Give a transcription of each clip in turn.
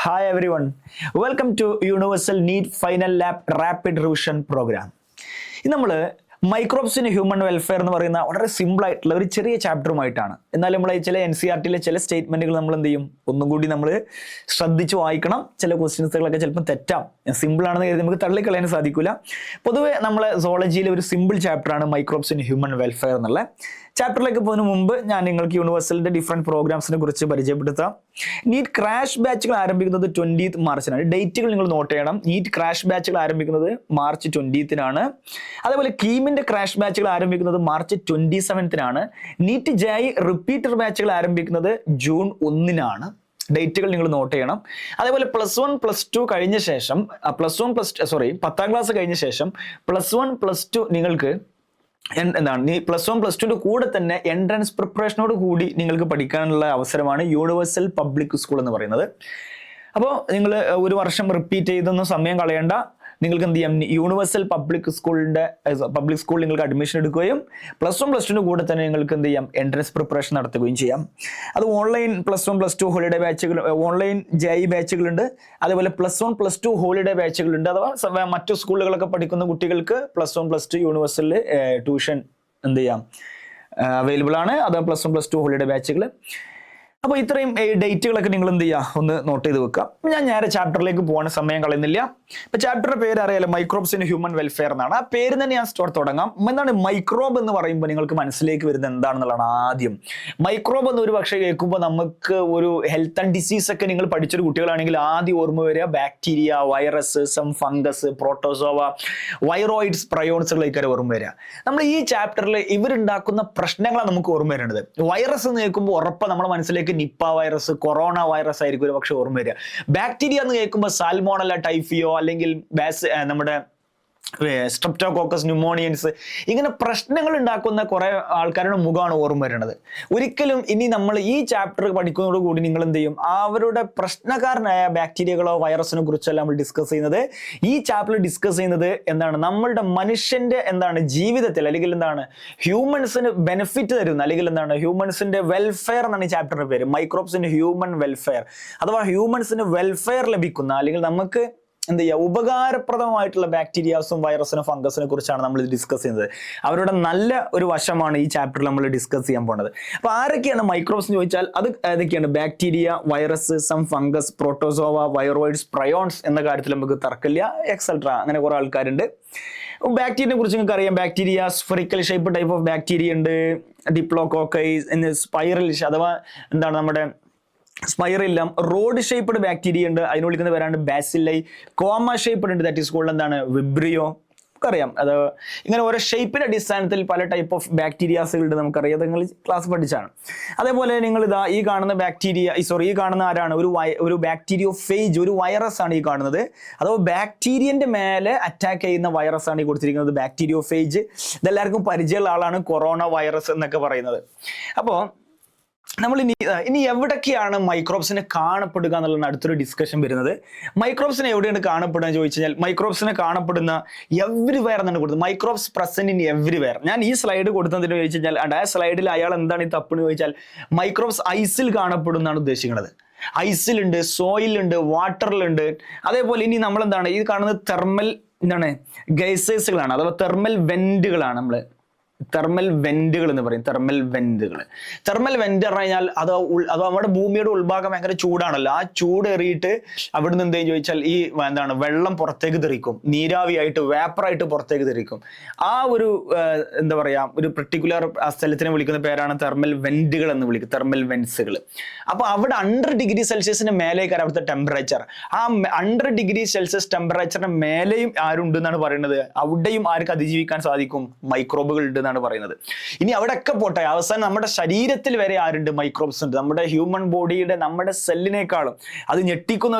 Hi everyone, welcome to Universal NEET Final Lab Rapid Revision Program. ഇന്ന് നമ്മൾ microbes in human welfare എന്ന് പറയുന്ന വളരെ സിമ്പിൾ ആയിട്ടുള്ള ഒരു ചെറിയ ചാപ്റ്ററുമായിട്ടാണ്. എന്നാൽ നമ്മൾ ചില NCERTയിലെ ചില സ്റ്റേറ്റ്മെന്റുകൾ നമ്മൾ എന്ത് ചെയ്യും, ഒന്നും കൂടി നമ്മൾ ശ്രദ്ധിച്ച് വായിക്കണം. ചില ക്വസ്റ്റ്യൻസുകളൊക്കെ ചിലപ്പോൾ തെറ്റാം. സിമ്പിൾ ആണെന്ന് കരുതി നമുക്ക് തള്ളിക്കളയാൻ സാധിക്കില്ല. പൊതുവെ നമ്മളെ സോളജിയിലെ ഒരു സിമ്പിൾ ചാപ്റ്ററാണ് മൈക്രോബ്സ് ഇൻ ഹ്യൂമൻ വെൽഫെയർ എന്നുള്ള. ചാപ്റ്ററിലേക്ക് പോകുന്നതിന് മുമ്പ് ഞാൻ നിങ്ങൾക്ക് യൂണിവേഴ്സലിന്റെ ഡിഫറെന്റ് പ്രോഗ്രാംസിനെ കുറിച്ച് പരിചയപ്പെടുത്താം. നീറ്റ് ക്രാഷ് ബാച്ചുകൾ ആരംഭിക്കുന്നത് 20th മാർച്ചിനാണ്. ഡേറ്റുകൾ നിങ്ങൾ നോട്ട് ചെയ്യണം. നീറ്റ് ക്രാഷ് ബാച്ചുകൾ ആരംഭിക്കുന്നത് March 20th. അതേപോലെ കീമിന്റെ ക്രാഷ് ബാച്ചുകൾ ആരംഭിക്കുന്നത് March 27th. NEET JEE repeater ബാച്ചുകൾ ആരംഭിക്കുന്നത് June 1. ഡേറ്റുകൾ നിങ്ങൾ നോട്ട് ചെയ്യണം. അതേപോലെ +1 +2 കഴിഞ്ഞ ശേഷം +10ാം ക്ലാസ് കഴിഞ്ഞ ശേഷം +1 +2 നിങ്ങൾക്ക് എന്താണ് +1 +2 കൂടെ തന്നെ എൻട്രൻസ് പ്രിപ്പറേഷനോട് കൂടി നിങ്ങൾക്ക് പഠിക്കാനുള്ള അവസരമാണ് യൂണിവേഴ്സൽ പബ്ലിക് സ്കൂൾ എന്ന് പറയുന്നത്. അപ്പോൾ നിങ്ങൾ ഒരു വർഷം റിപ്പീറ്റ് ചെയ്തൊന്നും സമയം കളയേണ്ട. നിങ്ങൾക്ക് എന്ത് ചെയ്യാം, യൂണിവേഴ്സൽ പബ്ലിക് സ്കൂളിൽ നിങ്ങൾക്ക് അഡ്മിഷൻ എടുക്കുകയും +1 +2 കൂടെ തന്നെ നിങ്ങൾക്ക് എന്ത് ചെയ്യാം, എൻട്രൻസ് പ്രിപ്പറേഷൻ നടത്തുകയും ചെയ്യാം. അത് ഓൺലൈൻ +1 +2 ഹോളിഡേ ബാച്ചുകൾ, ഓൺലൈൻ ജെഇ ബാച്ചുകളുണ്ട്. അതേപോലെ +1 +2 ഹോളിഡേ ബാച്ചുകളുണ്ട്. അഥവാ മറ്റു സ്കൂളുകളൊക്കെ പഠിക്കുന്ന കുട്ടികൾക്ക് +1 +2 യൂണിവേഴ്സലിൽ ട്യൂഷൻ എന്ത് ചെയ്യാം, അവൈലബിൾ ആണ്. അത് +1 +2 ഹോളിഡേ ബാച്ചുകൾ. അപ്പോൾ ഇത്രയും ഡേറ്റുകളൊക്കെ നിങ്ങൾ എന്ത് ചെയ്യുക, ഒന്ന് നോട്ട് ചെയ്ത് വെക്കുക. ഞാൻ നേരെ ചാപ്റ്ററിലേക്ക് പോകാൻ സമയം കളയുന്നില്ല. ഇപ്പൊ ചാപ്റ്ററിന്റെ പേര് അറിയാലോ, മൈക്രോബ്സ് ഇൻ ഹ്യൂമൻ വെൽഫെയർ എന്നാണ്. ആ പേര് തന്നെ ഞാൻ തുടങ്ങാം. എന്താണ് മൈക്രോബ് എന്ന് പറയുമ്പോൾ നിങ്ങൾക്ക് മനസ്സിലേക്ക് വരുന്നത് എന്താണെന്നുള്ളതാണ് ആദ്യം. മൈക്രോബ് എന്ന് ഒരു പക്ഷേ കേൾക്കുമ്പോൾ നമുക്ക് ഒരു ഹെൽത്ത് ആൻഡ് ഡിസീസ് ഒക്കെ നിങ്ങൾ പഠിച്ചൊരു കുട്ടികളാണെങ്കിൽ ആദ്യം ഓർമ്മ വരിക bacteria, virus, fungus, protozoa, viroids, പ്രയോൺസുകളൊക്കെ ഓർമ്മ വരിക. നമ്മൾ ഈ ചാപ്റ്ററിൽ ഇവരുണ്ടാക്കുന്ന പ്രശ്നങ്ങളാണ് നമുക്ക് ഓർമ്മ വരുന്നത്. വൈറസ് എന്ന് കേൾക്കുമ്പോൾ ഉറപ്പ് നമ്മുടെ മനസ്സിലേക്ക് നിപ്പ വൈറസ്, കൊറോണ വൈറസ് ആയിരിക്കും ഒരു പക്ഷെ ഓർമ്മ വരിക. ബാക്ടീരിയ എന്ന് കേൾക്കുമ്പോൾ സാൽമോണല്ല ടൈഫിയോ അല്ലെങ്കിൽ നമ്മുടെ സ്ട്രെപ്റ്റോകോക്കസ് ന്യൂമോണിയൻസ്, ഇങ്ങനെ പ്രശ്നങ്ങൾ ഉണ്ടാക്കുന്ന കുറെ ആൾക്കാരുടെ മുഖമാണ് ഓർമ്മ വരുന്നത്. ഒരിക്കലും ഇനി നമ്മൾ ഈ ചാപ്റ്റർ പഠിക്കുന്നതോടുകൂടി നിങ്ങൾ എന്ത് ചെയ്യും, അവരുടെ പ്രശ്നക്കാരനായ ബാക്ടീരിയകളോ വൈറസിനെ കുറിച്ചല്ല നമ്മൾ ഡിസ്കസ് ചെയ്യുന്നത്. ഈ ചാപ്റ്ററിൽ ഡിസ്കസ് ചെയ്യുന്നത് എന്താണ്, നമ്മളുടെ മനുഷ്യന്റെ ജീവിതത്തിൽ അല്ലെങ്കിൽ ഹ്യൂമൻസിന് ബെനിഫിറ്റ് തരുന്ന അല്ലെങ്കിൽ ഹ്യൂമൻസിന്റെ വെൽഫെയർ എന്നാണ് ഈ ചാപ്റ്ററിന്റെ പേര്. മൈക്രോബ്സ് ഇൻ ഹ്യൂമൻ വെൽഫെയർ അഥവാ ഹ്യൂമൻസിന് വെൽഫെയർ ലഭിക്കുന്ന അല്ലെങ്കിൽ നമുക്ക് എന്ത് ചെയ്യുക, ഉപകാരപ്രദമായിട്ടുള്ള ബാക്ടീരിയാസും വൈറസിനും ഫംഗസിനെ കുറിച്ചാണ് നമ്മൾ ഇത് ഡിസ്കസ് ചെയ്യുന്നത്. അവരുടെ നല്ല ഒരു വശമാണ് ഈ ചാപ്റ്ററിൽ നമ്മൾ ഡിസ്കസ് ചെയ്യാൻ പോകുന്നത്. അപ്പൊ ആരൊക്കെയാണ് മൈക്രോബ്സ് എന്ന് ചോദിച്ചാൽ അത് ഏതൊക്കെയാണ്, bacteria, virus, protozoa, viroids, prions എന്ന കാര്യത്തിൽ നമുക്ക് തർക്കമില്ല, എക്സെട്ര. അങ്ങനെ കുറെ ആൾക്കാരുണ്ട്. ബാക്ടീരിയനെ കുറിച്ച് നിങ്ങൾക്ക് അറിയാം. Bacteria spherical shape type of bacteria ഉണ്ട്, ഡിപ്ലോകോക്കൈസ്, സ്പൈറൽ അഥവാ നമ്മുടെ സ്പൈറെല്ലാം, റോഡ് ഷേപ്പ്ഡ് ബാക്ടീരിയ ഉണ്ട്, അതിന് വിളിക്കുന്ന പേരാണ് ബാസില്ലൈ. കോമ ഷേപ്പ്ഡ് ഉണ്ട്, ദാറ്റ് ഈസ് കോൾഡ് വിബ്രിയോ. നമുക്കറിയാം അത് ഇങ്ങനെ ഓരോ ഷേപ്പിന്റെ അടിസ്ഥാനത്തിൽ പല ടൈപ്പ് ഓഫ് ബാക്ടീരിയാസുകൾ ഉണ്ട്, നമുക്കറിയാം, അത് നിങ്ങൾ ക്ലാസ് പഠിച്ചാണ്. അതേപോലെ നിങ്ങൾ ഈ കാണുന്ന ഈ കാണുന്ന ആരാണ്, ഒരു ബാക്ടീരിയോഫേജ്, ഒരു വൈറസ് ആണ് ഈ കാണുന്നത്. അഥവാ ബാക്ടീരിയന്റെ മേലെ അറ്റാക്ക് ചെയ്യുന്ന വൈറസ് ആണ് ഈ കൊടുത്തിരിക്കുന്നത്, ബാക്ടീരിയോഫേജ്. ഇതെല്ലാവർക്കും പരിചയമുള്ള ആളാണ് കൊറോണ വൈറസ് എന്നൊക്കെ പറയുന്നത്. അപ്പോൾ നമ്മൾ ഇനി എവിടൊക്കെയാണ് മൈക്രോബ്സിനെ കാണപ്പെടുക എന്നുള്ളതാണ് അടുത്തൊരു ഡിസ്കഷൻ വരുന്നത്. മൈക്രോബ്സിനെ എവിടെയാണ് കാണപ്പെടുക എന്ന് ചോദിച്ചു കഴിഞ്ഞാൽ മൈക്രോബ്സിനെ കാണപ്പെടുന്ന എവ്രിവെയർ എന്നാണ് കൊടുത്തത്. Microbes present in everywhere. ഞാൻ ഈ സ്ലൈഡ് കൊടുത്തതിന് ചോദിച്ചു കഴിഞ്ഞാൽ ആ സ്ലൈഡിൽ അയാൾ എന്താണ് ഈ തപ്പെന്ന് ചോദിച്ചാൽ മൈക്രോബ്സ് ഐസിൽ കാണപ്പെടുന്നതാണ് ഉദ്ദേശിക്കുന്നത്. ഐസിലുണ്ട്, സോയിലുണ്ട്, വാട്ടറിലുണ്ട്. അതേപോലെ ഇനി നമ്മൾ ഈ കാണുന്നത് തെർമൽ ഗൈസേഴ്സുകളാണ് അഥവാ തെർമൽ വെന്റുകളാണ്. തെർമൽ വെന്റുകൾ എന്ന് പറയും. തെർമൽ വെന്റ് എന്ന് പറഞ്ഞാൽ അത് നമ്മുടെ ഭൂമിയുടെ ഉൾഭാഗം ഭയങ്കര ചൂടാണല്ലോ. ആ ചൂട് എറിയിട്ട് അവിടുന്ന് എന്തെങ്കിലും ചോദിച്ചാൽ ഈ വെള്ളം പുറത്തേക്ക് തെറിക്കും, നീരാവിയായിട്ട് വേപ്പറായിട്ട് പുറത്തേക്ക് തെറിക്കും. ആ ഒരു ഒരു പെർട്ടിക്കുലർ സ്ഥലത്തിനെ വിളിക്കുന്ന പേരാണ് തെർമൽ വെന്റുകൾ എന്ന് വിളിക്കുക, തെർമൽ വെന്റ്സുകൾ. അപ്പൊ അവിടെ 100°C മേലേക്കാണ് അവിടുത്തെ ടെമ്പറേച്ചർ. ആ 100°C ടെമ്പറേച്ചറിന് മേലെയും ആരുണ്ട് എന്നാണ് പറയുന്നത്. അവിടെയും ആർക്ക് അതിജീവിക്കാൻ സാധിക്കും, മൈക്രോബുകൾ ഉണ്ട് പറയുന്നത്. ഇനി അവിടെയൊക്കെ പോട്ടെ, അവസാനം നമ്മുടെ ശരീരത്തിൽ വരെ ആരുണ്ട്, മൈക്രോബ്സ് ഉണ്ട്. നമ്മുടെ ഹ്യൂമൻ ബോഡിയുടെ നമ്മുടെ സെല്ലിനേക്കാളും അത് ഞെട്ടിക്കുന്ന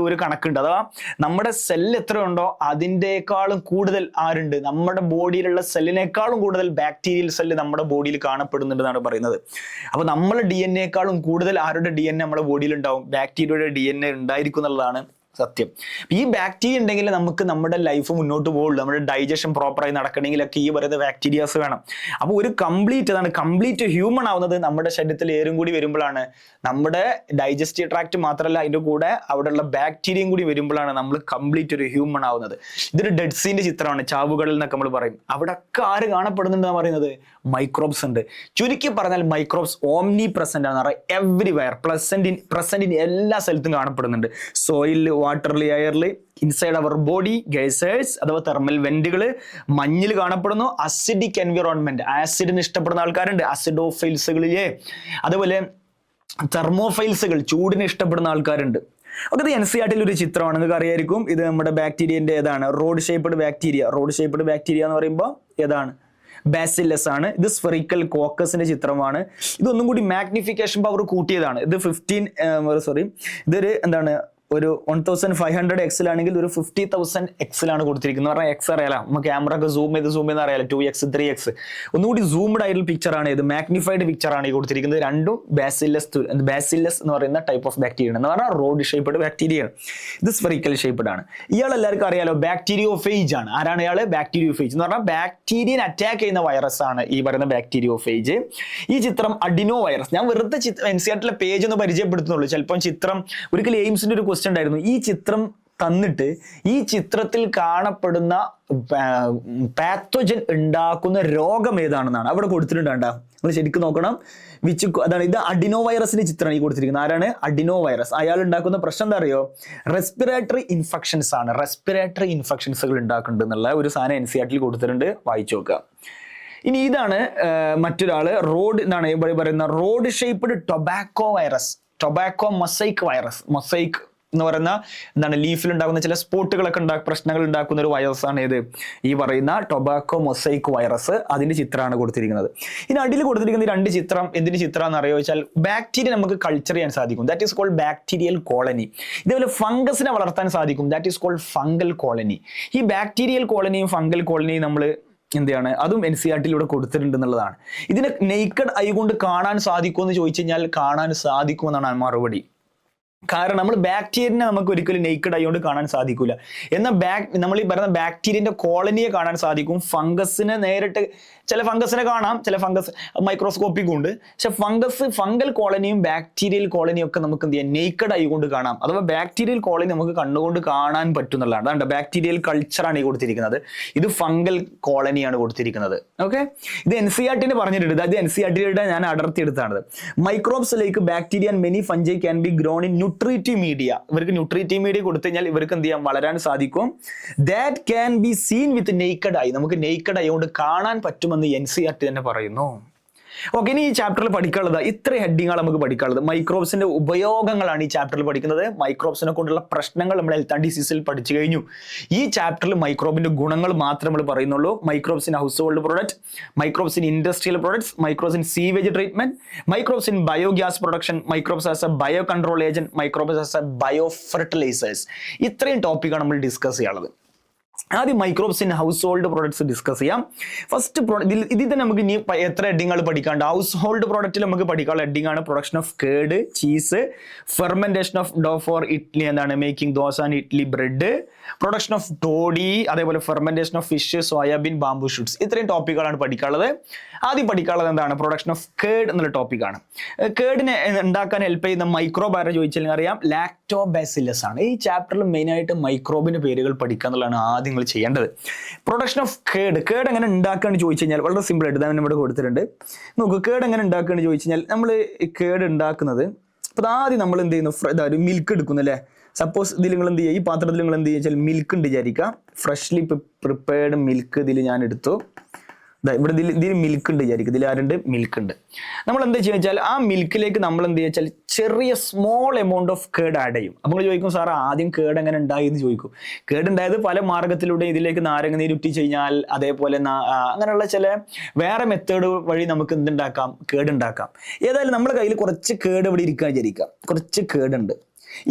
ഒരു കണക്കുണ്ട്. അഥവാ നമ്മുടെ സെല്ല് എത്രയുണ്ടോ അതിൻ്റെക്കാളും കൂടുതൽ ആരുണ്ട്, നമ്മുടെ ബോഡിയിലുള്ള സെല്ലിനേക്കാളും കൂടുതൽ ബാക്ടീരിയൽ സെല്ല് നമ്മുടെ ബോഡിയിൽ കാണപ്പെടുന്നുണ്ടെന്നാണ് പറയുന്നത്. അപ്പൊ നമ്മുടെ DNA ക്കാളും കൂടുതൽ ആരുടെ DNA നമ്മുടെ ബോഡിയിൽ ഉണ്ടാവും, ബാക്ടീരിയയുടെ DNA ഉണ്ടായിരിക്കും എന്നുള്ളതാണ് സത്യം. ഈ ബാക്ടീരിയ ഉണ്ടെങ്കിൽ നമുക്ക് നമ്മുടെ ലൈഫ് മുന്നോട്ട് പോകുള്ളൂ. നമ്മുടെ ഡൈജഷൻ പ്രോപ്പറായി നടക്കണമെങ്കിലൊക്കെ ഈ പറയുന്ന ബാക്ടീരിയാസ് വേണം. അപ്പോൾ ഒരു കംപ്ലീറ്റ് ഹ്യൂമൺ ആവുന്നത് നമ്മുടെ ശരീരത്തിൽ ഏറും കൂടി വരുമ്പോഴാണ്. നമ്മുടെ ഡൈജസ്റ്റീവ് ട്രാക്ട് മാത്രമല്ല, അതിൻ്റെ കൂടെ അവിടെയുള്ള ബാക്ടീരിയയും കൂടി വരുമ്പോഴാണ് നമ്മൾ കംപ്ലീറ്റ് ഒരു ഹ്യൂമൺ ആവുന്നത്. ഇതൊരു ഡെഡ് സീന്റെ ചിത്രമാണ്, ചാവുകളിൽ എന്നൊക്കെ നമ്മൾ പറയും. അവിടെയൊക്കെ ആര് കാണപ്പെടുന്നുണ്ടെന്ന് പറയുന്നത് മൈക്രോബ്സ് ഉണ്ട്. ചുരുക്കി പറഞ്ഞാൽ മൈക്രോബ്സ് ഓംനി പ്രസന്റ് ആണ്, എവ്രിവെയർ, പ്രസന്റ് ഇൻ എല്ലാ സ്ഥലത്തും കാണപ്പെടുന്നുണ്ട്. സോയിലിൽ, വാട്ടറിൽ, എയറിൽ, ഇൻസൈഡ് അവർ ബോഡി, ഗേസേഴ്സ് അഥവാ തെർമൽ വെന്റുകൾ, മഞ്ഞിൽ കാണപ്പെടുന്നു. അസിഡിക് എൻവിറോൺമെന്റ്, ആസിഡിന് ഇഷ്ടപ്പെടുന്ന ആൾക്കാരുണ്ട്, അസിഡോഫൈൽസുകളിലെ. അതുപോലെ തെർമോഫൈൽസുകൾ, ചൂടിന് ഇഷ്ടപ്പെടുന്ന ആൾക്കാരുണ്ട്. ഒക്കെ ഇത് NCERT ഒരു ചിത്രമാണ്, നിങ്ങൾക്ക് അറിയായിരിക്കും. ഇത് നമ്മുടെ ബാക്ടീരിയന്റെ ഏതാണ്? റോഡ് ഷേപ്പ്ഡ് ബാക്ടീരിയ എന്ന് പറയുമ്പോൾ ഏതാണ്? ബാസില്ലസ് ആണ്. ഇത് സ്ഫെറിക്കൽ കോക്കസിന്റെ ചിത്രമാണ്. ഇതൊന്നും കൂടി മാഗ്നിഫിക്കേഷൻ പവർ കൂട്ടിയതാണ്. ഇത് ഇതൊരു എന്താണ്, ഒരു 1500 എക്സിലാണെങ്കിൽ ഒരു 50,000 എക്സിലാണ് കൊടുത്തിരിക്കുന്നത്. പറഞ്ഞാൽ എക്സ് അറിയാലോ, നമുക്ക് ക്യാമറ ഒക്കെ സൂം ചെയ്ത് അറിയാലോ, 2x 3x. ഒന്നുകൂടി സൂംഡ് ആയിട്ടുള്ള പിക്ചറാണ് ഇത്, മാഗ്നിഫൈഡ് പിക്ചറാണ് ഈ കൊടുത്തിരിക്കുന്നത്. രണ്ടും ബാസില്ലസ് എന്ന് പറയുന്ന ടൈപ്പ് ഓഫ് ബാക്ടീരിയ എന്ന് പറഞ്ഞാൽ റോഡ് ഷേപ്പ്ഡ് ബാക്ടീരിയ. ഇത് സ്ഫെറിക്കൽ ഷേപ്പ്ഡ് ആണ്. ഇയാൾ എല്ലാവർക്കും അറിയാലോ, ബാക്ടീരിയോഫേജ് ആണ്. ആരാണ് ഇയാൾ? ബാക്ടീരിയോഫേജ് എന്ന് പറഞ്ഞാൽ ബാക്ടീരിയനെ അറ്റാക്ക് ചെയ്യുന്ന വൈറസ് ആണ് ഈ പറയുന്ന ബാക്ടീരിയോഫേജ്. ഈ ചിത്രം അഡിനോ വൈറസ്. ഞാൻ വെറുതെ NCERT പേജ് ഒന്ന് പരിചയപ്പെടുത്തുന്നുള്ളൂ. ചിലപ്പം ചിത്രം ഒരിക്കലും എയിംസിന്റെ ഒരു ഉണ്ടായിരുന്നു. ഈ ചിത്രം തന്നിട്ട് ഈ ചിത്രത്തിൽ കാണപ്പെടുന്ന പാത്തോജൻ ഉണ്ടാക്കുന്ന രോഗം ഏതാണെന്നാണ് അവിടെ കൊടുത്തിട്ടുണ്ട്. നമ്മൾ ശരിക്കും നോക്കണം. അതാണ്, ഇത് അഡിനോ വൈറസിന്റെ ചിത്രമാണ് ഈ കൊടുത്തിരിക്കുന്നത്. ആരാണ്? Adeno virus. അയാൾ ഉണ്ടാക്കുന്ന പ്രശ്നം എന്താ അറിയോ? റെസ്പിറേറ്ററി ഇൻഫെക്ഷൻസ് ആണ്. റെസ്പിറേറ്ററി ഇൻഫെക്ഷൻസുകൾ ഉണ്ടാക്കുന്നുണ്ട് എന്നുള്ള ഒരു സാധനം NCERT കൊടുത്തിട്ടുണ്ട്, വായിച്ചു നോക്കുക. ഇനി ഇതാണ് മറ്റൊരാള്, ഇവിടെ പറയുന്ന road shaped tobacco virus, tobacco mosaic virus. Mosaic എന്ന് പറയുന്ന എന്താണ്, ലീഫിൽ ഉണ്ടാകുന്ന ചില സ്പോട്ടുകളൊക്കെ പ്രശ്നങ്ങൾ ഉണ്ടാക്കുന്ന ഒരു വൈറസാണ് ഏത്? ഈ പറയുന്ന ടൊബാക്കോ മൊസൈക്ക് വൈറസ്. അതിന്റെ ചിത്രമാണ് കൊടുത്തിരിക്കുന്നത്. ഇനി അടിയിൽ കൊടുത്തിരിക്കുന്ന 2 ചിത്രം എന്തിന്റെ ചിത്രമാണെന്ന് അറിയോ ചോദിച്ചാൽ, ബാക്ടീരിയ നമുക്ക് കൾച്ചർ ചെയ്യാൻ സാധിക്കും, that is called bacterial colony. ഇതേപോലെ ഫംഗസിനെ വളർത്താൻ സാധിക്കും, that is called fungal colony. ഈ ബാക്ടീരിയൽ കോളനിയും ഫംഗൽ കോളനിയും നമ്മൾ എന്താണ്, അതും NCERT കൊടുത്തിട്ടുണ്ട് എന്നുള്ളതാണ്. ഇതിനെ നെയ്ക്കഡ് ഐ കൊണ്ട് കാണാൻ സാധിക്കുമെന്ന് ചോദിച്ചു കഴിഞ്ഞാൽ കാണാൻ സാധിക്കുമെന്നാണ് മറുപടി. കാരണം നമ്മൾ ബാക്ടീരിയനെ നമുക്ക് ഒരിക്കലും നെയ്ക്കഡ് ആയി കൊണ്ട് കാണാൻ സാധിക്കില്ല. എന്നാൽ നമ്മൾ ഈ പറയുന്ന ബാക്ടീരിയന്റെ കോളനിയെ കാണാൻ സാധിക്കും. ഫംഗസിനെ നേരിട്ട്, ചില ഫംഗസിനെ കാണാം, ചില ഫംഗസ് മൈക്രോസ്കോപ്പിക്കും ഉണ്ട്. പക്ഷെ ഫംഗൽ കോളനിയും ബാക്ടീരിയൽ കോളനിയും ഒക്കെ നമുക്ക് എന്ത് ചെയ്യാം? നെയ്ക്കഡ് ആയി കൊണ്ട് കാണാം. അഥവാ ബാക്ടീരിയൽ കോളനി നമുക്ക് കണ്ണുകൊണ്ട് കാണാൻ പറ്റും എന്നുള്ളതാണ്. അതാണ് ബാക്ടീരിയൽ കൾച്ചറാണ് ഈ കൊടുത്തിരിക്കുന്നത്. ഇത് ഫംഗൽ കോളനിയാണ് കൊടുത്തിരിക്കുന്നത്. ഓക്കെ, ഇത് NCERT പറഞ്ഞിട്ടുണ്ട്. അത് NCERT ഞാൻ അടർത്തിയെടുത്താണ്. Microbes like bacteria and many fungi can be grown in nutritive media. ഇവർക്ക് ന്യൂട്രീറ്റീവ് മീഡിയ കൊടുത്തു കഴിഞ്ഞാൽ ഇവർക്ക് എന്ത് ചെയ്യാം? വളരാൻ സാധിക്കും. That can be seen with naked eye. നമുക്ക് നെയ്ക്കഡ് ഐ കൊണ്ട് കാണാൻ പറ്റുമെന്ന് NCERT തന്നെ പറയുന്നു. ഓക്കെ, ഇനി ഈ ചാപ്റ്ററിൽ പഠിക്കാനുള്ളത് ഇത്ര ഹെഡിങ്ങാണ് നമുക്ക് പഠിക്കാനുള്ളത്. മൈക്രോബ്സിന്റെ ഉപയോഗങ്ങളാണ് ഈ ചാപ്റ്ററിൽ പഠിക്കുന്നത്. മൈക്രോബ്സിനെ കൊണ്ടുള്ള പ്രശ്നങ്ങൾ നമ്മൾ ഹെൽത്ത് ആൻഡ് ഡിസീസിൽ പഠിച്ചു കഴിഞ്ഞു. ഈ ചാപ്റ്ററിൽ മൈക്രോബിന്റെ ഗുണങ്ങൾ മാത്രമേ നമ്മൾ പറയുന്നുള്ളൂ. Microbes in household product, microbes in industrial products, microbes in sewage treatment, microbes in biogas production, microbes as a bio control agent, microbes as a bio fertilisers. ഇത്രയും ടോപ്പിക്കാണ് നമ്മൾ ഡിസ്കസ് ചെയ്യാനുള്ളത്. ആദ്യം microbes in household products discuss ചെയ്യാം. First ഇതിൽ തന്നെ നമുക്ക് ഇനി എത്ര ഹെഡിങ്ങുകൾ പഠിക്കാണ്ട്. ഹൗസ് ഹോൾഡ് പ്രോഡക്റ്റിൽ നമുക്ക് പഠിക്കാനുള്ള ഹെഡിങ് ആണ് production of curd, cheese, fermentation of dough for idli, എന്താണ് making dosa and idli bread, production of toddy, അതേപോലെ fermentation of fish, soyabean, bamboo shoots. ഇത്രയും ടോപ്പിക്കുകളാണ് പഠിക്കാനുള്ളത്. ആദ്യം പഠിക്കാനുള്ളത് എന്താണ്? പ്രൊഡക്ഷൻ ഓഫ് കേർഡ് എന്നുള്ള ടോപ്പിക്കാണ്. കേർഡിനെ ഉണ്ടാക്കാൻ ഹെൽപ്പ് ചെയ്യുന്ന മൈക്രോബ് ആരെ ചോദിച്ചാൽ അറിയാം, ലാക്ടോബാസില്ലസ് ആണ്. ഈ ചാപ്റ്ററിൽ മെയിൻ ആയിട്ട് മൈക്രോബിന്റെ പേരുകൾ പഠിക്കുക എന്നുള്ളതാണ് ആദ്യം നിങ്ങൾ ചെയ്യേണ്ടത്. പ്രൊഡക്ഷൻ ഓഫ് കേർഡ് എങ്ങനെ ഉണ്ടാക്കുകയെന്ന് ചോദിച്ചു കഴിഞ്ഞാൽ വളരെ സിമ്പിൾ ആയിട്ട് ഞാൻ ഇവിടെ കൊടുത്തിട്ടുണ്ട്. നോക്കൂ, കേർഡ് എങ്ങനെ ഉണ്ടാക്കുകയെന്ന് ചോദിച്ചു കഴിഞ്ഞാൽ നമ്മൾ കേർഡ് ഉണ്ടാക്കുന്നത്, അപ്പോൾ ആദ്യം നമ്മൾ എന്ത് ചെയ്യുന്നു? ഒരു മിൽക്ക് എടുക്കുന്നു അല്ലേ. സപ്പോസ് ഇതിൽ നിങ്ങൾ എന്ത് ചെയ്യുക? ഈ പാത്രത്തിൽ നിങ്ങൾ എന്ത് ചെയ്യുക? മിൽക്ക് ഉണ്ട് വിചാരിക്കുക. ഫ്രഷ്ലി പ്രിപ്പയർഡ് മിൽക്ക് ഇതിൽ ഞാൻ എടുത്തു. ഇവിടെ ഇതിൽ മിൽക്ക് ഉണ്ട് വിചാരിക്കും. ഇതിൽ ആരുണ്ട്? മിൽക്ക് ഉണ്ട്. നമ്മൾ എന്താ ചെയ്യുക വെച്ചാൽ ആ മിൽക്കിലേക്ക് നമ്മൾ എന്ത് ചെയ്യുക വെച്ചാൽ ചെറിയ small amount of curd add ചെയ്യും. അപ്പോൾ നമ്മൾ ചോദിക്കും, സാർ ആദ്യം കേർഡ് എങ്ങനെ ഉണ്ടായി എന്ന് ചോദിക്കും. കേർഡ് ഉണ്ടായത് പല മാർഗത്തിലൂടെ. ഇതിലേക്ക് നാരങ്ങ നീര് ഉറ്റി കഴിഞ്ഞാൽ, അതേപോലെ അങ്ങനെയുള്ള ചില വേറെ മെത്തേഡ് വഴി നമുക്ക് എന്തുണ്ടാക്കാം? കേർഡ് ഉണ്ടാക്കാം. ഏതായാലും നമ്മുടെ കയ്യിൽ കുറച്ച് കേർഡ് ഇവിടെ ഇരിക്കാൻ വിചാരിക്കാം. കുറച്ച് കേർഡ് ഉണ്ട്.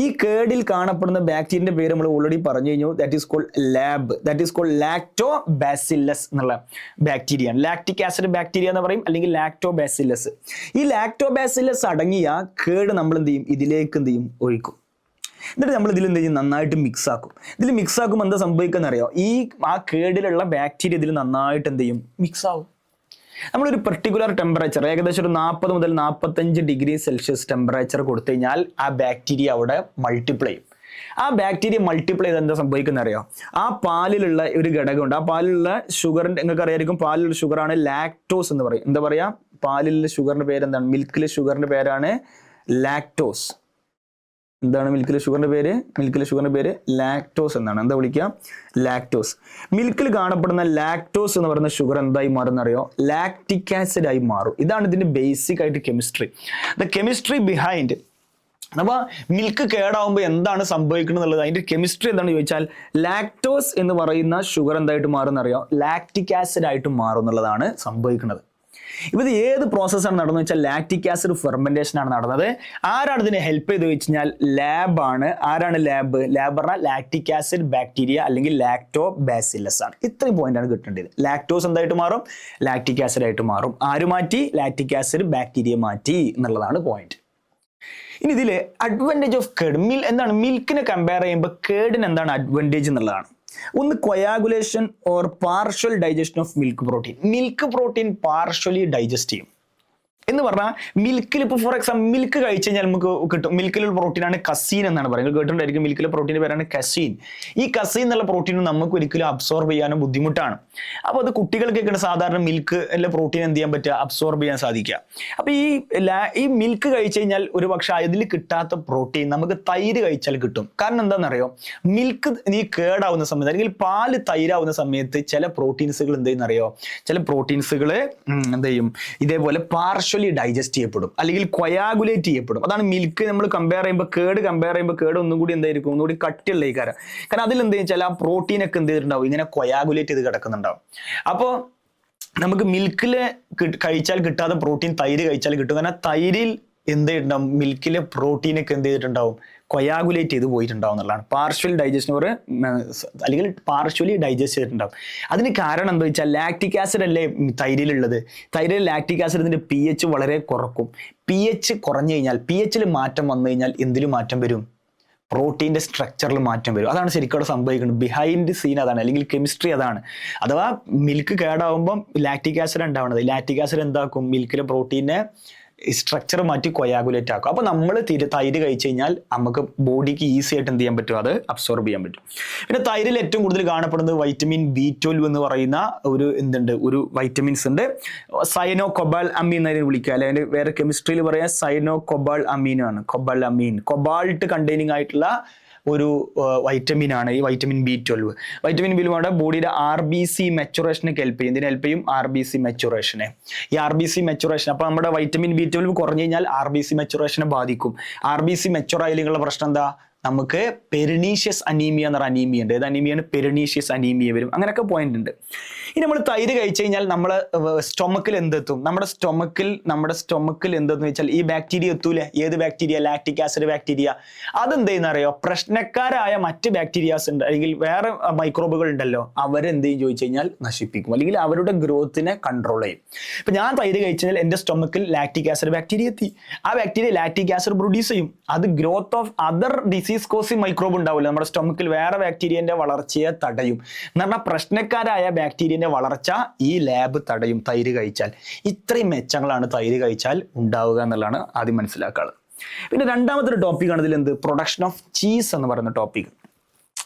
ഈ കേർഡിൽ കാണപ്പെടുന്ന ബാക്ടീരിയന്റെ പേര് നമ്മൾ ഓൾറെഡി പറഞ്ഞു കഴിഞ്ഞു. ദാറ്റ് ഈസ് കോൾഡ് ലാക്ടോബാസില്ലസ് എന്നുള്ള ബാക്ടീരിയ. ലാക്റ്റിക് ആസിഡ് ബാക്ടീരിയ എന്ന് പറയും, അല്ലെങ്കിൽ ലാക്ടോബാസില്ലസ്. ഈ ലാക്ടോബാസില്ലസ് അടങ്ങിയ കേർഡ് നമ്മൾ എന്ത് ചെയ്യും? ഇതിലേക്ക് എന്ത് ചെയ്യും? ഒഴിക്കും. എന്നിട്ട് നമ്മൾ ഇതിൽ എന്ത് ചെയ്യും, നന്നായിട്ട് മിക്സ് ആക്കും. ഇതിൽ മിക്സ് ആക്കുമ്പോൾ എന്താ സംഭവിക്കുക അറിയോ, ആ കേടിലുള്ള ബാക്ടീരിയ ഇതിൽ നന്നായിട്ട് എന്ത് ചെയ്യും, മിക്സ് ആവും. നമ്മളൊരു പെർട്ടിക്കുലർ ടെമ്പറേച്ചർ ഏകദേശം ഒരു 40 മുതൽ 45 ഡിഗ്രി സെൽഷ്യസ് ടെമ്പറേച്ചർ കൊടുത്തു കഴിഞ്ഞാൽ ആ ബാക്ടീരിയ അവിടെ മൾട്ടിപ്ലൈ ചെയ്യും. ആ ബാക്ടീരിയ മൾട്ടിപ്ലൈ ചെയ്ത് എന്താ സംഭവിക്കുന്നത് അറിയോ, ആ പാലിലുള്ള ഒരു ഘടകമുണ്ട്, ആ പാലിലുള്ള ഷുഗറിന്റെ, നിങ്ങൾക്ക് അറിയായിരിക്കും പാലിലുള്ള ഷുഗറാണ് ലാക്ടോസ് എന്ന് പറയും. എന്താ പറയാ, പാലിലുള്ള ഷുഗറിന്റെ പേര് എന്താണ്, മിൽക്കിലെ ഷുഗറിന്റെ പേരാണ് ലാക്ടോസ്. എന്താണ് മിൽക്കിലെ ഷുഗറിന്റെ പേര് ലാക്ടോസ് എന്നാണ്. എന്താ വിളിക്കുക, ലാക്ടോസ്. മിൽക്കിൽ കാണപ്പെടുന്ന ലാക്ടോസ് എന്ന് പറയുന്ന ഷുഗർ എന്തായി മാറുന്നറിയോ, ലാക്റ്റിക് ആസിഡ് ആയി മാറും. ഇതാണ് ഇതിന്റെ ബേസിക് ആയിട്ട് കെമിസ്ട്രി, ദ കെമിസ്ട്രി ബിഹൈൻഡ്. അപ്പൊ മിൽക്ക് കേടാവുമ്പോൾ എന്താണ് സംഭവിക്കുന്നത് എന്നുള്ളത് അതിന്റെ കെമിസ്ട്രി എന്താണെന്ന് ചോദിച്ചാൽ, ലാക്ടോസ് എന്ന് പറയുന്ന ഷുഗർ എന്തായിട്ട് മാറുന്നറിയോ, ലാക്റ്റിക് ആസിഡ് ആയിട്ട് മാറും എന്നുള്ളതാണ് സംഭവിക്കുന്നത്. ഇത് ഏത് പ്രോസസ്സാണ് നടന്നത് വെച്ചാൽ ലാക്റ്റിക് ആസിഡ് ഫെർമെന്റേഷൻ ആണ് നടന്നത്. ആരാണ് ഇതിനെ ഹെൽപ്പ് ചെയ്ത് വെച്ചാൽ ലാബാണ്. ആരാണ് ലാബ് പറഞ്ഞാൽ ലാക്റ്റിക് ആസിഡ് ബാക്ടീരിയ അല്ലെങ്കിൽ ലാക്ടോ ബാസില്ലസ് ആണ്. ഇത്രയും പോയിന്റ് ആണ് കിട്ടേണ്ടത്. ലാക്ടോസ് എന്തായിട്ട് മാറും, ലാക്റ്റിക് ആസിഡ് ആയിട്ട് മാറും. ആര് മാറ്റി, ലാക്റ്റിക് ആസിഡ് ബാക്ടീരിയ മാറ്റി എന്നുള്ളതാണ് പോയിന്റ്. ഇനി ഇതില് അഡ്വാൻറ്റേജ് ഓഫ് കേർഡ്, എന്താണ് മിൽക്കിനെ കമ്പയർ ചെയ്യുമ്പോൾ കേർഡിന് എന്താണ് അഡ്വാൻറ്റേജ് എന്നുള്ളതാണ്. ഒന്ന്, coagulation or partial digestion of milk protein partially digest ചെയ്യും എന്ന് പറഞ്ഞാൽ മിൽക്കിൽ ഇപ്പോൾ ഫോർ എക്സാമ്പിൾ മിൽക്ക് കഴിച്ചു കഴിഞ്ഞാൽ നമുക്ക് കിട്ടും. മിൽക്കിലുള്ള പ്രോട്ടീനാണ് കസീൻ എന്നാണ് പറയുന്നത്, കേട്ടിട്ടുണ്ടായിരിക്കും. മിൽക്കിലെ പ്രോട്ടീൻ്റെ പേരാണ് കസീൻ. ഈ കസീൻ എന്നുള്ള പ്രോട്ടീൻ നമുക്ക് ഒരിക്കലും അബ്സോർബ് ചെയ്യാനും ബുദ്ധിമുട്ടാണ്. അപ്പോൾ അത് കുട്ടികൾക്കൊക്കെയാണ് സാധാരണ മിൽക്ക് അല്ല പ്രോട്ടീൻ എന്ത് ചെയ്യാൻ പറ്റുക, അബ്സോർബ് ചെയ്യാൻ സാധിക്കുക. അപ്പോൾ ഈ മിൽക്ക് കഴിച്ചു കഴിഞ്ഞാൽ ഒരു പക്ഷെ അതിൽ കിട്ടാത്ത പ്രോട്ടീൻ നമുക്ക് തൈര് കഴിച്ചാൽ കിട്ടും. കാരണം എന്താണെന്നറിയോ, മിൽക്ക് നീ കേടാവുന്ന സമയത്ത് അല്ലെങ്കിൽ പാല് തൈരാവുന്ന സമയത്ത് ചില പ്രോട്ടീൻസുകൾ എന്ത് ചെയ്യുന്നറിയോ, ചില പ്രോട്ടീൻസുകൾ എന്ത് ചെയ്യും, ഇതേപോലെ പാർഷ്യലി ഡൈജസ്റ്റ് ചെയ്യപ്പെടും അല്ലെങ്കിൽ കൊയാഗുലേറ്റ് ചെയ്യപ്പെടും. അതാണ് മിൽക്ക് നമ്മൾ കമ്പയർ ചെയ്യുമ്പോൾ കേട് ഒന്നും കൂടി എന്തായിരിക്കും, ഒന്നുകൂടി കട്ടിയുള്ള ഈ കാരണം അതിൽ എന്ത് വെച്ചാൽ ആ പ്രോട്ടീനൊക്കെ എന്ത് ചെയ്തിട്ടുണ്ടാവും, ഇങ്ങനെ കൊയാഗുലേറ്റ് ചെയ്ത് കിടക്കുന്നുണ്ടാവും. അപ്പോൾ നമുക്ക് മിൽക്കില് കഴിച്ചാൽ കിട്ടാത്ത പ്രോട്ടീൻ തൈര് കഴിച്ചാൽ കിട്ടും. കാരണം തൈരിൽ എന്ത് ചെയ്തിട്ടുണ്ടാവും, മിൽക്കിലെ പ്രോട്ടീനൊക്കെ എന്ത് ചെയ്തിട്ടുണ്ടാവും, കൊയാഗുലേറ്റ് ചെയ്ത് പോയിട്ടുണ്ടാവും എന്നുള്ളതാണ്. പാർഷ്യൽ ഡൈജഷൻ അല്ലെങ്കിൽ പാർഷ്യലി ഡൈജസ്റ്റ് ചെയ്തിട്ടുണ്ടാവും. അതിന് കാരണം എന്താ വെച്ചാൽ ലാക്റ്റിക് ആസിഡ് അല്ലേ തൈരിലുള്ളത്. തൈരിൽ ലാക്റ്റിക് ആസിഡിന്റെ pH വളരെ കുറക്കും. pH കുറഞ്ഞു കഴിഞ്ഞാൽ, pHൽ മാറ്റം വന്നു കഴിഞ്ഞാൽ എന്തിലും മാറ്റം വരും, പ്രോട്ടീൻ്റെ സ്ട്രക്ചറിൽ മാറ്റം വരും. അതാണ് ശരിക്കും അവിടെ സംഭവിക്കുന്നത്. ബിഹൈൻഡ് സീൻ അതാണ്, അല്ലെങ്കിൽ കെമിസ്ട്രി അതാണ്. അഥവാ മിൽക്ക് കേടാവുമ്പം ലാക്റ്റിക് ആസിഡ് ഉണ്ടാവുന്നത്. ലാക്റ്റിക് ആസിഡ് എന്താക്കും, മിൽക്കിലെ പ്രോട്ടീനെ സ്ട്രക്ചർ മാറ്റി കൊയാഗുലേറ്റ് ആക്കും. അപ്പോൾ നമ്മൾ തൈര് കഴിച്ചു കഴിഞ്ഞാൽ നമുക്ക് ബോഡിക്ക് ഈസി ആയിട്ട് എന്ത് ചെയ്യാൻ പറ്റും, അത് അബ്സോർബ് ചെയ്യാൻ പറ്റും. പിന്നെ തൈരിൽ ഏറ്റവും കൂടുതൽ കാണപ്പെടുന്നത് വൈറ്റമിൻ B12 എന്ന് പറയുന്ന ഒരു വൈറ്റമിൻസ് ഉണ്ട്. സൈനോ കൊബാൾ അമീൻ എന്നതിനെ വിളിക്കുക, അല്ലെങ്കിൽ വേറെ കെമിസ്ട്രിയിൽ പറയാൻ സൈനോ കൊബാൾ അമീനാണ്. കൊബാൾട്ട് കണ്ടെയ്നിങ് ആയിട്ടുള്ള ഒരു വൈറ്റമിൻ ആണ് ഈ വൈറ്റമിൻ B12. വൈറ്റമിൻ B12 ബോഡിയുടെ RBC മെച്ചുറേഷനൊക്കെ ഹെൽപ്പ് ചെയ്യും. ഇതിന് ഹെൽപ്പ് ചെയ്യും RBC മെച്ചുറേഷനെ. ഈ RBC മെച്ചുറേഷൻ, അപ്പോൾ നമ്മുടെ വൈറ്റമിൻ B12 കുറഞ്ഞു കഴിഞ്ഞാൽ RBC മെച്ചുറേഷനെ ബാധിക്കും. RBC മെച്ചുർ ആയാലുള്ള പ്രശ്നം എന്താ, നമുക്ക് പെരിനീഷ്യസ് അനീമിയ എന്ന് പറഞ്ഞ അനീമിയ ഉണ്ട്. ഏത് അനീമിയാണ്, പെരിനീഷ്യസ് അനീമിയ വരും. അങ്ങനെയൊക്കെ പോയിന്റ് ഉണ്ട്. ഇനി നമ്മൾ തൈര് കഴിച്ചു കഴിഞ്ഞാൽ നമ്മളെ സ്റ്റൊമക്കിൽ എന്തെത്തും, നമ്മുടെ സ്റ്റൊമക്കിൽ എന്തെന്ന് വെച്ചാൽ ഈ ബാക്ടീരിയ എത്തൂലേ. ഏത് ബാക്ടീരിയ, ലാക്റ്റിക് ആസിഡ് ബാക്ടീരിയ. അതെന്ത് ചെയ്യുന്നറിയോ, പ്രശ്നക്കാരായ മറ്റ് ബാക്ടീരിയാസ് ഉണ്ട് അല്ലെങ്കിൽ വേറെ മൈക്രോബുകൾ ഉണ്ടല്ലോ, അവരെന്ത് ചെയ്യും ചോദിച്ചു കഴിഞ്ഞാൽ നശിപ്പിക്കും, അല്ലെങ്കിൽ അവരുടെ ഗ്രോത്തിനെ കൺട്രോൾ ചെയ്യും. ഇപ്പൊ ഞാൻ തൈര് കഴിച്ചു കഴിഞ്ഞാൽ എൻ്റെ സ്റ്റൊമക്കിൽ ലാക്റ്റിക് ആസിഡ് ബാക്ടീരിയ എത്തി. ആ ബാക്ടീരിയ ലാക്റ്റിക് ആസിഡ് പ്രൊഡ്യൂസ് ചെയ്യും. അത് growth of other disease causing microbe ഉണ്ടാവില്ല, നമ്മുടെ സ്റ്റൊമക്കിൽ വേറെ ബാക്ടീരിയന്റെ വളർച്ചയെ തടയും. എന്ന് പറഞ്ഞാൽ പ്രശ്നക്കാരായ ബാക്ടീരിയന്റെ വളർച്ച ഈ ലാബ് തടയും തൈര് കഴിച്ചാൽ. ഇത്രയും മെച്ചങ്ങളാണ് തൈര് കഴിച്ചാൽ ഉണ്ടാവുക എന്നുള്ളതാണ് ആദ്യം മനസ്സിലാക്കാനുള്ളത്. പിന്നെ രണ്ടാമത്തെ ഒരു ടോപ്പിക്കാണ് ഇതിലെന്ത്, പ്രൊഡക്ഷൻ ഓഫ് ചീസ് എന്ന് പറയുന്ന ടോപ്പിക്.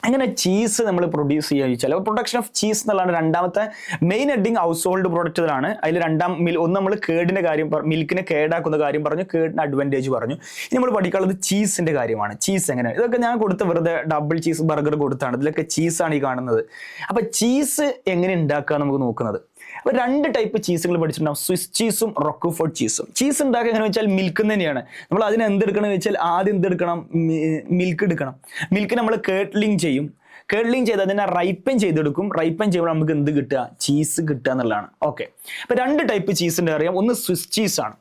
അങ്ങനെ ചീസ് നമ്മൾ പ്രൊഡ്യൂസ് ചെയ്യുക ചോദിച്ചാൽ പ്രൊഡക്ഷൻ ഓഫ് ചീസ് എന്നുള്ളതാണ് രണ്ടാമത്തെ മെയിൻ ഹെഡിങ്. ഹൗസ് ഹോൾഡ് പ്രോഡക്റ്റുകളാണ്. അതിൽ ഒന്ന് നമ്മൾ കേടിന്റെ കാര്യം, മിൽക്കിനെ കേടാക്കുന്ന കാര്യം പറഞ്ഞു, കേടിന് അഡ്വാൻറ്റേജ് പറഞ്ഞു. ഇനി നമ്മൾ പഠിക്കാനുള്ളത് ചീസിന്റെ കാര്യമാണ്. ചീസ് എങ്ങനെയാണ്, ഇതൊക്കെ ഞാൻ കൊടുത്ത വെറുതെ ഡബിൾ ചീസ് ബർഗർ കൊടുത്താണ്. ഇതിലൊക്കെ ചീസാണ് ഈ കാണുന്നത്. അപ്പൊ ചീസ് എങ്ങനെ ഉണ്ടാക്കുക നമുക്ക് നോക്കുന്നത്. അപ്പൊ രണ്ട് ടൈപ്പ് ചീസുകൾ പഠിച്ചിട്ടുണ്ടാവും, സ്വിസ് ചീസും റോക്ക്ഫോർട്ട് ചീസും. ചീസ് ഉണ്ടാക്കുക എങ്ങനെ വെച്ചാൽ മിൽക്ക് തന്നെയാണ്. നമ്മൾ അതിന് എന്തെടുക്കണം എന്ന് വെച്ചാൽ ആദ്യം എന്തെടുക്കണം, മിൽക്ക് എടുക്കണം. മിൽക്ക് നമ്മൾ കേർട്ട്ലിംഗ് ചെയ്യും. കേർട്ട്ലിംഗ് ചെയ്ത് അതിനെ റൈപ്പൻ ചെയ്തെടുക്കും. റൈപ്പൻ ചെയ്യുമ്പോൾ നമുക്ക് എന്ത് കിട്ടുക, ചീസ് കിട്ടുക എന്നുള്ളതാണ്. ഓക്കെ, അപ്പൊ രണ്ട് ടൈപ്പ് ചീസിന്റെ അറിയാം. ഒന്ന് സ്വിസ് ചീസ് ആണ്.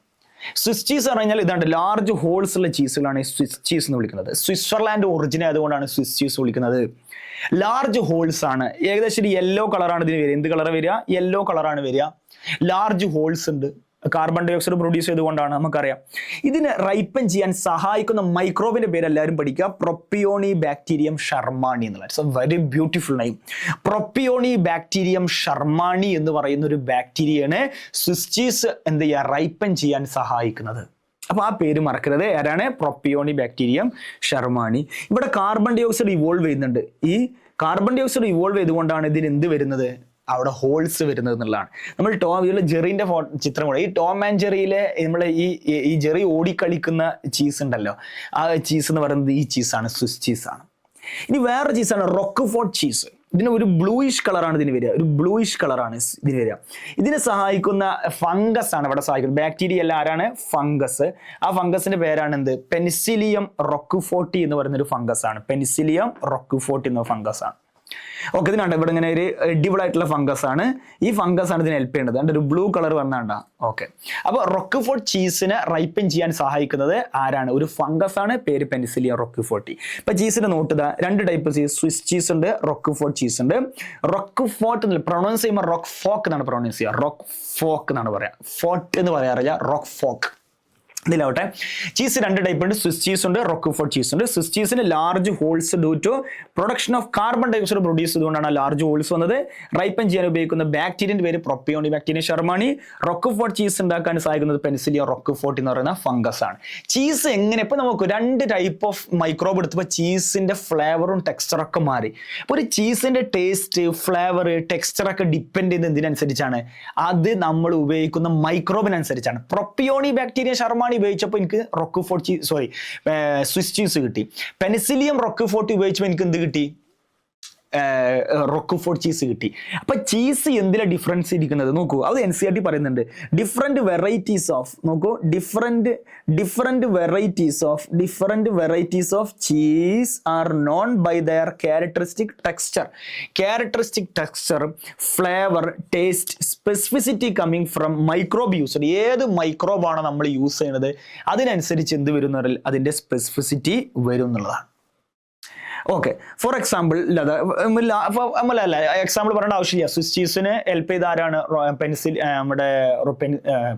സ്വിസ് ചീസ് എന്ന് പറഞ്ഞാൽ ഇതാണ്ട് ലാർജ് ഹോൾസ് ഉള്ള ചീസുകളാണ് ഈ സ്വിസ് ചീസ് എന്ന് വിളിക്കുന്നത്. സ്വിറ്റ്സർലാൻഡ് ഒറിജിൻ ആയതുകൊണ്ടാണ് സ്വിസ് ചീസ് വിളിക്കുന്നത്. ലാർജ് ഹോൾസ് ആണ്. ഏകദേശം ഒരു യെല്ലോ കളറാണ് ഇതിന് വരിക. എന്ത് കളർ വരിക, യെല്ലോ കളറാണ് വരിക. ലാർജ് ഹോൾസ് ഉണ്ട്. കാർബൺ ഡൈ ഓക്സൈഡ് പ്രൊഡ്യൂസ് ചെയ്തുകൊണ്ടാണ്, നമുക്കറിയാം. ഇതിനെ റൈപ്പൻ ചെയ്യാൻ സഹായിക്കുന്ന മൈക്രോബിന്റെ പേര് എല്ലാവരും പഠിക്കുക, പ്രൊപ്പിയോണി ബാക്ടീരിയം ഷർമാണി എന്നുള്ളത്. It's a very beautiful name. Propionibacterium shermanii എന്ന് പറയുന്ന ഒരു ബാക്ടീരിയയാണ് സ്വിസ് ചീസ് എന്ത് ചെയ്യുക, റൈപ്പൻ ചെയ്യാൻ സഹായിക്കുന്നത്. അപ്പൊ ആ പേര് മറക്കരുത്. ആരാണ്? പ്രൊപ്പിയോണി ബാക്ടീരിയം ഷർമാണി. ഇവിടെ കാർബൺ ഡൈ ഓക്സൈഡ് ഇവോൾവ് ചെയ്യുന്നുണ്ട്. ഈ കാർബൺ ഡൈ ഓക്സൈഡ് ഇവോൾവ് ചെയ്തുകൊണ്ടാണ് ഇതിന് എന്ത് വരുന്നത്, അവിടെ ഹോൾസ് വരുന്നത് എന്നുള്ളതാണ്. നമ്മൾ ജെറിന്റെ ചിത്രം കൂടെ, ഈ ടോം ആൻഡ് ജെറിയിലെ നമ്മളെ ഈ ജെറി ഓടിക്കളിക്കുന്ന ചീസ് ഉണ്ടല്ലോ, ആ ചീസ് എന്ന് പറയുന്നത് ഈ ചീസാണ്, സ്വിസ് ചീസാണ്. ഇനി വേറെ ചീസാണ് റോക്ക്ഫോർട്ട് ചീസ്. ഇതിന് ഒരു ബ്ലൂയിഷ് കളറാണ് ഇതിന് വരിക, ഒരു ബ്ലൂയിഷ് കളറാണ് ഇതിന് വരിക. ഇതിനെ സഹായിക്കുന്ന ഫംഗസ് ആണ് ഇവിടെ സഹായിക്കുന്നത്. ബാക്ടീരിയ അല്ല, ആരാണ്? ഫംഗസ്. ആ ഫംഗസിന്റെ പേരാണ് എന്ത്? പെനിസിലിയം റോക്ക്ഫോർട്ടി എന്ന് പറയുന്ന ഒരു ഫംഗസ് ആണ്. പെനിസിലിയം റോക്ക്ഫോർട്ടി എന്ന ഫംഗസ് ആണ്. ഓക്കെ, ഇതിനാണ്ട് ഇവിടെ ഇങ്ങനെ ഒരു എഡിബിൾ ആയിട്ടുള്ള ഫംഗസ് ആണ്. ഈ ഫംഗസ് ആണ് ഇതിന് ഹെൽപ്പ് ചെയ്യേണ്ടത്. അതിന്റെ ഒരു ബ്ലൂ കളർ വന്നാണ്ടാ. ഓക്കെ, അപ്പൊ റോക്ക്ഫോർട്ട് ചീസിനെ റൈപ്പൻ ചെയ്യാൻ സഹായിക്കുന്നത് ആരാണ്? ഒരു ഫംഗസ് ആണ്, പേര് പെനിസിലിയം റോക്ക്ഫോർട്ടി. ഇപ്പൊ ചീസിന്റെ നോട്ട് ഇതാ, രണ്ട് ടൈപ്പ് ചീസ്, സ്വിസ് ചീസ് ഉണ്ട്, റോക്ക്ഫോർട്ട് ചീസ് ഉണ്ട്. റോക്ക്ഫോർട്ട് പ്രൊണൗൺസ് ചെയ്യുമ്പോൾ റോക്ക് ഫോക്ക് എന്നാണ് പ്രൊണൗൺസ് ചെയ്യുക, റോക്ക് ഫോക്ക് എന്നാണ് പറയാ, ഫോർട്ട് എന്ന് പറയാറില്ല, റോക്ക് ഫോക്ക്. ഇതിലാവട്ടെ, ചീസ് രണ്ട് ടൈപ്പ് ഉണ്ട്, സ്വിസ് ചീസ് ഉണ്ട്, റോക്ക്ഫോർട്ട് ചീസ് ഉണ്ട്. സ്വിസ് ചീസിന് large holes due to production of carbon dioxide produce ചെയ്തുകൊണ്ടാണ് ലാർജ് ഹോൾസ് വന്നത്. റൈപ്പൻ ചെയ്യാൻ ഉപയോഗിക്കുന്ന ബാക്ടീരിയന്റെ പേര് propionibacterium shermanii. Roquefort cheese ഉണ്ടാക്കാൻ സഹായിക്കുന്നത് പെനിസിലിയം റോക്ക്ഫോർട്ടി എന്ന് പറയുന്ന ഫംഗസ് ആണ്. ചീസ് എങ്ങനെ, ഇപ്പൊ നമുക്ക് രണ്ട് ടൈപ്പ് ഓഫ് മൈക്രോബ് എടുത്തപ്പോൾ ചീസിന്റെ ഫ്ലേവറും ടെക്സ്ചറൊക്കെ മാറി. അപ്പൊ ഒരു ചീസിന്റെ ടേസ്റ്റ്, ഫ്ലേവർ, ടെക്സ്ചറൊക്കെ ഡിപ്പെൻഡ് ചെയ്യുന്നത് എന്തിനനുസരിച്ചാണ്? അത് നമ്മൾ ഉപയോഗിക്കുന്ന മൈക്രോബിനനുസരിച്ചാണ്. പ്രൊപ്പിയോണി ബാക്ടീരിയം ഷർമാണി ഉപയോഗിച്ചപ്പോൾ എനിക്ക് Rockfort cheese, sorry, Swiss cheese കിട്ടി. പെനിസിലിയം റോക്ക്ഫോർട്ടി ഉപയോഗിച്ചപ്പോൾ എനിക്ക് എന്ത് കിട്ടി? റോക്ക്ഫോർട്ട് ചീസ് കിട്ടി. അപ്പൊ ചീസ് എന്തിലാണ് ഡിഫറൻസ് ഇരിക്കുന്നത് നോക്കൂ, അത് NCERT പറയുന്നുണ്ട്. ഡിഫറെന്റ് വെറൈറ്റീസ് ഓഫ്, നോക്കൂ, different varieties of cheese are known by their characteristic texture, flavour, taste, specificity coming from microbe used. ഏത് മൈക്രോബാണ് നമ്മൾ യൂസ് ചെയ്യുന്നത് അതിനനുസരിച്ച് എന്ത് വരും, അതിന്റെ സ്പെസിഫിസിറ്റി വരും എന്നുള്ളതാണ്. ഓക്കെ, ഫോർ എക്സാമ്പിൾ എക്സാമ്പിൾ പറയേണ്ട ആവശ്യമില്ല. സ്വിസ് ചീസിന് ഹെൽപ്പ് ചെയ്ത ആരാണ്? നമ്മുടെ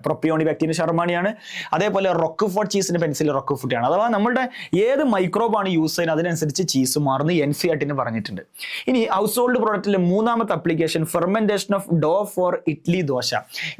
പ്രൊപ്പിയോണി ബാക്ടീരിയം ഷർമാണിയാണ്. അതേപോലെ റോക്ക്ഫോർട്ട് ചീസിന് പെനിസിലിയം റോക്ക്ഫോർട്ടി ആണ്. അഥവാ നമ്മുടെ ഏത് മൈക്രോബാണ് യൂസ് ചെയ്യുന്നത് അതിനനുസരിച്ച് ചീസ് മാറുന്നു NCERT പറഞ്ഞിട്ടുണ്ട്. ഇനി ഹൗസ് ഹോൾഡ് പ്രോഡക്റ്റിലെ മൂന്നാമത്തെ application, fermentation of dough for idli dosa.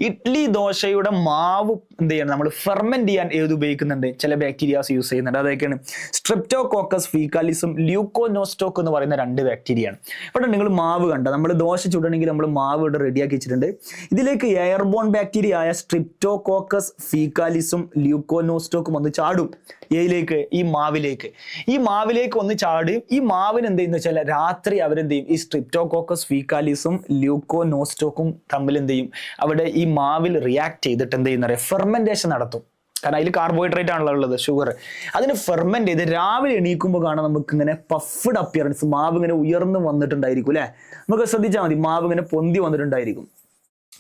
Idli ദോശയുടെ മാവ് എന്ത് ചെയ്യണം, നമ്മൾ ഫെർമെന്റ് ചെയ്യാൻ ഏത് ഉപയോഗിക്കുന്നുണ്ട്? ചില ബാക്ടീരിയാസ് യൂസ് ചെയ്യുന്നുണ്ട്. അതൊക്കെയാണ് സ്ട്രെപ്റ്റോകോക്കസ് ഫീക്കാലിസും ല്യൂക്കോനോസ്റ്റോക്ക് എന്ന് പറയുന്ന രണ്ട് ബാക്ടീരിയയാണ്. ഇവിടെ നിങ്ങൾ മാവ് കണ്ട, നമ്മൾ ദോശ ചുടണമെങ്കിൽ നമ്മൾ മാവ് ഇവിടെ റെഡിയാക്കി വെച്ചിട്ടുണ്ട്. ഇതിലേക്ക് എയർബോൺ ബാക്ടീരിയ ആയ സ്ട്രിപ്റ്റോകോക്കസ് ഫീക്കാലിസും ല്യൂക്കോനോസ്റ്റോക്കും വന്ന് ചാടും. ഏതിലേക്ക്? ഈ മാവിലേക്ക് വന്ന് ചാടും. ഈ മാവിന് എന്ത് ചെയ്യുന്ന വെച്ചാൽ രാത്രി അവരെന്ത് ചെയ്യും, ഈ സ്ട്രിപ്റ്റോകോക്കസ് ഫീക്കാലിസും ല്യൂക്കോനോസ്റ്റോക്കും തമ്മിൽ എന്ത് ചെയ്യും, അവിടെ ഈ മാവിൽ റിയാക്ട് ചെയ്തിട്ട് എന്ത് ചെയ്യുന്ന ഫെർമെന്റേഷൻ നടത്തും. കാരണം അതിൽ കാർബോഹൈഡ്രേറ്റ് ആണല്ലോ ഉള്ളത്, ഷുഗർ. അതിന് ഫെർമെന്റ് ചെയ്ത് രാവിലെ എണീക്കുമ്പോൾ കാണാൻ നമുക്ക് ഇങ്ങനെ പഫ്ഡ് അപ്പിയറൻസ്, മാവ് ഇങ്ങനെ ഉയർന്നു വന്നിട്ടുണ്ടായിരിക്കും അല്ലെ. നമുക്ക് ശ്രദ്ധിച്ചാൽ മതി, മാവ് ഇങ്ങനെ പൊന്തി വന്നിട്ടുണ്ടായിരിക്കും.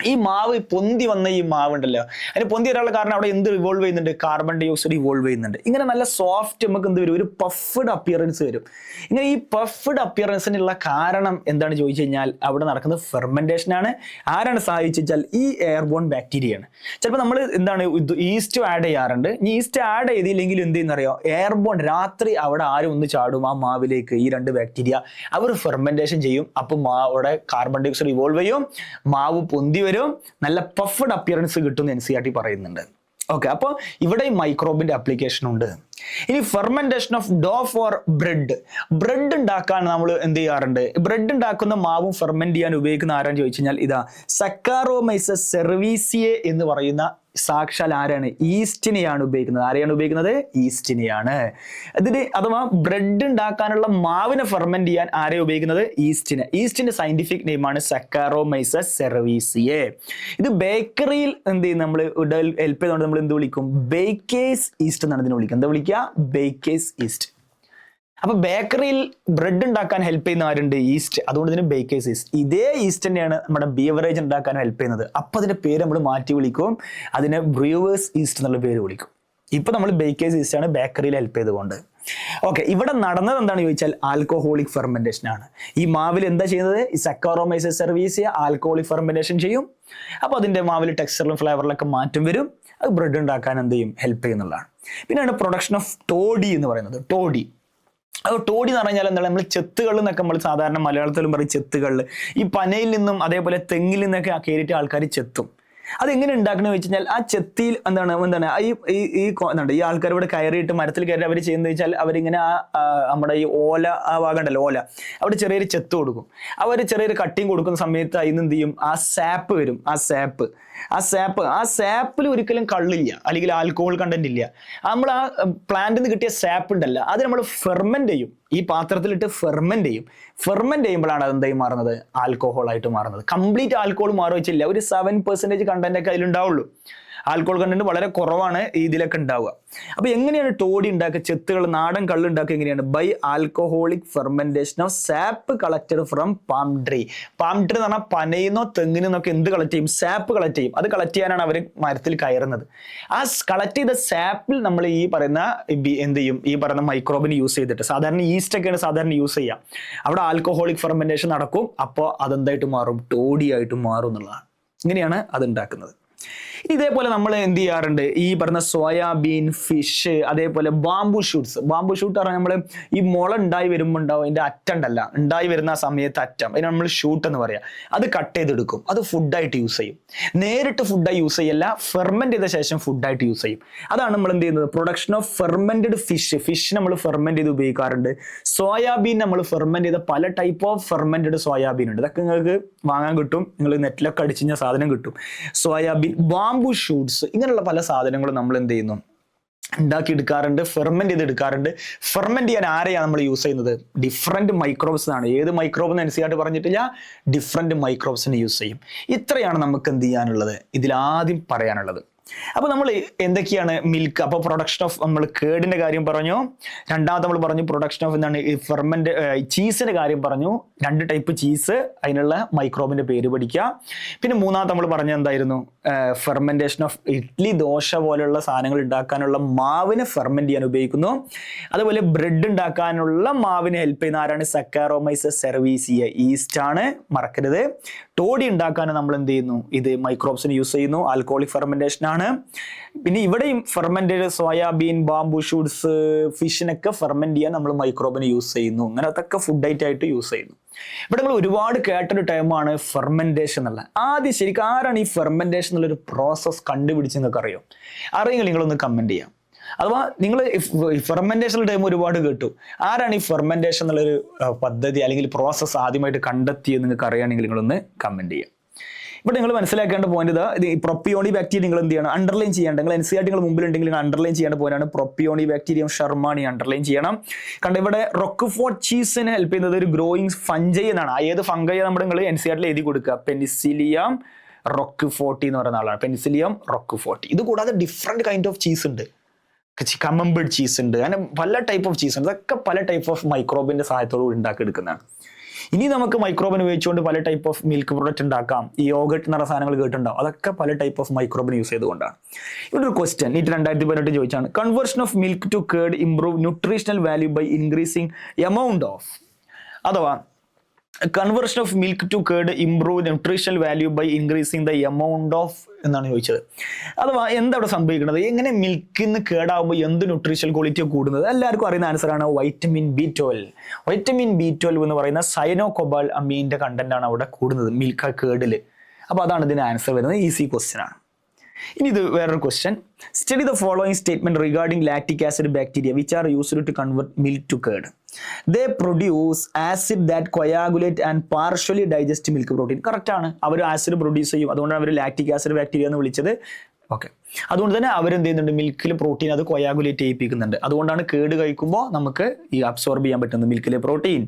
ഈ മാവ് പൊന്തി വന്ന ഈ മാവ് ഉണ്ടല്ലോ, അതിന് പൊന്തി വരാനുള്ള കാരണം അവിടെ എന്ത് ഇവോൾവ് ചെയ്യുന്നുണ്ട്? കാർബൺ ഡൈ ഓക്സൈഡ് ഇവോൾവ് ചെയ്യുന്നുണ്ട്. ഇങ്ങനെ നല്ല സോഫ്റ്റ് നമുക്ക് എന്ത് വരും, ഒരു പഫ്ഡ് അപ്പിയറൻസ് വരും. ഇങ്ങനെ ഈ പഫ്ഡ് അപ്പിയറൻസിനുള്ള കാരണം എന്താണ് ചോദിച്ചു കഴിഞ്ഞാൽ അവിടെ നടക്കുന്നത് ഫെർമെന്റേഷൻ ആണ്. ആരാണ് സഹായിച്ചാൽ ഈ എയർബോൺ ബാക്ടീരിയയാണ്. ചിലപ്പോൾ നമ്മൾ എന്താണ് ഈസ്റ്റ് ആഡ് ചെയ്യാറുണ്ട്. ഈ ഈസ്റ്റ് ആഡ് ചെയ്തില്ലെങ്കിൽ എന്ത് ചെയ്യുന്നറിയോ, എയർബോൺ രാത്രി അവിടെ ആരും ഒന്ന് ചാടും ആ മാവിലേക്ക്, ഈ രണ്ട് ബാക്ടീരിയ അവർ ഫെർമെന്റേഷൻ ചെയ്യും. അപ്പോൾ അവിടെ കാർബൺ ഡൈ ഓക്സൈഡ് ഇവോൾവ് ചെയ്യും, മാവ് പൊന്തി വരും, നല്ല പഫ്ഡ് അപ്പിയറൻസ് കിട്ടും NCERT പറയുന്നുണ്ട്. ഓക്കെ, അപ്പോൾ ഇവിടെ മൈക്രോബിന്റെ ആപ്ലിക്കേഷൻ ഉണ്ട്. ഇനി fermentation of dough for bread ഉണ്ടാക്കാൻ നമ്മൾ എന്ത് ചെയ്യാറുണ്ട്? ബ്രെഡ് ഉണ്ടാക്കുന്ന മാവും ഫെർമെന്റ് ചെയ്യാൻ ഉപയോഗിക്കുന്ന ആരാന്ന് ചോദിച്ചു കഴിഞ്ഞാൽ ഇതാ സക്കാറോമൈസസ് സെർവീസിയെ എന്ന് പറയുന്ന സാക്ഷാൽ ആരാണ്? ഈസ്റ്റിനെയാണ് ഉപയോഗിക്കുന്നത്. ആരെയാണ് ഉപയോഗിക്കുന്നത്? ഈസ്റ്റിനെയാണ്. ഇതിന് അഥവാ ബ്രെഡ് ഉണ്ടാക്കാനുള്ള മാവിനെ ഫെർമെന്റ് ചെയ്യാൻ ആരെയാണ് ഉപയോഗിക്കുന്നത്? ഈസ്റ്റിന്റെ സയന്റിഫിക് നെയിമാണ് സക്കാറോമൈസസ് സെർവീസിയെ. ഇത് ബേക്കറിയിൽ എന്ത് ചെയ്യും, നമ്മൾ ഹെൽപ്പ് ചെയ്തുകൊണ്ട് നമ്മൾ എന്ത് വിളിക്കും? ബേക്കേഴ്സ് ഈസ്റ്റ് എന്നാണ് ഇതിനെ വിളിക്കുക. എന്താ വിളിക്കുക? Baker's yeast. അപ്പൊ ബേക്കറിയിൽ ബ്രെഡ് ഉണ്ടാക്കാൻ ഹെൽപ്പ് ചെയ്യുന്ന ആരുണ്ട്? ഈസ്റ്റ്. അതുകൊണ്ട് ഇതിന് ബേക്കേഴ്സ് ഈസ്റ്റ്. ഇതേ ഈസ്റ്റ് തന്നെയാണ് നമ്മുടെ ബീവറേജ് ഉണ്ടാക്കാൻ ഹെൽപ്പ് ചെയ്യുന്നത്. അപ്പൊ അതിന്റെ പേര് നമ്മൾ മാറ്റി വിളിക്കും, അതിനെ ബ്രൂവേഴ്സ് ഈസ്റ്റ് എന്നുള്ള പേര് വിളിക്കും. ഇപ്പൊ നമ്മൾ ബേക്കേഴ്സ് ഈസ്റ്റ് ആണ് ബേക്കറിയിൽ ഹെൽപ്പ് ചെയ്തുകൊണ്ട്. ഓക്കെ, ഇവിടെ നടന്നത് എന്താണെന്ന് ചോദിച്ചാൽ ആൽക്കഹോളിക് ഫെർമെന്റേഷൻ ആണ്. ഈ മാവിൽ എന്താ ചെയ്യുന്നത്? ഈ സക്കാറോമൈസസ് സർവീസ് ചെയ്യുക, ആൽക്കഹോളിക് ഫെർമെന്റേഷൻ ചെയ്യും. അപ്പോൾ അതിന്റെ മാവിൽ ടെക്സ്ചറിലും ഫ്ലേവറിലൊക്കെ മാറ്റം വരും. അത് ബ്രെഡ് ഉണ്ടാക്കാൻ എന്ത് ചെയ്യും? ഹെൽപ്പ് ചെയ്യുന്നുള്ളതാണ്. പിന്നെയാണ് പ്രൊഡക്ഷൻ ഓഫ് ടോഡി എന്ന് പറയുന്നത്. ടോഡി എന്ന് പറഞ്ഞാൽ എന്താണ്? നമ്മൾ ചെത്തുകൾ എന്നൊക്കെ നമ്മൾ സാധാരണ മലയാളത്തിലും പറയും ചെത്തുകളിൽ. ഈ പനയിൽ നിന്നും അതേപോലെ തെങ്ങിൽ നിന്നൊക്കെ കയറിയിട്ട് ആൾക്കാർ ചെത്തും. അതെങ്ങനെ ഉണ്ടാക്കണമെന്ന് വെച്ച് കഴിഞ്ഞാൽ ആ ചെത്തിയിൽ എന്താണ് ഈ ആൾക്കാർ ഇവിടെ കയറിയിട്ട് മരത്തിൽ കയറി അവർ ചെയ്യുന്നത് വെച്ചാൽ അവരിങ്ങനെ നമ്മുടെ ഈ ഓല ആ ഭാഗം ഉണ്ടല്ലോ, ഓല അവിടെ ചെറിയൊരു ചെത്ത് കൊടുക്കും. അവർ ചെറിയൊരു കട്ടിങ് കൊടുക്കുന്ന സമയത്ത് അതിന് എന്ത് ചെയ്യും? ആ സാപ്പ് വരും. ആ സാപ്പിൽ ഒരിക്കലും കള്ളില്ല, അല്ലെങ്കിൽ ആൽക്കഹോൾ കണ്ടന്റ് ഇല്ല. നമ്മൾ ആ പ്ലാന്റിൽ നിന്ന് കിട്ടിയ സാപ്പ് ഉണ്ടല്ലോ, അത് നമ്മൾ ഫെർമെന്റ് ചെയ്യും. ഈ പാത്രത്തിലിട്ട് ഫെർമെന്റ് ചെയ്യുമ്പോഴാണ് അതെന്തായി മാറുന്നത്? ആൽക്കഹോൾ ആയിട്ട് മാറുന്നത്. കംപ്ലീറ്റ് ആൽക്കഹോൾ മാറി വെച്ചില്ല, ഒരു 7% കണ്ടന്റ് ഒക്കെ അതിലുണ്ടാവുള്ളൂ. ആൽക്കഹോൾ കണ്ടന്റ് വളരെ കുറവാണ് ഇതിലൊക്കെ ഉണ്ടാവുക. അപ്പൊ എങ്ങനെയാണ് ടോഡി ഉണ്ടാക്കുക? ചെത്തുകൾ, നാടൻ കള്ള് ഉണ്ടാക്കുക എങ്ങനെയാണ്? By alcoholic fermentation of sap collected from palm tree. Palm tree എന്ന് പറഞ്ഞാൽ പനയിന്നോ തെങ്ങിനൊക്കെ എന്ത് കളക്ട് ചെയ്യും? സാപ്പ് കളക്ട് ചെയ്യും. അത് കളക്ട് ചെയ്യാനാണ് അവർ മരത്തിൽ കയറുന്നത്. ആ കളക്ട് ചെയ്ത സാപ്പിൽ നമ്മൾ ഈ പറയുന്ന എന്ത് ചെയ്യും? ഈ പറയുന്ന മൈക്രോബിന് യൂസ് ചെയ്തിട്ട്, സാധാരണ ഈസ്റ്റ് ഒക്കെയാണ് സാധാരണ യൂസ് ചെയ്യുക. അവിടെ ആൽക്കഹോളിക് ഫെർമെന്റേഷൻ നടക്കും. അപ്പോൾ അതെന്തായിട്ട് മാറും? ടോഡി ആയിട്ട് മാറും എന്നുള്ളതാണ്. ഇങ്ങനെയാണ് അത് ഉണ്ടാക്കുന്നത്. ഇതേപോലെ നമ്മൾ എന്ത് ചെയ്യാറുണ്ട്? ഈ പറഞ്ഞ സോയാബീൻ, ഫിഷ്, അതേപോലെ ബാംബു ഷൂട്ട്സ്. ബാംബു ഷൂട്ട് പറഞ്ഞാൽ നമ്മൾ ഈ മുള ഉണ്ടായി വരുമ്പോൾ ഉണ്ടാവും അതിന്റെ അറ്റണ്ടല്ല, ഉണ്ടായി വരുന്ന ആ സമയത്ത് അറ്റം, അതിന് നമ്മൾ ഷൂട്ട് എന്ന് പറയാം. അത് കട്ട് ചെയ്തെടുക്കും. അത് ഫുഡായിട്ട് യൂസ് ചെയ്യും. നേരിട്ട് ഫുഡായി യൂസ് ചെയ്യല്ല, ഫെർമെന്റ് ചെയ്ത ശേഷം ഫുഡായിട്ട് യൂസ് ചെയ്യും. അതാണ് നമ്മൾ എന്ത് ചെയ്യുന്നത്? പ്രൊഡക്ഷൻ ഓഫ് ഫെർമെന്റഡ് ഫിഷ് നമ്മൾ ഫെർമെന്റ് ചെയ്ത് ഉപയോഗിക്കാറുണ്ട്. സോയാബീൻ നമ്മൾ ഫെർമെന്റ് ചെയ്ത പല ടൈപ്പ് ഓഫ് ഫെർമെന്റഡ് സോയാബീൻ ഉണ്ട്. ഇതൊക്കെ നിങ്ങൾക്ക് വാങ്ങാൻ കിട്ടും. നിങ്ങൾ നെറ്റിലൊക്കെ അടിച്ചു കഴിഞ്ഞാൽ സാധനം കിട്ടും. സോയാബീൻ, ബാംബു ഷൂട്ട്സ്, ഇങ്ങനെയുള്ള പല സാധനങ്ങളും നമ്മൾ എന്ത് ചെയ്യുന്നു? ഉണ്ടാക്കി എടുക്കാറുണ്ട്, ഫെർമെന്റ് ചെയ്ത് എടുക്കാറുണ്ട്. ഫെർമെന്റ് ചെയ്യാൻ ആരെയാണ് നമ്മൾ യൂസ് ചെയ്യുന്നത്? ഡിഫറെന്റ് മൈക്രോബ്സ് ആണ്. ഏത് മൈക്രോബ് എന്ന് അനുസരിച്ചായിട്ട് പറഞ്ഞിട്ടില്ല, ഡിഫറെന്റ് മൈക്രോബ്സിനെ യൂസ് ചെയ്യും. ഇത്രയാണ് നമുക്ക് എന്ത് ചെയ്യാനുള്ളത്? ഇതിലാദ്യം പറയാനുള്ളത്. അപ്പൊ നമ്മൾ എന്തൊക്കെയാണ് മിൽക്ക്? അപ്പൊ പ്രൊഡക്ഷൻ ഓഫ് നമ്മൾ കേടിന്റെ കാര്യം പറഞ്ഞു. രണ്ടാമത് നമ്മൾ പറഞ്ഞു പ്രൊഡക്ഷൻ ഓഫ് എന്താണ്? ഫെർമെന്റ് ചീസിന്റെ കാര്യം പറഞ്ഞു. 2 ടൈപ്പ് ചീസ്, അതിനുള്ള മൈക്രോബിന്റെ പേര് പഠിക്കുക. പിന്നെ മൂന്നാമത് നമ്മൾ പറഞ്ഞ എന്തായിരുന്നു? ഫെർമെന്റേഷൻ ഓഫ് ഇഡ്ലി, ദോശ പോലെയുള്ള സാധനങ്ങൾ ഉണ്ടാക്കാനുള്ള മാവിനെ ഫെർമെന്റ് ചെയ്യാൻ ഉപയോഗിക്കുന്നു. അതുപോലെ ബ്രെഡ് ഉണ്ടാക്കാനുള്ള മാവിനെ ഹെൽപ്പ് ചെയ്യുന്ന ആരാണ്? സക്കാറോമൈസസ് സെർവീസിയ, ഈസ്റ്റ് ആണ്, മറക്കരുത്. ടോഡി ഉണ്ടാക്കാൻ നമ്മൾ എന്ത് ചെയ്യുന്നു? ഇത് മൈക്രോബ്സിന് യൂസ് ചെയ്യുന്നു. ആൽക്കഹോളിക് ഫെർമെന്റേഷൻ ആണ്. പിന്നെ ഇവിടെയും ഫെർമെന്റഡ് സോയാബീൻ, ബാംബു ഷൂട്ട്സ്, ഫിഷിനൊക്കെ ഫെർമെന്റ് ചെയ്യാൻ നമ്മൾ മൈക്രോബിന് യൂസ് ചെയ്യുന്നു. അങ്ങനെ അതൊക്കെ ഫുഡ് ആയിട്ട് യൂസ് ചെയ്യുന്നു. ഇവിടെ നമ്മൾ ഒരുപാട് കേട്ടൊരു ടൈമാണ് ഫെർമെന്റേഷൻ എന്നുള്ള. ആദ്യം ശരിക്കും ആരാണ് ഈ ഫെർമെന്റേഷൻ എന്നുള്ളൊരു പ്രോസസ് കണ്ടുപിടിച്ച് നിങ്ങൾക്ക് അറിയോ? അറിയെങ്കിൽ നിങ്ങളൊന്ന് കമന്റ് ചെയ്യാം. അഥവാ നിങ്ങൾ ഫെർമെന്റേഷൻ ടൈം ഒരുപാട് കേട്ടു. ആരാണ് ഈ ഫെർമെന്റേഷൻ എന്നുള്ളൊരു പദ്ധതി അല്ലെങ്കിൽ പ്രോസസ്സ് ആദ്യമായിട്ട് കണ്ടെത്തിയത് നിങ്ങൾക്ക് അറിയുകയാണെങ്കിൽ നിങ്ങളൊന്ന് കമന്റ് ചെയ്യാം. ഇവിടെ നിങ്ങൾ മനസ്സിലാക്കേണ്ട പോയിന്റ് ഇതാ, ഇത് പ്രൊപ്പിയോണി ബാക്ടീരിയ നിങ്ങൾ എന്ത് ചെയ്യണം? അണ്ടർലൈൻ ചെയ്യേണ്ട. നിങ്ങൾ NCERT നിങ്ങൾ മുമ്പിലുണ്ടെങ്കിൽ നിങ്ങൾ അണ്ടർലൈൻ ചെയ്യേണ്ട പോയിന്റാണ് പ്രൊപ്പിയോണി ബാക്ടീരിയം ഷർമാണി. അണ്ടർലൈൻ ചെയ്യണം. കണ്ട ഇവിടെ റോക്ക്ഫോർട്ട് ചീസിനെ ഹെൽപ്പ് ചെയ്യുന്നത് ഒരു ഗ്രോയിങ് ഫംഗൈ എന്നാണ്. ഏത് ഫംഗൈ നമ്മുടെ നിങ്ങൾ NCERT എഴുതി കൊടുക്കുക? പെനിസിലിയം റോക്ക്ഫോർട്ടി എന്ന് പറയുന്ന ആളാണ്. Penicillium roqueforti. ഇത് കൂടാതെ ഡിഫറെന്റ് കൈൻഡ് ഓഫ് ചീസ് ഉണ്ട്. കമംബേർഡ് ചീസ് ഉണ്ട്. അങ്ങനെ പല ടൈപ്പ് ഓഫ് ചീസ് ഉണ്ട്. ഇതൊക്കെ പല ടൈപ്പ് ഓഫ് മൈക്രോബിന്റെ സഹായത്തോട് ഉണ്ടാക്കിയെടുക്കുന്നതാണ്. ഇനി നമുക്ക് മൈക്രോബിന് ഉപയോഗിച്ചുകൊണ്ട് പല ടൈപ്പ് ഓഫ് മിൽക്ക് പ്രൊഡക്റ്റ് ഉണ്ടാക്കാം. ഈ യോഗട്ട് എന്ന് പറഞ്ഞ സാധനങ്ങൾ കേട്ടിട്ടുണ്ടാവും. അതൊക്കെ പല ടൈപ്പ് ഓഫ് മൈക്രോബിന് യൂസ് ചെയ്തുകൊണ്ടാണ്. ഇവിടെ ഒരു ക്വസ്റ്റ്യൻ നീറ്റ് 2018 ചോദിച്ചാണ്. Conversion of milk to curd improve nutritional value by increasing amount of, അഥവാ conversion of milk to curd improve nutritional value by increasing the amount of എന്നാണ് ചോദിച്ചത്. അഥവാ എന്താ അവിടെ സംഭവിക്കുന്നത്? എങ്ങനെ മിൽക്കിന്ന് കേടാവുമ്പോൾ എന്ത് ന്യൂട്രീഷണൽ ക്വാളിറ്റി കൂടുന്നത്? എല്ലാവർക്കും അറിയുന്ന ആൻസറാണ് വൈറ്റമിൻ B12. വൈറ്റമിൻ B12 എന്ന് പറയുന്ന സൈനോകൊബാൾ അമീൻ്റെ കണ്ടന്റ് ആണ് അവിടെ കൂടുന്നത് മിൽക്ക് കേടില്. അപ്പൊ അതാണ് ഇതിന് ആൻസർ വരുന്നത്. ഈസി ക്വസ്റ്റ്യൻ ആണ്. ഇനി ഇത് വേറൊരു question. Study the following statement regarding lactic acid bacteria which are used to convert milk to curd. They produce acid that coagulate and partially digest milk protein. Correct ആണ്. അവർ acid produce ചെയ്യും. അതുകൊണ്ടാണ് അവർ lactic acid bacteria എന്ന് വിളിച്ചത്. Okay, അതുകൊണ്ട് തന്നെ അവരെന്ത് ചെയ്യുന്നുണ്ട്? മിൽക്കിൽ പ്രോട്ടീൻ അത് കൊയാഗുലേറ്റ് ചെയ്യിപ്പിക്കുന്നുണ്ട്. അതുകൊണ്ടാണ് കേട് കഴിക്കുമ്പോൾ നമുക്ക് ഈ അബ്സോർബ് ചെയ്യാൻ പറ്റുന്നത് മിൽക്കിലെ protein.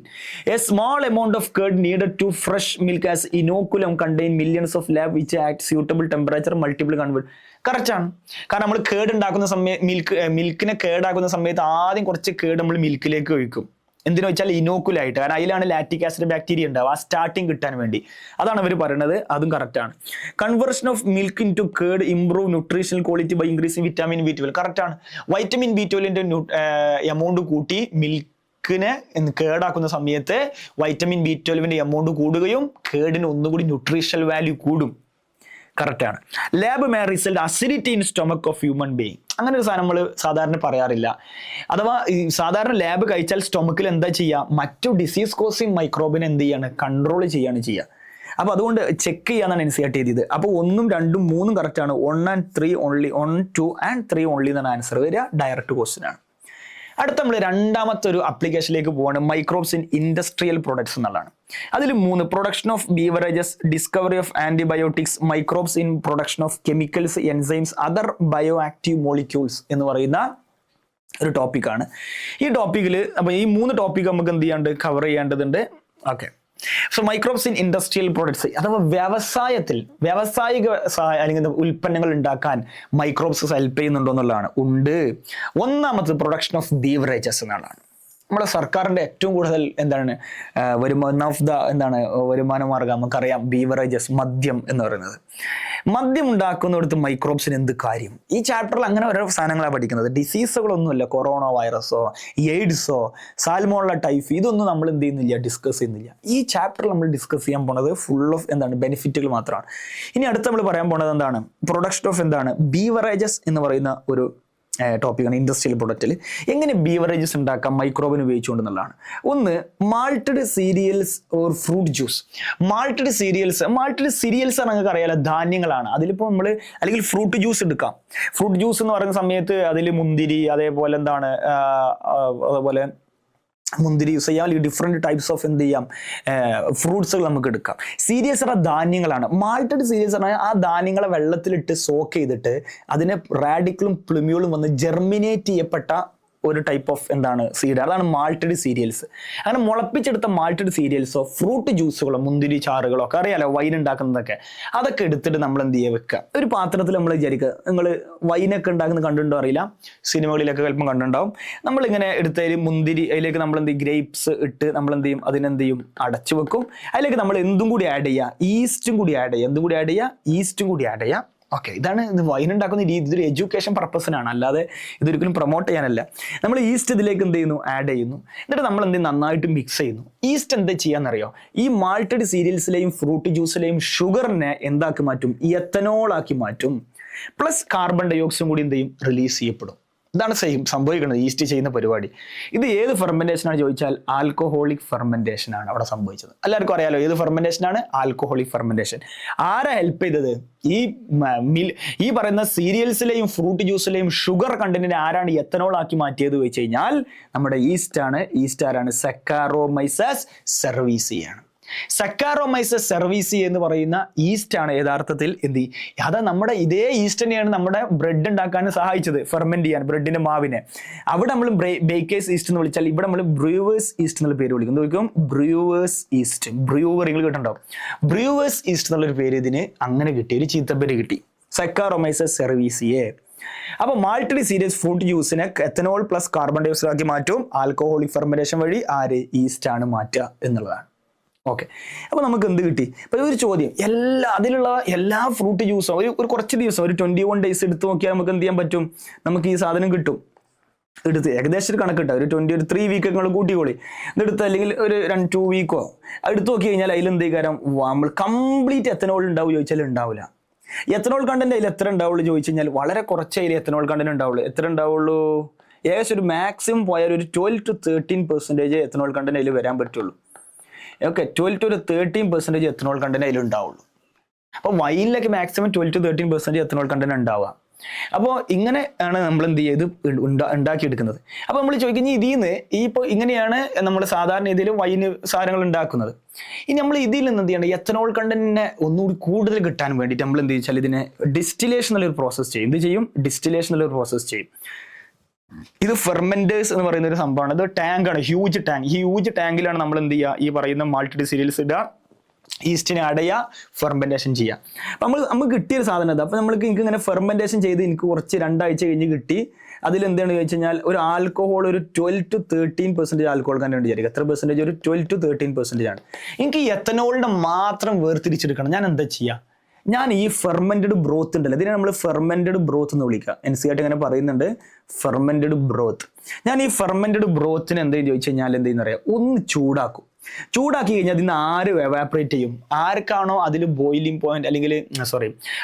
A small amount of curd needed to fresh milk as inoculum contain millions of LAB which act suitable temperature multiple convert. Correct ആണ്. കാരണം നമ്മൾ കേട് ഉണ്ടാക്കുന്ന സമയത്ത് മിൽക്കിനെ കേടാക്കുന്ന സമയത്ത് ആദ്യം കുറച്ച് കേട് നമ്മൾ മിൽക്കിലേക്ക് ഒഴിക്കും. എന്തിനു വെച്ചാൽ ഇനോക്കുലായിട്ട്, കാരണം അതിലാണ് ലാക്റ്റിക് ആസിഡ് ബാക്ടീരിയ ഉണ്ടാവും, ആ സ്റ്റാർട്ടിങ് കിട്ടാൻ വേണ്ടി. അതാണ് അവർ പറയുന്നത്, അതും കറക്റ്റാണ്. Conversion of milk into curd improve nutritional quality by increasing vitamin B12. കറക്റ്റാണ്. വൈറ്റമിൻ B12ന്റെ എമൗണ്ട് കൂട്ടി മിൽക്കിനെ കേടാക്കുന്ന സമയത്ത് വൈറ്റമിൻ B12ന്റെ എമൗണ്ട് കൂടുകയും കേടിന് ഒന്നുകൂടി ന്യൂട്രീഷണൽ വാല്യൂ കൂടും. കറക്റ്റാണ്. Lab may result acidity in stomach of human being. അങ്ങനെ ഒരു സാധനം നമ്മൾ സാധാരണ പറയാറില്ല. അഥവാ ഈ സാധാരണ ലാബ് കഴിച്ചാൽ സ്റ്റൊമക്കിൽ എന്താ ചെയ്യുക, മറ്റു ഡിസീസ് കോസിങ് മൈക്രോബിനെ എന്ത് ചെയ്യാണ്, കൺട്രോൾ ചെയ്യാണ് ചെയ്യുക. അപ്പോൾ അതുകൊണ്ട് ചെക്ക് ചെയ്യാന്നാണ് NCERT ചെയ്തത്. അപ്പോൾ 1, 2, 3 കറക്റ്റാണ്. 1 and 3 ഓൺലി, 1, 2 and 3 ഓൺലി എന്നാണ് ആൻസർ വരിക. ഡയറക്റ്റ് ക്വസ്റ്റ്യൻ ആണ്. അടുത്ത നമ്മൾ രണ്ടാമത്തെ ഒരു അപ്ലിക്കേഷനിലേക്ക് പോവാണ്, മൈക്രോബ്സ് ഇൻ ഇൻഡസ്ട്രിയൽ പ്രൊഡക്ട്സ് എന്നുള്ളതാണ്. അതിൽ 3, production of beverages, discovery of antibiotics, microbes in production of chemicals, enzymes, other bio active molecules എന്ന് പറയുന്ന ഒരു ടോപ്പിക്കാണ്. ഈ ടോപ്പിക്കിൽ അപ്പോൾ ഈ 3 ടോപ്പിക് നമുക്ക് എന്ത് ചെയ്യാണ്ട് കവർ ചെയ്യേണ്ടതുണ്ട്. Okay, so microbes in industrial products അഥവാ വ്യാവസായിക അല്ലെങ്കിൽ ഉൽപ്പന്നങ്ങൾ ഉണ്ടാക്കാൻ മൈക്രോബ്സ് ഹെൽപ്പ് ചെയ്യുന്നുണ്ടോ എന്നുള്ളതാണ്. ഉണ്ട്. ഒന്നാമത് പ്രൊഡക്ഷൻ ഓഫ് ബീവറേജസ് എന്നുള്ളതാണ്. നമ്മുടെ സർക്കാരിന്റെ ഏറ്റവും കൂടുതൽ എന്താണ് വരുമാന മാർഗം നമുക്കറിയാം, ബീവറേജസ്, മദ്യം എന്ന് പറയുന്നത്. മദ്യം ഉണ്ടാക്കുന്നിടത്ത് മൈക്രോബ്സിന് എന്ത് കാര്യം? ഈ ചാപ്റ്ററിൽ അങ്ങനെ ഓരോ സാധനങ്ങളാണ് പഠിക്കുന്നത്. ഡിസീസുകളൊന്നുമില്ല, കൊറോണ വൈറസോ എയ്ഡ്സോ സാൽമോണല്ല ടൈഫ്, ഇതൊന്നും നമ്മൾ എന്ത് ചെയ്യുന്നില്ല, ഡിസ്കസ് ചെയ്യുന്നില്ല. ഈ ചാപ്റ്ററിൽ നമ്മൾ ഡിസ്കസ് ചെയ്യാൻ പോണത് ഫുൾ ഓഫ് ബെനിഫിറ്റുകൾ മാത്രമാണ്. ഇനി അടുത്ത് നമ്മൾ പറയാൻ പോണത് എന്താണ്, പ്രൊഡക്ഷൻ ഓഫ് ബീവറേജസ് എന്ന് പറയുന്ന ഒരു ടോപ്പിക്കാണ്. ഇൻഡസ്ട്രിയൽ പ്രൊഡക്റ്റിൽ എങ്ങനെ ബീവറേജസ് ഉണ്ടാക്കാം മൈക്രോബിന് ഉപയോഗിച്ചുകൊണ്ടെന്നുള്ളതാണ്. ഒന്ന്, malted cereals or fruit juice. Malted cereals നിങ്ങൾക്ക് അറിയാലോ, ധാന്യങ്ങളാണ്. അതിലിപ്പോൾ നമ്മൾ അല്ലെങ്കിൽ ഫ്രൂട്ട് ജ്യൂസ് എടുക്കാം. ഫ്രൂട്ട് ജ്യൂസ് എന്ന് പറയുന്ന സമയത്ത് അതിൽ മുന്തിരി, അതേപോലെ അതേപോലെ മുന്തിരി യൂസ് ചെയ്യാം, അല്ലെങ്കിൽ ഡിഫറെൻറ്റ് ടൈപ്സ് ഓഫ് എന്ത് ചെയ്യാം ഫ്രൂട്ട്സുകൾ നമുക്ക് എടുക്കാം. സീരിയൽസ് പറഞ്ഞാൽ ധാന്യങ്ങളാണ്. മാൾട്ടഡ് സീരിയൽസ് പറഞ്ഞാൽ ആ ധാന്യങ്ങളെ വെള്ളത്തിലിട്ട് സോക്ക് ചെയ്തിട്ട് അതിനെ റാഡിക്കിളും പ്ലുമ്യൂളും വന്ന് ജെർമിനേറ്റ് ചെയ്യപ്പെട്ട ഒരു ടൈപ്പ് ഓഫ് സീഡ്, അതാണ് മാൾട്ടഡ് സീരിയൽസ്. അങ്ങനെ മുളപ്പിച്ചെടുത്ത മാൾട്ടഡ് സീരിയൽസോ ഫ്രൂട്ട് ജ്യൂസുകളോ മുന്തിരി ചാറുകളോ ഒക്കെ അറിയാലോ, വൈൻ ഉണ്ടാക്കുന്നതൊക്കെ, അതൊക്കെ എടുത്തിട്ട് നമ്മൾ എന്ത് ചെയ്യുക, വെക്കുക ഒരു പാത്രത്തിൽ. നമ്മൾ വിചാരിക്കുക, നിങ്ങൾ വൈനൊക്കെ ഉണ്ടാക്കുന്നത് കണ്ടിട്ടുണ്ടോ അറിയില്ല, സിനിമകളിലൊക്കെ ചിലപ്പം കണ്ടിട്ടുണ്ടാവും. നമ്മളിങ്ങനെ എടുത്തതിൽ മുന്തിരി, അതിലേക്ക് നമ്മൾ എന്ത് ചെയ്യും, ഗ്രേപ്സ് ഇട്ട് നമ്മൾ എന്ത് ചെയ്യും, അതിനെന്ത് ചെയ്യും, അടച്ചു വെക്കും. അതിലേക്ക് നമ്മൾ എന്തും കൂടി ആഡ് ചെയ്യുക, ഈസ്റ്റും കൂടി ആഡ് ചെയ്യുക. ഓക്കെ, ഇതാണ് ഇത് വൈൻ ഉണ്ടാക്കുന്ന രീതി. ഇതൊരു എഡ്യൂക്കേഷൻ പർപ്പസിനാണ്, അല്ലാതെ ഇതൊരിക്കലും പ്രൊമോട്ട് ചെയ്യാനല്ല. നമ്മൾ ഈസ്റ്റ് ഇതിലേക്ക് എന്ത് ചെയ്യുന്നു, ആഡ് ചെയ്യുന്നു. എന്നിട്ട് നമ്മൾ എന്ത് ചെയ്യുന്നു, നന്നായിട്ട് മിക്സ് ചെയ്യുന്നു. ഈസ്റ്റ് എന്താ ചെയ്യാന്നറിയോ, ഈ മാൾട്ടഡ് സീരിയൽസിലെയും ഫ്രൂട്ട് ജ്യൂസിലെയും ഷുഗറിനെ എന്താക്കി മാറ്റും, എത്തനോൾ ആക്കി മാറ്റും. പ്ലസ് കാർബൺ ഡൈ ഓക്സൈഡും കൂടി എന്ത് ചെയ്യും, റിലീസ് ചെയ്യപ്പെടും. ഇതാണ് സംഭവിക്കുന്നത് ഈസ്റ്റ് ചെയ്യുന്ന പരിപാടി. ഇത് ഏത് ഫെർമെന്റേഷൻ ആണ് ചോദിച്ചാൽ ആൽക്കഹോളിക് ഫെർമെന്റേഷൻ ആണ് അവിടെ സംഭവിച്ചത്. എല്ലാവർക്കും അറിയാലോ ഏത് ഫെർമെന്റേഷൻ ആണ്, ആൽക്കഹോളിക് ഫെർമെന്റേഷൻ. ആരാ ഹെൽപ്പ് ചെയ്തത്? ഈ പറയുന്ന സീരിയൽസിലെയും ഫ്രൂട്ട് ജ്യൂസിലെയും ഷുഗർ കണ്ടന്റിനെ ആരാണ് എത്തനോൾ ആക്കി മാറ്റിയത് ചോദിച്ചു കഴിഞ്ഞാൽ നമ്മുടെ ഈസ്റ്റ് ആണ്. ഈസ്റ്റ് ആരാണ്? സക്കാറോമൈസസ് സെർവീസിയാണ്. സക്കാറോമൈസസ് സെർവീസി എന്ന് പറയുന്ന ഈസ്റ്റ് ആണ് യഥാർത്ഥത്തിൽ അതാ നമ്മുടെ ഇതേ ഈസ്റ്റ് തന്നെയാണ് നമ്മുടെ ബ്രെഡ് ഉണ്ടാക്കാൻ സഹായിച്ചത്, ഫെർമെന്റ് ചെയ്യാൻ ബ്രെഡിന്റെ മാവിനെ. അവിടെ നമ്മൾ ബേക്കേഴ്സ് ഈസ്റ്റ് എന്ന് വിളിച്ചാൽ ഇവിടെ നമ്മൾ ബ്രൂവേഴ്സ് ഈസ്റ്റ് എന്നുള്ള പേര് വിളിക്കും. ബ്രൂവേഴ്സ് ഈസ്റ്റ്, ബ്രൂവറികൾ കിട്ടുന്നുണ്ടാവും. ബ്രൂവേഴ്സ് ഈസ്റ്റ് എന്നുള്ളൊരു പേര് ഇതിന് അങ്ങനെ കിട്ടി, ഒരു ചീത്തപ്പേര് കിട്ടി, സക്കാറോമൈസസ് സെർവീസിയെ. അപ്പൊ മാൾട്ടഡ് സീരിയസ് ഫ്രൂട്ട് ജ്യൂസിനെ ethanol plus carbon dioxide ആക്കി മാറ്റും. ആൽക്കഹോളിക് ഫെർമെന്റേഷൻ വഴി ഈസ്റ്റ് ആണ് മാറ്റുക എന്നുള്ളതാണ്. ഓക്കെ, അപ്പൊ നമുക്ക് എന്ത് കിട്ടി? അപ്പൊ ഒരു ചോദ്യം, അതിലുള്ള എല്ലാ ഫ്രൂട്ട് ജ്യൂസും ഒരു കുറച്ച് ദിവസം, ഒരു 21 days എടുത്ത് നോക്കിയാൽ നമുക്ക് എന്ത് ചെയ്യാൻ പറ്റും, നമുക്ക് ഈ സാധനം കിട്ടും. എടുത്ത് ഏകദേശം ഒരു കണക്ക് കിട്ടാം, ഒരു 3 week നിങ്ങൾ കൂട്ടിക്കോളി. ഇതെടുത്ത് അല്ലെങ്കിൽ ഒരു 2 weekോ എടുത്ത് നോക്കി കഴിഞ്ഞാൽ അതിൽ എന്ത് ചെയ്യാൻ നമ്മൾ കംപ്ലീറ്റ് എത്തനോൾ ഉണ്ടാവും ചോദിച്ചാൽ ഉണ്ടാവില്ല. എത്തനോൾ കണ്ടന്റ് അതിൽ എത്ര ഉണ്ടാവുള്ളൂ ചോദിച്ചു കഴിഞ്ഞാൽ വളരെ കുറച്ച് അതിൽ എത്തനോൾ കണ്ടന്റ് ഉണ്ടാവുള്ളൂ. എത്ര ഉണ്ടാവുള്ളൂ? ഏകദേശം ഒരു മാക്സിമം പോയാൽ ഒരു 12 to 13% എത്തനോൾ കണ്ടന്റ് അതിൽ വരാൻ പറ്റുള്ളൂ. ഓക്കെ, 12 to 13% എത്തനോൾ കണ്ടന്റ് അതിൽ ഉണ്ടാവുള്ളൂ. അപ്പോൾ വൈനിലൊക്കെ മാക്സിമം 12 to 13% എത്തനോൾ കണ്ടന്റ് ഉണ്ടാവുക. അപ്പോൾ ഇങ്ങനെ ആണ് നമ്മൾ എന്ത് ചെയ്ത് ഉണ്ടാക്കിയെടുക്കുന്നത്. അപ്പോൾ നമ്മൾ ചോദിക്കുന്നത് ഇതിൽ നിന്ന് ഇപ്പോൾ ഇങ്ങനെയാണ് നമ്മൾ സാധാരണ രീതിയിൽ വൈന് സാധനങ്ങൾ ഉണ്ടാക്കുന്നത്. ഇനി നമ്മൾ ഇതിൽ നിന്ന് എന്ത് ചെയ്യണം, എത്തനോൾ കണ്ടന്റിനെ ഒന്നുകൂടി കൂടുതൽ കിട്ടാൻ വേണ്ടിയിട്ട് നമ്മൾ എന്ത് വെച്ചാൽ ഇതിനെ ഡിസ്റ്റിലേഷൻ എന്നൊരു പ്രോസസ്സ് ചെയ്യും. എന്ത് ചെയ്യും? ഡിസ്റ്റിലേഷൻ എന്നൊരു പ്രോസസ്സ് ചെയ്യും. ഇത് ഫെർമെന്റേഴ്സ് എന്ന് പറയുന്ന ഒരു സംഭവമാണ്. ഇത് ടാങ്കാണ്, ഹ്യൂജ് ടാങ്ക്. ഈ ഹ്യൂജ് ടാങ്കിലാണ് നമ്മൾ എന്ത് ചെയ്യുക, ഈ പറയുന്ന മാൾട്ടഡ് സീരിയൽസ് ഇടുക, ഈസ്റ്റിനെ അടയുക, ഫെർമെന്റേഷൻ ചെയ്യുക. അപ്പം നമുക്ക് കിട്ടിയൊരു സാധനം അത്. അപ്പം എനിക്ക് ഇങ്ങനെ ഫെർമെന്റേഷൻ ചെയ്ത് എനിക്ക് കുറച്ച് 2 ആഴ്ച കഴിഞ്ഞ് കിട്ടി. അതിലെന്താണെന്ന് ചോദിച്ചു കഴിഞ്ഞാൽ ഒരു ആൽക്കഹോൾ ഒരു 12-13% ആൽക്കഹോൾ കണ്ടന്റ് വിചാരിക്കുക. എത്ര പെർസെൻറ്റേജ്? ഒരു 12-13% ആണ്. എനിക്ക് ഈ എത്തനോളിന്റെ മാത്രം വേർതിരിച്ചെടുക്കണം. ഞാൻ എന്താ ചെയ്യുക? ഞാൻ ഈ ഫെർമെന്റഡ് ബ്രോത്ത് ഉണ്ടല്ലോ, ഇതിനെ നമ്മൾ ഫെർമെന്റഡ് ബ്രോത്ത് എന്ന് വിളിക്കുക. NCERT ഇങ്ങനെ പറയുന്നുണ്ട്, ഫെർമെന്റഡ് ബ്രോത്ത്. ഞാൻ ഈ ഫെർമെന്റഡ് ബ്രോത്തിന് എന്തെന്ന് ചോദിച്ചു കഴിഞ്ഞാൽ എന്തെന്ന് പറയാം, ഒന്ന് ചൂടാക്കും. ചൂടാക്കി കഴിഞ്ഞാൽ അതിന് ആര് എവാപ്പറേറ്റ് ചെയ്യും? ആർക്കാണോ അതിൽ ബോയിലിംഗ് പോയിന്റ് അല്ലെങ്കിൽ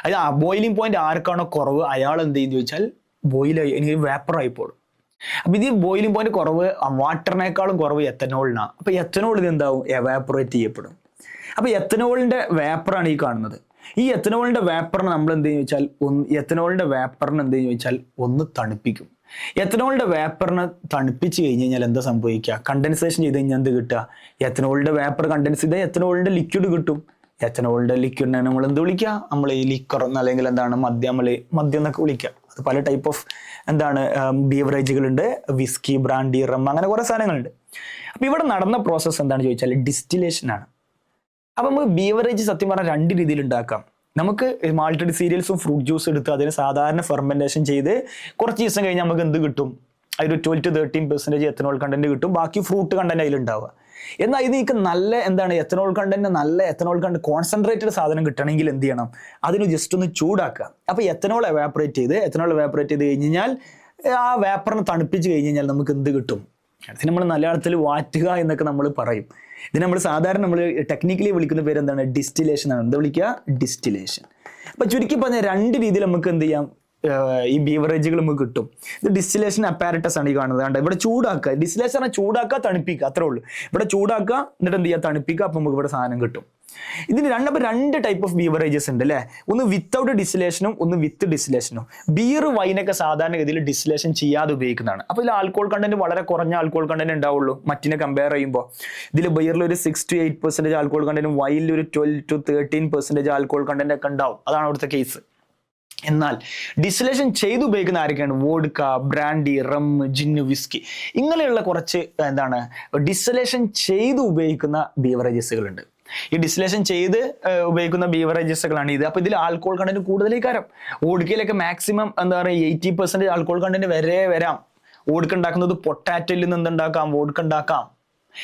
അത് ബോയിലിംഗ് പോയിന്റ് ആർക്കാണോ കുറവ് അയാൾ എന്ത് ചെയ്യും ചോദിച്ചാൽ ബോയിലായി എനിക്ക് വേപ്പറായി പോകും. അപ്പൊ ഇത് ബോയിലിംഗ് പോയിന്റ് കുറവ് വാട്ടറിനേക്കാളും കുറവ് എത്തനോളിനാണ്. അപ്പൊ എത്തനോൾ ഇത് എന്താവും? എവാപ്പറേറ്റ് ചെയ്യപ്പെടും. അപ്പൊ എത്തനോളിന്റെ വേപ്പറാണ് ഈ കാണുന്നത്. ഈ എത്തനോളിന്റെ വേപ്പറിന് നമ്മൾ എന്ത് ചോദിച്ചാൽ ഒന്ന് തണുപ്പിക്കും. എത്തനോളിന്റെ വേപ്പറിനെ തണുപ്പിച്ച് കഴിഞ്ഞ് കഴിഞ്ഞാൽ എന്താ സംഭവിക്കുക? കണ്ടൻസേഷൻ ചെയ്ത് കഴിഞ്ഞാൽ എന്ത് കിട്ടുക? എത്തനോളിന്റെ വേപ്പർ കണ്ടൻസ് ചെയ്ത് എത്തനോളിന്റെ ലിക്വിഡ് കിട്ടും. എത്തനോളിന്റെ ലിക്വിഡിനെ നമ്മൾ എന്ത് വിളിക്കുക? നമ്മൾ ഈ ലിക്കർ അല്ലെങ്കിൽ എന്താണ് മദ്യം എന്നൊക്കെ വിളിക്കുക. അത് പല ടൈപ്പ് ഓഫ് ബീവറേജുകളുണ്ട്. വിസ്കി, ബ്രാൻഡി, റം, അങ്ങനെ കുറെ സാധനങ്ങളുണ്ട്. അപ്പൊ ഇവിടെ നടന്ന പ്രോസസ്സ് എന്താണെന്ന് ചോദിച്ചാൽ ഡിസ്റ്റിലേഷൻ ആണ്. അപ്പൊ നമുക്ക് ബീവറേജ് സത്യം പറഞ്ഞാൽ 2 രീതിയിൽ ഉണ്ടാക്കാം. നമുക്ക് മാൾട്ടഡ് സീരിയൽസും ഫ്രൂട്ട് ജ്യൂസ് എടുത്ത് അതിന് സാധാരണ ഫെർമെന്റേഷൻ ചെയ്ത് കുറച്ച് ദിവസം കഴിഞ്ഞാൽ നമുക്ക് എന്ത് കിട്ടും? അതിൽ 12-13% എത്തനോൾ കണ്ടന്റ് കിട്ടും. ബാക്കി ഫ്രൂട്ട് കണ്ടന്റ് അതിലുണ്ടാവുക. എന്നാൽ ഇതിക്ക് നല്ല എത്തനോൾ കണ്ടന്റ് കോൺസെൻട്രേറ്റഡ് സാധനം കിട്ടണമെങ്കിൽ എന്ത് ചെയ്യണം? അതിന് ജസ്റ്റ് ഒന്ന് ചൂടാക്കുക. അപ്പൊ എത്തനോൾ എവാപ്പറേറ്റ് ചെയ്ത് കഴിഞ്ഞ് കഴിഞ്ഞാൽ ആ വേപ്പറിനെ തണുപ്പിച്ച് കഴിഞ്ഞ് കഴിഞ്ഞാൽ നമുക്ക് എന്ത് കിട്ടും? അതിന് നമ്മൾ മലയാളത്തിൽ വാറ്റുക എന്നൊക്കെ നമ്മൾ പറയും. ഇതിന് നമ്മൾ സാധാരണ നമ്മൾ ടെക്നിക്കലി വിളിക്കുന്ന പേര് എന്താണ്? ഡിസ്റ്റിലേഷൻ ആണ്. എന്താ വിളിക്കുക? ഡിസ്റ്റിലേഷൻ. അപ്പൊ ചുരുക്കി പറഞ്ഞാൽ 2 രീതിയിൽ നമുക്ക് എന്ത് ചെയ്യാം? ഈ ബീവറേജുകൾ നമുക്ക് കിട്ടും. ഇത് ഡിസ്റ്റിലേഷൻ അപ്പാരറ്റസ് ആണ് ഈ കാണുന്നത്. ഇവിടെ ചൂടാക്കുക. ഡിസ്റ്റിലേഷൻ ആണ് ചൂടാക്കുക, തണുപ്പിക്കുക, അത്രേ ഉള്ളൂ. ഇവിടെ ചൂടാക്കുക, എന്നിട്ട് എന്ത് ചെയ്യുക? തണുപ്പിക്കുക. അപ്പൊ നമുക്ക് ഇവിടെ സാധനം കിട്ടും. ഇതിന് 2 ടൈപ്പ് ഓഫ് ബീവറേജസ് ഉണ്ട് അല്ലേ? ഒന്ന് വിത്തൗട്ട് ഡിസ്റ്റിലേഷനും ഒന്ന് വിത്ത് ഡിസ്റ്റിലേഷനും. ബിയർ, വൈനൊക്കെ സാധാരണഗതിയിൽ ഡിസ്റ്റിലേഷൻ ചെയ്യാതെ ഉപയോഗിക്കുന്നതാണ്. അപ്പൊ ഇതിൽ ആൽക്കോൾ കണ്ടന്റ് വളരെ കുറഞ്ഞ ആൽക്കോൾ കണ്ടന്റ് ഉണ്ടാവുള്ളൂ മറ്റിനെ കമ്പയർ ചെയ്യുമ്പോൾ. ഇതിൽ ബിയറിൽ ഒരു 6-8% ആൽക്കോൾ കണ്ടന്റും വൈനിൽ ഒരു 12-13% ആൽക്കോൾ കണ്ടന്റ് ഒക്കെ ഉണ്ടാവും. അതാണ് അവിടുത്തെ കേസ്. എന്നാൽ ഡിസ്റ്റിലേഷൻ ചെയ്ത് ഉപയോഗിക്കുന്ന ആരൊക്കെയാണ്? വോഡ്ക, ബ്രാൻഡി, റം, ജിന്ന്, വിസ്കി, ഇങ്ങനെയുള്ള കുറച്ച് ഡിസ്റ്റിലേഷൻ ചെയ്ത് ഉപയോഗിക്കുന്ന ബീവറേജസുകളുണ്ട്. ഈ ഡിസ്റ്റിലേഷൻ ചെയ്ത് ഉപയോഗിക്കുന്ന ബീവറേജസുകളാണ് ഇത്. അപ്പൊ ഇതിൽ ആൽക്കോൾ കണ്ടന്റ് കൂടുതൽ കാരണം വോഡ്കയിലൊക്കെ മാക്സിമം 80% ആൽക്കോൾ കണ്ടന്റ് വരെ വരാം. വോഡ്ക ഉണ്ടാക്കുന്നത് പൊട്ടാറ്റോയിൽ നിന്ന് എന്തുണ്ടാക്കാം? വോഡ്ക ഉണ്ടാക്കാം.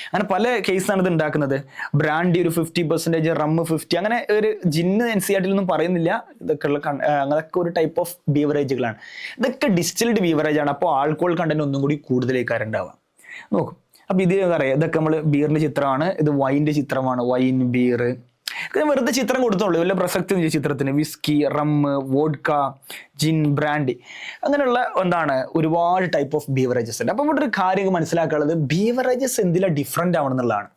അങ്ങനെ പല കേസാണ് ഇത് ഉണ്ടാക്കുന്നത്. ബ്രാൻഡി ഒരു 50%, റം 50%, അങ്ങനെ ഒരു ജിന്ന് NCERT ഒന്നും പറയുന്നില്ല. ഇതൊക്കെ ഉള്ള അങ്ങനെയൊക്കെ ഒരു ടൈപ്പ് ഓഫ് ബീവറേജുകളാണ്. ഇതൊക്കെ ഡിസ്റ്റിൽഡ് ബീവറേജ് ആണ്. അപ്പോൾ ആൽക്കോൾ കണ്ടന്റ് ഒന്നും കൂടി കൂടുതലേക്കാരം ഉണ്ടാവുക. നോക്കും. അപ്പൊ ഇത് അറിയാം, ഇതൊക്കെ നമ്മൾ ബിയറിന്റെ ചിത്രമാണ്. ഇത് വൈൻ്റെ ചിത്രമാണ്. വൈൻ, ബിയർ, വെറുതെ ചിത്രം കൊടുത്തോളൂ, വല്ല പ്രസക്തി ചിത്രത്തിന്. വിസ്കി, റം, വോഡ്ക, ജിൻ, ബ്രാൻഡി, അങ്ങനെയുള്ള ഒരുപാട് ടൈപ്പ് ഓഫ് ബീവറേജസ് ഉണ്ട്. അപ്പൊ ഇവിടെ ഒരു കാര്യം മനസ്സിലാക്കാനുള്ളത് ബീവറേജസ് എന്തിലാണ് ഡിഫറെന്റ് ആവണമെന്നുള്ളതാണ്.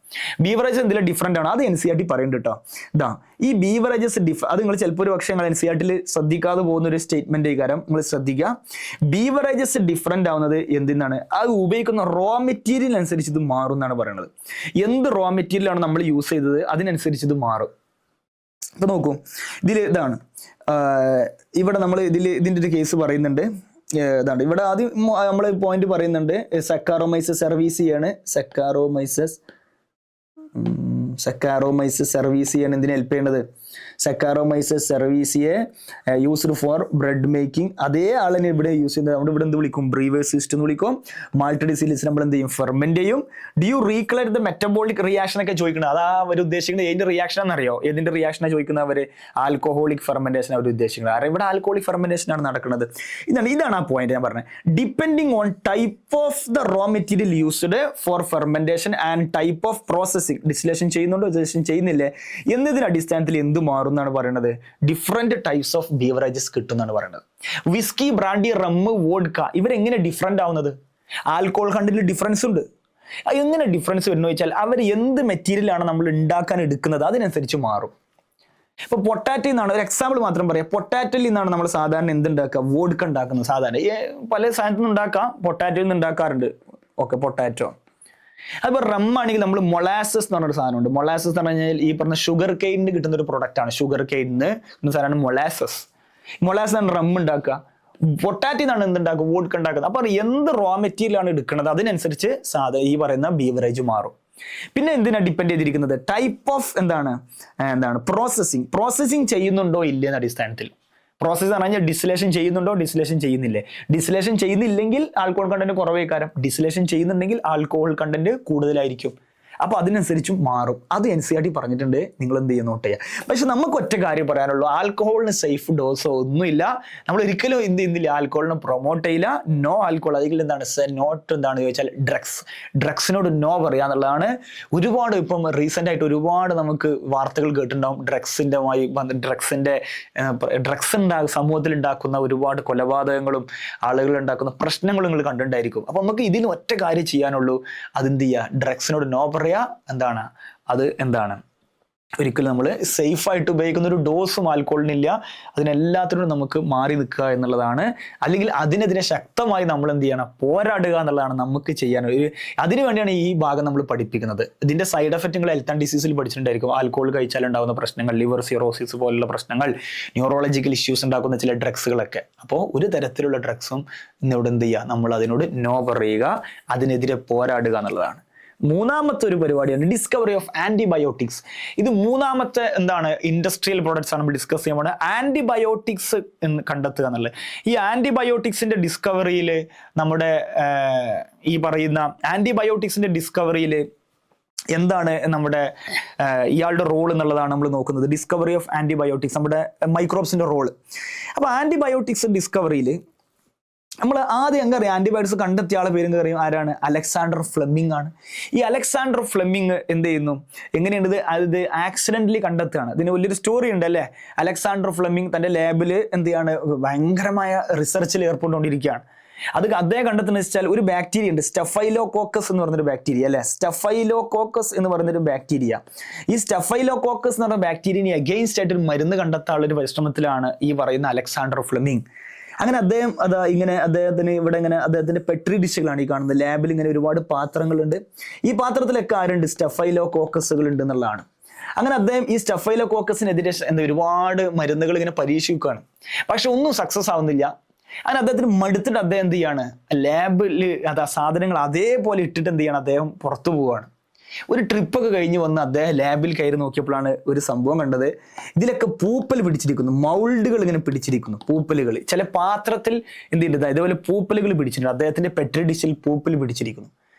ബീവറേജസ് എന്തിലാണ് ഡിഫറെന്റ് ആണ് അത് NCERT പറയുന്നുണ്ട് കേട്ടോ. ഈ ബീവറേജസ് അത് നിങ്ങൾ ചിലപ്പോൾ ഒരു പക്ഷേ നിങ്ങൾ NCERT ശ്രദ്ധിക്കാതെ പോകുന്ന ഒരു സ്റ്റേറ്റ്മെന്റ് കാര്യം നിങ്ങൾ ശ്രദ്ധിക്കുക. ബീവറേജസ് ഡിഫറെന്റ് ആവുന്നത് എന്തിനാണ്? അത് ഉപയോഗിക്കുന്ന റോ മെറ്റീരിയൽ അനുസരിച്ച് ഇത് മാറും എന്നാണ് പറയുന്നത്. എന്ത് റോ മെറ്റീരിയൽ ആണ് നമ്മൾ യൂസ് ചെയ്തത് അതിനനുസരിച്ച് ഇത് മാറും. അപ്പൊ നോക്കൂ, ഇതാണ് ഇവിടെ നമ്മൾ ഇതിന്റെ ഒരു കേസ് പറയുന്നുണ്ട്. ഇതാണ് ഇവിടെ ആദ്യം നമ്മൾ പോയിന്റ് പറയുന്നുണ്ട്. സക്കാറോമൈസസ് സെർവീസിയാണ്. സക്കാറോമൈസസ് സെർവീസിയാണ് എന്തിനെ ഹെൽപ്പ് ചെയ്യേണ്ടത്? സക്കാറോമൈസസ് സെർവീസിയെ യൂസ്ഡ് ഫോർ ബ്രെഡ് മേക്കിംഗ്. അതേ ആളിനെ ഇവിടെ യൂസ് ചെയ്യുന്നത്. നമ്മൾ ഇവിടെ എന്ത് വിളിക്കും? ബ്രീവേഴ്സ് ഈസ്റ്റ് എന്ന് വിളിക്കും. മാൾട്ടഡ് സീരീസ് നമ്മൾ എന്ത് ചെയ്യും? ഫെർമെന്റ് ചെയ്യും. Do you recollect the metabolic reaction ഒക്കെ ചോദിക്കുന്നത്. അതാ അവർ ഉദ്ദേശിക്കുന്നത് ഏതിന്റെ റിയാക്ഷൻ ആണെന്നറിയോ? ഏതിന്റെ റിയാക്ഷനാണ് ചോദിക്കുന്നത് അവർ? ആൽക്കഹോളിക് ഫെർമെന്റേഷൻ അവർ ഉദ്ദേശിക്കുന്നത്. കാരണം ഇവിടെ ആൽക്കഹോളിക് ഫെർമെന്റേഷൻ ആണ് നടക്കുന്നത്. ഇതാണ് ആ പോയിന്റ് ഞാൻ പറഞ്ഞത്. Depending on type of the raw material used for fermentation and type of processing, distillation ചെയ്യുന്നുണ്ടോ ഡിസ്റ്റിലേഷൻ ചെയ്യുന്നില്ലേ എന്നതിന്റെ അടിസ്ഥാനത്തിൽ എന്ത് മാറും എന്നാണ് പറയുന്നത്? ഡിഫറെന്റ് ടൈപ്സ് ഓഫ് ബീവറേജസ് കിട്ടും എന്നാണ് പറയുന്നത്. വിസ്കി, ബ്രാൻഡി, റം, വോഡ്ക ഇവരെങ്ങനെ ഡിഫറെന്റ് ആവുന്നത്? ആൽക്കോഹോൾ കണ്ടന്റിൽ ഡിഫറൻസ് ഉണ്ട്. എങ്ങനെ ഡിഫറൻസ് വരുന്നു വെച്ചാൽ അവർ എന്ത് മെറ്റീരിയലാണ് നമ്മൾ ഉണ്ടാക്കാൻ എടുക്കുന്നത് അതിനനുസരിച്ച് മാറും. ഇപ്പൊ പൊട്ടാറ്റോ എന്നാണ് ഒരു എക്സാമ്പിൾ മാത്രം പറയാം. പൊട്ടാറ്റോയിൽ നിന്നാണ് നമ്മൾ സാധാരണ എന്തുണ്ടാക്കുക? വോഡ്ക ഉണ്ടാക്കുന്നത്. സാധാരണ പല സാധനത്തിൽ നിന്ന് ഉണ്ടാക്കാം, പൊട്ടാറ്റോയിൽ നിന്ന് ഉണ്ടാക്കാറുണ്ട്. Okay, potato. അതുപോലെ റം ആണെങ്കിൽ നമ്മൾ മൊളാസസ് എന്ന് പറഞ്ഞൊരു സാധനമുണ്ട്. മൊളാസസ് എന്ന് പറഞ്ഞു കഴിഞ്ഞാൽ ഈ പറഞ്ഞ ഷുഗർ കെയിനിന് കിട്ടുന്ന ഒരു പ്രൊഡക്റ്റ് ആണ്. ഷുഗർ കെയിനിന്ന് കിട്ടുന്ന സാധനമാണ് മൊളാസസ്. മൊളാസസ് ആണ് റം ഉണ്ടാക്കുക. പൊട്ടാറ്റോ എന്നാണ് എന്തുണ്ടാക്കുക? വോഡ്ക ഉണ്ടാക്കുന്നത്. അപ്പൊ എന്ത് റോ മെറ്റീരിയൽ ആണ് എടുക്കുന്നത് അതിനനുസരിച്ച് ഈ പറയുന്ന ബീവറേജ് മാറും. പിന്നെ എന്തിനാ ഡിപ്പെൻഡ് ചെയ്തിരിക്കുന്നത്? ടൈപ്പ് ഓഫ് പ്രോസസ്സിങ് ചെയ്യുന്നുണ്ടോ ഇല്ലെന്ന അടിസ്ഥാനത്തിൽ. പ്രോസസ്സ് എന്ന് പറഞ്ഞാൽ ഡിസ്റ്റിലേഷൻ ചെയ്യുന്നുണ്ടോ, ഡിസ്റ്റിലേഷൻ ചെയ്യുന്നില്ലേ. ഡിസ്റ്റിലേഷൻ ചെയ്യുന്നില്ലെങ്കിൽ ആൽക്കഹോൾ കണ്ടന്റ് കുറവേക്കാരം, ഡിസ്റ്റിലേഷൻ ചെയ്യുന്നുണ്ടെങ്കിൽ ആൽക്കഹോൾ കണ്ടന്റ് കൂടുതലായിരിക്കും. അപ്പോൾ അതിനനുസരിച്ചും മാറും. അത് NCERT പറഞ്ഞിട്ടുണ്ട്, നിങ്ങൾ എന്ത് ചെയ്യുക, നോട്ട് ചെയ്യുക. പക്ഷെ നമുക്ക് ഒറ്റ കാര്യം പറയാനുള്ളൂ, ആൽക്കഹോളിന് സേഫ് ഡോസോ ഒന്നുമില്ല. നമ്മൾ ഒരിക്കലും എന്ത് ചെയ്യുന്നില്ല, ആൽക്കഹോളിനെ പ്രൊമോട്ട് ചെയ്യില്ല. നോ ആൽക്കഹോൾ, അതിൽ എന്താണ് നോട്ട് എന്താണ് ചോദിച്ചാൽ ഡ്രഗ്സിനോട് നോ പറയുക എന്നുള്ളതാണ്. ഒരുപാട് ഇപ്പം റീസെൻ്റ് ആയിട്ട് ഒരുപാട് നമുക്ക് വാർത്തകൾ കേട്ടിട്ടുണ്ടാവും. ഡ്രഗ്സ് സമൂഹത്തിൽ ഉണ്ടാക്കുന്ന ഒരുപാട് കൊലപാതകങ്ങളും ആളുകൾ ഉണ്ടാക്കുന്ന പ്രശ്നങ്ങളും നിങ്ങൾ കണ്ടിട്ടുണ്ടായിരിക്കും. അപ്പൊ നമുക്ക് ഇതിന് ഒറ്റ കാര്യം ചെയ്യാനുള്ളൂ, അതെന്ത് ചെയ്യുക, ഡ്രഗ്സിനോട് നോ പറയാ. എന്താണ് ഒരിക്കലും നമ്മൾ സേഫായിട്ട് ഉപയോഗിക്കുന്ന ഒരു ഡോസും ആൽക്കഹോളിനില്ല. അതിനെല്ലാത്തിനും നമുക്ക് മാറി നിൽക്കുക എന്നുള്ളതാണ്. അല്ലെങ്കിൽ അതിനെതിരെ ശക്തമായി നമ്മൾ എന്ത് ചെയ്യണം, പോരാടുക എന്നുള്ളതാണ് നമുക്ക് ചെയ്യാൻ. അതിനു വേണ്ടിയാണ് ഈ ഭാഗം നമ്മൾ പഠിപ്പിക്കുന്നത്. ഇതിന്റെ സൈഡ് എഫക്റ്റ് നിങ്ങൾ ഹെൽത്ത് ആൻഡ് ഡിസീസിൽ പഠിച്ചിട്ടുണ്ടായിരിക്കും. ആൽക്കഹോൾ കഴിച്ചാൽ ഉണ്ടാകുന്ന പ്രശ്നങ്ങൾ, ലിവർ സിറോസിസ് പോലുള്ള പ്രശ്നങ്ങൾ, ന്യൂറോളജിക്കൽ ഇഷ്യൂസ് ഉണ്ടാക്കുന്ന ചില ഡ്രഗ്സുകളൊക്കെ. അപ്പോൾ ഒരു തരത്തിലുള്ള ഡ്രഗ്സും ഇന്നിവിടെ എന്ത് ചെയ്യുക, നമ്മൾ അതിനോട് നോ പറയുക, അതിനെതിരെ പോരാടുക എന്നുള്ളതാണ്. മൂന്നാമത്തെ ഒരു പരിപാടിയാണ് ഡിസ്കവറി ഓഫ് ആന്റിബയോട്ടിക്സ്. ഇത് മൂന്നാമത്തെ ഇൻഡസ്ട്രിയൽ പ്രോഡക്ട്സ് ആണ് നമ്മൾ ഡിസ്കസ് ചെയ്യാൻ പോകുന്നത്. ആന്റിബയോട്ടിക്സ് എന്ന് കണ്ടെത്തുക എന്നുള്ളത്. ഈ ആന്റിബയോട്ടിക്സിന്റെ ഡിസ്കവറിയിൽ നമ്മുടെ ഈ പറയുന്ന ആന്റിബയോട്ടിക്സിന്റെ ഡിസ്കവറിയിൽ എന്താണ് നമ്മുടെ ഇയാളുടെ റോൾ എന്നുള്ളതാണ് നമ്മൾ നോക്കുന്നത്. ഡിസ്കവറി ഓഫ് ആന്റിബയോട്ടിക്സ്, നമ്മുടെ മൈക്രോബ്സിന്റെ റോള്. അപ്പൊ ആന്റിബയോട്ടിക്സ് ഡിസ്കവറിയിൽ നമ്മൾ ആദ്യം എങ്കറിയാം, ആന്റിബയോട്ടിക്സ് കണ്ടെത്തിയ ആളെ പേര് അറിയാം, ആരാണ്? അലക്സാണ്ടർ ഫ്ലെമിംഗ് ആണ്. ഈ അലക്സാണ്ടർ ഫ്ലെമിംഗ് എന്ത് ചെയ്യുന്നു, എങ്ങനെയുണ്ട് അത് ആക്സിഡന്റലി കണ്ടെത്തുകയാണ്. ഇതിന് വലിയൊരു സ്റ്റോറി ഉണ്ട് അല്ലേ. അലക്സാണ്ടർ ഫ്ലെമിംഗ് തന്റെ ലാബിൽ എന്ത് ചെയ്യാണ്, ഭയങ്കരമായ റിസർച്ചിൽ ഏർപ്പെട്ടുകൊണ്ടിരിക്കുകയാണ്. അത് അദ്ദേഹം കണ്ടെത്തുന്ന വെച്ചാൽ ഒരു ബാക്ടീരിയ ഉണ്ട്, സ്റ്റഫൈലോകോക്കസ് എന്ന് പറഞ്ഞൊരു ബാക്ടീരിയ അല്ലെ. സ്റ്റഫൈലോകോക്കസ് എന്ന് പറയുന്നൊരു ബാക്ടീരിയ. ഈ സ്റ്റഫൈലോകോക്കസ് എന്ന് പറഞ്ഞ ബാക്ടീരിയനെ അഗെയിൻസ്റ്റ് ആയിട്ട് ഒരു മരുന്ന് കണ്ടെത്താനുള്ള ഒരു പരിശ്രമത്തിലാണ് ഈ പറയുന്ന അലക്സാണ്ടർ ഫ്ലെമിംഗ്. അങ്ങനെ അദ്ദേഹം അദ്ദേഹത്തിന്റെ പെട്രി ഡിഷുകളാണ് ഈ കാണുന്നത്. ലാബിൽ ഇങ്ങനെ ഒരുപാട് പാത്രങ്ങളുണ്ട്. ഈ പാത്രത്തിലൊക്കെ ആരുണ്ട്, സ്റ്റഫൈലോകോക്കസുകൾ ഉണ്ട് എന്നുള്ളതാണ്. അങ്ങനെ അദ്ദേഹം ഈ സ്റ്റഫൈലോകോക്കസിനെതിരെ ഒരുപാട് മരുന്നുകൾ ഇങ്ങനെ പരീക്ഷിക്കുകയാണ്. പക്ഷെ ഒന്നും സക്സസ് ആവുന്നില്ല. അങ്ങനെ അദ്ദേഹത്തിന് മടുത്തിട്ട് അദ്ദേഹം എന്ത് ചെയ്യാണ്, ലാബിൽ സാധനങ്ങൾ അതേപോലെ ഇട്ടിട്ട് എന്ത് ചെയ്യണം, അദ്ദേഹം പുറത്തു പോവുകയാണ്. ഒരു ട്രിപ്പൊക്കെ കഴിഞ്ഞ് വന്ന് അദ്ദേഹം ലാബിൽ കയറി നോക്കിയപ്പോഴാണ് ഒരു സംഭവം കണ്ടത്. ഇതിലൊക്കെ പൂപ്പൽ പിടിച്ചിരിക്കുന്നു, മൗൾഡുകൾ ഇങ്ങനെ പിടിച്ചിരിക്കുന്നു, പൂപ്പലുകൾ. ചില പാത്രത്തിൽ എന്ത് ചെയ്യുന്നത്, ഇതേപോലെ പൂപ്പലുകൾ പിടിച്ചിട്ടുണ്ട്. അദ്ദേഹത്തിന്റെ പെട്രി ഡിഷിൽ പൂപ്പൽ പിടിച്ചിരിക്കുന്നു.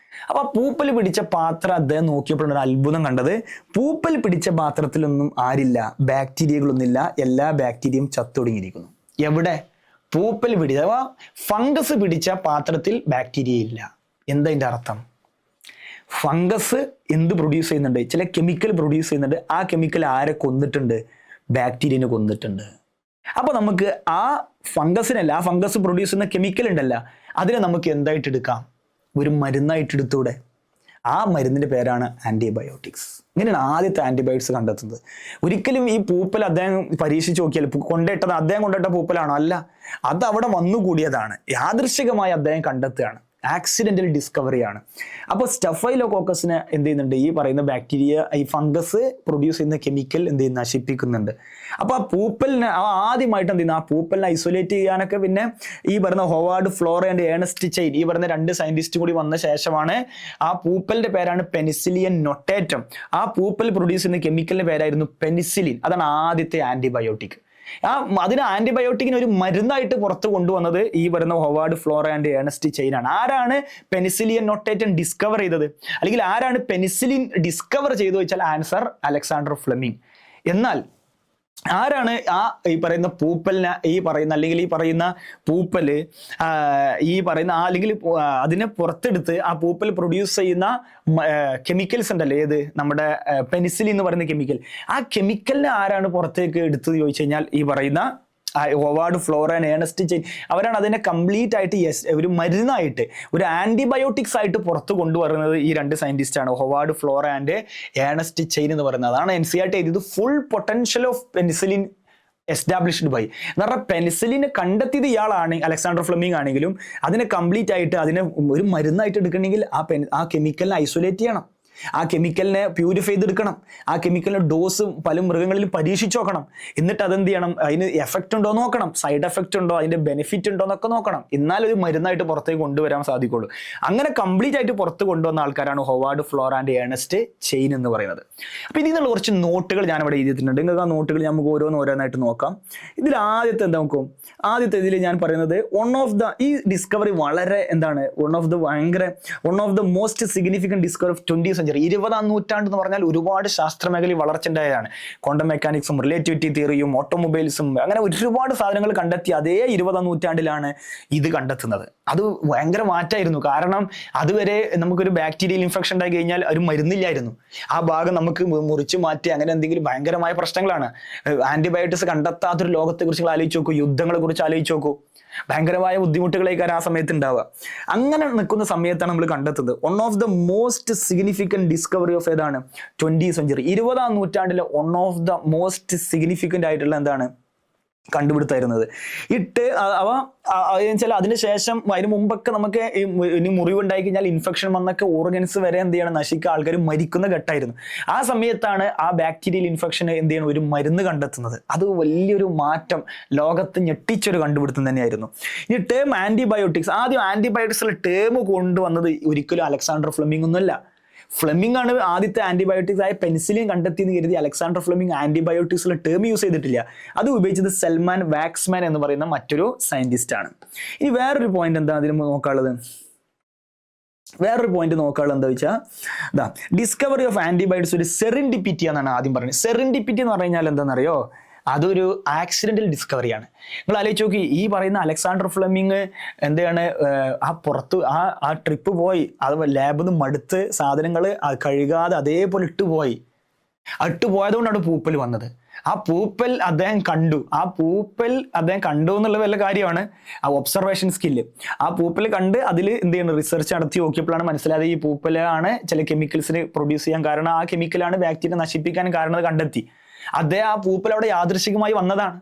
അപ്പൊ ആ പൂപ്പൽ പിടിച്ച പാത്രം അദ്ദേഹം നോക്കിയപ്പോഴാണ് ഒരു അത്ഭുതം കണ്ടത്. പൂപ്പൽ പിടിച്ച പാത്രത്തിലൊന്നും ആരില്ല, ബാക്ടീരിയകളൊന്നുമില്ല. എല്ലാ ബാക്ടീരിയയും ചത്തൊടുങ്ങിയിരിക്കുന്നു. എവിടെ? പൂപ്പൽ പിടിച്ച അഥവാ ഫംഗസ് പിടിച്ച പാത്രത്തിൽ ബാക്ടീരിയ ഇല്ല. എന്താ ഇതിന്റെ അർത്ഥം? ഫംഗസ് എന്ത് പ്രൊഡ്യൂസ് ചെയ്യുന്നുണ്ട്? ചില കെമിക്കൽ പ്രൊഡ്യൂസ് ചെയ്യുന്നുണ്ട്. ആ കെമിക്കൽ ആരെ കൊന്നിട്ടുണ്ട്? ബാക്ടീരിയനെ കൊന്നിട്ടുണ്ട്. അപ്പൊ നമുക്ക് ആ ഫംഗസിനല്ല, ആ ഫംഗസ് പ്രൊഡ്യൂസ് ചെയ്യുന്ന കെമിക്കൽ ഉണ്ടല്ല, അതിനെ നമുക്ക് എന്തായിട്ട് എടുക്കാം? ഒരു മരുന്നായിട്ട് എടുത്തൂടെ? ആ മരുന്നിന്റെ പേരാണ് ആന്റിബയോട്ടിക്സ്. ഇങ്ങനെയാണ് ആദ്യത്തെ ആന്റിബയോട്ടിക്സ് കണ്ടെത്തുന്നത്. ഒരിക്കലും ഈ പൂപ്പൽ അദ്ദേഹം പരീക്ഷിച്ച് നോക്കിയാൽ അദ്ദേഹം കൊണ്ടിട്ട പൂപ്പലാണോ? അല്ല, അത് അവിടെ വന്നുകൂടിയതാണ്. യാദൃശ്ചികമായി അദ്ദേഹം കണ്ടെത്തുകയാണ്. ആക്സിഡന്റൽ ഡിസ്കവറിയാണ്. അപ്പോൾ സ്റ്റഫൈലോകോക്കസിനെ എന്ത് ചെയ്യുന്നുണ്ട്, ഈ പറയുന്ന ബാക്ടീരിയ, ഈ ഫംഗസ് പ്രൊഡ്യൂസ് ചെയ്യുന്ന കെമിക്കൽ എന്ത് ചെയ്യുന്ന, നശിപ്പിക്കുന്നുണ്ട്. അപ്പൊ ആ പൂപ്പലിനെ ആദ്യമായിട്ട് എന്ത് ചെയ്യുന്ന, ആ പൂപ്പലിനെ ഐസൊലേറ്റ് ചെയ്യാനൊക്കെ പിന്നെ ഈ പറയുന്ന Howard Florey and Ernest Chain, ഈ പറയുന്ന 2 സയന്റിസ്റ്റ് കൂടി വന്ന ശേഷമാണ് ആ പൂപ്പലിന്റെ പേരാണ് പെനിസിലിയൻ നൊട്ടേറ്റം. ആ പൂപ്പൽ പ്രൊഡ്യൂസ് ചെയ്യുന്ന കെമിക്കലിന്റെ പേരായിരുന്നു പെനിസിലിൻ. അതാണ് ആദ്യത്തെ ആന്റിബയോട്ടിക്. അതിന് ആന്റിബയോട്ടിക്കിന് ഒരു മരുന്നായിട്ട് പുറത്ത് കൊണ്ടുവന്നത് ഈ വരുന്ന Howard Florey and Ernest Chain ആണ്. ആരാണ് പെനിസിലിയൻ നൊട്ടേറ്റം ഡിസ്കവർ ചെയ്തത്, അല്ലെങ്കിൽ ആരാണ് പെനിസിലിൻ ഡിസ്കവർ ചെയ്തു വെച്ചാൽ ആൻസർ അലക്സാണ്ടർ ഫ്ലെമിംഗ്. എന്നാൽ ആരാണ് ഈ പറയുന്ന പൂപ്പലിനെ അല്ലെങ്കിൽ ഈ പറയുന്ന പൂപ്പല് അല്ലെങ്കിൽ അതിനെ പുറത്തെടുത്ത് ആ പൂപ്പൽ പ്രൊഡ്യൂസ് ചെയ്യുന്ന കെമിക്കൽസ് ഉണ്ടല്ലോ, ഏത് നമ്മുടെ പെനിസിലിൻ എന്ന് പറയുന്ന കെമിക്കൽ, ആ കെമിക്കലിനെ ആരാണ് പുറത്തേക്ക് എടുത്തത് ചോദിച്ചു കഴിഞ്ഞാൽ ഈ പറയുന്ന Howard Florey and Ernest Chain. അവരാണ് അതിനെ കംപ്ലീറ്റ് ആയിട്ട് ഒരു മരുന്നായിട്ട്, ഒരു ആന്റിബയോട്ടിക്സ് ആയിട്ട് പുറത്ത് കൊണ്ടുവരുന്നത് ഈ 2 സയന്റിസ്റ്റാണ്, Howard Florey and Ernest Chain എന്ന് പറയുന്നത്. അതാണ് NCERT എഴുതിയത് full potential of penicillin established by. എന്ന് പറഞ്ഞാൽ പെനിസിലിനെ കണ്ടെത്തിയത് ഇയാളാണ്, അലക്സാണ്ടർ ഫ്ലെമിംഗ് ആണെങ്കിലും അതിനെ കംപ്ലീറ്റ് ആയിട്ട് അതിനെ ഒരു മരുന്നായിട്ട് എടുക്കണമെങ്കിൽ ആ കെമിക്കലിനെ ഐസൊലേറ്റ് ചെയ്യണം. ആ കെമിക്കലിനെ പ്യൂരിഫൈ ചെയ്തെടുക്കണം, ആ കെമിക്കലിന്റെ ഡോസ് പല മൃഗങ്ങളിലും പരീക്ഷിച്ച് നോക്കണം, എന്നിട്ട് അതെന്ത് ചെയ്യണം, അതിന് എഫക്റ്റ് ഉണ്ടോ നോക്കണം, സൈഡ് എഫക്റ്റ് ഉണ്ടോ, അതിന്റെ ബെനിഫിറ്റ് ഉണ്ടോ എന്നൊക്കെ നോക്കണം, എന്നാലൊരു മരുന്നായിട്ട് പുറത്തേക്ക് കൊണ്ടുവരാൻ സാധിക്കുള്ളൂ. അങ്ങനെ കംപ്ലീറ്റ് ആയിട്ട് പുറത്ത് കൊണ്ടുവന്ന ആൾക്കാരാണ് Howard Florey and Ernest Chain എന്ന് പറയുന്നത്. അപ്പൊ ഇതിൽ നിന്നുള്ള കുറച്ച് നോട്ടുകൾ ഞാൻ ഇവിടെ എഴുതിയിട്ടുണ്ട്. നിങ്ങൾക്ക് ആ നോട്ടുകൾ നമുക്ക് ഓരോന്നായിട്ട് നോക്കാം. ഇതിൽ ആദ്യത്തെ എന്താ നോക്കും, ആദ്യത്തെ ഇതിൽ ഞാൻ പറയുന്നത് ഈ ഡിസ്കവറി വളരെ എന്താണ്, one of the most significant discovery of 20th century. 20ാം നൂറ്റാണ്ട് എന്ന് പറഞ്ഞാൽ ഒരുപാട് ശാസ്ത്രമേഖലയിൽ വളർച്ചയുണ്ടായതാണ്. ക്വാണ്ടം മെക്കാനിക്സും റിലേറ്റിവിറ്റി തിയറിയും ഓട്ടോമൊബൈൽസും അങ്ങനെ ഒരുപാട് സാധനങ്ങൾ കണ്ടെത്തി അതേ 20ാം നൂറ്റാണ്ടിലാണ് ഇത് കണ്ടെത്തുന്നത്. അത് ഭയങ്കര മാറ്റമായിരുന്നു. കാരണം അതുവരെ നമുക്കൊരു ബാക്ടീരിയൽ ഇൻഫെക്ഷൻ ഉണ്ടായി കഴിഞ്ഞാൽ ഒരു മരുന്നില്ലായിരുന്നു. ആ ഭാഗം നമുക്ക് മുറിച്ച് മാറ്റി അങ്ങനെ എന്തെങ്കിലും ഭയങ്കരമായ പ്രശ്നങ്ങളാണ്. ആന്റിബയോട്ടിക്സ് കണ്ടെത്താത്തൊരു ലോകത്തെ കുറിച്ച് ആലോചിച്ച് നോക്കൂ, യുദ്ധങ്ങളെ കുറിച്ച് ആലോചിച്ച് നോക്കൂ, ഭയങ്കരമായ ബുദ്ധിമുട്ടുകളേക്കാൾ ആ സമയത്ത് ഉണ്ടാവുക. അങ്ങനെ നിൽക്കുന്ന സമയത്താണ് നമ്മൾ കണ്ടെത്തുന്നത് one of the most significant discovery of ഏതാണ് 20th century. 20ാം നൂറ്റാണ്ടിലെ one of the most significant ആയിട്ടുള്ള എന്താണ് കണ്ടുപിടുത്തായിരുന്നത്. വെച്ചാൽ അതിനുശേഷം അതിന് മുമ്പൊക്കെ നമുക്ക് ഇനി മുറിവുണ്ടായി കഴിഞ്ഞാൽ ഇൻഫെക്ഷൻ വന്നൊക്കെ ഓർഗൻസ് വരെ എന്ത് ചെയ്യണം, നശിക്കുക, ആൾക്കാർ മരിക്കുന്ന ഘട്ടമായിരുന്നു. ആ സമയത്താണ് ആ ബാക്ടീരിയൽ ഇൻഫെക്ഷൻ എന്ത് ചെയ്യണം, ഒരു മരുന്ന് കണ്ടെത്തുന്നത്. അത് വലിയൊരു മാറ്റം, ലോകത്ത് ഞെട്ടിച്ചൊരു കണ്ടുപിടുത്തം തന്നെയായിരുന്നു. ഇനി ടേം ആന്റിബയോട്ടിക്സ്, ആദ്യം ആന്റിബയോട്ടിക്സിലെ ടേം കൊണ്ടുവന്നത് ഒരിക്കലും അലക്സാണ്ടർ ഫ്ലെമിംഗ് ഒന്നുമല്ല. ഫ്ലെമിംഗ് ആണ് ആദ്യത്തെ ആന്റിബയോട്ടിക്സ് ആയ പെൻസിലിൻ കണ്ടെത്തിയെന്ന് കരുതി അലക്സാണ്ടർ ഫ്ലെമിംഗ് ആന്റിബയോട്ടിക്സിലെ ടേം യൂസ് ചെയ്തിട്ടില്ല. അത് ഉപയോഗിച്ചത് സെൽമാൻ വാക്സ്മാൻ എന്ന് പറയുന്ന മറ്റൊരു സയന്റിസ്റ്റ് ആണ്. ഇനി വേറൊരു പോയിന്റ് എന്താ അതിന് നോക്കാനുള്ളത്, എന്താ വെച്ചാൽ ഡിസ്കവറി ഓഫ് ആന്റിബയോട്ടിക്സ് ഒരു സെറിൻഡിപ്പിറ്റി എന്നാണ് ആദ്യം പറയുന്നത്. സെറിൻഡിപ്പിറ്റി എന്ന് പറഞ്ഞു കഴിഞ്ഞാൽ എന്താണെന്നറിയോ, അതൊരു ആക്സിഡന്റൽ ഡിസ്കവറിയാണ്. നിങ്ങൾ ആലോചിച്ച് നോക്കി, ഈ പറയുന്ന അലക്സാണ്ടർ ഫ്ലെമിംഗ് എന്താണ് പുറത്ത് ആ ട്രിപ്പ് പോയി, അത് ലാബിൽ നിന്ന് മടുത്ത് സാധനങ്ങൾ കഴുകാതെ അതേപോലെ ഇട്ടുപോയി. ഇട്ടുപോയതുകൊണ്ടാണ് പൂപ്പൽ വന്നത്. ആ പൂപ്പൽ അദ്ദേഹം കണ്ടു എന്നുള്ള വല്ല കാര്യമാണ് ആ ഒബ്സർവേഷൻ സ്കില്ല്. ആ പൂപ്പൽ കണ്ട് അതിൽ എന്ത് ചെയ്യുന്നു, റിസർച്ച് നടത്തി നോക്കിയപ്പോഴാണ് മനസ്സിലായത് ഈ പൂപ്പലാണ് ചില കെമിക്കൽസിന് പ്രൊഡ്യൂസ് ചെയ്യാൻ കാരണം, ആ കെമിക്കലാണ് ബാക്ടീരിയ നശിപ്പിക്കാൻ കാരണം കണ്ടെത്തി. അദ്ദേഹം ആ പൂപ്പൽ അവിടെ യാദൃശികമായി വന്നതാണ്.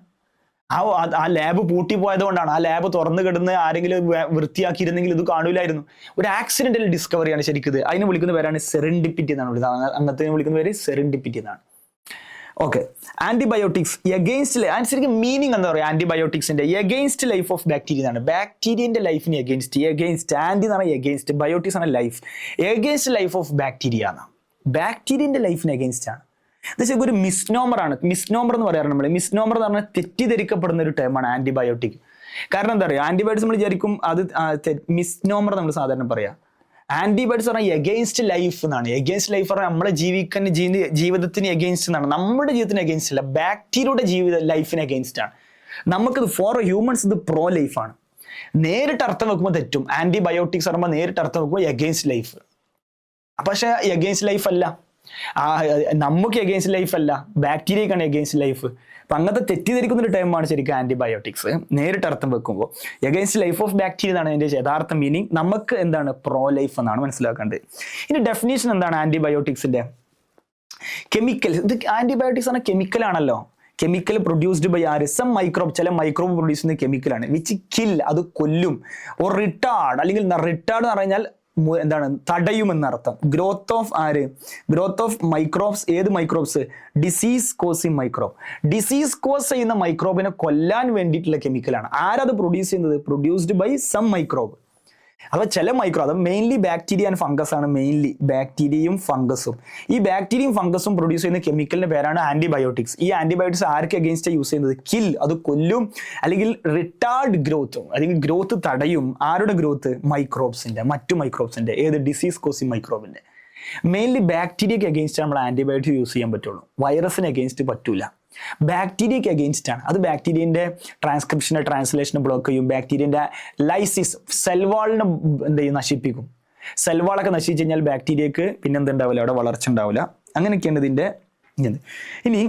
ആ ലാബ് പൂട്ടിപ്പോയതുകൊണ്ടാണ്. ആ ലാബ് തുറന്നു കിടന്ന് ആരെങ്കിലും വൃത്തിയാക്കിയിരുന്നെങ്കിൽ ഇത് കാണൂലായിരുന്നു. ഒരു ആക്സിഡന്റൽ ഡിസ്കവറിയാണ് ശരിക്കും. അതിന് വിളിക്കുന്ന പേരാണ് സെറിൻഡിപ്പിറ്റി എന്നാണ് വിളിക്കുന്നത്. അങ്ങനത്തെ വിളിക്കുന്ന പേര് സെറിൻഡിപ്പിറ്റി എന്നാണ്. ഓക്കെ, ആന്റിബയോട്ടിക്സ് എഗെയിൻസ്റ്റ്, ശരിക്കും മീനിങ് എന്താ പറയുക ആന്റിബയോട്ടിക്സിന്റെ, എഗെയിൻസ്റ്റ് ലൈഫ് ഓഫ് ബാക്ടീരിയ എന്നാണ്. ബാക്ടീരിയന്റെ ലൈഫിന് എഗെയിൻസ്റ്റ് ആന്റി എന്ന് പറഞ്ഞാൽ എഗെയിൻസ്റ്റ്, ബയോട്ടിക്സ് ആണ് life, against life of bacteria ആണ്. ബാക്ടീരിയന്റെ ലൈഫിന് എഗെയിൻസ്റ്റ് ആണ്. ഇത് ഒരു മിസ്നോമർ ആണ്. മിസ്നോമർ എന്ന് പറയാറ് നമ്മൾ. മിസ്നോമർ എന്ന് പറഞ്ഞാൽ തെറ്റിദ്ധരിക്കപ്പെടുന്ന ഒരു ടേമാണ് ആന്റിബയോട്ടിക്. കാരണം എന്താ പറയുക, ആന്റിബയോട്ടിക്സ് നമ്മൾ വിചാരിക്കും അത് മിസ്നോമർ നമ്മൾ സാധാരണ പറയാം. ആന്റിബയോട്ടിക്സ് പറഞ്ഞാൽ എഗെയിൻസ്റ്റ് ലൈഫ് എന്നാണ്. എഗെയിൻസ്റ്റ് ലൈഫ് പറഞ്ഞാൽ നമ്മളെ ജീവിതത്തിന് എഗെയിൻസ്റ്റ് എന്നാണ്. നമ്മുടെ ജീവിതത്തിന് എഗെയിൻസ്റ്റ് അല്ല, ബാക്ടീരിയയുടെ ലൈഫിന് എഗെയിൻസ്റ്റ് ആണ്. നമുക്കിത് ഫോർ ഹ്യൂമൻസ് ഇത് പ്രോ ലൈഫാണ്. നേരിട്ട് അർത്ഥം വെക്കുമ്പോൾ തെറ്റും. ആന്റിബയോട്ടിക്സ് പറയുമ്പോൾ നേരിട്ട് അർത്ഥം വെക്കുമ്പോൾ എഗെയിൻസ്റ്റ് ലൈഫ്, പക്ഷെ എഗെയിൻസ്റ്റ് ലൈഫ് അല്ല. നമുക്ക് എഗെയിൻസ്റ്റ് ലൈഫ് അല്ല, ബാക്ടീരിയക്കാണ് എഗെയിൻസ്റ്റ് ലൈഫ്. അപ്പൊ അങ്ങനത്തെ തെറ്റിദ്ധരിക്കുന്ന ഒരു ടൈമാണ് ശരിക്കും ആന്റിബയോട്ടിക്സ്. നേരിട്ട് അർത്ഥം വെക്കുമ്പോൾ എഗെയിൻസ്റ്റ് ലൈഫ് ഓഫ് ബാക്ടീരിയ എന്നാണ് അതിന്റെ യഥാർത്ഥ മീനിങ്. നമുക്ക് എന്താണ് പ്രോ ലൈഫ് എന്നാണ് മനസ്സിലാക്കേണ്ടത്. ഇനി ഡെഫിനേഷൻ എന്താണ് ആന്റിബയോട്ടിക്സിന്റെ? കെമിക്കൽ. ഇത് ആന്റിബയോട്ടിക്സ് ആണ്, കെമിക്കൽ ആണല്ലോ. കെമിക്കൽ പ്രൊഡ്യൂസ്ഡ് ബൈ ആര്? Some microbe. ചില മൈക്രോബ് പ്രൊഡ്യൂസ് ചെയ്യുന്ന കെമിക്കലാണ്. വിച്ച് കിൽ, അത് കൊല്ലും. ഓർ റിട്ടാർഡ്, അല്ലെങ്കിൽ റിട്ടാർഡ് എന്ന് പറഞ്ഞാൽ എന്താണ്, തടയുമെന്നർത്ഥം. Growth of microbes. ഏത് microbes? Disease causing microbe. Disease cause ചെയ്യുന്ന മൈക്രോബിനെ കൊല്ലാൻ വേണ്ടിയിട്ടുള്ള കെമിക്കലാണ്. ആരത് പ്രൊഡ്യൂസ് ചെയ്യുന്നത്? Produced by some microbe. അപ്പൊ ചില അത് മെയിൻലി ബാക്ടീരിയ ആൻഡ് ഫംഗസ് ആണ്. മെയിൻലി ബാക്ടീരിയയും ഫംഗസും. ഈ ബാക്ടീരിയയും ഫംഗസും പ്രൊഡ്യൂസ് ചെയ്യുന്ന കെമിക്കലിന്റെ പേരാണ് ആന്റിബയോട്ടിക്സ്. ഈ ആന്റിബയോട്ടിക്സ് ആർക്ക് അഗെയിൻസ്റ്റ് യൂസ് ചെയ്യുന്നത്? കിൽ, അത് കൊല്ലും, അല്ലെങ്കിൽ റിട്ടാർഡ് ഗ്രോത്തും, അല്ലെങ്കിൽ ഗ്രോത്ത് തടയും. ആരുടെ ഗ്രോത്ത്? മൈക്രോബ്സിന്റെ, മറ്റു മൈക്രോബ്സിന്റെ. ഏത്? ഡിസീസ് കോസിങ് മൈക്രോബിന്റെ. മെയിൻലി ബാക്ടീരിയക്ക് അഗെയിൻസ്റ്റ് നമ്മൾ ആന്റിബയോട്ടിക് യൂസ് ചെയ്യാൻ പറ്റുള്ളൂ. വൈറസിന് അഗെയിൻസ്റ്റ് പറ്റൂല. ബാക്ടീരിയക്ക് അഗെയിൻസ്റ്റ് ആണ്. അത് ബാക്ടീരിയന്റെ ട്രാൻസ്ക്രിപ്ഷനെ, ട്രാൻസ്ലേഷനെ ബ്ലോക്ക് ചെയ്യും. ബാക്ടീരിയന്റെ ലൈസിസ്, സെൽവാളിനെ എന്ത് ചെയ്യും? നശിപ്പിക്കും. സെൽവാളൊക്കെ നശിച്ചു കഴിഞ്ഞാൽ ബാക്ടീരിയക്ക് പിന്നെന്തുണ്ടാവില്ല, അവിടെ വളർച്ച ഉണ്ടാവില്ല. അങ്ങനെയൊക്കെയാണ് ഇതിന്റെ. ഇനി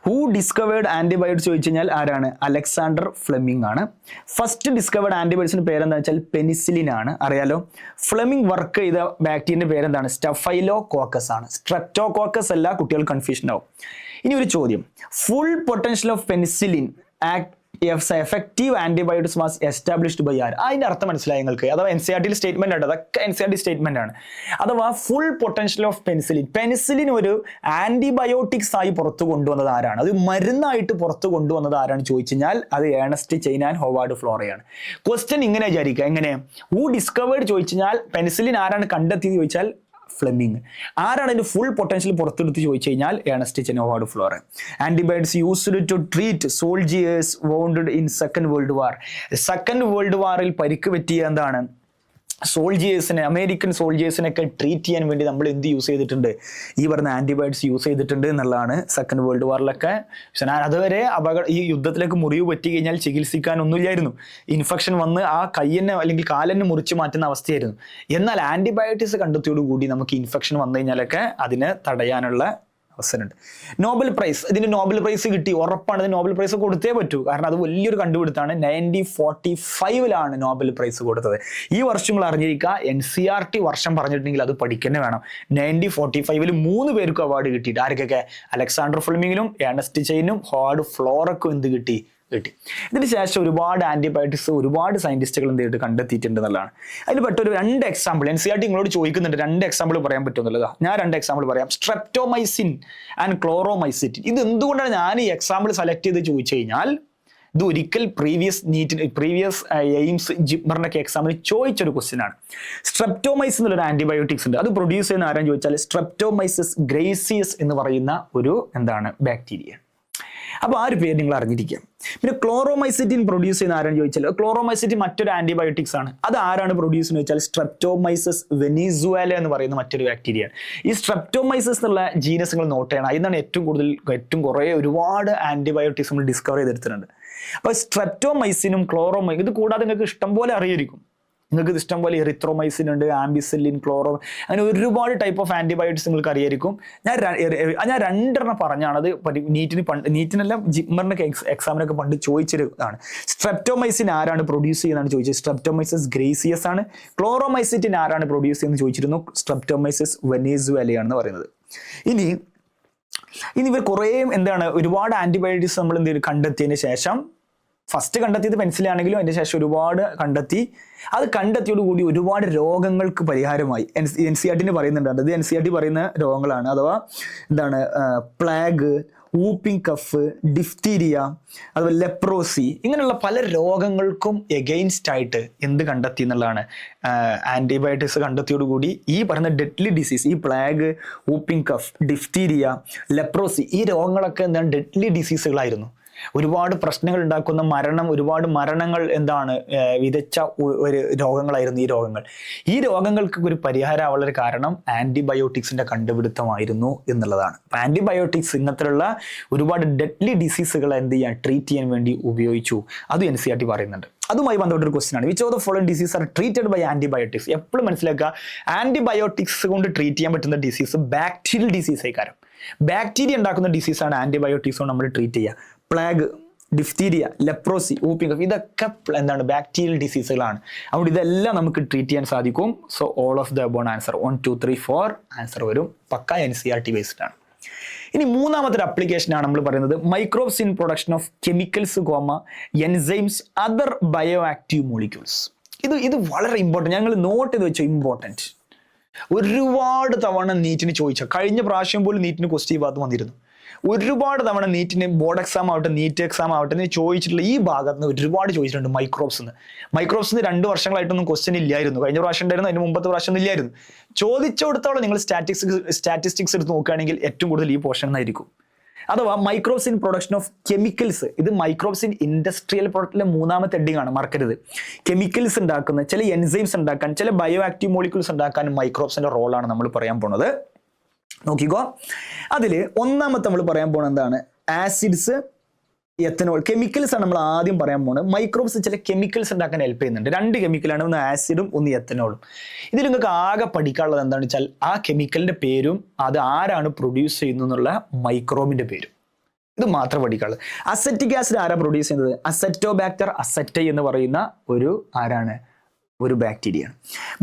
ഹൂ ഡിസ്കവേർഡ് ആന്റിബയോട്ടിക്സ് ചോദിച്ചു കഴിഞ്ഞാൽ ആരാണ്? അലക്സാണ്ടർ ഫ്ലെമിംഗ് ആണ്. ഫസ്റ്റ് ഡിസ്കവേർഡ് ആന്റിബയോട്ടിക്സിന്റെ പേരെന്താ വെച്ചാൽ പെനിസിലിൻ ആണ്. അറിയാലോ. ഫ്ലെമിംഗ് വർക്ക് ചെയ്ത ബാക്ടീരിയന്റെ പേരെന്താണ്? സ്റ്റഫൈലോകോക്കസ് ആണ്. സ്ട്രെപ്റ്റോകോക്കസ് അല്ല, കുട്ടികൾ കൺഫ്യൂഷൻ ആവും. ഇനി ഒരു ചോദ്യം, full potential of penicillin effective antibiotics was established by ആർ. അതിന്റെ അർത്ഥം മനസ്സിലായി നിങ്ങൾക്ക്? അഥവാ NCERT സ്റ്റേറ്റ്മെന്റ് ആണ്, അതൊക്കെ NCERT സ്റ്റേറ്റ്മെന്റ് ആണ്. അഥവാ ഫുൾ പൊട്ടൻഷ്യൽ ഓഫ് പെനിസിലിൻ ഒരു ആന്റിബയോട്ടിക്സ് ആയി പുറത്തു കൊണ്ടുവന്നത് ആരാണ്? അത് മരുന്നായിട്ട് പുറത്തു കൊണ്ടുവന്നത് ആരാണ് ചോദിച്ചു കഴിഞ്ഞാൽ അത് ഏണസ്റ്റ് ചെയിൻ ആൻഡ് ഹോവാർഡ് ഫ്ലോറയാണ്. ക്വസ്റ്റ്യൻ ഇങ്ങനെ വിചാരിക്കുക, എങ്ങനെ ഹൂ ഡിസ്കവേർഡ് ചോദിച്ചു കഴിഞ്ഞാൽ പെനിസിലിൻ ആരാണ് കണ്ടെത്തിയത് ചോദിച്ചാൽ ഫ്ലെമിംഗ്. ആരാണ് അതിന്റെ ഫുൾ പൊട്ടൻഷ്യൽ പുറത്തെടുത്ത് ചോദിച്ചു കഴിഞ്ഞാൽ Ernest Chain Howard Florey. Antibiotics used to treat soldiers wounded in second world war. Second world വാറിൽ പരിക്ക് പറ്റിയ എന്താണ് സോൾജിയേഴ്സിനെ, അമേരിക്കൻ സോൾജിയേഴ്സിനൊക്കെ ട്രീറ്റ് ചെയ്യാൻ വേണ്ടി നമ്മൾ എന്ത് യൂസ് ചെയ്തിട്ടുണ്ട്? ഈ പറഞ്ഞ ആന്റിബയോട്ടിക്സ് യൂസ് ചെയ്തിട്ടുണ്ട് എന്നുള്ളതാണ് സെക്കൻഡ് വേൾഡ് വാറിലൊക്കെ. പക്ഷെ അതുവരെ ഈ യുദ്ധത്തിലേക്ക് മുറിവ് പറ്റി കഴിഞ്ഞാൽ ചികിത്സിക്കാൻ ഒന്നുമില്ലായിരുന്നു. ഇൻഫെക്ഷൻ വന്ന് ആ കയ്യന്നെ അല്ലെങ്കിൽ കാലന്നെ മുറിച്ച് മാറ്റുന്ന അവസ്ഥയായിരുന്നു. എന്നാൽ ആന്റിബയോട്ടിക്സ് കണ്ടെത്തിയോടുകൂടി നമുക്ക് ഇൻഫെക്ഷൻ വന്നു കഴിഞ്ഞാലൊക്കെ അതിനെ തടയാനുള്ള അവസരമുണ്ട്. നോബൽ പ്രൈസ്, ഇതിന് നോബൽ പ്രൈസ് കിട്ടി, ഉറപ്പാണ്. ഇതിന് നോബൽ പ്രൈസ് കൊടുത്തേ പറ്റൂ, കാരണം അത് വലിയൊരു കണ്ടുപിടുത്താണ്. 1945 നോബൽ പ്രൈസ് കൊടുത്തത്. ഈ വർഷം നിങ്ങൾ അറിഞ്ഞിരിക്കുക, NCERT വർഷം പറഞ്ഞിട്ടുണ്ടെങ്കിൽ അത് പഠിക്കന്നെ വേണം. 1945 3 പേർക്കും അവാർഡ് കിട്ടിയിട്ട്, ആർക്കൊക്കെ? അലക്സാണ്ടർ ഫ്ലെമിങ്ങിനും ഏണസ്റ്റ് ചെയിനും ഹോവാർഡ് ഫ്ലോറക്കും എന്ത് കിട്ടി? ഇതിന് ശേഷം ഒരുപാട് ആന്റിബയോട്ടിക്സ് ഒരുപാട് സയന്റിസ്റ്റുകൾ എന്ത് ചെയ്തിട്ട് കണ്ടെത്തിയിട്ടുണ്ട് എന്നുള്ളതാണ്. അതിൽ പെട്ടൊരു 2 എക്സാമ്പിൾ NCERT നിങ്ങളോട് ചോദിക്കുന്നുണ്ട്, 2 എക്സാമ്പിൾ പറയാൻ പറ്റുമെന്നുള്ളതാണ്. ഞാൻ 2 എക്സാമ്പിൾ പറയാം. Streptomycin and chloromycin. ഇത് എന്തുകൊണ്ടാണ് ഞാൻ ഈ എക്സാമ്പിൾ സെലക്ട് ചെയ്ത് ചോദിച്ചു കഴിഞ്ഞാൽ ഇത് ഒരിക്കൽ പ്രീവിയസ് എയിംസ് ജിപ്മറിനൊക്കെ എക്സാമിന് ചോദിച്ചൊരു ക്വസ്റ്റ്യൻ ആണ്. സ്ട്രെപ്റ്റോമൈസിൻ എന്നുള്ളൊരു ആന്റിബയോട്ടിക്സ് ഉണ്ട്. അത് പ്രൊഡ്യൂസ് ചെയ്യുന്ന ആരാന്ന് ചോദിച്ചാൽ സ്ട്രെപ്റ്റോമൈസിസ് ഗ്രേസിയസ് എന്ന് പറയുന്ന ഒരു ബാക്ടീരിയ. അപ്പോൾ ആ ഒരു പേര് നിങ്ങൾ അറിഞ്ഞിരിക്കുക. പിന്നെ ക്ലോറോമൈസിറ്റിൻ പ്രൊഡ്യൂസ് ചെയ്യുന്ന ആരാന്ന് ചോദിച്ചാൽ ക്ലോറോമൈസിറ്റിൻ മറ്റൊരു ആന്റിബയോട്ടിക്സ് ആണ്. അത് ആരാണ് പ്രൊഡ്യൂസ് എന്ന് വെച്ചാൽ സ്ട്രെപ്റ്റോമൈസിസ് വെനിസുവേല എന്ന് പറയുന്ന മറ്റൊരു ബാക്ടീരിയ ആണ്. ഈ സ്ട്രെപ്റ്റോമൈസിസ് എന്നുള്ള ജീനസ് നിങ്ങൾ നോട്ട് ചെയ്യണം. അതിനാണ് ഏറ്റവും കുറേ ഒരുപാട് ആന്റിബയോട്ടിക്സ് നമ്മൾ ഡിസ്കവർ ചെയ്തെടുത്തിട്ടുണ്ട്. അപ്പോൾ സ്ട്രെപ്റ്റോമൈസിനും ഇത് കൂടാതെ നിങ്ങൾക്ക് ഇഷ്ടംപോലെ അറിയായിരിക്കും. നിങ്ങൾക്ക് ഇഷ്ടംപോലെ എറിത്രോമൈസിൻ ഉണ്ട്, ആംബിസിലിൻ, ക്ലോറോ, അങ്ങനെ ഒരുപാട് ടൈപ്പ് ഓഫ് ആന്റിബയോട്ടിക്സ് നിങ്ങൾക്ക് അറിയായിരിക്കും. ഞാൻ 2 പറഞ്ഞാണ്. അത് നീറ്റിനെല്ലാം ജിപ്മറിനൊക്കെ എക്സാമിനൊക്കെ പണ്ട് ചോദിച്ചൊരു ഇതാണ്. സ്ട്രെപ്റ്റോമൈസിൻ ആരാണ് പ്രൊഡ്യൂസ് ചെയ്യുന്നതാണ് ചോദിച്ചത്? സ്ട്രെപ്റ്റോമൈസിസ് ഗ്രേസിയസ് ആണ്. ക്ലോറോമൈസിറ്റിൻ ആരാണ് പ്രൊഡ്യൂസ് ചെയ്യുന്നത് ചോദിച്ചിരുന്നു? സ്ട്രെപ്റ്റോമൈസിസ് വെനിസുവേലയാണെന്ന് പറയുന്നത്. ഇനി ഇവർ കുറേ ഒരുപാട് ആന്റിബയോട്ടിക്സ് നമ്മൾ കണ്ടെത്തിയതിന് ശേഷം, ഫസ്റ്റ് കണ്ടെത്തിയത് പെൻസിലാണെങ്കിലും അതിന് ശേഷം ഒരുപാട് കണ്ടെത്തി. അത് കണ്ടെത്തിയോടുകൂടി ഒരുപാട് രോഗങ്ങൾക്ക് പരിഹാരമായി. NCERT പറയുന്നുണ്ട്. അത് NCERT പറയുന്ന രോഗങ്ങളാണ്. അഥവാ പ്ലാഗ്, വൂപ്പിംഗ് കഫ്, ഡിഫ്തീരിയ, അതുപോലെ ലെപ്രോസി, ഇങ്ങനെയുള്ള പല രോഗങ്ങൾക്കും എഗെയിൻസ്റ്റ് ആയിട്ട് എന്ത് കണ്ടെത്തി എന്നുള്ളതാണ്. ആന്റിബയോട്ടിക്സ് കണ്ടെത്തിയോടുകൂടി ഈ പറയുന്ന ഡെഡ്ലി ഡിസീസ്, ഈ plague, whooping cough, diphtheria, leprosy, ഈ രോഗങ്ങളൊക്കെ ഡെഡ്ലി ഡിസീസുകളായിരുന്നു. ഒരുപാട് പ്രശ്നങ്ങൾ ഉണ്ടാക്കുന്ന ഒരുപാട് മരണങ്ങൾ വിതച്ച ഒരു രോഗങ്ങളായിരുന്നു ഈ രോഗങ്ങൾക്ക് ഒരു പരിഹാരമുള്ള കാരണം ആന്റിബയോട്ടിക്സിന്റെ കണ്ടുപിടുത്തമായിരുന്നു എന്നുള്ളതാണ്. ആന്റിബയോട്ടിക്സ് ഇങ്ങനത്തെയുള്ള ഒരുപാട് ഡെഡ്ലി ഡിസീസുകൾ ട്രീറ്റ് ചെയ്യാൻ വേണ്ടി ഉപയോഗിച്ചു. അത് NCERT പറയുന്നുണ്ട്. അതുമായി ബന്ധപ്പെട്ട ഒരു ക്വസ്റ്റ്യൻ ആണ്. Which of the following disease are treated by antibiotics? എപ്പോഴും മനസ്സിലാക്കുക, ആന്റിബയോട്ടിക്സ് കൊണ്ട് ട്രീറ്റ് ചെയ്യാൻ പറ്റുന്ന ഡിസീസ് ബാക്ടീരിയൽ ഡിസീസ് ആയിക്കാരം. ബാക്ടീരിയ ഉണ്ടാക്കുന്ന ഡിസീസാണ് ആന്റിബയോട്ടിക്സ് കൊണ്ട് നമ്മൾ ട്രീറ്റ് ചെയ്യുക. Plague, diphtheria, leprosy, whooping cough, ഇതൊക്കെ ബാക്ടീരിയൽ ഡിസീസുകളാണ്. അതുകൊണ്ട് ഇതെല്ലാം നമുക്ക് ട്രീറ്റ് ചെയ്യാൻ സാധിക്കും. So all of the above answer 1, 2, 3, 4 answer വരും. പക്ക NCERT ബേസ്ഡ് ആണ്. ഇനി മൂന്നാമത്തെ ഒരു അപ്ലിക്കേഷനാണ് നമ്മൾ പറയുന്നത് microbes in production of chemicals, enzymes, other bio active molecules. ഇത് വളരെ ഇമ്പോർട്ടൻറ്റ്. ഞങ്ങൾ നോട്ട് ചെയ്ത് വെച്ചോ, ഇമ്പോർട്ടൻറ്റ്. ഒരുപാട് തവണ നീറ്റിന് ചോദിച്ച, കഴിഞ്ഞ പ്രാവശ്യം പോലും നീറ്റിന് ക്വസ്റ്റ്യൻ ഭാഗത്ത് വന്നിരുന്നു. ഒരുപാട് തവണ നീറ്റിന് ബോർഡ് എക്സാം ആവട്ടെ, നീറ്റ് എക്സാം ആവട്ടെ ചോദിച്ചിട്ടുള്ള ഈ ഭാഗത്ത് നിന്ന് ഒരുപാട് ചോദിച്ചിട്ടുണ്ട് മൈക്രോബ്സ്. 2 വർഷങ്ങളായിട്ടൊന്നും ക്വസ്റ്റ്യൻ ഇല്ലായിരുന്നു. കഴിഞ്ഞ പ്രാവശ്യം ഉണ്ടായിരുന്നു, അതിന് മുമ്പത്തെ പ്രാവശ്യം ഇല്ലായിരുന്നു. ചോദിച്ചെടുത്തോളം നിങ്ങൾ സ്റ്റാറ്റിസ്റ്റിക്സ് എടുത്ത് നോക്കുകയാണെങ്കിൽ ഏറ്റവും കൂടുതൽ ഈ പോർഷൻ ആയിരിക്കും. അഥവാ microbes in production of chemicals. ഇത് മൈക്രോബ്സ് ഇൻ ഇൻഡസ്ട്രിയൽ പ്രൊഡക്റ്റിലെ 3ാമത്തെ ഹെഡിങ് ആണ്, മറക്കരുത്. കെമിക്കൽസ് ഉണ്ടാക്കുന്ന, ചില എൻസൈംസ് ഉണ്ടാക്കാൻ, ചില ബയോ ആക്റ്റീവ് മോളിക്യൂൾസ് ഉണ്ടാക്കാൻ മൈക്രോബ്സിന്റെ റോളാണ് നമ്മൾ പറയാൻ പോണത്. നോക്കിക്കോ, അതിൽ ഒന്നാമത്തെ നമ്മൾ പറയാൻ പോകുന്നത് എന്താണ്? Acids, ethanol. കെമിക്കൽസ് ആണ് നമ്മൾ ആദ്യം പറയാൻ പോകുന്നത്. മൈക്രോബ്സ് ചില കെമിക്കൽസ് ഉണ്ടാക്കാൻ ഹെൽപ്പ് ചെയ്യുന്നുണ്ട്. 2 കെമിക്കലാണ്, ഒന്ന് ആസിഡും ഒന്ന് എത്തനോളും. ഇതിൽ നിങ്ങൾക്ക് ആകെ പഠിക്കാനുള്ളത് എന്താണെന്ന് വെച്ചാൽ ആ കെമിക്കലിന്റെ പേരും അത് ആരാണ് പ്രൊഡ്യൂസ് ചെയ്യുന്നത് എന്നുള്ള മൈക്രോബിന്റെ പേരും. ഇത് മാത്രം പഠിക്കാനുള്ളത്. അസറ്റിക് ആസിഡ് ആരാ പ്രൊഡ്യൂസ് ചെയ്യുന്നത്? അസറ്റോബാക്ടർ അസറ്റൈ എന്ന് പറയുന്ന ഒരു ഒരു ബാക്ടീരിയയാണ്.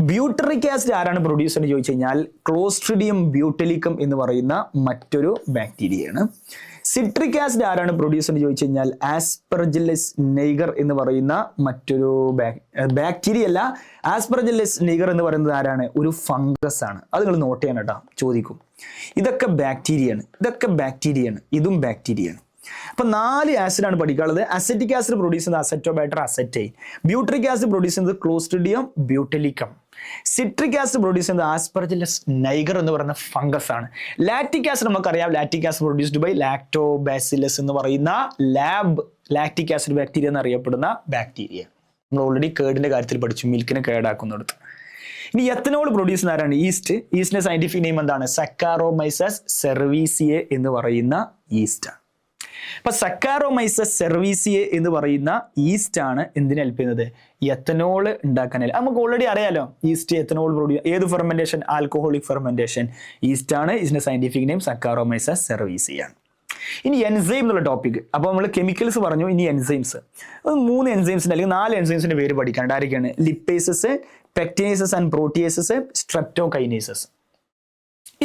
ബ്യൂട്ടറിക് ആസിഡ് ആരാണ് പ്രൊഡ്യൂസ് എന്ന് ചോദിച്ചു കഴിഞ്ഞാൽ ക്ലോസ്ട്രിഡിയം ബ്യൂട്ടലിക്കം എന്ന് പറയുന്ന മറ്റൊരു ബാക്ടീരിയയാണ്. സിട്രിക് ആസിഡ് ആരാണ് പ്രൊഡ്യൂസ് എന്ന് ചോദിച്ചു കഴിഞ്ഞാൽ ആസ്പെർജില്ലസ് നൈഗർ എന്ന് പറയുന്ന മറ്റൊരു ബാക്ടീരിയ അല്ല, ആസ്പെർജില്ലസ് നൈഗർ എന്ന് പറയുന്നത് ആരാണ്? ഒരു ഫംഗസ് ആണ്. അത് നിങ്ങൾ നോട്ട് ചെയ്യണം കേട്ടോ, ചോദിക്കും. ഇതൊക്കെ ബാക്ടീരിയയാണ്, ഇതും ബാക്ടീരിയയാണ്. അപ്പൊ 4 ആസിഡാണ് പഠിക്കാനുള്ളത്. അസറ്റിക് ആസിഡ് പ്രൊഡ്യൂസ് ചെയ്യുന്നത് Acetobacter aceti, butyric acid produce ചെയ്യുന്നത് Clostridium butylicum, citric acid produce ചെയ്യുന്നത് ആസ്പെർജില്ലസ് നൈഗർ എന്ന് പറയുന്ന ഫംഗസ് ആണ്. ലാക്റ്റിക് ആസിഡ് നമുക്കറിയാം, lactic acid produced by Lactobacillus എന്ന് പറയുന്ന ലാക്റ്റിക് ആസിഡ് ബാക്ടീരിയ എന്നറിയപ്പെടുന്ന ബാക്ടീരിയ. നമ്മൾ ഓൾറെഡി കേടിന്റെ കാര്യത്തിൽ പഠിച്ചു, മിൽക്കിനെ കേടാക്കുന്നിടത്ത്. ഇനി എത്തനോൾ പ്രൊഡ്യൂസ് ചെയ്യുന്ന ആരാണ്? ഈസ്റ്റിന്റെ സയന്റിഫിക് നെയിം എന്താണ്? സക്കാറോമൈസസ് സെർവീസിയെ എന്ന് പറയുന്ന ഈസ്റ്റ്. അപ്പൊ സക്കാറോമൈസസ് സെർവീസിയെ എന്ന് പറയുന്ന ഈസ്റ്റ് ആണ് എന്തിന് ഹെൽപ്പ് ചെയ്യുന്നത്? എത്തനോൾ ഉണ്ടാക്കാൻ. നമുക്ക് ഓൾറെഡി അറിയാലോ ഈസ്റ്റ് എത്തനോൾ പ്രൊഡ്യൂസ്, ഏത് ഫെർമെന്റേഷൻ? Alcoholic fermentation. ഈസ്റ്റ് ആണ്. ഇതിന്റെ സയന്റിഫിക് നെയിം സക്കാറോമൈസസ് സെർവീസിയാണ്. ഇനി എൻസൈം എന്നുള്ള ടോപ്പിക്. അപ്പോൾ നമ്മൾ കെമിക്കൽസ് പറഞ്ഞു, ഇനി എൻസൈംസ്. 3 എൻസൈംസിന്റെ അല്ലെങ്കിൽ 4 എൻസൈംസിന്റെ പേര് പഠിക്കാനുണ്ട്. ആരൊക്കെയാണ്? Lipases, pectinases and proteases, streptokinases.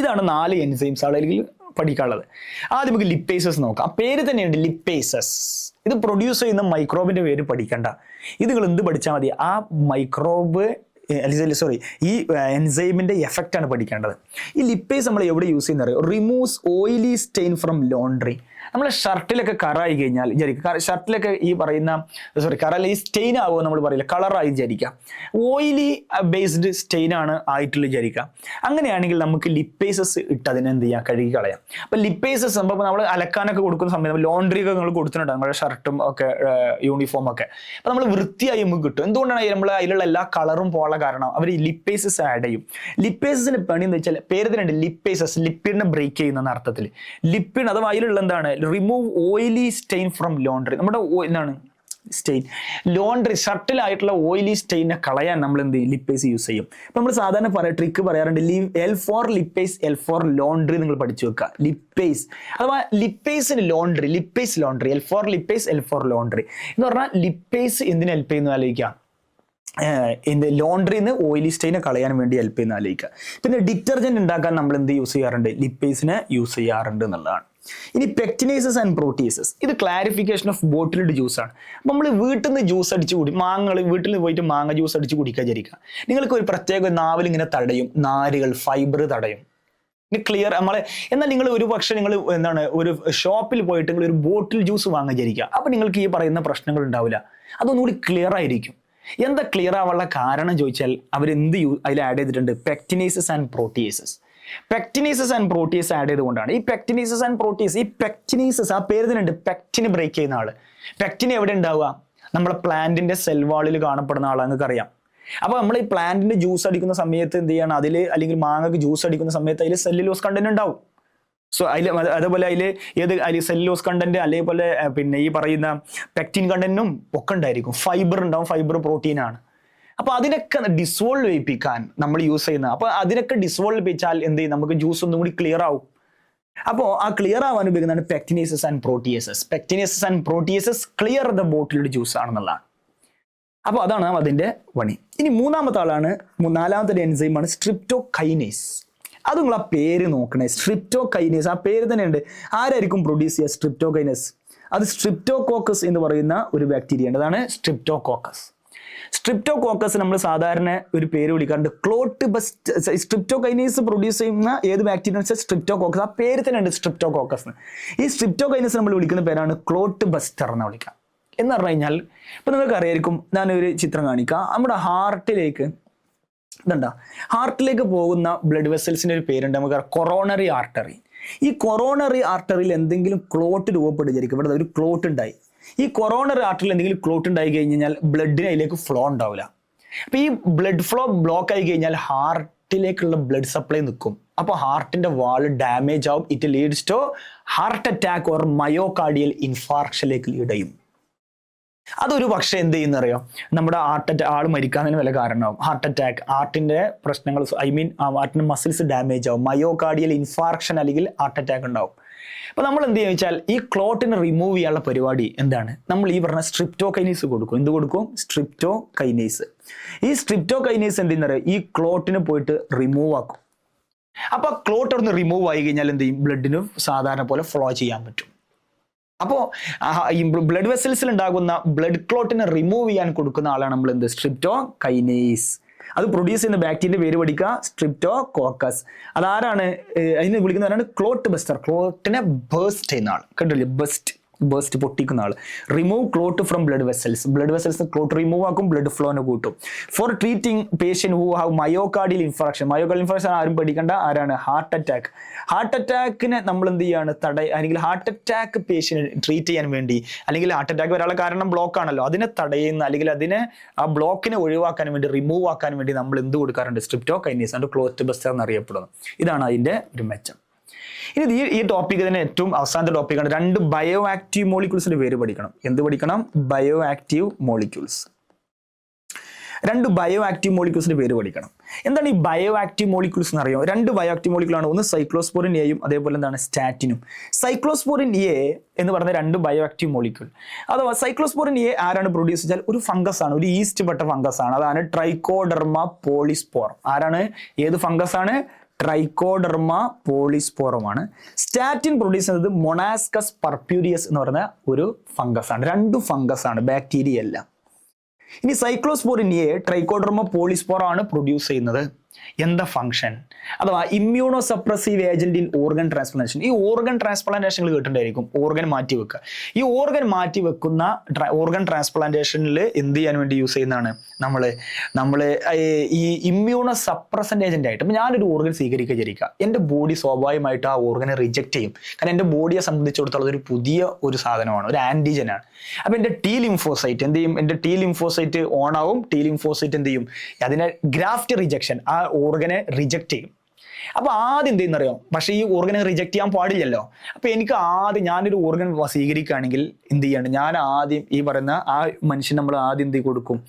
ഇതാണ് 4 എൻസൈംസ് അല്ലെങ്കിൽ പഠിക്കാനുള്ളത്. ആദ്യം നമുക്ക് ലിപ്പേസസ് നോക്കാം. ആ പേര് തന്നെയുണ്ട്, ലിപ്പേസസ്. ഇത് പ്രൊഡ്യൂസ് ചെയ്യുന്ന മൈക്രോബിന്റെ പേര് പഠിക്കണ്ട. ഇത് നിങ്ങൾ എന്ത് പഠിച്ചാൽ മതി? ആ മൈക്രോബ് ഈ എൻസൈമിന്റെ എഫക്റ്റ് ആണ് പഠിക്കേണ്ടത്. ഈ ലിപ്പേസ് നമ്മൾ എവിടെ യൂസ് ചെയ്യുന്ന അറിയോ? Removes oily stain from laundry. നമ്മളെ ഷർട്ടിലൊക്കെ കറായി കഴിഞ്ഞാൽ ഷർട്ടിലൊക്കെ ഈ പറയുന്ന കറ ഈ സ്റ്റെയിൻ ആവുമോ നമ്മൾ പറയില്ല, കളറായി വിചാരിക്കാം. ഓയിലി ബേസ്ഡ് സ്റ്റെയിൻ ആണ് ആയിട്ടുള്ള വിചാരിക്കാം. അങ്ങനെയാണെങ്കിൽ നമുക്ക് ലിപ്പേസസ് ഇട്ട് അതിനെ എന്ത് ചെയ്യാം? കഴുകി കളയാം. അപ്പൊ ലിപ്പേസസ് സംഭവം നമ്മൾ അലക്കാനൊക്കെ കൊടുക്കുന്ന സമയത്ത് ലോണ്ട്രി ഒക്കെ നിങ്ങൾ കൊടുത്തിട്ടുണ്ട്, നമ്മുടെ ഷർട്ടും ഒക്കെ യൂണിഫോം ഒക്കെ. അപ്പൊ നമ്മൾ വൃത്തിയായി നമുക്ക് കിട്ടും. എന്തുകൊണ്ടാണ് നമ്മൾ അതിലുള്ള എല്ലാ കളറും പോകാനുള്ള കാരണം? അവർ ലിപ്പേസസ് ആഡ് ചെയ്യും. ലിപ്പേസസിന്റെ പണി എന്ന് വെച്ചാൽ പേര് തന്നെ ഉണ്ട്, ലിപ്പേസസ്, ലിപ്പിഡിനെ ബ്രേക്ക് ചെയ്യുന്ന അർത്ഥത്തിൽ. ലിപ്പിഡ് അഥവാ അതിലുള്ള എന്താണ്? Remove oily stain from laundry. നമ്മുടെ എന്താണ് സ്റ്റെയിൻ? ലോണ്ട്രി ഷർട്ടിലായിട്ടുള്ള ഓയിലി സ്റ്റെയിനെ കളയാൻ നമ്മൾ എന്ത് ചെയ്യും? ലിപ്പേസ് യൂസ് ചെയ്യും. അപ്പൊ നമ്മൾ സാധാരണ ട്രിക്ക് പറയാറുണ്ട്, L for lipase, L for laundry. നിങ്ങൾ പഠിച്ചു വെക്കുക. ലിപ്പേസ് അഥവാ ലിപ്പേസിന് laundry, lipase laundry, L for lipase, L for laundry എന്ന് പറഞ്ഞാൽ ലിപ്പേസ് എന്തിനു ഹെൽപ്പ് ചെയ്യുന്നു ആലോചിക്കാം? ലോണ്ട്രിന്ന് ഓയിലി സ്റ്റെയിനെ കളയാൻ വേണ്ടി ഹെൽപ്പ് ചെയ്യുന്ന ആലോചിക്കുക. പിന്നെ ഡിറ്റർജന്റ് ഉണ്ടാക്കാൻ നമ്മൾ എന്ത് യൂസ് ചെയ്യാറുണ്ട്? ലിപ്പേസിനെ യൂസ് ചെയ്യാറുണ്ട് എന്നുള്ളതാണ്. ഇനി പെക്റ്റിനേസസ് ആൻഡ് പ്രോട്ടിയേസസ്. ഇത് ക്ലാരിഫിക്കേഷൻ ഓഫ് ബോട്ടിൽഡ് ജ്യൂസ് ആണ്. അപ്പം നമ്മൾ വീട്ടിൽ നിന്ന് ജ്യൂസ് അടിച്ച് വീട്ടിൽ നിന്ന് പോയിട്ട് മാങ്ങ ജ്യൂസ് അടിച്ച് കുടിക്കാൻ വിചാരിക്കുക. നിങ്ങൾക്ക് ഒരു പ്രത്യേക നാവിൽ ഇങ്ങനെ തടയും, നാരുകൾ, ഫൈബർ തടയും. ക്ലിയർ നമ്മളെ. എന്നാൽ നിങ്ങൾ ഒരു പക്ഷെ നിങ്ങൾ ഒരു ഷോപ്പിൽ പോയിട്ട് നിങ്ങൾ ഒരു ബോട്ടിൽ ജ്യൂസ് വാങ്ങാൻ വിചാരിക്കുക. അപ്പൊ നിങ്ങൾക്ക് ഈ പറയുന്ന പ്രശ്നങ്ങൾ ഉണ്ടാവില്ല. അതൊന്നുകൂടി ക്ലിയർ ആയിരിക്കും. എന്താ ക്ലിയർ ആവാനുള്ള കാരണം ചോദിച്ചാൽ അവരെന്ത് അതിൽ ആഡ് ചെയ്തിട്ടുണ്ട്? Pectinases and proteases. Pectinases and protease add ചെയ്തുകൊണ്ടാണ്. ഈ പെക്റ്റിനേസസ് ആൻഡ് പ്രോട്ടിയേസ്, ഈ പെക്റ്റിനേസസ് ആ പേര് തന്നെ ഉണ്ട്, പെക്റ്റിന് ബ്രേക്ക് ചെയ്യുന്ന ആള്. പെക്റ്റിന് എവിടെ ഉണ്ടാവുക? നമ്മുടെ പ്ലാന്റിന്റെ സെൽ വാളിൽ കാണപ്പെടുന്ന ആളാണ്, നിങ്ങൾക്ക് അറിയാം. അപ്പൊ നമ്മൾ ഈ പ്ലാന്റിന്റെ ജ്യൂസ് അടിക്കുന്ന സമയത്ത് എന്ത് ചെയ്യണം? അതിൽ അല്ലെങ്കിൽ മാങ്ങക്ക് ജ്യൂസ് അടിക്കുന്ന സമയത്ത് അതിൽ സെല്ലുലോസ് കണ്ടന്റ് ഉണ്ടാവും. സോ അതേപോലെ അതിൽ സെല്ലുലോസ് കണ്ടന്റ് അതേപോലെ പിന്നെ ഈ പറയുന്ന പെക്റ്റിൻ കണ്ടന്റും ഒക്കെ ഉണ്ടായിരിക്കും. ഫൈബർ ഉണ്ടാവും, ഫൈബർ പ്രോട്ടീൻ ആണ്. അപ്പൊ അതിനൊക്കെ ഡിസോൾവ് ചെയ്യിപ്പിക്കാൻ നമ്മൾ യൂസ് ചെയ്യുന്ന, അപ്പൊ അതിനൊക്കെ ഡിസോൾവ് ചെയ്യിച്ചാൽ എന്ത് ചെയ്യും? നമുക്ക് ജ്യൂസ് ഒന്നും കൂടി ക്ലിയർ ആവും. അപ്പോൾ ആ ക്ലിയർ ആവാൻ ഉപയോഗിക്കുന്നതാണ് pectinases and proteases. Pectinases and proteases clear the bottled juice ആണെന്നുള്ളതാണ്. അപ്പോൾ അതാണ് അതിന്റെ പണി. ഇനി നാലാമത്തെ എൻസൈമാണ് സ്ട്രിപ്റ്റോകൈനേസ്. അത് നിങ്ങൾ ആ പേര് നോക്കണേ, സ്ട്രിപ്റ്റോകൈനേസ്. ആ പേര് തന്നെ ഉണ്ട്. ആരായിരിക്കും പ്രൊഡ്യൂസ് ചെയ്യുക സ്ട്രിപ്റ്റോകൈനസ്? അത് സ്ട്രിപ്റ്റോകോക്കസ് എന്ന് പറയുന്ന ഒരു ബാക്ടീരിയ ഉണ്ട്. അതാണ് സ്ട്രിപ്റ്റോകോക്കസ്. സ്ട്രിപ്റ്റോകോക്കസ് നമ്മൾ സാധാരണ ഒരു പേര് വിളിക്കാറുണ്ട് ക്ലോട്ട് ബസ്റ്റ്. സ്ട്രിപ്റ്റോകൈനേസ് പ്രൊഡ്യൂസ് ചെയ്യുന്ന ഏത് ബാക്ടീരിയ വെച്ചാൽ സ്ട്രിപ്റ്റോകോക്കസ്. ആ പേര് തന്നെ ഉണ്ട് സ്ട്രിപ്റ്റോകോക്കസ്. ഈ സ്ട്രിപ്റ്റോകൈനസ് നമ്മൾ വിളിക്കുന്ന പേരാണ് ക്ലോട്ട് ബസ്റ്റർ എന്ന് വിളിക്കാം. എന്ന് പറഞ്ഞു കഴിഞ്ഞാൽ ഇപ്പൊ നിങ്ങൾക്ക് അറിയായിരിക്കും, ഞാനൊരു ചിത്രം കാണിക്കാം. നമ്മുടെ ഹാർട്ടിലേക്ക് പോകുന്ന ബ്ലഡ് വെസൽസിന്റെ ഒരു പേരുണ്ട്, നമുക്ക് കൊറോണറി ആർട്ടറി. ഈ കൊറോണറി ആർട്ടറിയിൽ എന്തെങ്കിലും ക്ലോട്ട് രൂപപ്പെടുകയായിരിക്കും. ഇവിടെ ഒരു ക്ലോട്ട് ഉണ്ടായി. ഈ കൊറോണറി ആർട്ടറിയിൽ എന്തെങ്കിലും ക്ലോട്ട് ഉണ്ടായി കഴിഞ്ഞാൽ ബ്ലഡിന് അതിലേക്ക് ഫ്ലോ ഉണ്ടാവില്ല. അപ്പൊ ഈ ബ്ലഡ് ഫ്ലോ ബ്ലോക്ക് ആയി കഴിഞ്ഞാൽ ഹാർട്ടിലേക്കുള്ള ബ്ലഡ് സപ്ലൈ നിൽക്കും. അപ്പൊ ഹാർട്ടിന്റെ വാള് ഡാമേജ് ആവും. It leads to heart attack or myocardial ഇൻഫാർക്ഷനിലേക്ക് ലീഡ് ചെയ്യും. അതൊരു പക്ഷേ എന്ത് ചെയ്യുന്നറിയോ? നമ്മുടെ ആള് മരിക്കാതിന് വല്ല കാരണമാവും. ഹാർട്ട് അറ്റാക്ക്, ഹാർട്ടിന്റെ പ്രശ്നങ്ങൾ, ഹാർട്ടിന്റെ മസിൽസ് ഡാമേജ് ആവും, മയോകാർഡിയൽ ഇൻഫാർക്ഷൻ അല്ലെങ്കിൽ ഹാർട്ട് അറ്റാക്ക് ഉണ്ടാവും. അപ്പൊ നമ്മൾ എന്ത് ചെയ്യുക വെച്ചാൽ ഈ ക്ലോട്ടിനെ റിമൂവ് ചെയ്യാനുള്ള പരിപാടി എന്താണ്? നമ്മൾ ഈ പറഞ്ഞ സ്ട്രിപ്റ്റോകൈനേസ് കൊടുക്കും. എന്ത് കൊടുക്കും? സ്ട്രിപ്റ്റോകൈനേസ്. ഈ സ്ട്രിപ്റ്റോകൈനേസ് എന്ത് ചെയ്യുന്നത്, ഈ ക്ലോട്ടിനെ പോയിട്ട് റിമൂവ് ആക്കും. അപ്പോൾ ക്ലോട്ട് അവിടെ നിന്ന് റിമൂവ് ആയി കഴിഞ്ഞാൽ എന്ത് ചെയ്യും, ബ്ലഡിന് സാധാരണ പോലെ ഫ്ലോ ചെയ്യാൻ പറ്റും. അപ്പോൾ ഈ ബ്ലഡ് വെസൽസിൽ ഉണ്ടാകുന്ന ബ്ലഡ് ക്ലോട്ടിനെ റിമൂവ് ചെയ്യാൻ കൊടുക്കുന്ന ആളാണ് നമ്മൾ എന്ത്, സ്ട്രിപ്റ്റോകൈനേസ്. അത് പ്രൊഡ്യൂസ് ചെയ്യുന്ന ബാക്ടീരിയന്റെ പേര് പഠിക്കുക, സ്ട്രിപ്റ്റോകോക്കസ്. അതാരാണ്, അതിനെ വിളിക്കുന്നവരാണ് ക്ലോട്ട് ബസ്റ്റർ. ക്ലോട്ടിനെ ബേസ്റ്റ് ചെയ്യുന്ന ആൾ, കണ്ടില്ലേ, ബേസ്റ്റ് പൊട്ടിക്കുന്ന ആൾ. Remove clot from blood vessels clot remove ആക്കും, ബ്ലഡ് ഫ്ലോനെ കൂട്ടും. For treating patient who have myocardial infarction ആരും പഠിക്കേണ്ട, ആരാണ്, ഹാർട്ട് അറ്റാക്കിനെ നമ്മൾ എന്ത് ചെയ്യാണ്, അല്ലെങ്കിൽ ഹാർട്ട് അറ്റാക്ക് പേഷ്യന്റ് ട്രീറ്റ് ചെയ്യാൻ വേണ്ടി, അല്ലെങ്കിൽ ഹാർട്ട് അറ്റാക്ക് വരാനുള്ള കാരണം ബ്ലോക്ക് ആണല്ലോ, അതിനെ തടയുന്ന അല്ലെങ്കിൽ അതിനെ ആ ബ്ലോക്കിനെ ഒഴിവാക്കാൻ വേണ്ടി, റിമൂവ് ആക്കാൻ വേണ്ടി നമ്മൾ എന്ത് കൊടുക്കാറുണ്ട്, സ്ട്രിപ്റ്റോകൈനേസ് ആണ് ക്ലോട്ട് ബസ്റ്റർ എന്നറിയപ്പെടുന്നത്. ഇതാണ് അതിന്റെ ഒരു മെച്ചം. ഇനി ഈ ടോപ്പിക് തന്നെ ഏറ്റവും അവസാനത്തെ ടോപ്പിക്കാണ്, 2 ബയോ ആക്റ്റീവ് മോളിക്യൂൾസിന്റെ പേര് പഠിക്കണം. എന്ത് പഠിക്കണം, bioactive molecules. 2 bioactive മോളിക്യൂൾസിന്റെ പേര് പഠിക്കണം. എന്താണ് ഈ ബയോ ആക്റ്റീവ് മോളിക്യൂൾസ് എന്ന് അറിയാം? 2 ബയോ ആക്റ്റീവ് മോളിക്യൂളാണ്, ഒന്ന് സൈക്ലോസ്പോറിൻ എയും അതേപോലെ എന്താണ് സ്റ്റാറ്റിനും. സൈക്ലോസ്പോറിൻ എ എന്ന് പറഞ്ഞ 2 ബയോ ആക്റ്റീവ് മോളിക്യൂൾ, അഥവാ സൈക്ലോസ്പോറിൻ എ ആരാണ് പ്രൊഡ്യൂസ് ചെയ്താൽ, ഒരു ഫംഗസ് ആണ്, ഒരു ഈസ്റ്റ് പെട്ട ഫംഗസ് ആണ്, അതാണ് ട്രൈക്കോഡെർമ പോളിസ്പോറം. ആരാണ്, ഏത് ഫംഗസ് ആണ്, ട്രൈക്കോഡെർമ പോളിസ്പോറമാണ്. സ്റ്റാറ്റിൻ പ്രൊഡ്യൂസ് ചെയ്യുന്നത് മൊണാസ്കസ് പർപ്യൂരിയസ് എന്ന് പറയുന്ന ഒരു ഫംഗസ് ആണ്. 2 ഫംഗസ് ആണ്, ബാക്ടീരിയ അല്ല. ഇനി സൈക്ലോസ്പോറിൻ എ ട്രൈക്കോഡെർമ പോളിസ്പോറം ആണ് പ്രൊഡ്യൂസ് ചെയ്യുന്നത്. എന്താ ഫംഗ്ഷൻ, അഥവാ immuno suppressive agent in organ transplantation. ഈ ഓർഗൻ ട്രാൻസ്പ്ലാന്റേഷനിൽ കേട്ടിട്ടുണ്ടായിരിക്കും, ഓർഗൻ മാറ്റി വെക്കുക. ഈ ഓർഗൻ മാറ്റി വെക്കുന്ന ഓർഗൻ ട്രാൻസ്പ്ലാന്റേഷനിൽ എന്ത് ചെയ്യാൻ വേണ്ടി യൂസ് ചെയ്യുന്നതാണ് നമ്മൾ ഈ ഇമ്മ്യൂണോ സപ്രസന്റ് ഏജന്റ് ആയിട്ട്. അപ്പം ഞാനൊരു ഓർഗൻ സ്വീകരിക്കുക, എൻ്റെ ബോഡി സ്വാഭാവികമായിട്ട് ആ ഓർഗനെ റിജക്ട് ചെയ്യും. കാരണം എൻ്റെ ബോഡിയെ സംബന്ധിച്ചിടത്തോളം ഒരു പുതിയ ഒരു സാധനമാണ്, ഒരു ആന്റിജനാണ്. അപ്പം എൻ്റെ ടി ലിംഫോസൈറ്റ് എന്ത് ചെയ്യും, എൻ്റെ ടി ലിംഫോസൈറ്റ് ഓൺ ആവും. ടി ലിംഫോസൈറ്റ് എന്ത് ചെയ്യും, അതിനെ ഗ്രാഫ്റ്റ് റിജക്ഷൻ, ആ ഓർഗനെ റിജക്ട് ചെയ്യും. അപ്പൊ ആദ്യം എന്ത് ചെയ്യുന്നറിയോ, പക്ഷെ ഈ ഓർഗനെ റിജക്ട് ചെയ്യാൻ പാടില്ലല്ലോ. അപ്പൊ എനിക്ക് ആദ്യം ഞാനൊരു ഓർഗൻ സ്വീകരിക്കുകയാണെങ്കിൽ എന്ത് ചെയ്യണം, ഞാൻ ആദ്യം ഈ പറയുന്ന ആ മനുഷ്യൻ നമ്മൾ ആദ്യം എന്ത് കൊടുക്കും,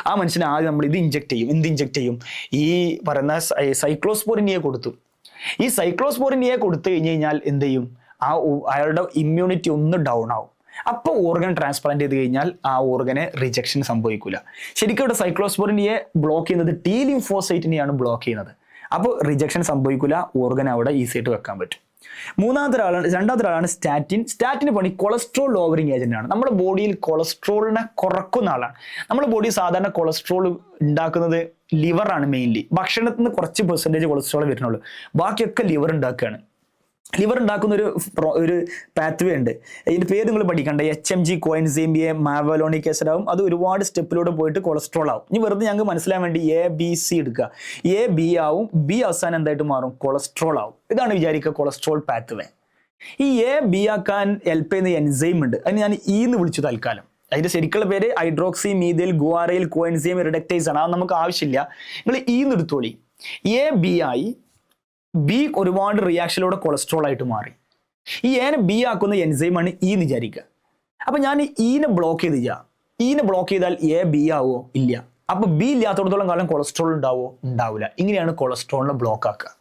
ആ മനുഷ്യനെ ആദ്യം നമ്മൾ ഇത് ഇഞ്ചെക്ട് ചെയ്യും. ഈ പറയുന്ന സൈക്ലോസ്പോറിൻ എ കൊടുത്തു. ഈ സൈക്ലോസ്പോറിൻ എ കൊടുത്തു കഴിഞ്ഞാൽ എന്ത് ചെയ്യും, അയാളുടെ ഇമ്മ്യൂണിറ്റി ഒന്ന് ഡൗൺ ആവും. അപ്പോൾ ഓർഗൻ ട്രാൻസ്പ്ലാന്റ് ചെയ്ത് കഴിഞ്ഞാൽ ആ ഓർഗനെ റിജക്ഷൻ സംഭവിക്കില്ല. ശരിക്കും ഇവിടെ സൈക്ലോസ്പോറിൻ എ ബ്ലോക്ക് ചെയ്യുന്നത് ടി ലിംഫോസൈറ്റിനെയാണ് ബ്ലോക്ക് ചെയ്യുന്നത്. അപ്പോൾ റിജക്ഷൻ സംഭവിക്കില്ല, ഓർഗൻ അവിടെ ഈസി ആയിട്ട് വെക്കാൻ പറ്റും. രണ്ടാമത്തെ ആളാണ് സ്റ്റാറ്റിൻ. സ്റ്റാറ്റിന് പണി കൊളസ്ട്രോൾ ലോവറിങ് ഏജന്റ് ആണ്. നമ്മുടെ ബോഡിയിൽ കൊളസ്ട്രോളിനെ കുറക്കുന്ന ആളാണ്. നമ്മുടെ ബോഡി സാധാരണ കൊളസ്ട്രോൾ ഉണ്ടാക്കുന്നത് ലിവറാണ് മെയിൻലി. ഭക്ഷണത്തിൽ നിന്ന് കുറച്ച് പെർസെൻറ്റേജ് കൊളസ്ട്രോൾ വരുന്നുള്ളൂ, ബാക്കിയൊക്കെ ലിവർ ഉണ്ടാക്കുകയാണ്. ലിവർ ഉണ്ടാക്കുന്ന ഒരു പാത്വേ ഉണ്ട്, ഇതിന്റെ പേര് നിങ്ങൾ പഠിക്കണ്ട, HMG കോഎൻസൈം എ മാവലോണിക് ആസിഡ് ആവും. അത് ഒരുപാട് സ്റ്റെപ്പിലൂടെ പോയിട്ട് കൊളസ്ട്രോൾ ആവും. ഇനി വെറുതെ ഞങ്ങൾക്ക് മനസ്സിലാൻ വേണ്ടി ABC എടുക്കുക, B ആവും, B അവസാനം എന്തായിട്ട് മാറും, കൊളസ്ട്രോൾ ആവും. ഇതാണ് വിചാരിക്കുക കൊളസ്ട്രോൾ പാത്വേ. ഈ B ആക്കാൻ ഹെൽപ്പ് ചെയ്യുന്ന എൻസൈം ഉണ്ട്, അതിന് ഞാൻ എന്ന് വിളിച്ചു തൽക്കാലം. അതിന്റെ ശരിക്കുള്ള പേര് ഹൈഡ്രോക്സി മീഥൈൽ ഗുവാറൈൽ കോഎൻസൈം റിഡക്ടേസ് ആണ്. അത് നമുക്ക് ആവശ്യമില്ല, നിങ്ങൾ എന്ന് എടുത്തോളി. B ആയി, B ഒരുപാട് റിയാക്ഷനിലൂടെ കൊളസ്ട്രോൾ ആയിട്ട് മാറി. ഈ എനെ B ആക്കുന്ന എൻസൈമാണ് എന്ന് വിചാരിക്കുക. അപ്പൊ ഞാൻ നെ ബ്ലോക്ക് ചെയ്താൽ B ആവോ, ഇല്ല. അപ്പൊ B ഇല്ലാത്തടത്തോളം കാലം കൊളസ്ട്രോൾ ഉണ്ടാവില്ല. ഇങ്ങനെയാണ് കൊളസ്ട്രോളിനെ ബ്ലോക്ക് ആക്കുക.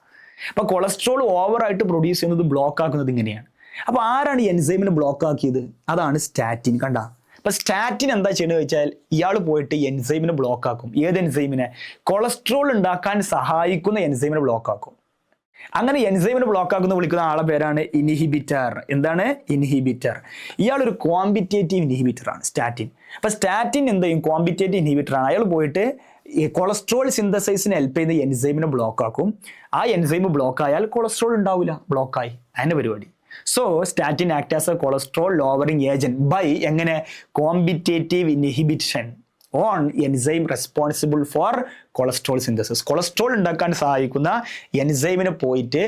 അപ്പൊ കൊളസ്ട്രോൾ ഓവറായിട്ട് പ്രൊഡ്യൂസ് ചെയ്യുന്നത് ബ്ലോക്ക് ആക്കുന്നത് ഇങ്ങനെയാണ്. അപ്പൊ ആരാണ് ഈ എൻസൈമിനെ ബ്ലോക്ക് ആക്കിയത്, അതാണ് സ്റ്റാറ്റിൻ. കണ്ട, അപ്പൊ സ്റ്റാറ്റിൻ എന്താ ചെയ്യുന്നത് വെച്ചാൽ ഇയാൾ പോയിട്ട് എൻസൈമിനെ ബ്ലോക്ക് ആക്കും. ഏത് എൻസൈമിനെ, കൊളസ്ട്രോൾ ഉണ്ടാക്കാൻ സഹായിക്കുന്ന എൻസൈമിനെ ബ്ലോക്ക് ആക്കും. അങ്ങനെ എൻസൈമിനെ ബ്ലോക്ക് ആക്കുന്ന വിളിക്കുന്ന ആളെ പേരാണ് ഇൻഹിബിറ്റർ. എന്താണ് ഇൻഹിബിറ്റർ? ഇയാളൊരു ക്വാണ്ടിറ്റേറ്റീവ് ഇൻഹിബിറ്റർ ആണ് സ്റ്റാറ്റിൻ. അപ്പൊ സ്റ്റാറ്റിൻ എന്ത് ചെയ്യും, ക്വാണ്ടിറ്റേറ്റീവ് ഇൻഹിബിറ്റർ ആണ്. അയാൾ പോയിട്ട് കൊളസ്ട്രോൾ സിന്തസൈസിന് ഹെൽപ്പ് ചെയ്യുന്ന എൻസൈമിനെ ബ്ലോക്ക് ആക്കും. ആ എൻസൈം ബ്ലോക്ക് ആയാൽ കൊളസ്ട്രോൾ ഉണ്ടാവില്ല, ബ്ലോക്കായി. അതിന്റെ പരിപാടി. So statin act as a cholesterol lowering agent by എങ്ങനെ, quantitative inhibition on enzyme responsible for cholesterol synthesis. Cholesterol ഉണ്ടാക്കാൻ സഹായിക്കുന്ന എൻസൈമിനെ പോയിട്ട്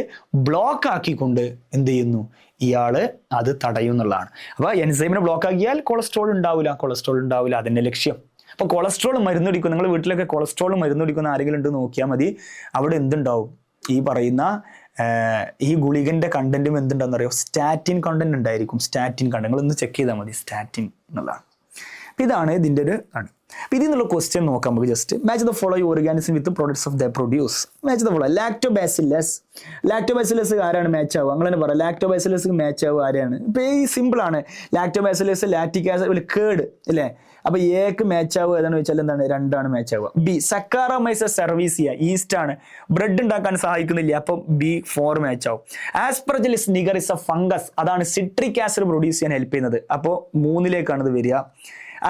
ബ്ലോക്ക് ആക്കിക്കൊണ്ട് എന്ത് ചെയ്യുന്നു, ഇയാള് അത് തടയും എന്നുള്ളതാണ്. അപ്പൊ എൻസൈമിനെ ബ്ലോക്ക് ആക്കിയാൽ കൊളസ്ട്രോൾ ഉണ്ടാവില്ല, അതിന്റെ ലക്ഷ്യം. അപ്പൊ കൊളസ്ട്രോൾ മരുന്നൊടിക്കും, നിങ്ങൾ വീട്ടിലൊക്കെ കൊളസ്ട്രോൾ മരുന്നൊടിക്കുന്ന ആരെങ്കിലും ഉണ്ട് നോക്കിയാൽ മതി. അവിടെ എന്തുണ്ടാവും, ഈ പറയുന്ന ഈ ഗുളികന്റെ കണ്ടന്റും എന്തുണ്ടാന്ന് അറിയോ, സ്റ്റാറ്റിൻ കണ്ടന്റ് ഉണ്ടായിരിക്കും. സ്റ്റാറ്റിൻ കണ്ടന്റ് നിങ്ങൾ ഒന്ന് ചെക്ക് ചെയ്താൽ മതി, സ്റ്റാറ്റിൻ എന്നുള്ളതാണ്. ഇതാണ് ഇതിൻ്റെ ഒരു ആണ്. അപ്പോൾ ഇതിൽ നിന്നുള്ള ക്വസ്റ്റ്യൻ നോക്കാം നമുക്ക്. Just match the following organism with products of the produce. Match the follow. Lactobacillus ആരാണ് മാച്ച് ആവുക? അങ്ങനെ പറയാം. ലാക്ടോബാസിലസ് മാച്ച് ആവുക ആരാണ്? ഇപ്പോൾ ഈ സിമ്പിളാണ്. ലാക്ടോബാസിലസ് ലാക്റ്റിക് ആസിഡ് കേട് അല്ലേ? അപ്പോൾ എക്ക് മാച്ച് ആവുക ഏതാണെന്ന് വെച്ചാൽ എന്താണ്? 2 മാച്ച് ആവുക. ബി സക്കാറമൈസസ് സെർവീസിയ ഈസ്റ്റ് ആണ്, ബ്രെഡ് ഉണ്ടാക്കാൻ സഹായിക്കുന്നില്ല, അപ്പം ബി 4 മാച്ച് ആവും. Aspergillus Nigar is A fungus, അതാണ് സിട്രിക് ആസിഡ് പ്രൊഡ്യൂസ് ചെയ്യാൻ ഹെൽപ്പ് ചെയ്യുന്നത്, അപ്പോൾ 3ലേക്കാണ് ഇത് വരിക.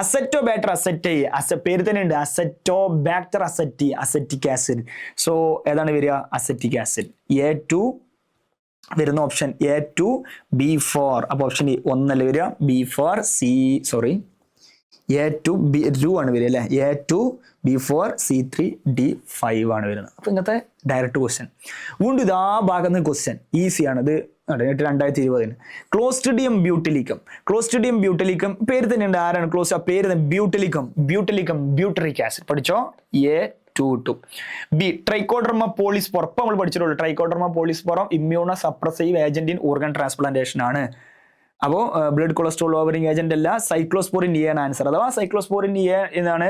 അസറ്റോ ബാക്ടർ അസറ്റൈ, പേര് തന്നെ ഉണ്ട് അസറ്റോ ബാക്ടർ അസറ്റി, അസറ്റിക് ആസിഡ്. സോ ഏതാണ് വരിക? Acetic acid. A2 വരുന്ന ഓപ്ഷൻ A2 B4. അപ്പോൾ ഓപ്ഷൻ 1 വരിക, B4 A2 B2 ആണ് വരിക അല്ലേ? A2 B4 C3 D5 ആണ് വരുന്നത്. അപ്പോൾ ഇങ്ങനത്തെ ഡയറക്റ്റ് ക്വസ്റ്റ്യൻ വീണ്ടും ഇതാ ഭാഗത്ത് നിന്ന് ക്വസ്റ്റ്യൻ ഈസിയാണ്. ഇത് 2020 ക്ലോസ്ട്രിഡിയം ബ്യൂട്ടിലിക്കം പേര് തന്നെ ഉണ്ട്. ആരാണ് ക്ലോസ്? പേര് ബ്യൂട്ടറിക് ആസിഡ്. പഠിച്ചോ? A22. B trichoderma polysporum. ഇപ്പം നമ്മൾ പഠിച്ചിട്ടുള്ളൂ. Trichoderma polysporum immunosuppressive agent in organ transplantation ആണ്. അപ്പോൾ ബ്ലഡ് കൊളസ്ട്രോൾ ലോവറിംഗ് ഏജന്റ് അല്ല, സൈക്ലോസ്പോറിൻ എ ആണ് ആൻസർ. അഥവാ സൈക്ലോസ്പോറിൻ എ എന്നാണ്.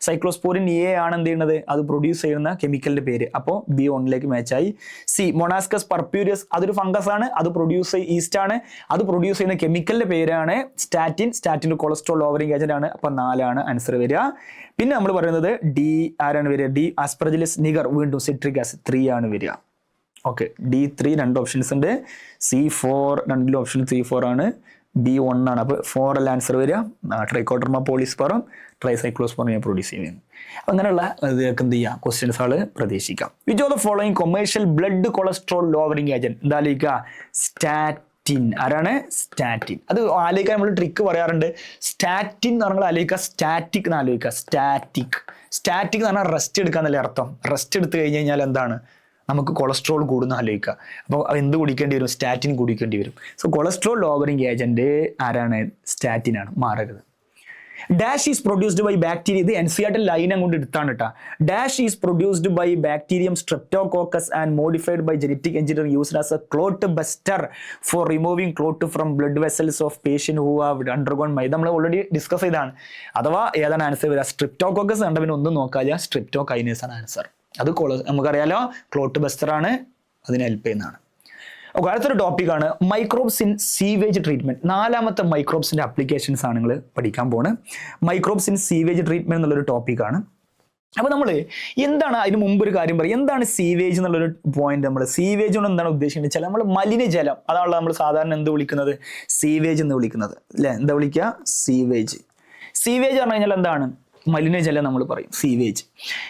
സൈക്ലോസ്പോറിൻ എ ആണ് എന്ത് ചെയ്യുന്നത്? അത് പ്രൊഡ്യൂസ് ചെയ്യുന്ന കെമിക്കലിന്റെ പേര്. അപ്പോൾ B1 മാച്ചായി. സി മൊണാസ്കസ് പർപ്യൂരിയസ്, അതൊരു ഫംഗസ് ആണ്, അത് പ്രൊഡ്യൂസ് ഈസ്റ്റ് ആണ്, അത് പ്രൊഡ്യൂസ് ചെയ്യുന്ന കെമിക്കലിന്റെ പേരാണ് സ്റ്റാറ്റിൻ കൊളസ്ട്രോൾ ലോവറിംഗ് ഏജന്റ് ആണ്. അപ്പോൾ 4 ആണ് ആൻസർ വരിക. പിന്നെ നമ്മൾ പറയുന്നത് ഡി ആരാണ് വരിക? ഡി ആസ്പെർജില്ലസ് നിഗർ, വീണ്ടും സിട്രിക് ആസിഡ് 3 ആണ് വരിക. ഓക്കെ, D3 2 ഓപ്ഷൻസ് ഉണ്ട്. C4 2 ഓപ്ഷൻ C4 ആണ്. B1 ആണ്. അപ്പോൾ 4 അല്ല ആൻസർ വരിക. ട്രൈക്കോഡർമ പോളിസ്പോറം ട്രൈസൈക്ലോസ്പോറിനെ പ്രൊഡ്യൂസ് ചെയ്യുന്നത്. അങ്ങനെയുള്ള ഇതൊക്കെ എന്ത് ചെയ്യുക? ക്വസ്റ്റ്യൻസ് ആൾ പ്രതീക്ഷിക്കാം. Which of the following commercial blood cholesterol lowering agent? എന്താ ആലോചിക്കുക? സ്റ്റാറ്റിൻ. ആരാണ്? സ്റ്റാറ്റിൻ. അത് ആലോചിക്കാൻ നമ്മൾ ട്രിക്ക് പറയാറുണ്ട്. സ്റ്റാറ്റിൻ എന്ന് പറഞ്ഞാൽ ആലോചിക്കുക, സ്റ്റാറ്റിക് എന്ന് ആലോചിക്കുക. സ്റ്റാറ്റിക് എന്ന് പറഞ്ഞാൽ റെസ്റ്റ് എടുക്കാന്നല്ലേ അർത്ഥം. റെസ്റ്റ് എടുത്തു കഴിഞ്ഞ് കഴിഞ്ഞാൽ എന്താണ്? നമുക്ക് കൊളസ്ട്രോൾ കൂടുന്ന ആലോചിക്കുക. അപ്പോൾ എന്ത് കുടിക്കേണ്ടി വരും? സ്റ്റാറ്റിൻ കുടിക്കേണ്ടി വരും. സോ കൊളസ്ട്രോൾ ലോവറിംഗ് ഏജന്റ് ആരാണ്? സ്റ്റാറ്റിൻ ആണ്. മാറരുത്. Dash is produced by bacteria. ഇത് NCERT ലൈൻ അങ്ങോട്ട് എടുത്താണ് കേട്ടോ. Dash is produced by bacterium streptococcus and modified by genetic engineering used as a clot buster for removing clot from blood vessels of patient who have undergone my. നമ്മൾ already discuss ചെയ്താണ്. അഥവാ ഏതാണ് answer വരിക? Streptococcus കണ്ട പിന്നെ ഒന്നും നോക്കാല്ല, streptokinase ആണ് answer. അത് നമുക്കറിയാലോ ക്ലോട്ട് ബസ്റ്റർ ആണ്, അതിന് ഹെൽപ്പ് ചെയ്യുന്നതാണ്. ഓക്കെ, അടുത്തൊരു ടോപ്പിക്കാണ് മൈക്രോബ്സ് ഇൻ സീവേജ് ട്രീറ്റ്മെന്റ്. 4ാമത്തെ മൈക്രോബ്സിന്റെ അപ്ലിക്കേഷൻസ് ആണ് നിങ്ങൾ പഠിക്കാൻ പോകുന്നത്. മൈക്രോബ്സ് ഇൻ സീവേജ് ട്രീറ്റ്മെന്റ് എന്നുള്ളൊരു ടോപ്പിക്കാണ്. അപ്പോൾ നമ്മൾ എന്താണ് അതിന് മുമ്പ് ഒരു കാര്യം പറയും. എന്താണ് സീവേജ് എന്നുള്ളൊരു പോയിന്റ്? നമ്മൾ സീവേജ് കൊണ്ട് എന്താണ് ഉദ്ദേശിക്കുന്നത് വെച്ചാൽ നമ്മൾ മലിനജലം, അതാണല്ലോ നമ്മൾ സാധാരണ എന്ത് വിളിക്കുന്നത്? സീവേജ് എന്ന് വിളിക്കുന്നത് അല്ലേ? എന്താ വിളിക്കുക? സീവേജ് പറഞ്ഞു കഴിഞ്ഞാൽ എന്താണ്? മലിനജലം നമ്മൾ പറയും സീവേജ്.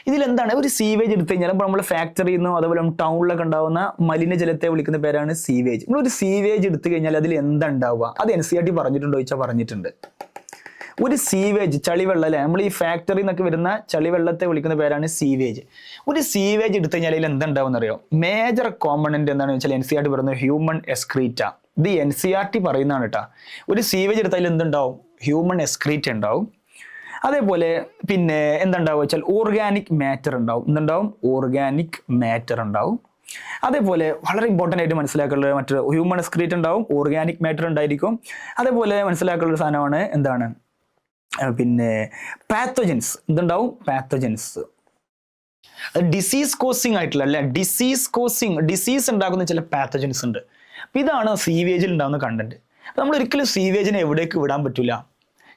ഇതിലെന്താണ്? ഒരു സീവേജ് എടുത്തു കഴിഞ്ഞാൽ നമ്മൾ ഫാക്ടറിയിൽ നിന്നും അതുപോലെ ടൗണിലൊക്കെ ഉണ്ടാവുന്ന മലിനജലത്തെ വിളിക്കുന്ന പേരാണ് സീവേജ്. നമ്മളൊരു സീവേജ് എടുത്തു കഴിഞ്ഞാൽ അതിൽ എന്താ ഉണ്ടാവുക? അത് NCERT പറഞ്ഞിട്ടുണ്ടോ ചോദിച്ചാൽ പറഞ്ഞിട്ടുണ്ട്. ഒരു സീവേജ് ചളിവെള്ളം അല്ലേ, നമ്മൾ ഈ ഫാക്ടറിയിൽ നിന്നൊക്കെ വരുന്ന ചളിവെള്ളത്തെ വിളിക്കുന്ന പേരാണ് സീവേജ്. ഒരു സീവേജ് എടുത്തു കഴിഞ്ഞാൽ അതിൽ എന്തുണ്ടാവും എന്നറിയോ? മേജർ കോമ്പണന്റ് എന്താണെന്ന് വെച്ചാൽ NCERT പറയുന്നത് ഹ്യൂമൻ എക്സ്ക്രീറ്റ. ഇത് NCERT പറയുന്നതാണ് കേട്ടോ. ഒരു സീവേജ് എടുത്താൽ എന്തുണ്ടാവും? ഹ്യൂമൻ എക്സ്ക്രീറ്റ ഉണ്ടാവും. അതേപോലെ പിന്നെ എന്തുണ്ടാവുക വെച്ചാൽ ഓർഗാനിക് മാറ്റർ ഉണ്ടാവും. എന്തുണ്ടാവും? ഓർഗാനിക് മാറ്റർ ഉണ്ടാവും. അതേപോലെ വളരെ ഇമ്പോർട്ടൻ്റ് ആയിട്ട് മനസ്സിലാക്കാനുള്ള മറ്റൊരു ഹ്യൂമൻ എക്സ്ക്രീറ്റ് ഉണ്ടാവും, ഓർഗാനിക് മാറ്റർ ഉണ്ടായിരിക്കും. അതേപോലെ മനസ്സിലാക്കാനുള്ള ഒരു സാധനമാണ് എന്താണ്? പിന്നെ പാത്തോജൻസ്. എന്തുണ്ടാവും? പാത്തോജൻസ്. ഡിസീസ് കോസിങ് ആയിട്ടുള്ള അല്ലെ, ഡിസീസ് ഉണ്ടാക്കുന്ന ചില പാത്തോജൻസ് ഉണ്ട്. അപ്പം ഇതാണ് സീവേജിൽ ഉണ്ടാകുന്ന കണ്ടന്റ്. അപ്പം നമ്മൾ ഒരിക്കലും സീവേജിനെ എവിടേക്ക് വിടാൻ പറ്റില്ല.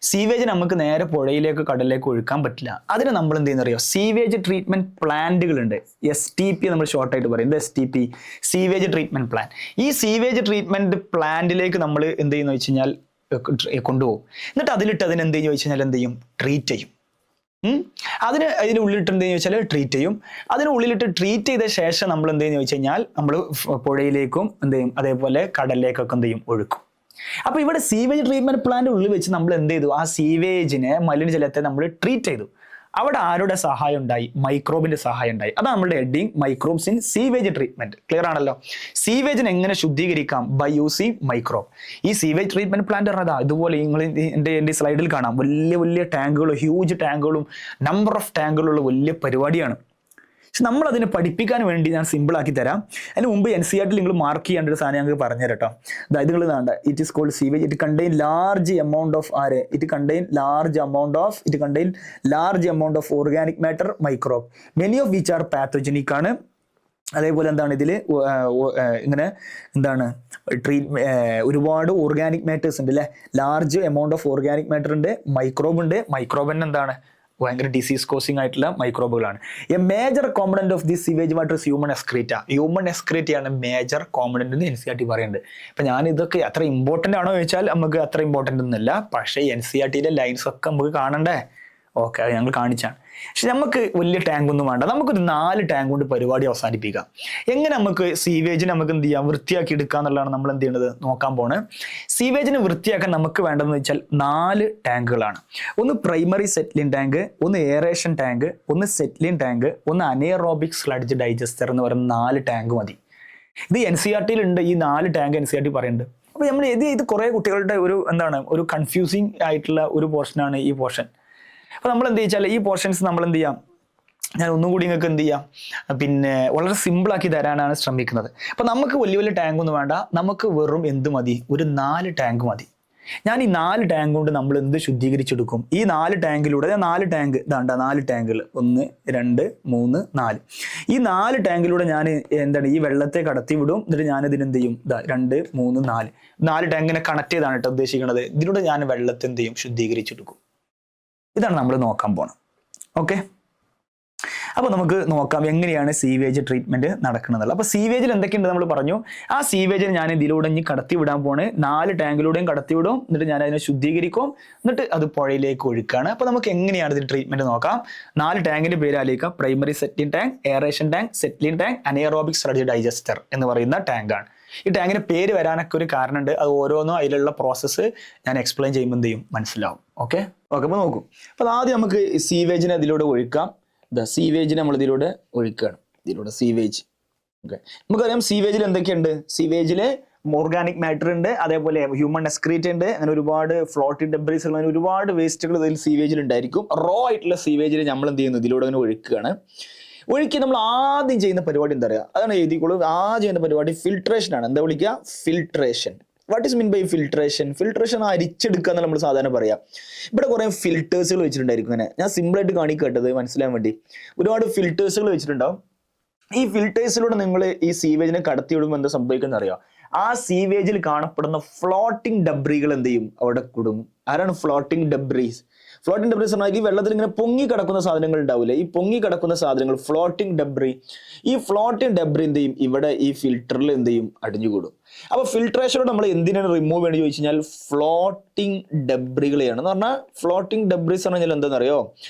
സീവേജ് നമുക്ക് നേരെ പുഴയിലേക്ക് കടലിലേക്ക് ഒഴുക്കാൻ പറ്റില്ല. അതിന് നമ്മൾ എന്ത് ചെയ്യുന്ന അറിയോ? Sewage treatment പ്ലാന്റുകളുണ്ട്. STP നമ്മൾ ഷോർട്ടായിട്ട് പറയും. STP sewage treatment plan. ഈ സീവേജ് ട്രീറ്റ്മെന്റ് പ്ലാന്റിലേക്ക് നമ്മൾ എന്ത് ചെയ്യുന്ന വെച്ച് കഴിഞ്ഞാൽ കൊണ്ടുപോകും. എന്നിട്ട് അതിലിട്ട് അതിന് എന്ത് ചെയ്യുന്ന വെച്ച് കഴിഞ്ഞാൽ എന്ത് ചെയ്യും? ട്രീറ്റ് ചെയ്യും. അതിനുള്ളിലിട്ട് എന്ത് ചെയ്യുന്ന വെച്ചാൽ ട്രീറ്റ് ചെയ്യും. അതിനുള്ളിലിട്ട് ട്രീറ്റ് ചെയ്ത ശേഷം നമ്മൾ എന്ത് ചെയ്യുന്ന വെച്ച് കഴിഞ്ഞാൽ നമ്മൾ പുഴയിലേക്കും എന്ത് ചെയ്യും, അതേപോലെ കടലിലേക്കൊക്കെ എന്ത് ചെയ്യും? ഒഴുക്കും. അപ്പൊ ഇവിടെ സീവേജ് ട്രീറ്റ്മെന്റ് പ്ലാന്റ് ഉള്ളിൽ വെച്ച് നമ്മൾ എന്ത് ചെയ്തു? ആ സീവേജിനെ, മലിനജലത്തെ നമ്മൾ ട്രീറ്റ് ചെയ്തു. അവിടെ ആരുടെ സഹായം ഉണ്ടായി? മൈക്രോബിന്റെ സഹായം ഉണ്ടായി. അതാണ് നമ്മുടെ heading, microbes in sewage treatment. Clear ആണല്ലോ? സീവേജിനെ എങ്ങനെ ശുദ്ധീകരിക്കാം? By using microbe. ഈ സീവേജ് ട്രീറ്റ്മെന്റ് പ്ലാന്റ് പറഞ്ഞതാ ഇതുപോലെ നിങ്ങൾ എൻ്റെ സ്ലൈഡിൽ കാണാം. വലിയ വലിയ ടാങ്കുകളും, ഹ്യൂജ് ടാങ്കുകളും, നമ്പർ ഓഫ് ടാങ്കുകളുള്ള വലിയ പരിപാടിയാണ്. പക്ഷെ നമ്മൾ അതിനെ പഠിപ്പിക്കാൻ വേണ്ടി ഞാൻ സിമ്പിൾ ആക്കി തരാം. അതിന് മുമ്പ് NCERT നിങ്ങൾ മാർക്ക് ചെയ്യേണ്ട ഒരു സാധനം ഞങ്ങൾക്ക് പറഞ്ഞു തരാം കേട്ടോ. അതായത് നിങ്ങൾ വേണ്ട, it is called sewage. It contain large amount of organic matter microbe, many of which are pathogenic ആണ്. അതേപോലെ എന്താണ് ഇതിൽ ഇങ്ങനെ എന്താണ് ഒരുപാട് ഓർഗാനിക് മാറ്റേഴ്സ് ഉണ്ട് അല്ലേ, large amount of organic matter ഉണ്ട്, മൈക്രോബ് ഉണ്ട്. മൈക്രോബ് തന്നെ എന്താണ് ഭയങ്കര ഡിസീസ് കോസിങ് ആയിട്ടുള്ള മൈക്രോബുകളാണ്. A major component of this sewage water is human എക്സ്ക്രീറ്റയാണ് മേജർ കോമ്പണന്റ് എന്ന് NCERT പറയുന്നുണ്ട്. അപ്പൊ ഞാൻ ഇതൊക്കെ അത്ര ഇമ്പോർട്ടന്റ് ആണോ ചോദിച്ചാൽ നമുക്ക് അത്ര ഇമ്പോർട്ടന്റ് ഒന്നുമില്ല, പക്ഷേ NCERTയിലെ ലൈൻസ് ഒക്കെ നമുക്ക് കാണണ്ടേ. ഓക്കെ, അത് ഞങ്ങൾ കാണിച്ചാണ്. പക്ഷെ നമുക്ക് വലിയ ടാങ്ക് ഒന്നും വേണ്ട, നമുക്കൊരു 4 ടാങ്ക് കൊണ്ട് പരിപാടി അവസാനിപ്പിക്കാം. എങ്ങനെ നമുക്ക് സീവേജിനെ നമുക്ക് എന്ത് ചെയ്യാം, വൃത്തിയാക്കി എടുക്കുക എന്നുള്ളതാണ് നമ്മൾ എന്ത് ചെയ്യേണ്ടത് നോക്കാൻ പോണ്. സീവേജിനെ വൃത്തിയാക്കാൻ നമുക്ക് വേണ്ടതെന്ന് വെച്ചാൽ 4 ടാങ്കുകളാണ്. ഒന്ന് പ്രൈമറി സെറ്റ്ലിംഗ് ടാങ്ക്, ഒന്ന് എയറേഷൻ ടാങ്ക്, ഒന്ന് സെറ്റ്ലിംഗ് ടാങ്ക്, ഒന്ന് അനേറോബിക് സ്ലഡ്ജ് ഡൈജസ്റ്റർ എന്ന് പറയുന്ന 4 ടാങ്ക് മതി. ഇത് NCERTയിൽ ഉണ്ട്, ഈ 4 ടാങ്ക് NCERT പറയുന്നുണ്ട്. അപ്പൊ നമ്മൾ ഇത് കുറെ കുട്ടികളുടെ ഒരു കൺഫ്യൂസിങ് ആയിട്ടുള്ള ഒരു പോർഷനാണ് ഈ പോർഷൻ. അപ്പൊ നമ്മൾ എന്ത് വെച്ചാൽ ഈ പോർഷൻസ് നമ്മൾ എന്ത് ചെയ്യാം, ഞാൻ ഒന്നും കൂടി നിങ്ങൾക്ക് എന്ത് ചെയ്യാം, പിന്നെ വളരെ സിമ്പിൾ ആക്കി തരാനാണ് ശ്രമിക്കുന്നത്. അപ്പൊ നമുക്ക് വലിയ വലിയ ടാങ്ക് ഒന്നും വേണ്ട, നമുക്ക് വെറും എന്ത് മതി, ഒരു 4 ടാങ്ക് മതി. ഞാൻ ഈ 4 ടാങ്ക് കൊണ്ട് നമ്മൾ എന്ത് ശുദ്ധീകരിച്ചെടുക്കും, ഈ 4 ടാങ്കിലൂടെ 4 ടാങ്ക് ഇതാണ്ട 4 ടാങ്കുകൾ 1 2 3 4 ഈ 4 ടാങ്കിലൂടെ ഞാൻ ഈ വെള്ളത്തെ കടത്തി വിടും. എന്നിട്ട് ഞാനിതിന് എന്ത് ചെയ്യും, 2 3 4 ടാങ്കിനെ കണക്ട് ചെയ്താണ് കേട്ടോ ഉദ്ദേശിക്കുന്നത്. ഇതിലൂടെ ഞാൻ വെള്ളത്തെ എന്ത് ചെയ്യും, ശുദ്ധീകരിച്ചെടുക്കും. ഇതാണ് നമ്മൾ നോക്കാൻ പോണം. ഓക്കെ, അപ്പൊ നമുക്ക് നോക്കാം എങ്ങനെയാണ് സീവേജ് ട്രീറ്റ്മെന്റ് നടക്കുന്നത്. അപ്പൊ സീവേജിൽ എന്തൊക്കെയുണ്ട് നമ്മൾ പറഞ്ഞു. ആ സീവേജിൽ ഞാൻ ഇതിലൂടെ കടത്തി വിടാൻ പോണ്, 4 ടാങ്കിലൂടെയും കടത്തി വിടും. എന്നിട്ട് ഞാൻ അതിനെ ശുദ്ധീകരിക്കും, എന്നിട്ട് അത് പുഴയിലേക്ക് ഒഴുക്കാണ്. അപ്പൊ നമുക്ക് എങ്ങനെയാണ് ഇതിൽ ട്രീറ്റ്മെന്റ് നോക്കാം. 4 ടാങ്കിന്റെ പേര് ആലോചിക്കാം. Primary settling tank, aeration tank, settling tank, anaerobic sludge digester എന്ന് പറയുന്ന ടാങ്കാണ്. ഈ ടാങ്കിന് പേര് വരാനൊക്കെ ഒരു കാരണമുണ്ട്. അത് ഓരോന്നും അതിലുള്ള പ്രോസസ്സ് ഞാൻ എക്സ്പ്ലെയിൻ ചെയ്യുമ്പോൾ എന്ത് ചെയ്യും, മനസ്സിലാവും. ഓക്കെ, അപ്പൊ നോക്കും. അപ്പൊ ആദ്യം നമുക്ക് സീവേജിനെ അതിലൂടെ ഒഴുക്കാം. സീവേജിനെ നമ്മൾ ഇതിലൂടെ ഒഴുക്കുകയാണ്, ഇതിലൂടെ സീവേജ്. ഓക്കെ, നമുക്കറിയാം സീവേജിൽ എന്തൊക്കെയുണ്ട്. സീവേജില് ഓർഗാനിക് മാറ്റർ ഉണ്ട്, അതേപോലെ ഹ്യൂമൻ എക്സ്ക്രീറ്റ് ഉണ്ട്, അങ്ങനെ ഒരുപാട് ഫ്ലോട്ടിംഗ് ഡെബ്രീസ് ഉള്ള ഒരുപാട് വേസ്റ്റുകൾ ഇതിൽ സീവേജിൽ ഉണ്ടായിരിക്കും. റോ ആയിട്ടുള്ള സീവേജിൽ നമ്മൾ എന്ത് ചെയ്യുന്നു, ഇതിലൂടെ അങ്ങനെ ഒഴുക്കുകയാണ്. ഒഴുക്കി നമ്മൾ ആദ്യം ചെയ്യുന്ന പരിപാടി എന്താ പറയുക, അതാണ് എഴുതിക്കോളൂ. ആദ്യം ചെയ്യുന്ന പരിപാടി ഫിൽട്രേഷൻ ആണ്. എന്താ വിളിക്കുക, filtration. What is mean by filtration? Filtration അരിച്ചെടുക്കുക എന്ന് നമ്മൾ സാധാരണ പറയാം. ഇവിടെ കുറെ ഫിൽറ്റേഴ്സുകൾ വെച്ചിട്ടുണ്ടായിരിക്കും. ഇങ്ങനെ ഞാൻ സിമ്പിളായിട്ട് കാണിക്കേണ്ടത് മനസ്സിലാൻ വേണ്ടി ഒരുപാട് ഫിൽറ്റേഴ്സുകൾ വെച്ചിട്ടുണ്ടാവും. ഈ ഫിൽറ്റേഴ്സിലൂടെ നിങ്ങൾ ഈ സീവേജിനെ കടത്തി വിടുമ്പോൾ എന്താ സംഭവിക്കുന്നത് അറിയാം, ആ സീവേജിൽ കാണപ്പെടുന്ന ഫ്ലോട്ടിംഗ് ഡബ്രികൾ എന്ത് ചെയ്യും, അവിടെ കുടുങ്ങും. ആരാണ് ഫ്ലോട്ടിംഗ് ഡബ്രീസ്? ഫ്ലോട്ടിംഗ് ഡബ്രീസ് പറഞ്ഞാൽ ഈ വെള്ളത്തിൽ ഇങ്ങനെ പൊങ്ങി കിടക്കുന്ന സാധനങ്ങൾ ഉണ്ടാവില്ലേ, ഈ പൊങ്ങി കിടക്കുന്ന സാധനങ്ങൾ ഫ്ലോട്ടിംഗ് ഡബ്രി. ഈ ഫ്ലോട്ടിംഗ് ഡബ്രി എന്ത് ചെയ്യും, ഇവിടെ ഈ ഫിൽറ്ററിൽ എന്ത് ചെയ്യും, അടിഞ്ഞുകൂടും. അപ്പൊ ഫിൽട്രേഷനോട് നമ്മൾ എന്തിനാണ് റിമൂവ് വേണ്ടി ചോദിച്ചു കഴിഞ്ഞാൽ ഫ്ലോട്ടിംഗ് ഡബ്രികളെയാണ്. എന്ന് പറഞ്ഞാൽ ഫ്ലോട്ടിംഗ് ഡബ്രീസ് എന്ന് പറഞ്ഞാൽ എന്താണെന്നറിയോ,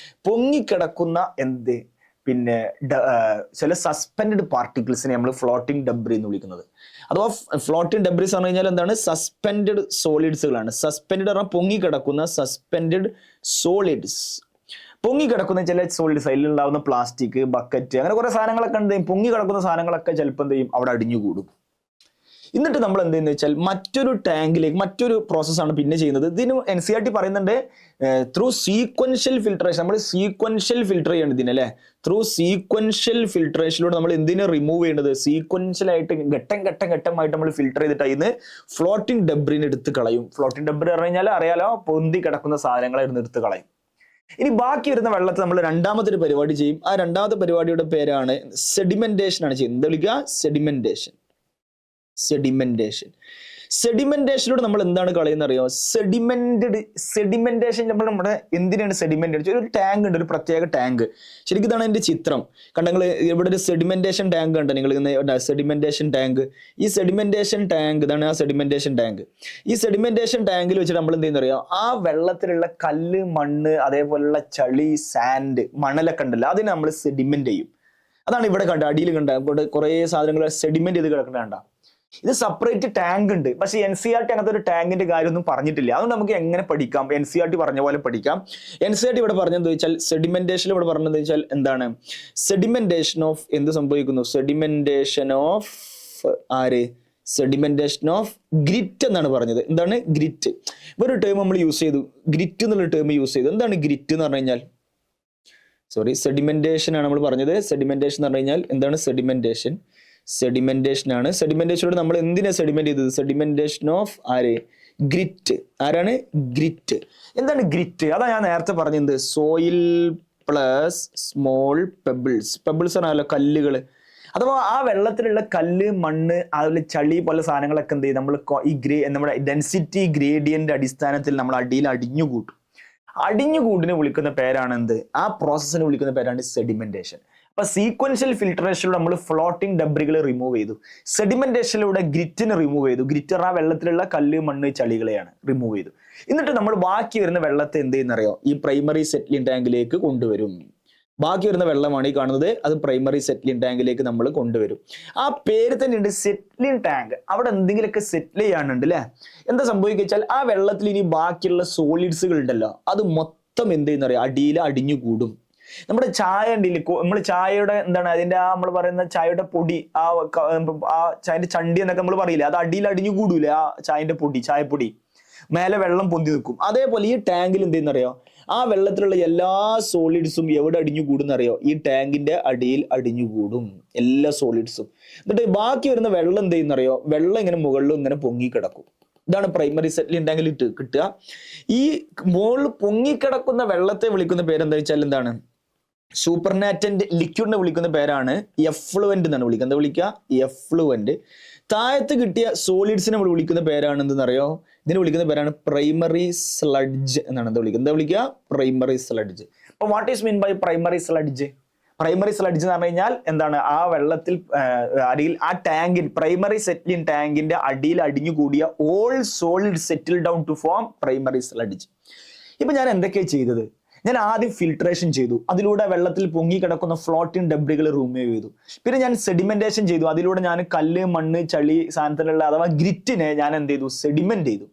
പൊങ്ങിക്കിടക്കുന്ന പിന്നെ ചില സസ്പെൻഡ് പാർട്ടിക്കിൾസിനെ നമ്മൾ ഫ്ലോട്ടിംഗ് ഡബ്രി എന്ന് വിളിക്കുന്നത്. അഥവാ ഫ്ലോട്ടിംഗ് ഡബ്രീസ് എന്ന് കഴിഞ്ഞാൽ എന്താണ്, സസ്പെൻഡ് സോളിഡ്സുകളാണ്. സസ്പെൻഡ് പറഞ്ഞാൽ പൊങ്ങിക്കിടക്കുന്ന സസ്പെൻഡ് സോളിഡ്സ്. പൊങ്ങിക്കിടക്കുന്ന ചില സോളിഡ്സ്, അതിലുണ്ടാവുന്ന പ്ലാസ്റ്റിക്, ബക്കറ്റ്, അങ്ങനെ കുറെ സാധനങ്ങളൊക്കെ എന്ത് ചെയ്യും, പൊങ്ങിക്കിടക്കുന്ന സാധനങ്ങളൊക്കെ ചിലപ്പോൾ എന്ത് ചെയ്യും, അവിടെ അടിഞ്ഞുകൂടും. എന്നിട്ട് നമ്മൾ എന്ത് ചെയ്യുന്നത് വെച്ചാൽ മറ്റൊരു ടാങ്കിലേക്ക്, മറ്റൊരു പ്രോസസ്സാണ് പിന്നെ ചെയ്യുന്നത്. ഇതിന് NCERT പറയുന്നുണ്ട് ത്രൂ സീക്വൻഷ്യൽ ഫിൽട്രേഷൻ. നമ്മൾ സീക്വൻഷ്യൽ ഫിൽട്ടർ ചെയ്യേണ്ടത് ഇതിനല്ലേ, ത്രൂ സീക്വൻഷ്യൽ ഫിൽട്രേഷനിലൂടെ നമ്മൾ എന്തിനെ റിമൂവ് ചെയ്യേണ്ടത്, സീക്വൻഷ്യലായിട്ട് ഘട്ടമായിട്ട് നമ്മൾ ഫിൽട്ടർ ചെയ്തിട്ട് അതിന് ഫ്ലോട്ടിംഗ് ഡബ്രിനെ എടുത്ത് കളയും. ഫ്ലോട്ടിംഗ് ഡബ്രി പറഞ്ഞു കഴിഞ്ഞാൽ അറിയാലോ, പൊന്തി കിടക്കുന്ന സാധനങ്ങളെ എടുത്ത് കളയും. ഇനി ബാക്കി വരുന്ന വെള്ളത്തെ നമ്മൾ രണ്ടാമത്തെ ഒരു പരിപാടി ചെയ്യും. ആ രണ്ടാമത്തെ പരിപാടിയുടെ പേരാണ് സെഡിമെന്റേഷൻ ആണ് ചെയ്യുന്നത്. എന്താ വിളിക്കുക, സെഡിമെന്റേഷൻ. സെഡിമെന്റേഷനിലൂടെ നമ്മൾ എന്താണ് കളയുന്ന അറിയോ, സെഡിമെന്റേഷൻ നമ്മൾ നമ്മുടെ എന്തിനാണ് സെഡിമെന്റ്, ഒരു ടാങ്ക് ഉണ്ട്, ഒരു പ്രത്യേക ടാങ്ക്. ശരിക്കും ഇതാണ് എന്റെ ചിത്രം കണ്ട. നിങ്ങൾ ഇവിടെ ഒരു സെഡിമെന്റേഷൻ ടാങ്ക് കണ്ട, നിങ്ങൾ സെഡിമെന്റേഷൻ ടാങ്ക്. ഈ സെഡിമെന്റേഷൻ ടാങ്ക് ഇതാണ് ആ സെഡിമെന്റേഷൻ ടാങ്ക്. ഈ സെഡിമെന്റേഷൻ ടാങ്കിൽ വെച്ചിട്ട് നമ്മൾ എന്ത് ചെയ്യുന്ന അറിയോ, ആ വെള്ളത്തിലുള്ള കല്ല്, മണ്ണ്, അതേപോലുള്ള ചളി, സാൻഡ്, മണലൊക്കെ ഉണ്ടല്ലോ, അതിനെ നമ്മൾ സെഡിമെന്റ് ചെയ്യും. അതാണ് ഇവിടെ കണ്ട, അടിയിൽ കണ്ട ഇവിടെ കുറെ സാധനങ്ങൾ സെഡിമെന്റ് ചെയ്ത് കിടക്കണ്ട കണ്ട. ഇത് സെപ്പറേറ്റ് ടാങ്ക് ഉണ്ട്. പക്ഷെ NCERT അങ്ങനത്തെ ഒരു ടാങ്കിന്റെ കാര്യമൊന്നും പറഞ്ഞിട്ടില്ല. അതുകൊണ്ട് നമുക്ക് എങ്ങനെ പഠിക്കാം, NCERT പറഞ്ഞ പോലെ പഠിക്കാം. NCERT ഇവിടെ പറഞ്ഞെന്ന് വെച്ചാൽ സെഡിമെന്റേഷൻ ഇവിടെ പറഞ്ഞതെന്ന് വെച്ചാൽ എന്താണ്, സെഡിമെന്റേഷൻ ഓഫ് എന്ത് സംഭവിക്കുന്നു, sedimentation of sedimentation of grit എന്നാണ് പറഞ്ഞത്. എന്താണ് ഗ്രിറ്റ്? വേറൊരു ടേം നമ്മൾ യൂസ് ചെയ്തു, ഗ്രിറ്റ് എന്നുള്ള ടേം യൂസ് ചെയ്തു. എന്താണ് ഗ്രിറ്റ് എന്ന് പറഞ്ഞു കഴിഞ്ഞാൽ, സെഡിമെന്റേഷൻ ആണ് നമ്മൾ പറഞ്ഞത്. സെഡിമെന്റേഷൻ എന്ന് പറഞ്ഞു കഴിഞ്ഞാൽ എന്താണ്? സെഡിമെന്റേഷൻ ആണ്. സെഡിമെന്റേഷനോട് നമ്മൾ എന്തിനാ സെഡിമെന്റ് ചെയ്തത്? Sedimentation of grit. ആരാണ്? ഗ്രിറ്റ്. എന്താണ് ഗ്രിറ്റ്? അതാ ഞാൻ നേരത്തെ പറഞ്ഞത്. Soil plus small pebbles. Pebbles ആണല്ലോ കല്ലുകൾ. അഥവാ ആ വെള്ളത്തിലുള്ള കല്ല്, മണ്ണ്, അതിൽ ചളി പോലെ സാധനങ്ങളൊക്കെ എന്ത് ചെയ്യും? നമ്മൾ നമ്മുടെ ഡെൻസിറ്റി ഗ്രേഡിയന്റ് അടിസ്ഥാനത്തിൽ നമ്മൾ അടിയിൽ അടിഞ്ഞുകൂട്ടും. അടിഞ്ഞുകൂടിനെ വിളിക്കുന്ന പേരാണ് എന്ത്? ആ പ്രോസസ്സിനെ വിളിക്കുന്ന പേരാണ് സെഡിമെന്റേഷൻ. അപ്പൊ സീക്വൻഷ്യൽ ഫിൽട്രേഷനിലൂടെ നമ്മൾ ഫ്ലോട്ടിംഗ് ഡബ്രികൾ റിമൂവ് ചെയ്തു. സെഡിമെന്റേഷനിലൂടെ ഗ്രിറ്റിനെ റിമൂവ് ചെയ്തു. ഗ്രിറ്റ് ആ വെള്ളത്തിലുള്ള കല്ല്, മണ്ണ്, ചളികളെയാണ് റിമൂവ് ചെയ്തു. എന്നിട്ട് നമ്മൾ ബാക്കി വരുന്ന വെള്ളത്തെ എന്ത് ചെയ്യുന്നറിയോ? ഈ പ്രൈമറി സെറ്റിലിംഗ് ടാങ്കിലേക്ക് കൊണ്ടുവരും. ബാക്കി വരുന്ന വെള്ളമാണ് ഈ കാണുന്നത്. അത് പ്രൈമറി സെറ്റിലിംഗ് ടാങ്കിലേക്ക് നമ്മൾ കൊണ്ടുവരും. ആ പേര് തന്നെ ഉണ്ട്, സെറ്റിലിംഗ് ടാങ്ക്. അവിടെ എന്തെങ്കിലുമൊക്കെ സെറ്റിൽ ചെയ്യാനുണ്ട് അല്ലെ? എന്താ സംഭവിച്ചാൽ ആ വെള്ളത്തിൽ ഇനി ബാക്കിയുള്ള സോളിഡ്സുകൾ ഉണ്ടല്ലോ, അത് മൊത്തം എന്ത് ചെയ്യുന്നറിയോ? അടിയിൽ അടിഞ്ഞുകൂടും. നമ്മുടെ ചായ ഉണ്ടല്ലേ, നമ്മൾ ചായയുടെ എന്താണ് അതിന്റെ നമ്മൾ പറയുന്ന ചായയുടെ പൊടി, ആ ചായന്റെ ചണ്ടി എന്നൊക്കെ നമ്മൾ പറയില്ലേ, അത് അടിയിൽ അടിഞ്ഞുകൂടൂലേ? ആ ചായന്റെ പൊടി, ചായപ്പൊടി മേലെ വെള്ളം പൊന്തി നിൽക്കും. അതേപോലെ ഈ ടാങ്കിൽ എന്ത് ചെയ്യുന്നറിയോ? ആ വെള്ളത്തിലുള്ള എല്ലാ സോളിഡ്സും എവിടെ അടിഞ്ഞുകൂടുന്നറിയോ? ഈ ടാങ്കിന്റെ അടിയിൽ അടിഞ്ഞുകൂടും എല്ലാ സോളിഡ്സും. എന്നിട്ട് ബാക്കി വരുന്ന വെള്ളം എന്ത് ചെയ്യുന്നറിയോ? വെള്ളം ഇങ്ങനെ മുകളിലും ഇങ്ങനെ പൊങ്ങിക്കിടക്കും. ഇതാണ് പ്രൈമറി സെറ്റിലിംഗ് ടാങ്കിൽ കിട്ടുക. ഈ മുകളിൽ പൊങ്ങിക്കിടക്കുന്ന വെള്ളത്തെ വിളിക്കുന്ന പേരെന്താ വെച്ചാൽ എന്താണ്? സൂപ്പർനാറ്റന്റ് ലിക്വിഡിനെ വിളിക്കുന്ന പേരാണ് എഫ്ലുവന്റ് എന്നാണ് വിളിക്കുക. എന്താ വിളിക്കുക? എഫ്ലുവന്റ്. താഴത്ത് കിട്ടിയ സോളിഡ്സിനെ നമ്മൾ വിളിക്കുന്ന പേരാണ് എന്തെന്നറിയോ? ഇതിനെ വിളിക്കുന്ന പേരാണ് പ്രൈമറി സ്ലഡ്ജ് എന്നാണ്. എന്താ വിളിക്കുക? Primary sludge. അപ്പൊ what is mean by primary sludge? Primary sludge എന്ന് പറഞ്ഞു കഴിഞ്ഞാൽ എന്താണ്? ആ വെള്ളത്തിൽ അടിയിൽ ആ ടാങ്കിൻ, പ്രൈമറി സെറ്റിലിംഗ് ടാങ്കിന്റെ അടിയിൽ അടിഞ്ഞുകൂടിയ all solid settle down to form primary sludge. ഇപ്പൊ ഞാൻ എന്തൊക്കെയാണ് ചെയ്തത്? ഞാൻ ആദ്യം ഫിൽട്രേഷൻ ചെയ്തു. അതിലൂടെ വെള്ളത്തിൽ പൊങ്ങി കിടക്കുന്ന ഫ്ലോട്ടിംഗ് ഡബ്രികൾ റിമൂവ് ചെയ്തു. പിന്നെ ഞാൻ സെഡിമെന്റേഷൻ ചെയ്തു. അതിലൂടെ ഞാൻ കല്ല്, മണ്ണ്, ചളി സാധനത്തിലുള്ള അഥവാ ഗ്രിറ്റിനെ ഞാൻ എന്ത് ചെയ്തു? സെഡിമെന്റ് ചെയ്തു.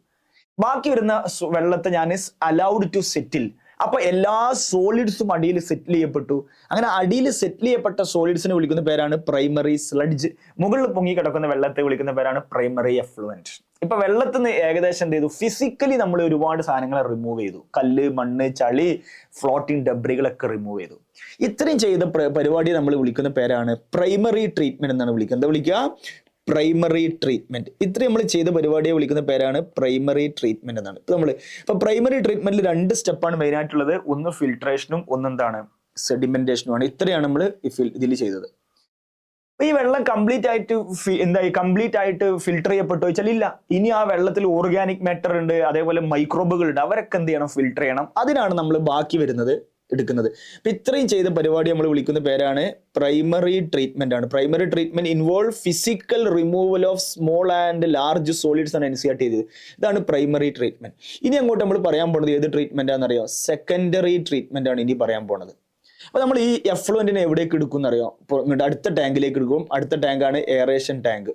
ബാക്കി വരുന്ന വെള്ളത്തെ ഞാൻ അലൗഡ് ടു സെറ്റിൽ. അപ്പൊ എല്ലാ സോളിഡ്സും അടിയിൽ സെറ്റിൽ ചെയ്യപ്പെട്ടു. അങ്ങനെ അടിയിൽ സെറ്റിൽ ചെയ്യപ്പെട്ട സോളിഡ്സിനെ വിളിക്കുന്ന പേരാണ് പ്രൈമറി സ്ലഡ്ജ്. മുകളിൽ പൊങ്ങി കിടക്കുന്ന വെള്ളത്തെ വിളിക്കുന്ന പേരാണ് പ്രൈമറി എഫ്ലുവന്റ്. ഇപ്പൊ വെള്ളത്തിൽ നിന്ന് ഏകദേശം എന്ത് ചെയ്തു? ഫിസിക്കലി നമ്മൾ ഒരുപാട് സാധനങ്ങളെ റിമൂവ് ചെയ്തു. കല്ല്, മണ്ണ്, ചളി, ഫ്ലോട്ടിംഗ് ഡബ്രികളൊക്കെ റിമൂവ് ചെയ്തു. ഇത്രയും ചെയ്ത പരിപാടി നമ്മൾ വിളിക്കുന്ന പേരാണ് പ്രൈമറി ട്രീറ്റ്മെന്റ് എന്നാണ് വിളിക്കുക. എന്താ വിളിക്കുക? Primary treatment. ഇത്രയും നമ്മൾ ചെയ്ത പരിപാടിയെ വിളിക്കുന്ന പേരാണ് പ്രൈമറി ട്രീറ്റ്മെന്റ് എന്നാണ്. ഇപ്പൊ പ്രൈമറി ട്രീറ്റ്മെന്റിൽ 2 സ്റ്റെപ്പാണ് മെയിൻ ആയിട്ടുള്ളത്. ഒന്ന് ഫിൽട്രേഷനും ഒന്നെന്താണ്? സെഡിമെന്റേഷനുമാണ്. ഇത്രയാണ് നമ്മൾ ഇതിൽ ചെയ്തത്. ഈ വെള്ളം കംപ്ലീറ്റ് ആയിട്ട് ഫിൽട്ടർ ചെയ്യപ്പെട്ടു വെച്ചാൽ ഇല്ല. ഇനി ആ വെള്ളത്തിൽ ഓർഗാനിക് മാറ്റർ ഉണ്ട്, അതേപോലെ മൈക്രോബുകൾ ഉണ്ട്. അവരൊക്കെ എന്ത് ചെയ്യണം? ഫിൽട്ടർ ചെയ്യണം. അതിനാണ് നമ്മൾ ബാക്കി വരുന്നത് എടുക്കുന്നത്. അപ്പൊ ഇത്രയും ചെയ്ത പരിപാടി നമ്മൾ വിളിക്കുന്ന പേരാണ് പ്രൈമറി ട്രീറ്റ്മെന്റ് ആണ്. Primary treatment involve physical removal of small and large solids ആണ് NCERT ചെയ്തത്. ഇതാണ് പ്രൈമറി ട്രീറ്റ്മെന്റ്. ഇനി അങ്ങോട്ട് നമ്മൾ പറയാൻ പോകുന്നത് ഏത് ട്രീറ്റ്മെന്റ് ആണെന്നറിയോ? സെക്കൻഡറി ട്രീറ്റ്മെന്റ് ആണ് ഇനി പറയാൻ പോണത്. അപ്പൊ നമ്മൾ ഈ എഫ്ലുവന്റിനെ എവിടേക്ക് എടുക്കും എന്നറിയോ? ഇങ്ങോട്ട് അടുത്ത ടാങ്കിലേക്ക് എടുക്കും. അടുത്ത ടാങ്കാണ് എയറേഷൻ ടാങ്ക്.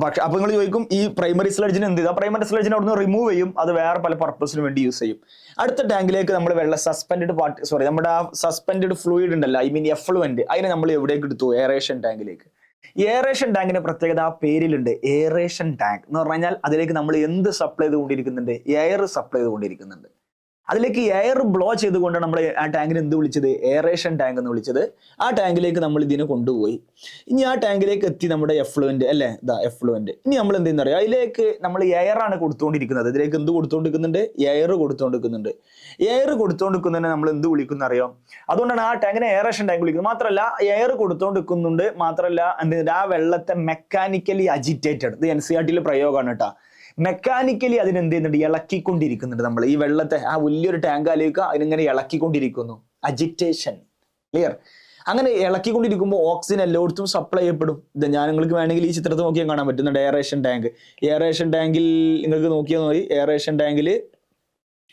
പക്ഷെ അപ്പൊ നിങ്ങൾ ചോദിക്കും, ഈ പ്രൈമറി സ്ലഡ്ജിന് എന്ത് ചെയ്യും? ആ പ്രൈമറി സ്ലഡ്ജിനെ അവിടുന്ന് റിമൂവ് ചെയ്യും. അത് വേറെ പല പർപ്പസിന് വേണ്ടി യൂസ് ചെയ്യും. അടുത്ത ടാങ്കിലേക്ക് നമ്മൾ നമ്മുടെ ആ സസ്പെൻഡഡ് ഫ്ലൂയിഡ് ഉണ്ടല്ലോ, ഐ മീൻ എഫ്ലുവന്റ്, അതിനെ നമ്മൾ എവിടേക്ക് എടുത്തു? എയറേഷൻ ടാങ്കിലേക്ക്. എയറേഷൻ ടാങ്കിന്റെ പ്രത്യേകത ആ പേരിലുണ്ട്, എയറേഷൻ ടാങ്ക് എന്ന് പറഞ്ഞാൽ അതിലേക്ക് നമ്മൾ എന്ത് സപ്ലൈ ചെയ്തുകൊണ്ടിരിക്കുന്നുണ്ട്? എയർ സപ്ലൈ ചെയ്തുകൊണ്ടിരിക്കുന്നുണ്ട്. അതിലേക്ക് എയർ ബ്ലോ ചെയ്തുകൊണ്ടാണ് നമ്മൾ ആ ടാങ്കിന് എന്ത് വിളിച്ചത്? എയറേഷൻ ടാങ്ക് എന്ന് വിളിച്ചത്. ആ ടാങ്കിലേക്ക് നമ്മൾ ഇതിനെ കൊണ്ടുപോയി. ഇനി ആ ടാങ്കിലേക്ക് എത്തി നമ്മുടെ എഫ്ലുവന്റ് അല്ലേ? എഫ്ലുവന്റ്. ഇനി നമ്മൾ എന്ത് ചെയ്യുന്ന അറിയാം? അതിലേക്ക് നമ്മൾ എയർ ആണ് കൊടുത്തുകൊണ്ടിരിക്കുന്നത്. ഇതിലേക്ക് എന്ത് കൊടുത്തുകൊണ്ടിരിക്കുന്നുണ്ട്? എയർ കൊടുത്തുകൊണ്ടിരിക്കുന്നുണ്ട്. എയർ കൊടുത്തുകൊണ്ടിരിക്കുന്നതിനെ നമ്മൾ എന്ത് വിളിക്കുന്ന അറിയാം? അതുകൊണ്ടാണ് ആ ടാങ്കിനെ എയറേഷൻ ടാങ്ക് വിളിക്കുന്നത്. മാത്രമല്ല എയർ കൊടുത്തുകൊണ്ടിരിക്കുന്നുണ്ട്. മാത്രമല്ല എന്ത്, ആ വെള്ളത്തെ മെക്കാനിക്കലി അജിറ്റേറ്റഡ്, ഇത് NCERT പ്രയോഗമാണ് കേട്ടോ. മെക്കാനിക്കലി അതിനെന്ത് ചെയ്യുന്നുണ്ട്? ഇളക്കിക്കൊണ്ടിരിക്കുന്നുണ്ട്. നമ്മൾ ഈ വെള്ളത്തെ ആ വലിയൊരു ടാങ്കാലേക്ക് അതിനിങ്ങനെ ഇളക്കിക്കൊണ്ടിരിക്കുന്നു. അജിറ്റേഷൻ. ക്ലിയർ? അങ്ങനെ ഇളക്കിക്കൊണ്ടിരിക്കുമ്പോൾ ഓക്സിജൻ എല്ലായിടത്തും സപ്ലൈ ചെയ്യപ്പെടും. ഇത് ഞാൻ നിങ്ങൾക്ക് വേണമെങ്കിൽ ഈ ചിത്രത്തിൽ നോക്കിയാൽ കാണാൻ പറ്റുന്നുണ്ട് എയറേഷൻ ടാങ്ക്. എയറേഷൻ ടാങ്കിൽ നിങ്ങൾക്ക് നോക്കിയാൽ മതി. എയറേഷൻ ടാങ്കിൽ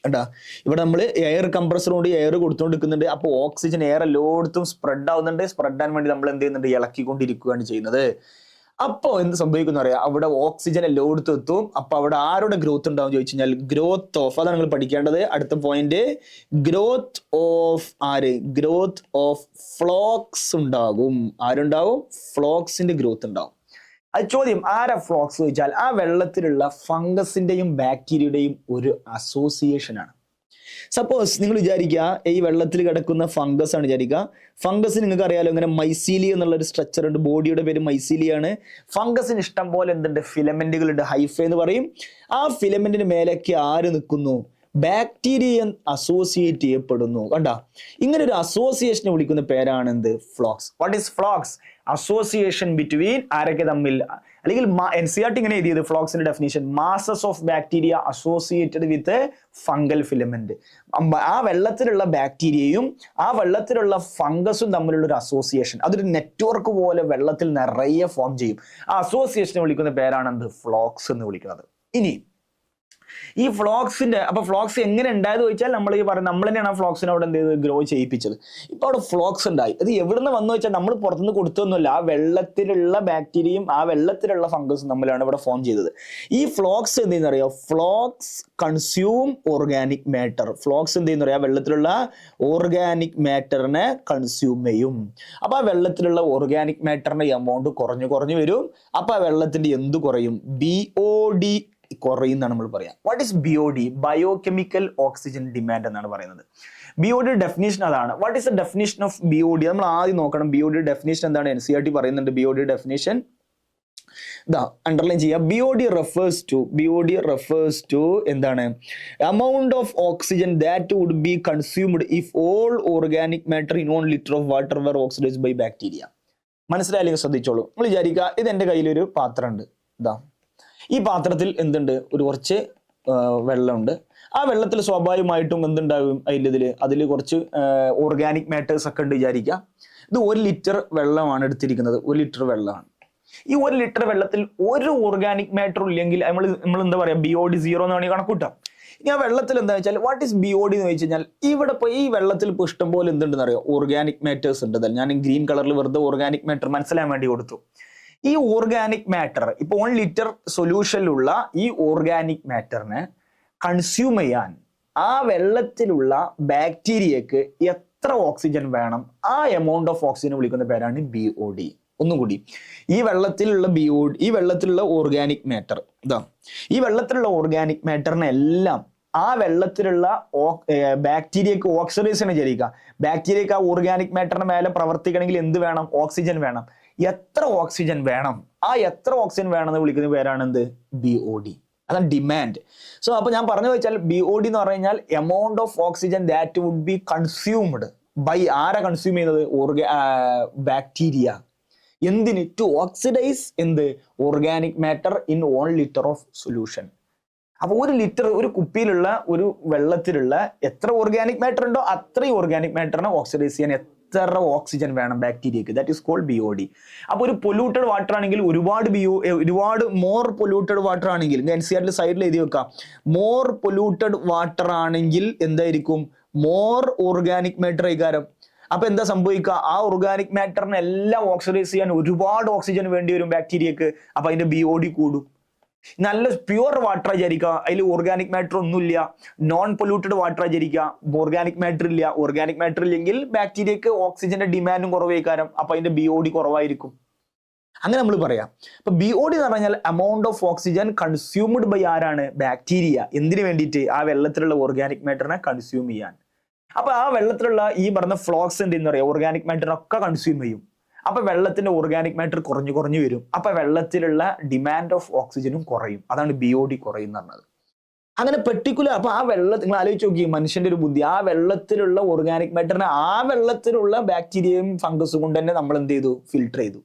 കേട്ടാ, ഇവിടെ നമ്മൾ എയർ കംപ്രസർ കൊണ്ട് എയർ കൊടുത്തുകൊണ്ടിരിക്കുന്നുണ്ട്. അപ്പോൾ ഓക്സിജൻ എയർ എല്ലായിടത്തും സ്പ്രെഡ് ആവുന്നുണ്ട്. സ്പ്രെഡ് ആവാൻ വേണ്ടി നമ്മൾ എന്ത് ചെയ്യുന്നുണ്ട്? ഇളക്കിക്കൊണ്ടിരിക്കുകയാണ് ചെയ്യുന്നത്. അപ്പോൾ എന്ത് സംഭവിക്കുന്ന അറിയാം? അവിടെ ഓക്സിജൻ എല്ലായിടത്തും എത്തും. അപ്പൊ അവിടെ ആരുടെ ഗ്രോത്ത് ഉണ്ടാവും ചോദിച്ചു കഴിഞ്ഞാൽ ഗ്രോത്ത് ഓഫ്, അതാണ് നിങ്ങൾ പഠിക്കേണ്ടത്. അടുത്ത പോയിന്റ്, ഗ്രോത്ത് ഓഫ് ഫ്ലോക്സ് ഉണ്ടാകും. ആരുണ്ടാവും? ഫ്ലോക്സിന്റെ ഗ്രോത്ത് ഉണ്ടാവും. അത് ചോദ്യം, ആരാ ഫ്ലോക്സ് ചോദിച്ചാൽ ആ വെള്ളത്തിലുള്ള ഫംഗസിന്റെയും ബാക്ടീരിയയുടെയും ഒരു അസോസിയേഷൻ ആണ്. സപ്പോസ് നിങ്ങൾ വിചാരിക്കുക ഈ വെള്ളത്തിൽ കിടക്കുന്ന ഫംഗസ് ആണ് വിചാരിക്കുക. ഫംഗസ് നിങ്ങൾക്ക് അറിയാലോ, ഇങ്ങനെ മൈസീലിയ എന്നുള്ള ഒരു സ്ട്രക്ചർ ഉണ്ട്, ബോഡിയുടെ പേര് മൈസീലിയാണ്. ഫംഗസിന് ഇഷ്ടം പോലെ എന്തുണ്ട്, ഫിലമെന്റുകൾ ഉണ്ട്, ഹൈഫേ എന്ന് പറയും. ആ ഫിലമെന്റിന് മേലേക്ക് ആര് നിൽക്കുന്നു, ബാക്ടീരിയ അസോസിയേറ്റ് ചെയ്യപ്പെടുന്നു. കണ്ട, ഇങ്ങനെ ഒരു അസോസിയേഷനെ വിളിക്കുന്ന പേരാണ് എന്ത്, flocs. What is flocs? Association between ആരൊക്കെ തമ്മിൽ, അല്ലെങ്കിൽ NCERT ഇങ്ങനെ എഴുതിയത് ഫ്ലോക്സിന്റെ definition, masses of bacteria associated with fungal filament. ആ വെള്ളത്തിലുള്ള ബാക്ടീരിയയും ആ വെള്ളത്തിലുള്ള ഫംഗസും തമ്മിലുള്ള ഒരു അസോസിയേഷൻ, അതൊരു നെറ്റ്വർക്ക് പോലെ വെള്ളത്തിൽ നിറയെ ഫോം ചെയ്യും. ആ അസോസിയേഷനെ വിളിക്കുന്ന പേരാണ് എന്ത്, ഫ്ലോക്സ് എന്ന് വിളിക്കുന്നത്. ഇനി ഈ ഫ്ലോക്സിന്റെ, അപ്പൊ ഫ്ലോക്സ് എങ്ങനെ ഉണ്ടായത് ചോദിച്ചാൽ നമ്മൾ ഈ പറയുന്നത് നമ്മൾ തന്നെയാണ് ആ ഫ്ലോക്സിനെ അവിടെ എന്ത് ചെയ്ത് ഗ്രോ ചെയ്യിപ്പിച്ചത്. ഇപ്പൊ അവിടെ ഫ്ലോക്സ് ഉണ്ടായി, അത് എവിടുന്ന് വന്നു വെച്ചാൽ നമ്മൾ പുറത്തുനിന്ന് കൊടുത്തൊന്നുമില്ല, ആ വെള്ളത്തിലുള്ള ബാക്ടീരിയയും ആ വെള്ളത്തിലുള്ള ഫംഗസും തമ്മിലാണ് ഇവിടെ ഫോം ചെയ്തത്. ഈ ഫ്ലോക്സ് എന്ത് ചെയ്യുന്ന അറിയാം, ഫ്ലോക്സ് കൺസ്യൂം ഓർഗാനിക് മാറ്റർ. ഫ്ലോക്സ് എന്ത് ചെയ്യുന്ന അറിയാം, വെള്ളത്തിലുള്ള ഓർഗാനിക് മാറ്ററിനെ കൺസ്യൂം ചെയ്യും. അപ്പൊ ആ വെള്ളത്തിലുള്ള ഓർഗാനിക് മാറ്ററിന്റെ എമൗണ്ട് കുറഞ്ഞു കുറഞ്ഞു വരും. അപ്പൊ ആ വെള്ളത്തിന്റെ എന്ത് കുറയും, BOD കുറയുന്നതാണ് നമ്മൾ പറയാം. What is BOD? Biochemical oxygen demand എന്നാണ് പറയുന്നത്. BOD ഡെഫിനേഷൻ അതാണ്. What is the definition of BOD? നമ്മൾ ആദ്യം നോക്കണം BOD ഡെഫിനേഷൻ എന്താണ്. NCERT പറയുന്നുണ്ട് BOD ഡെഫിനേഷൻ, അണ്ടർലൈൻ ചെയ്യുക. BOD refers to എന്താണ്, amount of oxygen that would be consumed if all organic matter in 1 liter of water were oxidized by bacteria. മനസ്സിലായില്ലെങ്കിൽ ശ്രദ്ധിച്ചോളൂ. നിങ്ങൾ വിചാരിക്കുക, ഇത് എൻ്റെ കയ്യിലൊരു പാത്രമുണ്ട്. ഈ പാത്രത്തിൽ എന്തുണ്ട്, ഒരു കുറച്ച് വെള്ളമുണ്ട്. ആ വെള്ളത്തിൽ സ്വാഭാവികമായിട്ടും എന്തുണ്ടാകും, അതിൽ കുറച്ച് ഓർഗാനിക് മാറ്റേഴ്സ് ഒക്കെ ഉണ്ട് വിചാരിക്കുക. ഇത് 1 ലിറ്റർ വെള്ളമാണ് എടുത്തിരിക്കുന്നത്, 1 ലിറ്റർ വെള്ളമാണ്. ഈ 1 ലിറ്റർ വെള്ളത്തിൽ ഒരു ഓർഗാനിക് മാറ്റർ ഇല്ലെങ്കിൽ നമ്മൾ എന്താ പറയാ, BOD 0 എന്ന് വേണമെങ്കിൽ കണക്കൂട്ടാം. ഇനി ആ വെള്ളത്തിൽ എന്താ വെച്ചാൽ വാട്ട് ഈസ് BOD എന്ന് ചോദിച്ചു കഴിഞ്ഞാൽ, ഇവിടെ ഇപ്പോൾ ഈ വെള്ളത്തിൽ ഇപ്പോൾ ഇഷ്ടം പോലെ എന്തുണ്ടെന്ന് അറിയാം, ഓർഗാനിക് മാറ്റേഴ്സ് ഉണ്ട്. ഞാൻ ഗ്രീൻ കളറിൽ വെറുതെ ഓർഗാനിക് മാറ്റർ മനസ്സിലാൻ വേണ്ടി കൊടുത്തു. ഈ ഓർഗാനിക് മാറ്റർ ഇപ്പോൾ 1 ലിറ്റർ സൊല്യൂഷനിലുള്ള ഈ ഓർഗാനിക് മാറ്ററിനെ കൺസ്യൂം ചെയ്യാൻ ആ വെള്ളത്തിലുള്ള ബാക്ടീരിയക്ക് എത്ര ഓക്സിജൻ വേണം, ആ എമൗണ്ട് ഓഫ് ഓക്സിജൻ വിളിക്കുന്ന പേരാണ് BOD. ഒന്നുകൂടി, ഈ വെള്ളത്തിലുള്ള ഓർഗാനിക് മാറ്റർ, ഈ വെള്ളത്തിലുള്ള ഓർഗാനിക് മാറ്ററിനെല്ലാം ആ വെള്ളത്തിലുള്ള ബാക്ടീരിയക്ക് ഓക്സിഡൈസ് വിചാരിക്കുക. ബാക്ടീരിയക്ക് ആ ഓർഗാനിക് മാറ്ററിന് മേലെ പ്രവർത്തിക്കണമെങ്കിൽ എന്ത് വേണം, ഓക്സിജൻ വേണം. എത്ര ഓക്സിജൻ വേണം, ആ എത്ര ഓക്സിജൻ വേണമെന്ന് വിളിക്കുന്ന പേരാണ് എന്ത്, BOD. അതാണ് ഡിമാൻഡ്. സോ അപ്പൊ ഞാൻ പറഞ്ഞു വെച്ചാൽ BOD എന്ന് പറഞ്ഞു കഴിഞ്ഞാൽ amount of oxygen that would be consumed by, ആരാ കൺസ്യൂം ചെയ്യുന്നത്, ബാക്ടീരിയ. എന്തിന്, ടു ഓക്സിഡൈസ് എന്ത്, organic matter in 1 litre of solution. അപ്പൊ 1 ലിറ്റർ ഒരു കുപ്പിയിലുള്ള ഒരു വെള്ളത്തിലുള്ള എത്ര ഓർഗാനിക് മാറ്റർ ഉണ്ടോ അത്രയും ഓർഗാനിക് മാറ്ററിനെ ഓക്സിഡൈസ് ചെയ്യാൻ എത്ര ഓക്സിജൻ വേണം ബാക്ടീരിയക്ക്, ദാറ്റ് ഈസ് കോൾഡ് BOD. അപ്പൊ ഒരു പൊല്യൂട്ടഡ് വാട്ടർ ആണെങ്കിൽ ഒരുപാട് മോർ പൊല്യൂട്ടഡ് വാട്ടർ ആണെങ്കിൽ, NCERT സൈഡിൽ എഴുതി വെക്കാം, മോർ പൊല്യൂട്ടഡ് വാട്ടർ ആണെങ്കിൽ എന്തായിരിക്കും, മോർ ഓർഗാനിക് മാറ്റർ വികാരം. അപ്പൊ എന്താ സംഭവിക്കുക, ആ ഓർഗാനിക് മാറ്ററിനെ എല്ലാം ഓക്സിഡൈസ് ചെയ്യാൻ ഒരുപാട് ഓക്സിജൻ വേണ്ടി വരും ബാക്ടീരിയക്ക്. അപ്പൊ അതിന്റെ BOD കൂടും. നല്ല പ്യുവർ വാട്ടർ വിചാരിക്കുക, അതിൽ ഓർഗാനിക് മാറ്റർ ഒന്നുമില്ല. നോൺ പൊല്യൂട്ടഡ് വാട്ടർ വിചാരിക്കുക, ഓർഗാനിക് മാറ്റർ ഇല്ല. ഓർഗാനിക് മാറ്റർ ഇല്ലെങ്കിൽ ബാക്ടീരിയക്ക് ഓക്സിജന്റെ ഡിമാൻഡും കുറവായിരിക്കും, അപ്പൊ അതിന്റെ BOD കുറവായിരിക്കും. അങ്ങനെ നമ്മൾ പറയാം. അപ്പൊ BOD എന്ന് പറഞ്ഞാൽ amount of oxygen consumed by ആരാണ്, ബാക്ടീരിയ. എന്തിനു വേണ്ടിയിട്ട്, ആ വെള്ളത്തിലുള്ള ഓർഗാനിക് മാറ്ററിനെ കൺസ്യൂം ചെയ്യാൻ. അപ്പൊ ആ വെള്ളത്തിലുള്ള ഈ പറഞ്ഞ ഫ്ലോക്സ് എന്തെന്ന് പറയാം, ഓർഗാനിക് മാറ്റർ ഒക്കെ കൺസ്യൂം ചെയ്യും. അപ്പൊ വെള്ളത്തിന്റെ ഓർഗാനിക് മാറ്റർ കുറഞ്ഞു കുറഞ്ഞു വരും. അപ്പൊ വെള്ളത്തിലുള്ള ഡിമാൻഡ് ഓഫ് ഓക്സിജനും കുറയും. അതാണ് BOD കുറയും എന്ന് പറഞ്ഞത്. അങ്ങനെ പെർട്ടിക്കുലർ, അപ്പൊ ആ വെള്ളത്തിൽ നിങ്ങൾ ആലോചിച്ച് നോക്കി, മനുഷ്യന്റെ ഒരു ബുദ്ധി, ആ വെള്ളത്തിലുള്ള ഓർഗാനിക് മാറ്ററിനെ ആ വെള്ളത്തിലുള്ള ബാക്ടീരിയയും ഫംഗസും കൊണ്ട് തന്നെ നമ്മൾ എന്ത് ചെയ്തു, ഫിൽട്ടർ ചെയ്തു.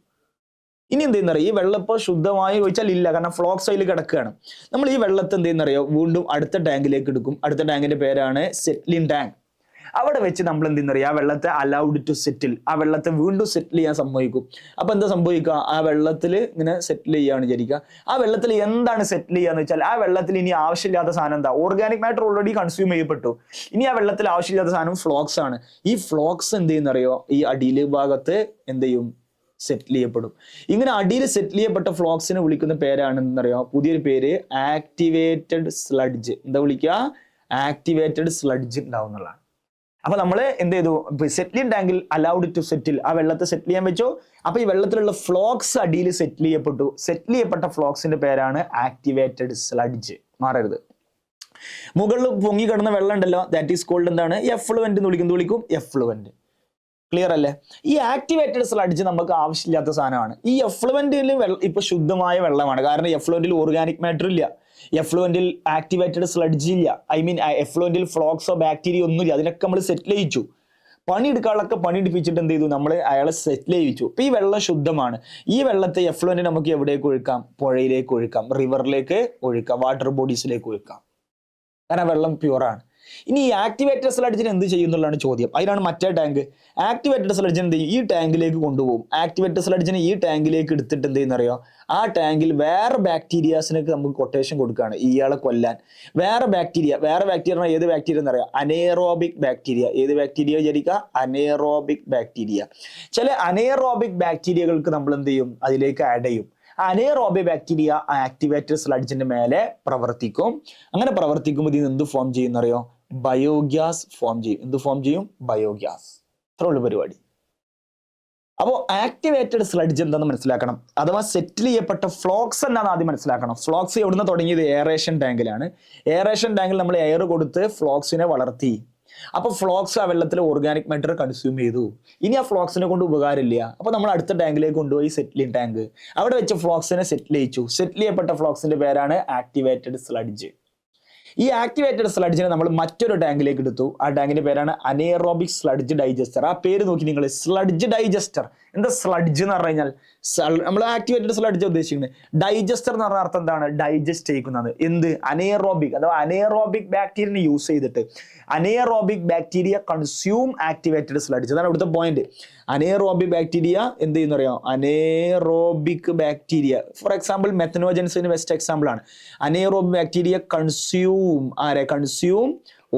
ഇനി എന്ത് ചെയ്യുന്നറിയാം, ഈ വെള്ളം ഇപ്പോൾ ശുദ്ധമായി ചോദിച്ചാൽ ഇല്ല, കാരണം ഫ്ലോക്സ് അതിൽ കിടക്കുകയാണ്. നമ്മൾ ഈ വെള്ളത്തെ എന്ത് ചെയ്യുന്നറിയോ, വീണ്ടും അടുത്ത ടാങ്കിലേക്ക് എടുക്കും. അടുത്ത ടാങ്കിന്റെ പേരാണ് സെറ്റ്ലിംഗ് ടാങ്ക്. അവിടെ വെച്ച് നമ്മൾ എന്ത് ചെയ്യുന്നറിയാം, ആ വെള്ളത്തെ അലൗഡ് ടു സെറ്റിൽ, ആ വെള്ളത്തെ വീണ്ടും സെറ്റിൽ ചെയ്യാൻ സമ്മതിക്കും. അപ്പൊ എന്താ സംഭവിക്കുക, ആ വെള്ളത്തിൽ ഇങ്ങനെ സെറ്റിൽ ചെയ്യുകയാണ് വിചാരിക്കുക. ആ വെള്ളത്തിൽ എന്താണ് സെറ്റിൽ ചെയ്യാന്ന് വെച്ചാൽ, ആ വെള്ളത്തിൽ ഇനി ആവശ്യമില്ലാത്ത സാധനം എന്താ, ഓർഗാനിക് മാറ്റർ ഓൾറെഡി കൺസ്യൂം ചെയ്യപ്പെട്ടു. ഇനി ആ വെള്ളത്തിൽ ആവശ്യമില്ലാത്ത സാധനം ഫ്ലോക്സ് ആണ്. ഈ ഫ്ലോക്സ് എന്ത് ചെയ്യുന്നറിയോ, ഈ അടിയിൽ ഭാഗത്ത് എന്ത് ചെയ്യും, സെറ്റിൽ ചെയ്യപ്പെടും. ഇങ്ങനെ അടിയിൽ സെറ്റിൽ ചെയ്യപ്പെട്ട ഫ്ലോക്സിനെ വിളിക്കുന്ന പേരാണ് എന്നറിയോ, പുതിയൊരു പേര് ആക്ടിവേറ്റഡ് സ്ലഡ്ജ്. എന്താ വിളിക്കുക, ആക്ടിവേറ്റഡ് സ്ലഡ്ജ് ഉണ്ടാവുന്നതാണ്. അപ്പൊ നമ്മൾ എന്ത് ചെയ്തു, സെറ്റിലിംഗ് ടാങ്കിൽ അലൗഡ് ടു സെറ്റിൽ, ആ വെള്ളത്തെ സെറ്റിൽ ചെയ്യാൻ വെച്ചു. അപ്പൊ ഈ വെള്ളത്തിലുള്ള ഫ്ലോക്സ് അടിയിൽ സെറ്റിൽ ചെയ്യപ്പെട്ടു. സെറ്റിൽ ചെയ്യപ്പെട്ട ഫ്ലോക്സിന്റെ പേരാണ് ആക്ടിവേറ്റഡ് സ്ലഡ്ജ്. മാറരുത്. മുകളിൽ പൊങ്ങി കിടന്ന വെള്ളം ഉണ്ടല്ലോ, ദാറ്റ് ഈസ് കോൾഡ് എന്താണ്? എഫ്ലുവന്റ് എന്ന് വിളിക്കും എഫ്ലുവന്റ്. ക്ലിയർ അല്ലേ? ഈ ആക്ടിവേറ്റഡ് സ്ലഡ്ജ് നമുക്ക് ആവശ്യമില്ലാത്ത സാധനമാണ്. ഈ എഫ്ലുവന്റിൽ ഇപ്പൊ ശുദ്ധമായ വെള്ളമാണ്, കാരണം എഫ്ലുവന്റിൽ ഓർഗാനിക് മാറ്റർ ഇല്ല, എഫ്ലുവന്റിൽ ആക്ടിവേറ്റഡ് സ്ലഡ്ജ് ഇല്ല, ഐ മീൻ എഫ്ലുവന്റിൽ ഫ്ലോക്സോ ബാക്ടീരിയ ഒന്നുമില്ല. അതിനൊക്കെ നമ്മൾ സെറ്റിൽ ചെയ്യിച്ചു, പണിയെടുക്കാനുള്ളൊക്കെ പണിയെടുപ്പിച്ചിട്ട് എന്ത് ചെയ്തു, നമ്മൾ അയാളെ സെറ്റിൽ ചെയ്യിച്ചു. അപ്പൊ ഈ വെള്ളം ശുദ്ധമാണ്. ഈ വെള്ളത്തെ എഫ്ലുവന്റ് നമുക്ക് എവിടേക്ക് ഒഴുക്കാം? പുഴയിലേക്ക് ഒഴുക്കാം, റിവറിലേക്ക് ഒഴുക്കാം, വാട്ടർ ബോഡീസിലേക്ക് ഒഴുക്കാം, കാരണം വെള്ളം പ്യുവറാണ്. ഇനി ഈ ആക്ടിവേറ്റഡ് സ്ലഡ്ജിന് എന്ത് ചെയ്യുന്നുള്ളതാണ് ചോദ്യം. അതിനാണ് മറ്റേ ടാങ്ക്. ആക്ടിവേറ്റഡ് സ്ലഡ്ജിന് എന്ത് ചെയ്യും? ഈ ടാങ്കിലേക്ക് കൊണ്ടുപോകും. ആക്ടിവേറ്റഡ് സ്ലഡ്ജിനെ ഈ ടാങ്കിലേക്ക് എടുത്തിട്ട് എന്ത് ചെയ്യുന്നറിയോ? ആ ടാങ്കിൽ വേറെ ബാക്ടീരിയാസിനൊക്കെ നമുക്ക് കൊട്ടേഷൻ കൊടുക്കുകയാണ് ഇയാളെ കൊല്ലാൻ. വേറെ ബാക്ടീരിയ ഏത് ബാക്ടീരിയ എന്നറിയാം? Anaerobic bacteria. ഏത് ബാക്ടീരിയ വിചാരിക്കുക? Anaerobic bacteria. ചില അനേറോബിക് ബാക്ടീരിയകൾക്ക് നമ്മൾ എന്ത് ചെയ്യും? അതിലേക്ക് ആഡ് ചെയ്യും. അനേറോബിക് ബാക്ടീരിയ ആക്ടിവേറ്റഡ് സ്ലഡ്ജിന്റെ മേലെ പ്രവർത്തിക്കും. അങ്ങനെ പ്രവർത്തിക്കുമ്പോൾ ഇതിന് എന്ത് ഫോം ചെയ്യുന്നറിയോ? ബയോഗ്യാസ് ഫോം ചെയ്യും. എന്ത് ഫോം ചെയ്യും? ബയോഗ്യാസ്. അത്ര ഉള്ള പരിപാടി. അപ്പോൾ ആക്ടിവേറ്റഡ് സ്ലഡ്ജ് എന്താണെന്ന് മനസ്സിലാക്കണം. അഥവാ സെറ്റിൽ ചെയ്യപ്പെട്ട ഫ്ലോക്സ് എന്താണെന്ന് ആദ്യം മനസ്സിലാക്കണം. ഫ്ലോക്സ് എവിടുന്ന് തുടങ്ങിയത്? എയറേഷൻ ടാങ്കിലാണ്. എയറേഷൻ ടാങ്കിൽ നമ്മൾ എയർ കൊടുത്ത് ഫ്ലോക്സിനെ വളർത്തി. അപ്പൊ ഫ്ലോക്സ് ആ വെള്ളത്തിൽ ഓർഗാനിക് മാറ്റർ കൺസ്യൂം ചെയ്തു. ഇനി ആ ഫ്ലോക്സിനെ കൊണ്ട് ഉപകാരമില്ല. അപ്പൊ നമ്മൾ അടുത്ത ടാങ്കിലേക്ക് കൊണ്ടുപോയി സെറ്റിലിംഗ് ടാങ്ക്, അവിടെ വെച്ച് ഫ്ലോക്സിനെ സെറ്റിൽ ചെയ്യിച്ചു. സെറ്റിൽ ചെയ്യപ്പെട്ട ഫ്ലോക്സിന്റെ പേരാണ് ആക്ടിവേറ്റഡ് സ്ലഡ്ജ്. ഈ ആക്ടിവേറ്റഡ് സ്ലഡ്ജിനെ നമ്മൾ മറ്റൊരു ടാങ്കിലേക്ക് എടുത്തു. ആ ടാങ്കിന്റെ പേരാണ് അനേറോബിക് സ്ലഡ്ജ് ഡൈജസ്റ്റർ. ആ പേര് നോക്കി നിങ്ങൾ, സ്ലഡ്ജ് ഡൈജസ്റ്റർ. എന്താ സ്ലഡ്ജ് എന്ന് പറഞ്ഞു കഴിഞ്ഞാൽ? നമ്മൾ ആക്ടിവേറ്റഡ് സ്ലഡ്ജ് ഉദ്ദേശിക്കുന്നത്. ഡൈജസ്റ്റർ എന്ന് പറഞ്ഞ അർത്ഥം എന്താണ്? ഡൈജസ്റ്റ് ചെയ്യിക്കുന്നത്. എന്ത്? അനേറോബിക് അഥവാ അനേറോബിക് ബാക്ടീരിയനെ യൂസ് ചെയ്തിട്ട് anaerobic bacteria consume activated sludge. അതാണ് ഇവിടുത്തെ പോയിന്റ്. അനേറോബിക് ബാക്ടീരിയ എന്ത് ചെയ്യുന്ന അറിയാം? അനേറോബിക് ബാക്ടീരിയ, ഫോർ എക്സാമ്പിൾ മെത്തനോജൻസിന് ബെസ്റ്റ് എക്സാമ്പിൾ ആണ്. Anaerobic bacteria consume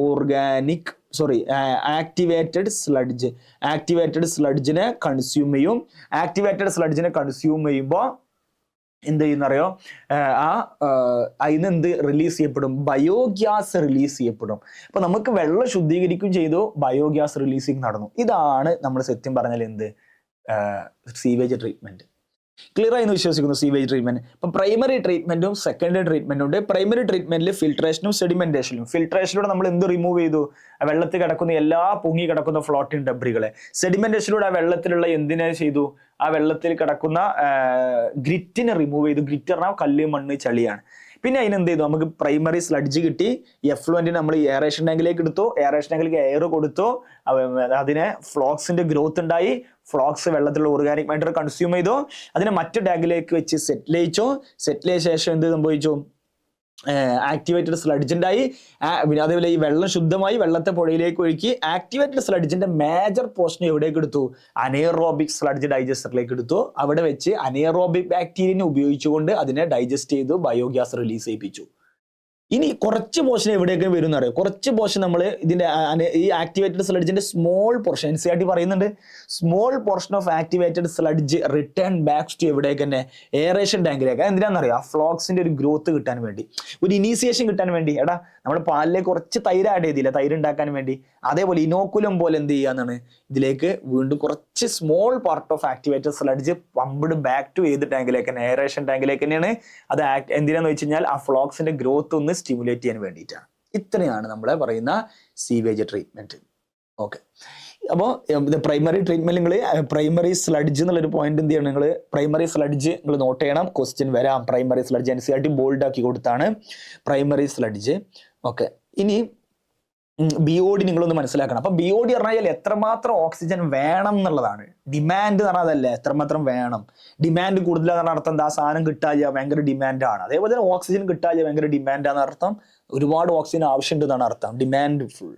organic activated sludge. Activated സ്ലഡ്ജിനെ കൺസ്യൂം ചെയ്യും. ആക്ടിവേറ്റഡ് സ്ലഡ്ജിനെ കൺസ്യൂം ചെയ്യുമ്പോൾ എന്ത് ചെയ്യുന്നറിയോ? അതിന് എന്ത് റിലീസ് ചെയ്യപ്പെടും? ബയോഗ്യാസ് റിലീസ് ചെയ്യപ്പെടും. അപ്പൊ നമുക്ക് വെള്ളം ശുദ്ധീകരിക്കുകയും ചെയ്തു, ബയോഗ്യാസ് റിലീസിങ് നടന്നു. ഇതാണ് നമ്മൾ സത്യം പറഞ്ഞാൽ എന്ത്? Sewage treatment. ക്ലിയർ ആയി എന്ന് വിശ്വസിക്കുന്നു. സീവേജ് ട്രീറ്റ്മെന്റ് ഇപ്പൊ പ്രൈമറി ട്രീറ്റ്മെന്റും സെക്കൻഡറി ട്രീറ്റ്മെന്റും ഉണ്ട്. പ്രൈമറി ട്രീറ്റ്മെന്റിൽ ഫിൽട്രേഷനും സെഡിമെന്റേഷനും. ഫിൽട്രേഷനിലൂടെ നമ്മൾ എന്ത് റിമൂവ് ചെയ്തു? വെള്ളത്തിൽ കിടക്കുന്ന എല്ലാ പൊങ്ങി കിടക്കുന്ന ഫ്ലോട്ടിംഗ് ഡബ്രികളെ. സെഡിമെന്റേഷനിലൂടെ ആ വെള്ളത്തിലുള്ള എന്തിനെ ചെയ്തു? ആ വെള്ളത്തിൽ കിടക്കുന്ന ഗ്രിറ്റിനെ റിമൂവ് ചെയ്തു. ഗ്രിറ്റ് പറഞ്ഞാൽ കല്ല്, മണ്ണ്, ചളിയാണ്. പിന്നെ അതിനെന്ത് ചെയ്തു? നമുക്ക് പ്രൈമറി സ്ലഡ്ജ് കിട്ടി. എഫ്ലുവന്റിന് നമ്മൾ എയറേഷൻ ടാങ്കിലേക്ക് എടുത്തു. എയറേഷൻ ടാങ്കിലേക്ക് എയർ കൊടുത്തു. അതിനെ ഫ്ലോക്സിന്റെ ഗ്രോത്ത് ഉണ്ടായി. ഫ്ലോക്സ് വെള്ളത്തിലുള്ള ഓർഗാനിക് മാറ്റർ കൺസ്യൂം ചെയ്തു. അതിനെ മറ്റു ടാങ്കിലേക്ക് വെച്ച് സെറ്റിൽ ചെയ്യിച്ചു. സെറ്റിൽ ചെയ്ത ശേഷം എന്ത് സംഭവിച്ചു? ആക്ടിവേറ്റഡ് സ്ലഡ്ജ് ഉണ്ടായി. അതേപോലെ ഈ വെള്ളം ശുദ്ധമായി വെള്ളത്തെ പുഴയിലേക്ക് ഒഴുക്കി. ആക്ടിവേറ്റഡ് സ്ലഡ്ജിന്റെ മേജർ പോർഷൻ എവിടേക്ക് എടുത്തു? അനേറോബിക് സ്ലഡ്ജ് ഡൈജസ്റ്ററിലേക്ക് എടുത്തു. അവിടെ വെച്ച് അനേറോബിക് ബാക്ടീരിയനെ ഉപയോഗിച്ചുകൊണ്ട് അതിനെ ഡൈജസ്റ്റ് ചെയ്തു, ബയോഗ്യാസ് റിലീസ് ചെയ്യിപ്പിച്ചു. ഇനി കുറച്ച് പോർഷൻ എവിടെയൊക്കെ വരും എന്നറിയാം. കുറച്ച് പോർഷൻ നമ്മൾ ഇതിന്റെ ഈ ആക്ടിവേറ്റഡ് സ്ലഡ്ജിന്റെ സ്മോൾ പോർഷൻ NCERT പറയുന്നുണ്ട്. Small portion of activated sludge return back to എവിടേക്ക് തന്നെ? എയറേഷൻ ടാങ്കിലേക്ക്. എന്തിനാണെന്നറിയാം? ഫ്ലോക്സിന്റെ ഒരു ഗ്രോത്ത് കിട്ടാൻ വേണ്ടി, ഒരു ഇനീസിയേഷൻ കിട്ടാൻ വേണ്ടി. എടാ, നമ്മൾ പാലിലേക്ക് കുറച്ച് തൈര് ആഡ് ചെയ്തില്ല, തൈര് ഉണ്ടാക്കാൻ വേണ്ടി. അതേപോലെ ഇനോക്കുലം പോലെ എന്ത് ചെയ്യാന്നാണ്? ഇതിലേക്ക് വീണ്ടും കുറച്ച് small part of activated sludge pumped back to ഏത് ടാങ്കിലേക്ക് തന്നെ? എയറേഷൻ ടാങ്കിലേക്ക് തന്നെയാണ്. അത് എന്തിനാന്ന് വെച്ച് കഴിഞ്ഞാൽ ആ ഫ്ലോക്സിന്റെ ഗ്രോത്ത് ഒന്ന് സ്റ്റിമുലേറ്റ് ചെയ്യാൻ വേണ്ടിയിട്ടാണ്. ഇത്രയാണ് നമ്മളെ പറയുന്ന സീവേജ് ട്രീറ്റ്മെന്റ്. ഓക്കെ, അപ്പോൾ പ്രൈമറി ട്രീറ്റ്മെന്റ് നിങ്ങൾ പ്രൈമറി സ്ലഡ്ജ് എന്നുള്ളൊരു പോയിന്റ് എന്ത് ചെയ്യണം? നിങ്ങൾ പ്രൈമറി സ്ലഡ്ജ് നിങ്ങൾ നോട്ട് ചെയ്യണം. ക്വസ്റ്റ്യൻ വരാം. പ്രൈമറി സ്ലഡ്ജ് NCERT ബോൾഡ് ആക്കി കൊടുത്താണ് പ്രൈമറി സ്ലഡ്ജ്. ഓക്കെ, ഇനി BOD നിങ്ങളൊന്ന് മനസ്സിലാക്കണം. അപ്പൊ BOD പറഞ്ഞാൽ എത്രമാത്രം ഓക്സിജൻ വേണം എന്നുള്ളതാണ്. ഡിമാൻഡ് എന്ന് പറഞ്ഞാൽ അതല്ല, എത്രമാത്രം വേണം. ഡിമാൻഡ് കൂടുതലാണെന്ന് അർത്ഥം എന്താ? സാധനം കിട്ടാതെ ഭയങ്കര ഡിമാൻഡാണ്. അതേപോലെ തന്നെ ഓക്സിജൻ കിട്ടാതെ ഭയങ്കര ഡിമാൻഡാന്ന് അർത്ഥം. ഒരുപാട് ഓക്സിജൻ ആവശ്യമുണ്ട് എന്നാണ് അർത്ഥം. Demand full.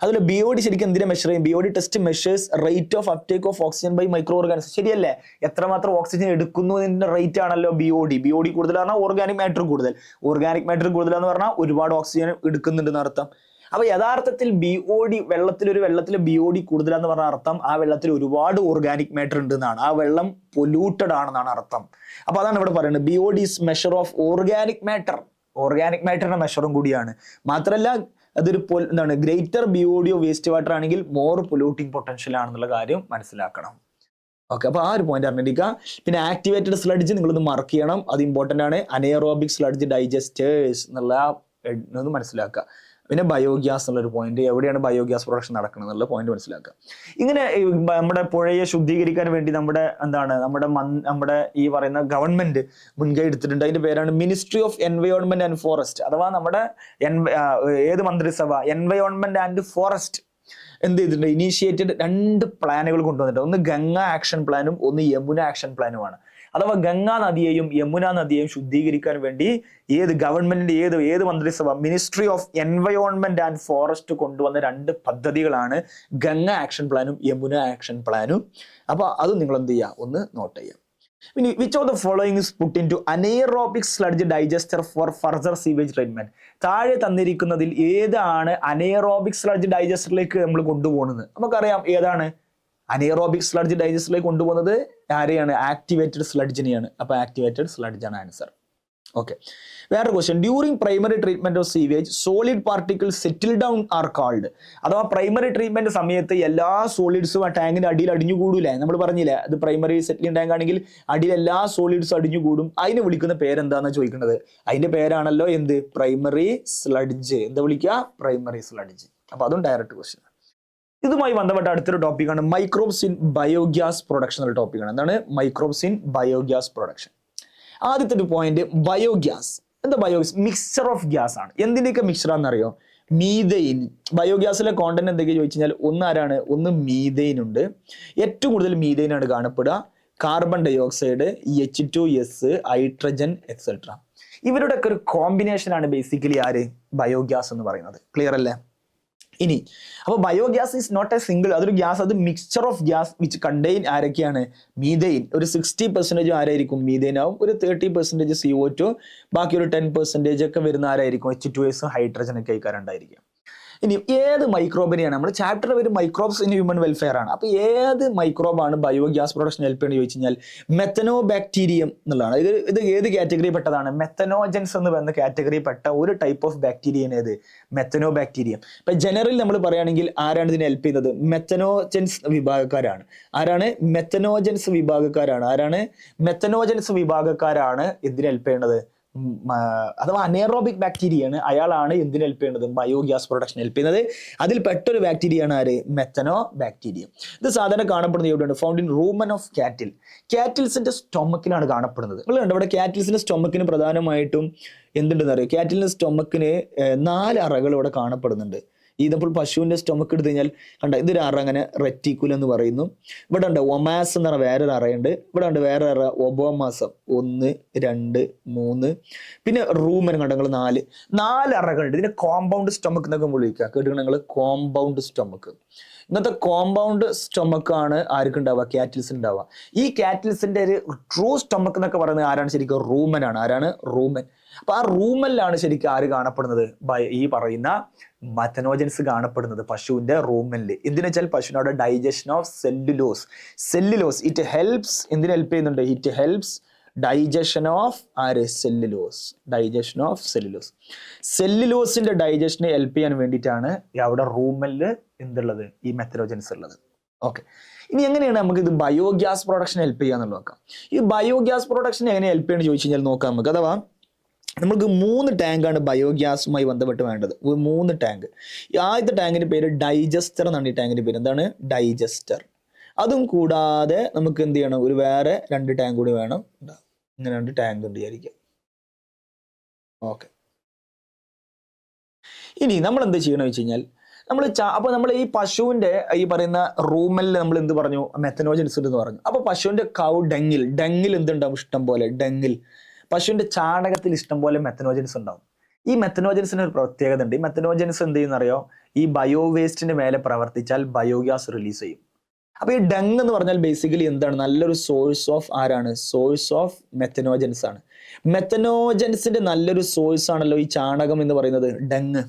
അതുപോലെ BOD ശരിക്കും എന്തിനെ മെഷർ ചെയ്യും? BOD test measures rate of uptake of oxygen by microorganism. ശരിയല്ലേ? എത്രമാത്രം ഓക്സിജൻ എടുക്കുന്നു എന്നതിന്റെ റേറ്റ് ആണല്ലോ BOD. BOD കൂടുതലാണെന്ന് പറഞ്ഞാൽ ഓർഗാനിക് മാറ്റർ കൂടുതൽ. ഓർഗാനിക് മാറ്റർ കൂടുതലാന്ന് പറഞ്ഞാൽ ഒരുപാട് ഓക്സിജൻ എടുക്കുന്നുണ്ടെന്ന് അർത്ഥം. അപ്പൊ യഥാർത്ഥത്തിൽ BOD വെള്ളത്തിൽ BOD കൂടുതലാന്ന് പറഞ്ഞ അർത്ഥം ആ വെള്ളത്തിൽ ഒരുപാട് ഓർഗാനിക് മാറ്റർ ഉണ്ട് എന്നാണ്. ആ വെള്ളം പൊല്യൂട്ടഡ് ആണെന്നാണ് അർത്ഥം. അപ്പൊ അതാണ് ഇവിടെ പറയുന്നത്. BOD is measure of organic matter. Organic മാറ്ററിന്റെ മെഷറും കൂടിയാണ്. മാത്രമല്ല അതൊരു എന്താണ്? Greater BOD of waste water ആണെങ്കിൽ മോർ പൊല്യൂട്ടിംഗ് പൊട്ടൻഷ്യൽ ആണെന്നുള്ള കാര്യം മനസ്സിലാക്കണം. ഓക്കെ, അപ്പൊ ആ ഒരു പോയിന്റ് അറിഞ്ഞിരിക്കുക. പിന്നെ ആക്ടിവേറ്റഡ് സ്ലഡ്ജ് നിങ്ങളൊന്ന് മാർക്ക് ചെയ്യണം. അത് ഇമ്പോർട്ടന്റ് ആണ്. അനേറോബിക് സ്ലഡ്ജ് ഡൈജസ്റ്റേഴ്സ് എന്നുള്ള എന്ന് മനസ്സിലാക്കുക. പിന്നെ ബയോഗ്യാസ് എന്നുള്ളൊരു പോയിന്റ്, എവിടെയാണ് ബയോഗ്യാസ് പ്രൊഡക്ഷൻ നടക്കുന്നത് എന്നുള്ള പോയിന്റ് മനസ്സിലാക്കുക. ഇങ്ങനെ നമ്മുടെ പുഴയെ ശുദ്ധീകരിക്കാൻ വേണ്ടി നമ്മുടെ ഈ പറയുന്ന ഗവൺമെന്റ് മുൻകൈ എടുത്തിട്ടുണ്ട്. അതിന്റെ പേരാണ് ministry of environment and forest, അഥവാ നമ്മുടെ ഏത് മന്ത്രിസഭ, എൻവയോൺമെന്റ് ആൻഡ് ഫോറസ്റ്റ് എന്ത് ചെയ്തിട്ടുണ്ട്, ഇനീഷ്യേറ്റഡ് 2 പ്ലാനുകൾ കൊണ്ടുവന്നിട്ടുണ്ട്. ഒന്ന് ഗംഗ ആക്ഷൻ പ്ലാനും ഒന്ന് യമുന ആക്ഷൻ പ്ലാനുമാണ്. അഥവാ ഗംഗാ നദിയെയും യമുന നദിയെയും ശുദ്ധീകരിക്കാൻ വേണ്ടി ഗവൺമെന്റിന്റെ ഏത് മന്ത്രിസഭ, ministry of environment and forest കൊണ്ടുവന്ന 2 പദ്ധതികളാണ് ഗംഗ ആക്ഷൻ പ്ലാനും യമുന ആക്ഷൻ പ്ലാനും. അപ്പൊ അത് നിങ്ങൾ എന്ത് ചെയ്യുക, ഒന്ന് നോട്ട് ചെയ്യുക. പിന്നെ which of the following is put into anaerobic sludge digester for further sewage treatment. താഴെ തന്നിരിക്കുന്നതിൽ ഏതാണ് അനേറോബിക് സ്ലഡ്ജ് ഡൈജസ്റ്ററിലേക്ക് നമ്മൾ കൊണ്ടുപോകുന്നത്? നമുക്കറിയാം ഏതാണ് അനേറോബിക് സ്ലഡ്ജ് ഡൈജസ്റ്ററിലേക്ക് കൊണ്ടുപോകുന്നത് ആരെയാണ്? ആക്ടിവേറ്റഡ് സ്ലഡ്ജിനെയാണ്. അപ്പൊ ആക്ടിവേറ്റഡ് സ്ലഡ്ജ് ആണ് ആൻസർ. ഓക്കെ, വേറെ question. During primary treatment of sewage solid particle settle down are called. അഥവാ പ്രൈമറി ട്രീറ്റ്മെന്റ് സമയത്ത് എല്ലാ സോളിഡ്സും ആ ടാങ്കിന്റെ അടിയിൽ അടിഞ്ഞുകൂടൂലേ? നമ്മൾ പറഞ്ഞില്ലേ, അത് പ്രൈമറി സെറ്റിലിംഗ് ടാങ്ക് ആണെങ്കിൽ അടിയിൽ എല്ലാ സോളിഡ്സും അടിഞ്ഞുകൂടും. അതിന് വിളിക്കുന്ന പേരെന്താണെന്ന് ചോദിക്കുന്നത്. അതിന്റെ പേരാണല്ലോ എന്ത്? Primary sludge. എന്താ വിളിക്കുക? Primary sludge. അപ്പൊ അതും ഡയറക്റ്റ് ക്വസ്റ്റ്യൻ. ഇതുമായി ബന്ധപ്പെട്ട അടുത്തൊരു ടോപ്പിക്കാണ് മൈക്രോബ്സ് ഇൻ ബയോഗ്യാസ് പ്രൊഡക്ഷൻ എന്ന ടോപ്പിക്കാണ്. എന്താണ് മൈക്രോബ്സ് ഇൻ ബയോഗ്യാസ് പ്രൊഡക്ഷൻ? ആദ്യത്തെ ഒരു പോയിന്റ്, ബയോഗ്യാസ്. എന്താ ബയോഗ്യാസ്? മിക്സ്ചർ ഓഫ് ഗ്യാസ് ആണ്. എന്തിന്റെയൊക്കെ മിക്സ്ചർ ആണെന്നറിയോ? മീതെയിൻ. ബയോഗ്യാസിലെ കോണ്ടന്റ് എന്തൊക്കെ ചോദിച്ചു കഴിഞ്ഞാൽ ഒന്ന് മീതെയിൻ ഉണ്ട്. ഏറ്റവും കൂടുതൽ മീതെയിൻ ആണ് കാണപ്പെടുക. Carbon dioxide, H2S, hydrogen etcetera. ഇവരുടെ ഒക്കെ ഒരു കോമ്പിനേഷൻ ആണ് ബേസിക്കലി ബയോഗ്യാസ് എന്ന് പറയുന്നത്. ക്ലിയർ അല്ലേ? ഇനി അപ്പൊ biogas is not a single, അതൊരു ഗ്യാസ്, അത് mixture of gas which contain ആരൊക്കെയാണ്? മീതെയിൻ. ഒരു 60% ആരായിരിക്കും? മീതെയിൻ ആവും. ഒരു 30% CO2, ബാക്കി ഒരു 10% ഒക്കെ വരുന്ന ആരായിരിക്കും? H2S, ഹൈഡ്രജൻ ഒക്കെ ഉണ്ടായിരിക്കും. ഇനി ഏത് മൈക്രോബിനെയാണ്, നമ്മൾ ചാപ്റ്റർ പേര് മൈക്രോബ്സ് ഇൻ ഹ്യൂമൻ വെൽഫെയർ ആണ്. അപ്പൊ ഏത് മൈക്രോബാണ് ബയോഗ്യാസ് പ്രൊഡക്ഷൻ ഹെൽപ്പ് ചെയ്യുന്നത് ചോദിച്ചു കഴിഞ്ഞാൽ മെത്തനോബാക്ടീരിയം എന്നുള്ളതാണ്. ഇത് ഏത് കാറ്റഗറി പെട്ടതാണ്? മെത്തനോജൻസ് എന്ന് പറയുന്ന കാറ്റഗറി പെട്ട ഒരു ടൈപ്പ് ഓഫ് ബാക്ടീരിയയാണ് ഏത്? മെത്തനോബാക്ടീരിയം. ഇപ്പൊ ജനറൽ നമ്മൾ പറയുകയാണെങ്കിൽ ആരാണ് ഇതിനെ ഹെൽപ്പ് ചെയ്യുന്നത്? മെത്തനോജൻസ് വിഭാഗക്കാരാണ്. മെത്തനോജൻസ് വിഭാഗക്കാരാണ് ഇതിനെ ഹെൽപ്പ് ചെയ്യേണ്ടത്. അഥവാ അനേറോബിക് ബാക്ടീരിയയാണ്, അയാളാണ് എന്തിന് ഹെൽപ്പ് ചെയ്യുന്നത്? ബയോഗ്യാസ് പ്രൊഡക്ഷൻ ഹെൽപ്പ് ചെയ്യുന്നത്. അതിൽ പെട്ടൊരു ബാക്ടീരിയയാണ് മെത്തനോ ബാക്ടീരിയം. ഇത് സാധാരണ കാണപ്പെടുന്നത് എവിടെയാണ്? ഫൗണ്ട് ഇൻ റൂമൻ ഓഫ് കാറ്റിൽ. കാറ്റിൽസിന്റെ സ്റ്റൊമക്കിലാണ് കാണപ്പെടുന്നത്. നിങ്ങളുണ്ട് ഇവിടെ കാറ്റിൽസിന്റെ സ്റ്റൊമക്കിന് പ്രധാനമായിട്ടും എന്തുണ്ടെന്ന് അറിയാം? കാറ്റിലിന്റെ സ്റ്റൊമക്കിന് 4 അറകൾ ഇവിടെ കാണപ്പെടുന്നുണ്ട്. നമ്മൾ പശുവിന്റെ സ്റ്റൊമക്ക് എടുത്തു കഴിഞ്ഞാൽ കണ്ട ഇതൊരു അറ, അങ്ങനെ റെറ്റിക്കുലം എന്ന് പറയുന്നു. ഇവിടെ ഉണ്ട് ഒമാസ് എന്ന് പറഞ്ഞ വേറൊരു അറയുണ്ട്. ഇവിടെ ഉണ്ട് വേറെ അറ ഒബോമാസം 1, 2, 3. പിന്നെ റൂമൻ കണ്ട നിങ്ങൾ 4 അറകളുണ്ട്. ഇതിന് കോമ്പൗണ്ട് സ്റ്റൊമക്ക് എന്നൊക്കെ വിളിക്കുക. കേട്ടിട്ട് നിങ്ങൾ കോമ്പൗണ്ട് സ്റ്റൊമക്ക്. ഇന്നത്തെ കോമ്പൗണ്ട് സ്റ്റൊമക്ക് ആണ് ആർക്കുണ്ടാവുക? കാറ്റിൽസ് ഉണ്ടാവുക. ഈ കാറ്റിൽസിന്റെ ഒരു ട്രൂ സ്റ്റൊമക്ക് എന്നൊക്കെ പറയുന്നത് ആരാണ്? ശരിക്കും റൂമൻ ആണ്. ആരാണ്? റൂമൻ. അപ്പൊ ആ റൂമനിലാണ് ശരിക്കും ആര് കാണപ്പെടുന്നത്? ഈ പറയുന്ന മെത്തനോജൻസ് കാണപ്പെടുന്നത് പശുവിന്റെ റൂമനിൽ. എന്തിനു വെച്ചാൽ പശുവിനോട് digestion of cellulose it helps. എന്തിനു ഹെൽപ്പ് ചെയ്യുന്നുണ്ട്? ഇറ്റ് ഹെൽപ്സ് ഡൈജഷൻ ഓഫ് സെല്ലുലോസിന്റെ ഡൈജഷനെ ഹെൽപ്പ് ചെയ്യാൻ വേണ്ടിയിട്ടാണ് അവിടെ റൂമനിൽ എന്തുള്ളത്? ഈ മെത്തനോജൻസ് ഉള്ളത്. ഓക്കെ, ഇനി എങ്ങനെയാണ് നമുക്ക് ഇത് ബയോഗ്യാസ് പ്രൊഡക്ഷൻ ഹെൽപ്പ് ചെയ്യാന്നുള്ളത് നോക്കാം. ഈ ബയോഗ്യാസ് പ്രൊഡക്ഷൻ എങ്ങനെ ഹെൽപ്പ് ചെയ്യുന്നത് ചോദിച്ചു കഴിഞ്ഞാൽ നോക്കാം നമുക്ക്. അഥവാ നമുക്ക് 3 ടാങ്കാണ് ബയോഗ്യാസുമായി ബന്ധപ്പെട്ട് വേണ്ടത്. 3 ടാങ്ക്. ആദ്യത്തെ ടാങ്കിന്റെ പേര് ഡൈജസ്റ്റർ എന്നാണ്. ഈ ടാങ്കിന്റെ പേര് എന്താണ്? ഡൈജസ്റ്റർ. അതും കൂടാതെ നമുക്ക് എന്ത് ചെയ്യണം? ഒരു വേറെ 2 ടാങ്ക് കൂടി വേണം. ഇങ്ങനെ 2 ടാങ്ക് ഉണ്ട് വിചാരിക്കുക. ഓക്കെ, ഇനി നമ്മൾ എന്ത് ചെയ്യണം വെച്ച് കഴിഞ്ഞാൽ നമ്മൾ ഈ പശുവിന്റെ ഈ പറയുന്ന റൂമലിൽ നമ്മൾ എന്ത് പറഞ്ഞു? മെത്തനോജൻസ് എന്ന് പറഞ്ഞു. അപ്പൊ പശുവിന്റെ ഡെങ്ങിൽ എന്തുണ്ടാവും? ഇഷ്ടം പോലെ പശുവിന്റെ ചാണകത്തിൽ ഇഷ്ടം പോലെ മെത്തനോജൻസ് ഉണ്ടാവും. ഈ മെത്തനോജൻസിന് ഒരു പ്രത്യേകത ഉണ്ട്. ഈ മെത്തനോജൻസ് എന്ത് ചെയ്യുന്നറിയോ? ഈ ബയോ വേസ്റ്റിന്റെ മേലെ പ്രവർത്തിച്ചാൽ ബയോഗ്യാസ് റിലീസ് ചെയ്യും. അപ്പൊ ഈ ഡങ് എന്ന് പറഞ്ഞാൽ ബേസിക്കലി എന്താണ്? നല്ലൊരു സോഴ്സ് ഓഫ് മെത്തനോജൻസ് ആണ്. മെത്തനോജൻസിന്റെ നല്ലൊരു സോഴ്സ് ആണല്ലോ ഈ ചാണകം എന്ന് പറയുന്നത്, ഡങ്.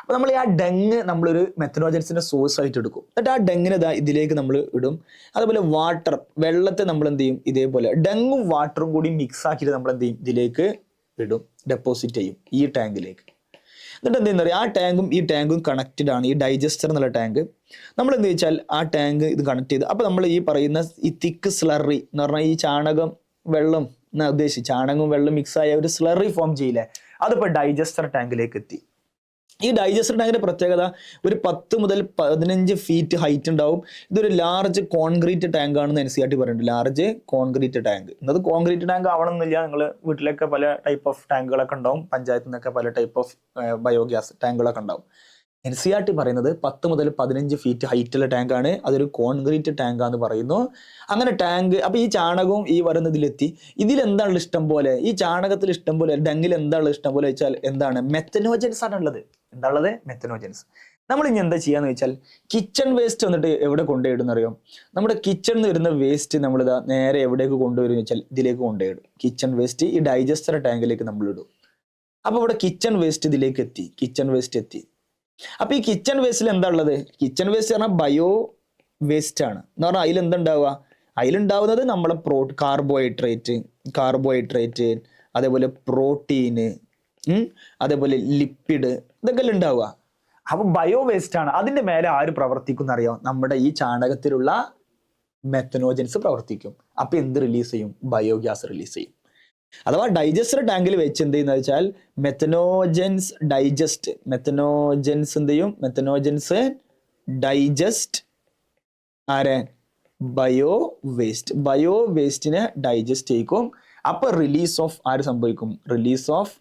അപ്പൊ നമ്മൾ ആ ഡങ് നമ്മളൊരു മെത്തനോജൻസിന്റെ സോഴ്സ് ആയിട്ട് എടുക്കും. എന്നിട്ട് ആ ഡങ്ങിനെ ഇതിലേക്ക് നമ്മൾ ഇടും. അതുപോലെ വാട്ടർ, വെള്ളത്തെ നമ്മൾ എന്ത് ചെയ്യും? ഇതേപോലെ ഡങ്ങും വാട്ടറും കൂടി മിക്സ് ആക്കിയിട്ട് നമ്മൾ എന്ത് ചെയ്യും? ഇതിലേക്ക് ഇടും, ഡെപ്പോസിറ്റ് ചെയ്യും ഈ ടാങ്കിലേക്ക്. എന്നിട്ട് എന്ത് ചെയ്യുന്ന ആ ഈ ടാങ്കും കണക്റ്റഡ് ആണ്. ഈ ഡൈജസ്റ്റർ എന്നുള്ള ടാങ്ക് നമ്മൾ എന്ത് വെച്ചാൽ ആ ടാങ്ക് ഇത് കണക്ട് ചെയ്ത്, അപ്പൊ നമ്മൾ ഈ പറയുന്ന ഈ തിക്ക് സ്ലറി എന്ന് പറഞ്ഞാൽ ഈ ചാണകം വെള്ളം എന്നാ ഉദ്ദേശിച്ച്, ചാണകവും വെള്ളം മിക്സ് ആയ ഒരു സ്ലറി ഫോം ചെയ്യില്ലേ, അതിപ്പോൾ ഡൈജസ്റ്റർ ടാങ്കിലേക്ക് എത്തി. ഈ ഡൈജസ്റ്റർ ടാങ്കിന്റെ പ്രത്യേകത ഒരു 10 മുതൽ 15 ഫീറ്റ് ഹൈറ്റ് ഉണ്ടാവും. ഇതൊരു ലാർജ് കോൺക്രീറ്റ് ടാങ്ക് ആണെന്ന് NCERT പറയുന്നുണ്ട്. Large concrete tank. ഇന്നത് കോൺക്രീറ്റ് ടാങ്ക് ആവണമെന്നില്ല. നിങ്ങൾ വീട്ടിലൊക്കെ പല ടൈപ്പ് ഓഫ് ടാങ്കുകളൊക്കെ ഉണ്ടാവും. പഞ്ചായത്തിൽ നിന്നൊക്കെ പല ടൈപ്പ് ഓഫ് ബയോഗ്യാസ് ടാങ്കുകളൊക്കെ ഉണ്ടാവും. NCERT പറയുന്നത് 10 മുതൽ 15 ഫീറ്റ് ഹൈറ്റുള്ള ടാങ്കാണ്. അതൊരു കോൺക്രീറ്റ് ടാങ്കാന്ന് പറയുന്നു. അങ്ങനെ ടാങ്ക്, അപ്പൊ ഈ ചാണകവും ഈ വരുന്നതിലെത്തി. ഇതിലെന്താണ് ഇഷ്ടം പോലെ, ഈ ചാണകത്തിൽ ഇഷ്ടം പോലെ, ഡെങ്കിൽ എന്താണ് ഇഷ്ടം പോലെ വെച്ചാൽ എന്താണ്, മെത്തനോജൻസ് ആണ് ഉള്ളത്. എന്താ ഉള്ളത്? മെത്തനോജൻസ്. നമ്മൾ ഇനി എന്താ ചെയ്യാന്ന് വെച്ചാൽ കിച്ചൺ വേസ്റ്റ് വന്നിട്ട് എവിടെ കൊണ്ടുപോയിടുന്ന അറിയോ? നമ്മുടെ കിച്ചണിൽ നിന്ന് വരുന്ന വേസ്റ്റ് നമ്മളിതാ നേരെ എവിടേക്ക് കൊണ്ടുവരും വെച്ചാൽ ഇതിലേക്ക് കൊണ്ടുപോയിടും. കിച്ചൺ വേസ്റ്റ് ഈ ഡൈജസ്റ്റർ ടാങ്കിലേക്ക് നമ്മൾ ഇടും. അപ്പൊ ഇവിടെ കിച്ചൺ വേസ്റ്റ് ഇതിലേക്ക് എത്തി. കിച്ചൺ വേസ്റ്റ് എത്തി. അപ്പൊ ഈ കിച്ചൺ വേസ്റ്റിൽ എന്താ ഉള്ളത്? കിച്ചൺ വേസ്റ്റ് പറഞ്ഞാൽ ബയോ വേസ്റ്റ് ആണ് എന്ന് പറഞ്ഞാൽ അതിലെന്തുണ്ടാവുക? അതിലുണ്ടാവുന്നത് നമ്മളെ കാർബോഹൈഡ്രേറ്റ്, അതേപോലെ പ്രോട്ടീന്, അതേപോലെ ലിപ്പിഡ്, ഇതൊക്കെ ഉണ്ടാവുക. അപ്പൊ ബയോ വേസ്റ്റ് ആണ്. അതിന്റെ മേലെ ആര് പ്രവർത്തിക്കുന്ന അറിയാം? നമ്മുടെ ഈ ചാണകത്തിലുള്ള മെത്തനോജൻസ് പ്രവർത്തിക്കും. അപ്പൊ എന്ത് റിലീസ് ചെയ്യും? ബയോഗ്യാസ് റിലീസ് ചെയ്യും. അഥവാ ഡൈജസ്റ്റർ ടാങ്കിൽ വെച്ച് എന്ത് ചെയ്യുന്ന വെച്ചാൽ മെത്തനോജൻസ് എന്ത് ചെയ്യും? മെത്തനോജൻസ് ഡൈജസ്റ്റ് ആരെ? ബയോ വേസ്റ്റിനെ ഡൈജസ്റ്റ് ചെയ്യിക്കും. അപ്പൊ റിലീസ് ഓഫ് ആര് സംഭവിക്കും? റിലീസ് ഓഫ്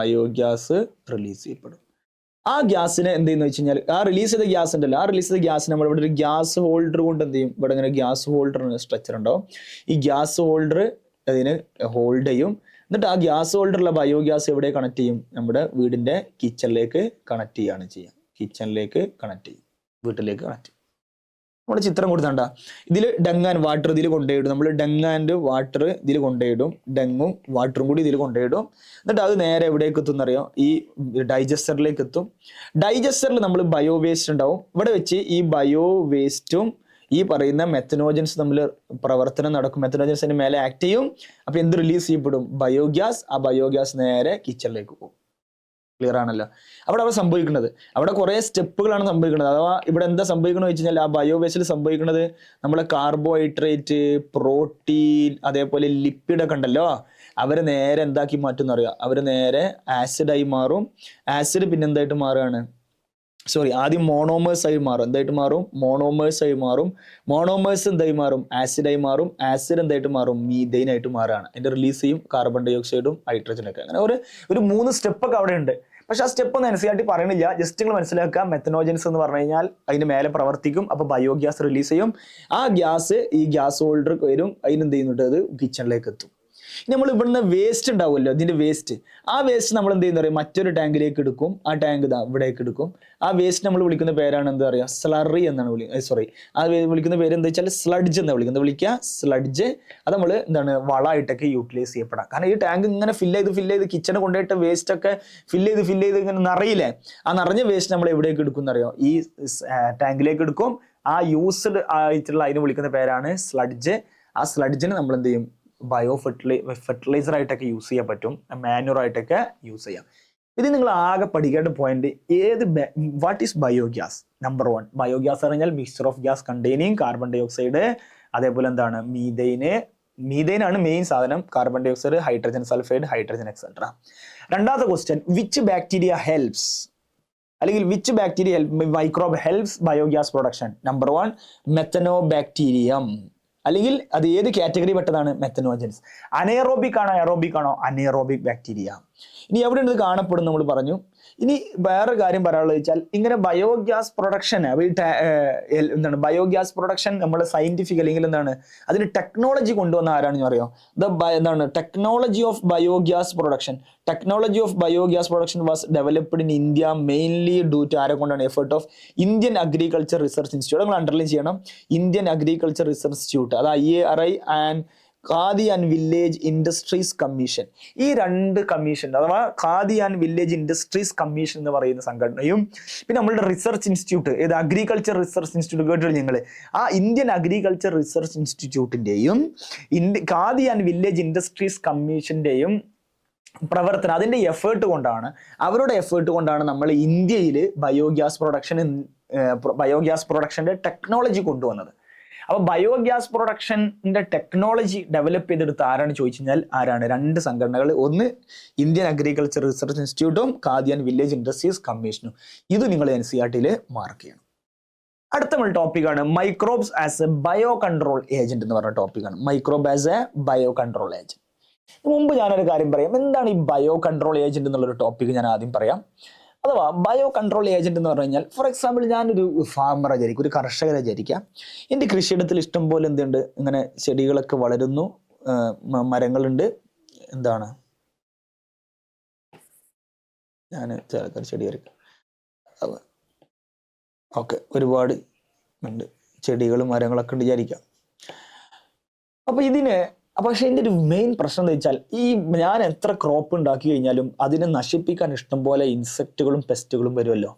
ബയോഗ്യാസ് റിലീസ് ചെയ്യപ്പെടും. ആ ഗ്യാസിനെ എന്ത് ചെയ്യുന്ന വെച്ച് കഴിഞ്ഞാൽ ആ റിലീസ് ചെയ്ത ഗ്യാസ് ഉണ്ടല്ലോ, ആ റിലീസ് ചെയ്ത ഗ്യാസ് നമ്മൾ ഇവിടെ ഒരു ഗ്യാസ് ഹോൾഡർ കൊണ്ട് എന്ത് ചെയ്യും? ഇവിടെ ഇങ്ങനെ ഗ്യാസ് ഹോൾഡർ സ്ട്രക്ചർ ഉണ്ടാവും. ഈ ഗ്യാസ് ഹോൾഡർ അതിന് ഹോൾഡ് ചെയ്യും. എന്നിട്ട് ആ ഗ്യാസ് ഹോൾഡറുള്ള ബയോഗ്യാസ് എവിടെ കണക്ട് ചെയ്യും? നമ്മുടെ വീടിന്റെ കിച്ചണിലേക്ക് കണക്ട് ചെയ്യാണ് ചെയ്യുക. വീട്ടിലേക്ക് കണക്ട് ചെയ്യും. നമ്മുടെ ചിത്രം കൊടുത്തണ്ട, ഇതിൽ ഡങ് ആൻഡ് വാട്ടർ ഇതിൽ കൊണ്ടുപോയിടും. നമ്മൾ ഡങ് ആൻഡ് വാട്ടർ ഇതിൽ കൊണ്ടുപോയിടും. ഡങ്ങും വാട്ടറും കൂടി ഇതിൽ കൊണ്ടുപോയിടും. എന്നിട്ട് അത് നേരെ എവിടേക്ക് എത്തും എന്നറിയാം? ഈ ഡൈജസ്റ്ററിലേക്ക് എത്തും. ഡൈജസ്റ്ററിൽ നമ്മൾ ബയോ വേസ്റ്റ് ഉണ്ടാവും. ഇവിടെ വെച്ച് ഈ ബയോ വേസ്റ്റും ഈ പറയുന്ന മെത്തനോജൻസ് തമ്മിൽ പ്രവർത്തനം നടക്കും. മെത്തനോജൻസിന്റെ മേലെ ആക്ട് ചെയ്യും. അപ്പൊ എന്ത് റിലീസ് ചെയ്യപ്പെടും? ബയോഗ്യാസ്. ആ ബയോഗ്യാസ് നേരെ കിച്ചണിലേക്ക് പോകും. ക്ലിയർ ആണല്ലോ? അവിടെ സംഭവിക്കുന്നത്, അവിടെ കുറെ സ്റ്റെപ്പുകളാണ് സംഭവിക്കുന്നത്. അഥവാ ഇവിടെ എന്താ സംഭവിക്കുന്നത് വെച്ച് കഴിഞ്ഞാൽ ആ ബയോവേസ്റ്റിൽ സംഭവിക്കുന്നത് നമ്മളെ കാർബോഹൈഡ്രേറ്റ്, പ്രോട്ടീൻ, അതേപോലെ ലിപ്പിഡ് ഒക്കെ ഉണ്ടല്ലോ, അവര് നേരെ എന്താക്കി മാറ്റും അറിയാം? അവര് നേരെ ആസിഡായി മാറും. ആസിഡ് പിന്നെ എന്തായിട്ട് മാറുകയാണ്? ആദ്യം മോണോമേഴ്സ് ആയി മാറും. എന്തായിട്ട് മാറും? മോണോമേഴ്സ് ആയി മാറും. മോണോമേഴ്സ് എന്തായി മാറും? ആസിഡായി മാറും. ആസിഡ് എന്തായിട്ട് മാറും? മീഥെയിൻ ആയിട്ട് മാറുകയാണ്. അതിന്റെ റിലീസ് ചെയ്യും കാർബൺ ഡൈ ഓക്സൈഡും ഹൈഡ്രജനൊക്കെ. അങ്ങനെ ഒരു 3 സ്റ്റെപ്പൊക്കെ അവിടെ ഉണ്ട്. പക്ഷെ ആ സ്റ്റെപ്പ് ഒന്നും NCERT പറയണില്ല. ജസ്റ്റ് നിങ്ങൾ മനസ്സിലാക്കുക, മെത്തനോജൻസ് എന്ന് പറഞ്ഞു കഴിഞ്ഞാൽ അതിന് മേലെ പ്രവർത്തിക്കും. അപ്പൊ ബയോഗ്യാസ് റിലീസ് ചെയ്യും. ആ ഗ്യാസ് ഈ ഗ്യാസ് ഹോൾഡർ വരും. അതിനെന്ത് ചെയ്യുന്നുണ്ട്? അത് കിച്ചണിലേക്ക് എത്തും. നമ്മൾ ഇവിടുന്ന് വേസ്റ്റ് ഉണ്ടാവുമല്ലോ, ഇതിന്റെ വേസ്റ്റ്, ആ വേസ്റ്റ് നമ്മൾ എന്ത് ചെയ്യുന്ന മറ്റൊരു ടാങ്കിലേക്ക് എടുക്കും. ആ ടാങ്ക് ഇവിടേക്ക് എടുക്കും. ആ വേസ്റ്റ് നമ്മൾ വിളിക്കുന്ന പേരാണ് എന്താ പറയുക? സ്ലറി എന്നാണ് വിളിക്കുന്ന പേര് എന്താ വെച്ചാൽ സ്ലഡ്ജ് എന്നാണ് വിളിക്കുക. സ്ലഡ്ജ്. അത് നമ്മൾ എന്താണ് വളമായിട്ടൊക്കെ യൂട്ടിലൈസ് ചെയ്യപ്പെടാം. കാരണം ഈ ടാങ്ക് ഇങ്ങനെ ഫില്ല് ചെയ്ത് കിച്ചണ് കൊണ്ടുപോയിട്ട് വേസ്റ്റ് ഒക്കെ ഫില്ല് ചെയ്ത് ഇങ്ങനെ നിറയില്ലേ? ആ നിറഞ്ഞ വേസ്റ്റ് നമ്മൾ എവിടേക്ക് എടുക്കും എന്നറിയോ? ഈ ടാങ്കിലേക്ക് എടുക്കും. ആ യൂസ്ഡ് ആയിട്ടുള്ള അതിന് വിളിക്കുന്ന പേരാണ് സ്ലഡ്ജ്. ആ സ്ലഡ്ജിന് നമ്മൾ എന്ത് ചെയ്യും? ഫെർട്ടിലൈസർ ആയിട്ടൊക്കെ യൂസ് ചെയ്യാൻ പറ്റും. മാനുവർ ആയിട്ടൊക്കെ യൂസ് ചെയ്യാം. ഇത് നിങ്ങൾ ആകെ പഠിക്കേണ്ട point what is biogas? Number 1, biogas പറഞ്ഞാൽ mixture of gas containing carbon dioxide, അതേപോലെ എന്താണ് മീഥെയിൻ ആണ് മെയിൻ സാധനം, carbon dioxide, hydrogen sulphide, hydrogen etcetera. രണ്ടാമത്തെ ക്വസ്റ്റ്യൻ, വിച്ച് ബാക്ടീരിയ ഹെൽപ്സ് അല്ലെങ്കിൽ which bacteria microbe helps biogas production? Number 1 methanobacterium. അല്ലെങ്കിൽ അത് ഏത് കാറ്റഗറി പെട്ടതാണ്? മെത്തനോജൻസ്. അനേറോബിക് ആണോ എറോബിക് ആണോ? Anaerobic bacteria. ഇനി എവിടെയാണ് ഇത് കാണപ്പെടും നമ്മൾ പറഞ്ഞു. ഇനി വേറെ കാര്യം പറയാനുള്ളത് വെച്ചാൽ ഇങ്ങനെ ബയോഗ്യാസ് പ്രൊഡക്ഷൻ എന്താണ്? ബയോഗ്യാസ് പ്രൊഡക്ഷൻ നമ്മൾ സയന്റിഫിക് അല്ലെങ്കിൽ എന്താണ് അതിന് ടെക്നോളജി കൊണ്ടുവന്ന ആരാണെന്ന് അറിയോ? എന്താണ് technology of biogas production. Technology of biogas production was developed in India mainly due to ആരെ കൊണ്ടാണ്? Effort of Indian agriculture research institute. നിങ്ങൾ അണ്ടർലൈൻ ചെയ്യണം, ഇന്ത്യൻ അഗ്രികൾച്ചർ റിസർച്ച് ഇൻസ്റ്റിറ്റ്യൂട്ട്. അത് IARI and Khadi and village industries commission. ഈ 2 commission അഥവാ Khadi and village industries commission എന്ന് പറയുന്ന സംഘടനയും പിന്നെ നമ്മളുടെ റിസർച്ച് ഇൻസ്റ്റിറ്റ്യൂട്ട്, ഏത് അഗ്രികൾച്ചർ റിസർച്ച് ഇൻസ്റ്റിറ്റ്യൂട്ട് കേട്ടില്ല നിങ്ങൾ? ആ ഇന്ത്യൻ അഗ്രികൾച്ചർ റിസർച്ച് ഇൻസ്റ്റിറ്റ്യൂട്ടിന്റെയും ഖാദി ആൻഡ് വില്ലേജ് ഇൻഡസ്ട്രീസ് കമ്മീഷന്റെയും പ്രവർത്തനം, അതിന്റെ എഫേർട്ട് കൊണ്ടാണ്, അവരുടെ എഫേർട്ട് കൊണ്ടാണ് നമ്മൾ ഇന്ത്യയിൽ ബയോഗ്യാസ് പ്രൊഡക്ഷന്റെ ടെക്നോളജി കൊണ്ടുവന്നത്. അപ്പൊ ബയോഗ്യാസ് പ്രൊഡക്ഷന്റെ ടെക്നോളജി ഡെവലപ്പ് ചെയ്തെടുത്ത് ആരാണ് ചോദിച്ചു കഴിഞ്ഞാൽ ആരാണ്? 2 സംഘടനകൾ. ഒന്ന് ഇന്ത്യൻ അഗ്രികൾച്ചർ റിസർച്ച് ഇൻസ്റ്റിറ്റ്യൂട്ടും ഖാദി ആൻഡ് വില്ലേജ് ഇൻഡസ്ട്രീസ് കമ്മീഷനും. ഇത് നിങ്ങൾ NCERT മാർക്ക് ചെയ്യണം. അടുത്ത നമ്മൾ ടോപ്പിക്കാണ് microbes as a bio control agent എന്ന് പറഞ്ഞ ടോപ്പിക്കാണ്. Microbe as a bio control agent. മുമ്പ് ഞാനൊരു കാര്യം പറയാം. എന്താണ് ഈ ബയോ കൺട്രോൾ ഏജന്റ് എന്നുള്ളൊരു ടോപ്പിക്ക് ഞാൻ ആദ്യം പറയാം. അഥവാ ബയോ കൺട്രോൾ ഏജന്റ് എന്ന് പറഞ്ഞു കഴിഞ്ഞാൽ, ഫോർ എക്സാമ്പിൾ ഞാനൊരു ഫാമർ ആചരിക്കും, ഒരു കർഷകരെ ആചരിക്കാം. എൻ്റെ കൃഷിയിടത്തിൽ ഇഷ്ടം പോലെ എന്തുണ്ട്, ഇങ്ങനെ ചെടികളൊക്കെ വളരുന്നു, മരങ്ങളുണ്ട്. എന്താണ് ഞാൻ ചേർക്കാൻ ചെടി വരയ്ക്കാം. ഓക്കെ, ഒരുപാട് ഉണ്ട് ചെടികളും മരങ്ങളൊക്കെ ഉണ്ട് വിചാരിക്കാം. അപ്പൊ പക്ഷെ എൻ്റെ ഒരു മെയിൻ പ്രശ്നം എന്ന് വെച്ചാൽ, ഈ ഞാൻ എത്ര ക്രോപ്പ് ഉണ്ടാക്കി കഴിഞ്ഞാലും അതിനെ നശിപ്പിക്കാൻ ഇഷ്ടംപോലെ ഇൻസെക്റ്റുകളും പെസ്റ്റുകളും വരുമല്ലോ.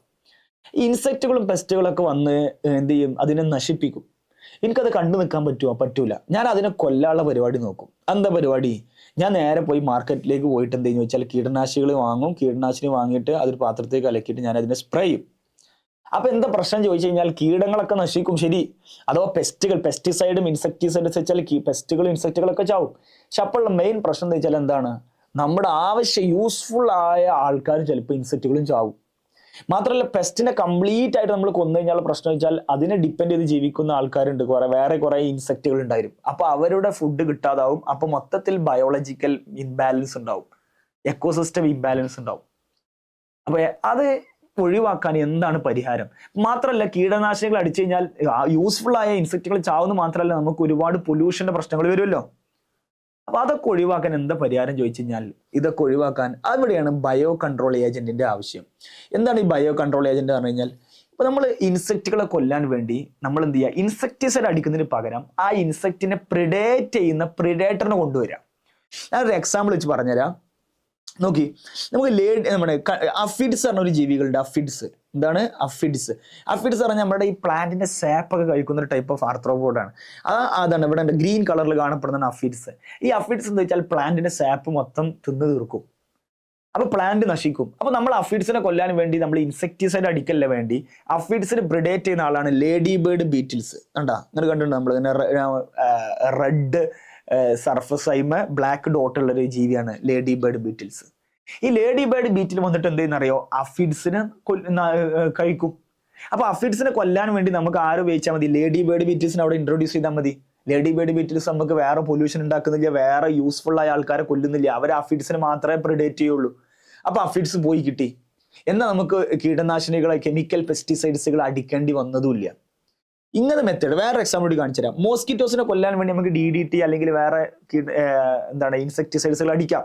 ഈ ഇൻസെക്റ്റുകളും പെസ്റ്റുകളൊക്കെ വന്ന് എന്ത് ചെയ്യും? അതിനെ നശിപ്പിക്കും. എനിക്കത് കണ്ടു നിൽക്കാൻ പറ്റൂല. ഞാൻ അതിനെ കൊല്ലാനുള്ള പരിപാടി നോക്കും. എന്താ പരിപാടി? ഞാൻ നേരെ പോയി മാർക്കറ്റിലേക്ക് പോയിട്ട് എന്ത് ചെയ്യുന്നു വെച്ചാൽ കീടനാശികൾ വാങ്ങും. കീടനാശിനി വാങ്ങിയിട്ട് അതൊരു പാത്രത്തേക്ക് കലക്കിയിട്ട് ഞാൻ അതിനെ സ്പ്രേ ചെയ്യും. അപ്പൊ എന്താ പ്രശ്നം ചോദിച്ചു കഴിഞ്ഞാൽ, കീടങ്ങളൊക്കെ നശിക്കും, ശരി. അഥവാ പെസ്റ്റിസൈഡും ഇൻസെക്ടിസൈഡും വെച്ചാൽ പെസ്റ്റുകളും ഇൻസെക്റ്റുകളൊക്കെ ചാവും. പക്ഷെ അപ്പോഴുള്ള മെയിൻ പ്രശ്നം എന്ന് വെച്ചാൽ എന്താണ്? നമ്മുടെ യൂസ്ഫുൾ ആയ ആൾക്കാർ ചിലപ്പോൾ ഇൻസെക്റ്റുകളും ചാവും. മാത്രമല്ല, പെസ്റ്റിനെ കംപ്ലീറ്റ് ആയിട്ട് നമ്മൾ കൊന്നു കഴിഞ്ഞാൽ പ്രശ്നം വെച്ചാൽ അതിനെ ഡിപ്പെൻഡ് ചെയ്ത് ജീവിക്കുന്ന ആൾക്കാരുണ്ട്, വേറെ കുറെ ഇൻസെക്റ്റുകൾ ഉണ്ടായിരുന്നു. അപ്പൊ അവരുടെ ഫുഡ് കിട്ടാതാവും. അപ്പൊ മൊത്തത്തിൽ ബയോളജിക്കൽ ഇംബാലൻസ് ഉണ്ടാവും, എക്കോസിസ്റ്റം ഇംബാലൻസ് ഉണ്ടാവും. അപ്പൊ അത് ഒഴിവാക്കാൻ എന്താണ് പരിഹാരം? മാത്രമല്ല, കീടനാശിനികൾ അടിച്ചു കഴിഞ്ഞാൽ യൂസ്ഫുൾ ആയ ഇൻസെക്റ്റുകൾ ചാവുന്ന മാത്രമല്ല, നമുക്ക് ഒരുപാട് പൊല്യൂഷന്റെ പ്രശ്നങ്ങൾ വരുമല്ലോ. അപ്പൊ അതൊക്കെ ഒഴിവാക്കാൻ എന്താ പരിഹാരം ചോദിച്ചു കഴിഞ്ഞാൽ, ഇതൊക്കെ ഒഴിവാക്കാൻ അവിടെയാണ് ബയോ കൺട്രോൾ ഏജന്റിന്റെ ആവശ്യം. എന്താണ് ഈ ബയോ കൺട്രോൾ ഏജന്റ് എന്ന് പറഞ്ഞു കഴിഞ്ഞാൽ, ഇപ്പൊ നമ്മൾ ഇൻസെക്റ്റുകളെ കൊല്ലാൻ വേണ്ടി നമ്മൾ എന്ത് ചെയ്യുക? ഇൻസെക്ടിസൈഡ് അടിക്കുന്നതിന് പകരം ആ ഇൻസെക്റ്റിനെ പ്രിഡേറ്റ് ചെയ്യുന്ന പ്രിഡേറ്ററിനെ കൊണ്ടുവരാം. ഞാനൊരു എക്സാമ്പിൾ വെച്ച് പറഞ്ഞുതരാം. നോക്കി, നമുക്ക് നമ്മുടെ അഫിഡ്സ് പറഞ്ഞ ഒരു ജീവികളുണ്ട്. എന്താണ് അഫിഡ്സ് പറഞ്ഞാൽ നമ്മുടെ ഈ പ്ലാന്റിന്റെ സാപ്പൊക്കെ കഴിക്കുന്ന ഒരു ടൈപ്പ് ഓഫ് ആർത്രോപോഡാണ്. അതാണ് ഇവിടെ ഗ്രീൻ കളറിൽ കാണപ്പെടുന്ന അഫിഡ്സ്. ഈ അഫിഡ്സ് എന്ന് വെച്ചാൽ പ്ലാന്റിന്റെ സാപ്പ് മൊത്തം തിന്നു തീർക്കും. അപ്പൊ പ്ലാന്റ് നശിക്കും. അപ്പൊ നമ്മൾ അഫിഡ്സിനെ കൊല്ലാൻ വേണ്ടി നമ്മൾ ഇൻസെക്ടിസൈഡ് അടിക്കല്ല വേണ്ടി അഫിഡ്സിന് പ്രിഡേറ്റ് ചെയ്യുന്ന ആളാണ് ലേഡി ബേർഡ് ബീറ്റിൽസ്. കണ്ടാ, അങ്ങനെ കണ്ടിട്ടുണ്ട് നമ്മൾ. റെഡ് സർഫസ് ആയിമ ബ്ലാക്ക് ഡോട്ട് ഉള്ള ഒരു ജീവിയാണ് ലേഡി ബേർഡ് ബീറ്റിൽസ്. ഈ ലേഡി ബേർഡ് ബീറ്റിൽ വന്നിട്ട് എന്ത് ചെയ്യുന്നറിയോ? അഫിഡ്സിനെ കഴിക്കും. അപ്പൊ അഫിഡ്സിനെ കൊല്ലാൻ വേണ്ടി നമുക്ക് ആര് ഉപയോഗിച്ചാൽ മതി? ലേഡി ബേർഡ് ബീറ്റിൽസിനെ അവിടെ ഇൻട്രൊഡ്യൂസ് ചെയ്താൽ മതി. ലേഡി ബേർഡ് ബീറ്റിൽസ് നമുക്ക് വേറെ പൊല്യൂഷൻ ഉണ്ടാക്കുന്നില്ല, വേറെ യൂസ്ഫുൾ ആയ ആൾക്കാരെ കൊല്ലുന്നില്ല. അവർ അഫിഡ്സിനെ മാത്രമേ പ്രിഡേറ്റ് ചെയ്യുള്ളൂ. അപ്പൊ അഫിഡ്സ് പോയി കിട്ടി. എന്നാൽ നമുക്ക് കീടനാശിനികളെ കെമിക്കൽ പെസ്റ്റിസൈഡ്സുകൾ അടിക്കേണ്ടി വന്നതുമില്ല. ഇങ്ങനെ മെത്തേഡ് വേറെ എക്സാമ്പിൾ കൂടി കാണിച്ചു തരാം. മോസ്കിറ്റോസിനെ കൊല്ലാൻ വേണ്ടി നമുക്ക് DDT അല്ലെങ്കിൽ വേറെ ഇൻസെക്ടിസൈഡ്സുകൾ അടിക്കാം.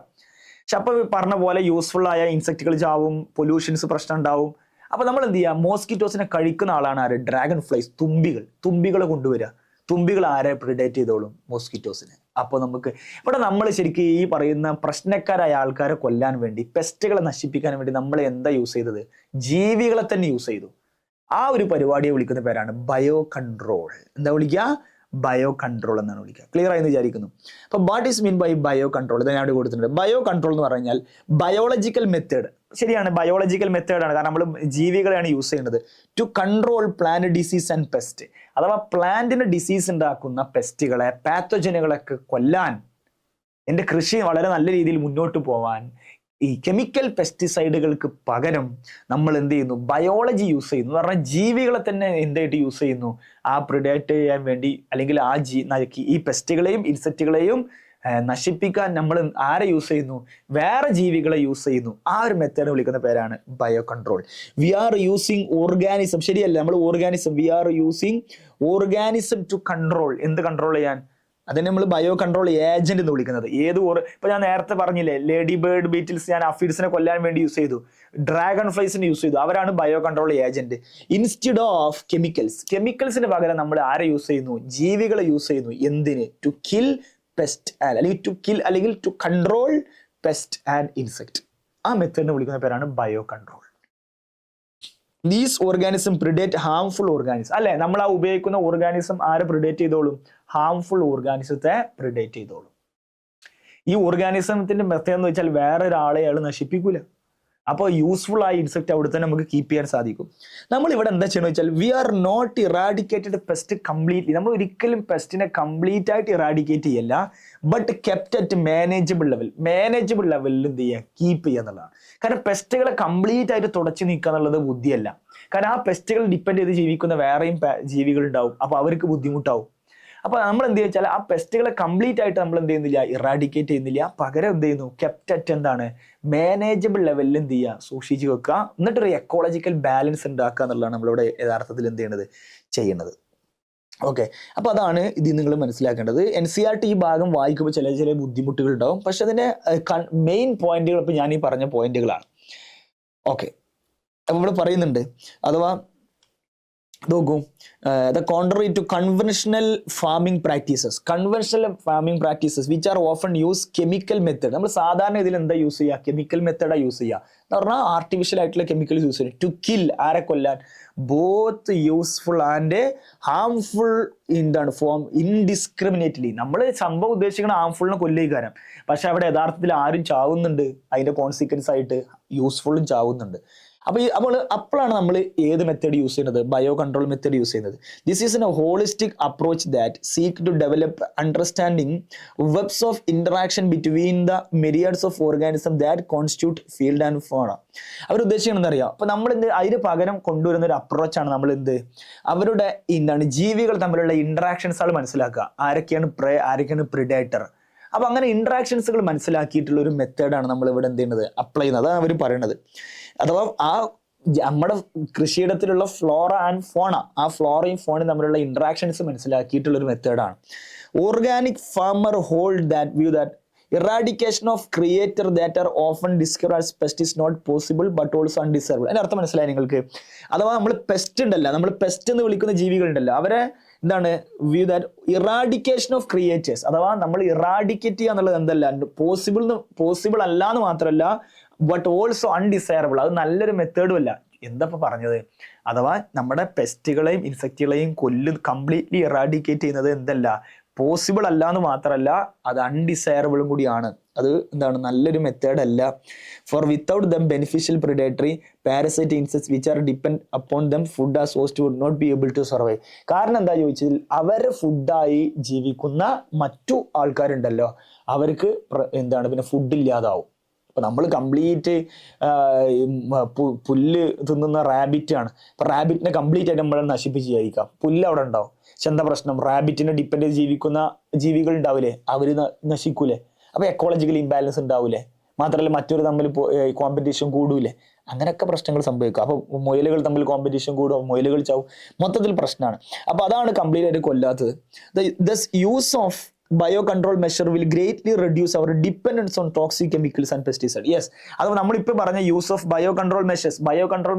പക്ഷെ അപ്പൊ പറഞ്ഞ പോലെ യൂസ്ഫുൾ ആയ ഇൻസെക്റ്റുകൾ ചാവും, പൊല്യൂഷൻസ് പ്രശ്നം ഉണ്ടാവും. അപ്പൊ നമ്മൾ എന്ത് ചെയ്യുക? മോസ്കിറ്റോസിനെ കഴിക്കുന്ന ആളാണ് ആര്? ഡ്രാഗൺ ഫ്ലൈസ്, തുമ്പികളെ കൊണ്ടുവരിക. തുമ്പികൾ ആരെ പ്രിഡേറ്റ് ചെയ്തോളും? മോസ്കിറ്റോസിനെ. അപ്പോൾ നമുക്ക് ഇവിടെ നമ്മൾ ശരിക്കും ഈ പറയുന്ന പ്രശ്നക്കാരായ ആൾക്കാരെ കൊല്ലാൻ വേണ്ടി, പെസ്റ്റുകളെ നശിപ്പിക്കാൻ വേണ്ടി നമ്മൾ എന്താ യൂസ് ചെയ്തത്? ജീവികളെ തന്നെ യൂസ് ചെയ്തു. ആ ഒരു പരിപാടിയെ വിളിക്കുന്ന പേരാണ് ബയോ കൺട്രോൾ. എന്താ വിളിക്കുക? ബയോ കൺട്രോൾ എന്നാണ് വിളിക്കുക. ക്ലിയർ ആയെന്ന് വിചാരിക്കുന്നു. അപ്പൊ what is mean by bio control? ഇത് ഞാൻ ഇവിടെ കൊടുത്തിട്ടുണ്ട്. ബയോ കൺട്രോൾ എന്ന് പറഞ്ഞാൽ ബയോളജിക്കൽ മെത്തേഡ്. ശരിയാണ്, ബയോളജിക്കൽ മെത്തേഡാണ്. കാരണം നമ്മൾ ജീവികളെയാണ് യൂസ് ചെയ്യുന്നത് to control plant disease and pest. അഥവാ പ്ലാന്റിന് ഡിസീസ് ഉണ്ടാക്കുന്ന പെസ്റ്റുകളെ, പാത്തോജനുകളൊക്കെ കൊല്ലാൻ, എൻ്റെ കൃഷി വളരെ നല്ല രീതിയിൽ മുന്നോട്ട് പോവാൻ ഈ കെമിക്കൽ പെസ്റ്റിസൈഡുകൾക്ക് പകരം നമ്മൾ എന്ത് ചെയ്യുന്നു? ബയോളജി യൂസ് ചെയ്യുന്നു. എന്ന് പറഞ്ഞാൽ ജീവികളെ തന്നെ എന്തായിട്ട് യൂസ് ചെയ്യുന്നു? ആ പ്രിഡേറ്റ് ചെയ്യാൻ വേണ്ടി, അല്ലെങ്കിൽ ഈ പെസ്റ്റുകളെയും ഇൻസെക്റ്റുകളെയും നശിപ്പിക്കാൻ നമ്മൾ ആരെ യൂസ് ചെയ്യുന്നു? വേറെ ജീവികളെ യൂസ് ചെയ്യുന്നു. ആ ഒരു മെത്തേഡ് വിളിക്കുന്ന പേരാണ് bio control. We are using organism. ശരിയല്ല, നമ്മൾ organism, we are using organism to control. എന്ത് കൺട്രോൾ ചെയ്യാൻ? അതിനെ നമ്മൾ ബയോ കൺട്രോൾ ഏജന്റ് എന്ന് വിളിക്കുന്നത്. ഇപ്പൊ ഞാൻ നേരത്തെ പറഞ്ഞില്ലേ, ലേഡി ബേർഡ് ബീറ്റിൽസ് ഞാൻ അഫിഡ്സിനെ കൊല്ലാൻ വേണ്ടി യൂസ് ചെയ്തു, ഡ്രാഗൺ ഫ്ലൈസിനെ യൂസ് ചെയ്തു. അവരാണ് bio control agent. Instead of കെമിക്കൽസിന് പകരം നമ്മൾ ആരെ യൂസ് ചെയ്യുന്നു? ജീവികളെ യൂസ് ചെയ്യുന്നു. എന്തിന്? ടു കിൽ പെസ്റ്റ് അല്ലെങ്കിൽ to control pest and insect. ആ മെത്തേഡിനെ വിളിക്കുന്ന പേരാണ് bio control. These organism predate harmful organism. അല്ലെ, നമ്മൾ ആ ഉപയോഗിക്കുന്ന ഓർഗാനിസം ആരെ പ്രിഡേറ്റ് ചെയ്തോളും? ഹാംഫുൾ ഓർഗാനിസത്തെ പ്രിഡേറ്റ് ചെയ്തോളും. ഈ ഓർഗാനിസത്തിന്റെ മെത്തേഡ് എന്ന് വെച്ചാൽ വേറെ ഒരാളെ അയാൾ നശിപ്പിക്കൂല. അപ്പോൾ യൂസ്ഫുൾ ആയ ഇൻസെക്ട് അവിടെ തന്നെ നമുക്ക് കീപ്പ് ചെയ്യാൻ സാധിക്കും. നമ്മൾ ഇവിടെ എന്താ ചെയ്യണമെന്ന് വെച്ചാൽ we are not eradicated pest completely. നമ്മൾ ഒരിക്കലും പെസ്റ്റിനെ കംപ്ലീറ്റ് ആയിട്ട് ഇറാഡിക്കേറ്റ് ചെയ്യല്ല, but kept at manageable level. Manageable ലെവലിൽ എന്ത് ചെയ്യുക, കീപ്പ് ചെയ്യുക എന്നുള്ളതാണ്. കാരണം പെസ്റ്റുകളെ കംപ്ലീറ്റ് ആയിട്ട് തുടച്ചു നീക്കുക എന്നുള്ളത് ബുദ്ധിയല്ല. കാരണം ആ പെസ്റ്റുകൾ ഡിപ്പെൻഡ് ചെയ്ത് ജീവിക്കുന്ന വേറെയും ജീവികൾ ഉണ്ടാവും, അപ്പൊ അവർക്ക് ബുദ്ധിമുട്ടാവും. അപ്പൊ നമ്മൾ എന്ത് വെച്ചാൽ ആ പെസ്റ്റുകളെ കംപ്ലീറ്റ് ആയിട്ട് നമ്മൾ എന്ത് ചെയ്യുന്നില്ല, ഇറാഡിക്കേറ്റ് ചെയ്യുന്നില്ല. പകരം എന്ത് ചെയ്യുന്നു, കെപ്റ്റ് അറ്റ് എന്താണ്, മാനേജബിൾ ലെവലിൽ എന്ത് ചെയ്യുക, സൂക്ഷിച്ച് വെക്കുക. എന്നിട്ടൊരു എക്കോളജിക്കൽ ബാലൻസ് ഉണ്ടാക്കുക എന്നുള്ളതാണ് നമ്മളിവിടെ യഥാർത്ഥത്തിൽ എന്ത് ചെയ്യുന്നത്. ഓക്കെ, അപ്പൊ അതാണ് ഇത് നിങ്ങൾ മനസ്സിലാക്കേണ്ടത്. NCERT ഈ ഭാഗം വായിക്കുമ്പോൾ ചില ബുദ്ധിമുട്ടുകൾ ഉണ്ടാവും, പക്ഷെ അതിന്റെ മെയിൻ പോയിന്റുകൾ ഇപ്പൊ ഞാൻ ഈ പറഞ്ഞ പോയിന്റുകളാണ്. ഓക്കെ, അപ്പൊ ഇവിടെ പറയുന്നുണ്ട്, അഥവാ നോക്കൂ, the contrary to conventional farming practices which are often use chemical method. നമ്മൾ സാധാരണ ഇതിൽ എന്താ യൂസ് ചെയ്യുക, കെമിക്കൽ മെത്തേഡാണ് യൂസ് ചെയ്യുക എന്ന് പറഞ്ഞാൽ ആർട്ടിഫിഷ്യൽ ആയിട്ടുള്ള കെമിക്കൽസ് യൂസ് ചെയ്യും ടു കിൽ, ആരെ കൊല്ലാൻ, ബോത്ത് യൂസ്ഫുൾ ആൻഡ് ഹാംഫുൾ എന്താണ് ഫോം ഇൻഡിസ്ക്രിമിനേറ്റ്ലി. നമ്മൾ സംഭവം ഉദ്ദേശിക്കുന്ന ഹാംഫുളിനെ കൊല്ലിക്കാരം, പക്ഷെ അവിടെ യഥാർത്ഥത്തിൽ ആരും ചാവുന്നുണ്ട്, അതിന്റെ കോൺസിക്വൻസ് ആയിട്ട് യൂസ്ഫുള്ളും ചാവുന്നുണ്ട്. അപ്പോഴാണ് നമ്മൾ ഏത് മെത്തേഡ് യൂസ് ചെയ്യുന്നത്, ബയോ കൺട്രോൾ മെത്തേഡ് യൂസ് ചെയ്യുന്നത്. This is a holistic approach that seek to develop understanding webs of interaction between the myriads of organism that constitute field and fauna. അവർ ഉദ്ദേശിക്കുന്നത് അറിയാം. അപ്പൊ നമ്മൾ അതിന് പകരം കൊണ്ടുവരുന്ന ഒരു അപ്രോച്ചാണ് നമ്മൾ അവരുടെ ജീവികൾ തമ്മിലുള്ള ഇന്ററാക്ഷൻസുകൾ മനസ്സിലാക്കുക. ആരൊക്കെയാണ് പ്രേ, ആരൊക്കെയാണ് പ്രിഡേറ്റർ. അപ്പൊ അങ്ങനെ ഇന്ററാക്ഷൻസുകൾ മനസ്സിലാക്കിയിട്ടുള്ള ഒരു മെത്തേഡാണ് നമ്മൾ ഇവിടെ എന്ത് ചെയ്യുന്നത്, അപ്ലൈ ചെയ്യുന്നത്. അതാണ് അവർ പറയുന്നത്. അഥവാ ആ നമ്മുടെ കൃഷിയിടത്തിലുള്ള ഫ്ലോറ ആൻഡ് ഫോണ, ആ ഫ്ലോറയും ഫോണയും തമ്മിലുള്ള ഇന്ററാക്ഷൻസ് മനസ്സിലാക്കിയിട്ടുള്ള ഒരു മെത്തേഡാണ്. Organic farmer hold that view that eradication of creature that are often describe as pest is not possible but also undesirable. അതിന്റെ അർത്ഥം മനസ്സിലായി നിങ്ങൾക്ക്? അഥവാ നമ്മൾ പെസ്റ്റ് ഉണ്ടല്ലോ, നമ്മൾ പെസ്റ്റ് എന്ന് വിളിക്കുന്ന ജീവികളുണ്ടല്ലോ, അവരെ എന്താണ് view that eradication of creators, അഥവാ നമ്മൾ ഇറാഡിക്കേറ്റ് ചെയ്യുക എന്നുള്ളത് എന്തല്ല, പോസിബിൾ അല്ല എന്ന് മാത്രമല്ല, ബട്ട് ഓൾസോ അൺഡിസൈറബിൾ, അത് നല്ലൊരു മെത്തേഡും അല്ല. എന്താ പറഞ്ഞത്, അഥവാ നമ്മുടെ പെസ്റ്റുകളെയും ഇൻസെക്റ്റുകളെയും കംപ്ലീറ്റ്ലി ഇറാഡിക്കേറ്റ് ചെയ്യുന്നത് എന്തല്ല, പോസിബിൾ അല്ല എന്ന് മാത്രമല്ല, അത് അൺഡിസൈറബിളും കൂടിയാണ്. അത് എന്താണ്, നല്ലൊരു മെത്തേഡ് അല്ല. For without them beneficial predatory parasite insects which are depend upon them food as host would not be able to survive. കാരണം എന്താ ചോദിച്ചാൽ, അവരെ ഫുഡായി ജീവിക്കുന്ന മറ്റു ആൾക്കാരുണ്ടല്ലോ, അവർക്ക് എന്താണ് പിന്നെ ഫുഡ് ഇല്ലാതാവും. അപ്പൊ നമ്മൾ കംപ്ലീറ്റ് പുല്ല് തിന്നുന്ന റാബിറ്റ് ആണ്. അപ്പൊ റാബിറ്റിനെ കംപ്ലീറ്റ് ആയിട്ട് നമ്മൾ നശിപ്പിച്ച് ജീവിക്കാം, പുല്ല് അവിടെ ഉണ്ടാവും. പക്ഷെ എന്താ പ്രശ്നം, റാബിറ്റിനെ ഡിപ്പെൻഡ് ചെയ്ത് ജീവിക്കുന്ന ജീവികൾ ഉണ്ടാവില്ലേ, അവര് നശിക്കൂലേ. അപ്പൊ എക്കോളജിക്കൽ ഇംബാലൻസ് ഉണ്ടാവൂലേ. മാത്രമല്ല മറ്റൊരു തമ്മിൽ കോമ്പറ്റീഷൻ കൂടൂലേ, അങ്ങനെയൊക്കെ പ്രശ്നങ്ങൾ സംഭവിക്കും. അപ്പൊ മുയലുകൾ തമ്മിൽ കോമ്പറ്റീഷൻ കൂടും, മുയലുകൾ ചാവും, മൊത്തത്തിൽ പ്രശ്നമാണ്. അപ്പൊ അതാണ് കംപ്ലീറ്റ് ആയിട്ട് കൊല്ലാത്തത്. Thus use of bio control measure will greatly reduce our dependence on toxic chemicals and pesticide. Yes, അത് നമ്മളിപ്പോൾ പറഞ്ഞ use of bio control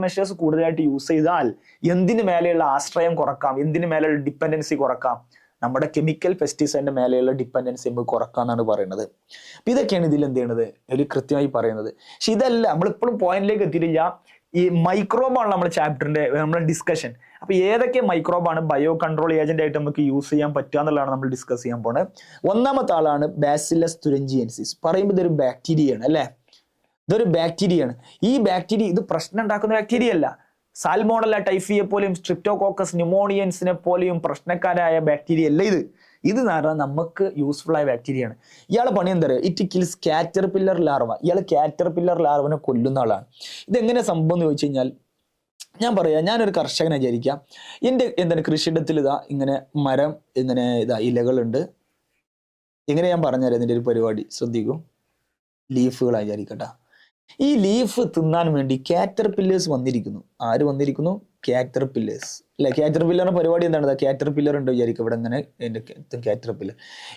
measures കൂടുതലായിട്ട് യൂസ് ചെയ്താൽ എന്തിനു മേലെയുള്ള ആശ്രയം കുറക്കാം, എന്തിനു മേലെയുള്ള ഡിപ്പെൻഡൻസി കുറക്കാം, നമ്മുടെ കെമിക്കൽ പെസ്റ്റിസൈഡിന്റെ മേലെയുള്ള ഡിപ്പെൻഡൻസി നമുക്ക് കുറക്കാന്നാണ് പറയുന്നത്. അപ്പൊ ഇതൊക്കെയാണ് ഇതിൽ എന്ത് ചെയ്യണത്, ഒരു കൃത്യമായി പറയുന്നത്. പക്ഷെ ഇതല്ല, നമ്മളിപ്പോഴും പോയിന്റിലേക്ക് എത്തിയിട്ടില്ല. ഈ മൈക്രോബാണ് നമ്മുടെ ചാപ്റ്ററിന്റെ നമ്മുടെ ഡിസ്കഷൻ. അപ്പൊ ഏതൊക്കെ മൈക്രോബാണ് ബയോ കൺട്രോൾ ഏജന്റ് ആയിട്ട് നമുക്ക് യൂസ് ചെയ്യാൻ പറ്റുക എന്നുള്ളതാണ് നമ്മൾ ഡിസ്കസ് ചെയ്യാൻ പോണത്. ഒന്നാമത്തെ ആളാണ് ബാസിലസ് തുരഞ്ചിയൻസിസ്. പറയുമ്പോൾ ഇതൊരു ബാക്ടീരിയയാണ് അല്ലെ, ഇതൊരു ബാക്ടീരിയയാണ്. ഈ ബാക്ടീരിയ ഇത് പ്രശ്നം ഉണ്ടാക്കുന്ന ബാക്ടീരിയ അല്ല. സാൽമോണല്ല ടൈഫിയെ പോലെയും സ്ട്രിപ്റ്റോകോക്കസ് ന്യൂമോണിയൻസിനെ പോലെയും പ്രശ്നക്കാരായ ബാക്ടീരിയ അല്ല ഇത്. ഇത് പറഞ്ഞാൽ നമുക്ക് യൂസ്ഫുൾ ആയ ബാക്ടീരിയയാണ്. ഇയാളെ പണി എന്താ പറയുക, ഇറ്റ് കിൽസ് കാറ്റർപില്ലർ ലാർവ. ഇയാൾ കാറ്റർപില്ലർ ലാർവനെ കൊല്ലുന്ന ആളാണ്. ഇതെങ്ങനെ സംഭവം എന്ന് ചോദിച്ചു കഴിഞ്ഞാൽ, ഞാൻ പറയാം, ഞാനൊരു കർഷകനെ വിചാരിക്കാം. എൻ്റെ കൃഷിയിടത്തിൽ ഇങ്ങനെ മരം ഇങ്ങനെ ഇലകളുണ്ട്. എങ്ങനെ ഞാൻ പറഞ്ഞുതരാം ഇതിൻ്റെ ഒരു പരിപാടി, ശ്രദ്ധിക്കൂ. ലീഫുകളായി വിചാരിക്കട്ടെ. ഈ ലീഫ് തിന്നാൻ വേണ്ടി കാറ്റർപില്ലേഴ്സ് വന്നിരിക്കുന്നു. ആര് വന്നിരിക്കുന്നു? കാറ്റർപില്ലേഴ്സ് അല്ലെ. കാറ്റർപില്ലറിന്റെ പരിപാടി എന്താണ്? കാറ്റർപില്ലർ ഉണ്ട് വിചാരിക്കും ഇവിടെ. ഇങ്ങനെ കാറ്റർപില്ലർ,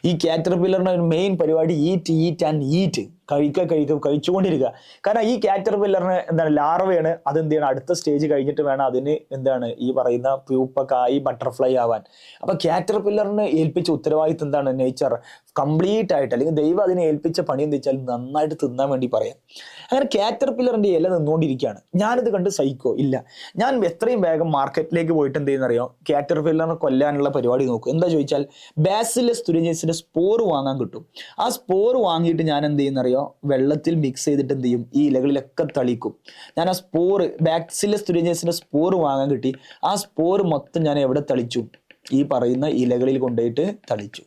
ഈ കാറ്റർപില്ലറിന്റെ മെയിൻ പരിപാടി ഈറ്റ് കഴിച്ചുകൊണ്ടിരിക്കുക. കാരണം ഈ കാറ്റർപില്ലറിന് എന്താണ്, ലാർവയാണ്. അതെന്ത് ചെയ്യണം, അടുത്ത സ്റ്റേജ് കഴിഞ്ഞിട്ട് വേണം അതിന് എന്താണ് ഈ പറയുന്ന പ്യൂപ്പക്കായി ബട്ടർഫ്ലൈ ആവാൻ. അപ്പൊ കാറ്റർപില്ലറിന് ഏൽപ്പിച്ച ഉത്തരവാദിത്വം എന്താണ്, നേച്ചർ കംപ്ലീറ്റ് ആയിട്ട്, അല്ലെങ്കിൽ ദൈവം അതിനെ ഏൽപ്പിച്ച പണി എന്താ വെച്ചാൽ നന്നായിട്ട് തിന്നാൻ വേണ്ടി പറയാം. അങ്ങനെ കാറ്റർപില്ലറിന്റെ ഇല നിന്നുകൊണ്ടിരിക്കുകയാണ്. ഞാനിത് കണ്ട് സഹിക്കോ ഇല്ല, ഞാൻ എത്രയും വേഗം മാർക്കറ്റിലേക്ക് പോയിട്ട് പോയിട്ട് എന്ത് ചെയ്യുന്നറിയോ, കാറ്റർപില്ലറിനെ കൊല്ലാനുള്ള പരിപാടി നോക്കും. എന്താ ചോദിച്ചാൽ ബാസിലസ് തുരിഞ്ചൻസിന്റെ സ്പോർ വാങ്ങാൻ കിട്ടും. ആ സ്പോർ വാങ്ങിയിട്ട് ഞാൻ എന്ത് ചെയ്യുന്നറിയോ, വെള്ളത്തിൽ മിക്സ് ചെയ്തിട്ട് എന്ത് ചെയ്യും, ഈ ഇലകളിലൊക്കെ തളിക്കും. ഞാൻ ആ സ്പോർ, ബാസിലസ് തുരിഞ്ചൻസിന്റെ സ്പോർ വാങ്ങാൻ കിട്ടി. ആ സ്പോർ മൊത്തം ഞാൻ എവിടെ തളിച്ചു, ഈ പറയുന്ന ഇലകളിൽ കൊണ്ടുപോയിട്ട് തളിച്ചു.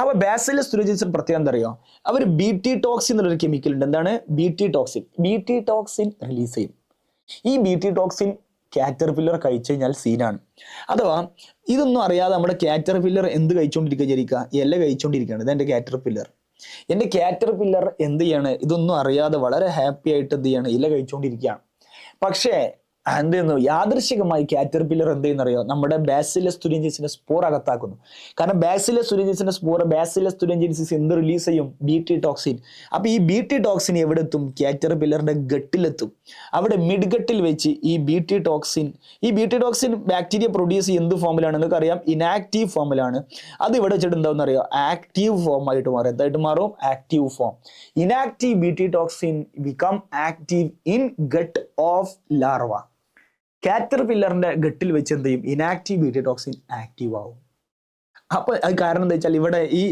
അപ്പൊ ബാസിലസ് തുരിഞ്ചൻസിന് പ്രത്യേകം എന്താ അറിയോ, അവർ BT ടോക്സിൻ എന്നുള്ളൊരു കെമിക്കൽ ഉണ്ട്. എന്താണ് BT toxin? BT toxin release ചെയ്യും. ഈ BT ടോക്സിൻ കാറ്റർപില്ലർ കഴിച്ചു കഴിഞ്ഞാൽ സീനാണ്. അഥവാ ഇതൊന്നും അറിയാതെ നമ്മുടെ കാറ്റർപില്ലർ എന്ത് കഴിച്ചുകൊണ്ടിരിക്കുക, ഇല കഴിച്ചുകൊണ്ടിരിക്കുകയാണ്. ഇതെന്റെ കാറ്റർപില്ലർ. എന്റെ കാറ്റർപില്ലർ എന്ത് ചെയ്യാണ്, ഇതൊന്നും അറിയാതെ വളരെ ഹാപ്പി ആയിട്ട് എന്ത് ചെയ്യാണ്, ഇല കഴിച്ചുകൊണ്ടിരിക്കുകയാണ്. പക്ഷേ എന്ത് ചെയ്യുന്നു, യാദൃശികമായി കാറ്റർപില്ലർ എന്ത് ചെയ്യുന്നറിയോ, നമ്മുടെ ബാസിലസ് തുരിഞ്ചൻസിന്റെ സ്പോർ അകത്താക്കുന്നു. കാരണം ബാസിലസ് തുരിഞ്ചൻസിന്റെ സ്പോർ, ബാസിലസ് തുരിഞ്ചൻസിസ് എന്ത് റിലീസ് ചെയ്യും, BT ടോക്സിൻ. അപ്പൊ ഈ BT ടോക്സിൻ എവിടെ എത്തും, കാറ്റർപില്ലറിന്റെ ഗട്ടിലെത്തും. അവിടെ മിഡ് ഗട്ടിൽ വെച്ച് ഈ BT ടോക്സിൻ ബാക്ടീരിയ പ്രൊഡ്യൂസ് ചെയ്യുന്ന എന്ത് ഫോമിലാണ് നിങ്ങൾക്ക് അറിയാം, ഇനാക്റ്റീവ് ഫോമിലാണ്. അത് ഇവിടെ വെച്ചിട്ട് എന്താണെന്ന് അറിയോ, ആക്റ്റീവ് ഫോം ആയിട്ട് മാറും. എന്തായിട്ട് മാറും, active form. Inactive BT toxin become active in gut of larva. കാറ്റർപില്ലറിന്റെ ഗട്ടിൽ വെച്ച് എന്ത് ചെയ്യും, ഇനാക്റ്റീവ് BT ടോക്സിൻ ആക്റ്റീവ് ആവും. അപ്പൊ അത് കാരണം എന്താ വെച്ചാൽ ഇവിടെ ഈ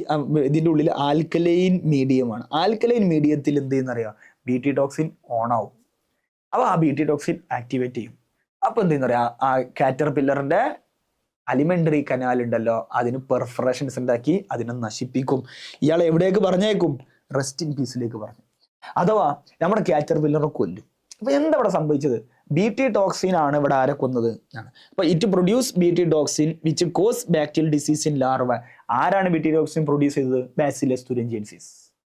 ഇതിന്റെ ഉള്ളിൽ ആൽക്കലൈൻ മീഡിയമാണ്. ആൽക്കലൈൻ മീഡിയത്തിൽ എന്ത് ചെയ്യുന്നറിയാം, BT ടോക്സിൻ ഓൺ ആവും. അപ്പൊ ആ BT ടോക്സിൻ ആക്ടിവേറ്റ് ചെയ്യും. അപ്പൊ എന്ത് ചെയ്യുന്നറിയാം, ആ കാറ്റർപില്ലറിന്റെ അലിമെന്ററി കനാൽ ഉണ്ടല്ലോ, അതിന് പെർഫറേഷൻസ് ഉണ്ടാക്കി അതിനെ നശിപ്പിക്കും. ഇയാളെ എവിടേക്ക് പറഞ്ഞേക്കും, റെസ്റ്റ് ഇൻ പീസിലേക്ക് പറഞ്ഞു. അഥവാ നമ്മുടെ കാറ്റർപില്ലറെ കൊല്ലും. അപ്പൊ എന്താ ഇവിടെ സംഭവിച്ചത്, BT ടോക്സിൻ ആണ് ഇവിടെ ആരെ കൊന്നത് ആണ്. അപ്പൊ it produce BT toxin which cos bacterial disease in larva. ആരാണ് BT ടോക്സിൻ പ്രൊഡ്യൂസ് ചെയ്തത്, ബാസിലസ് തുരിഞ്ചൻസിസ്.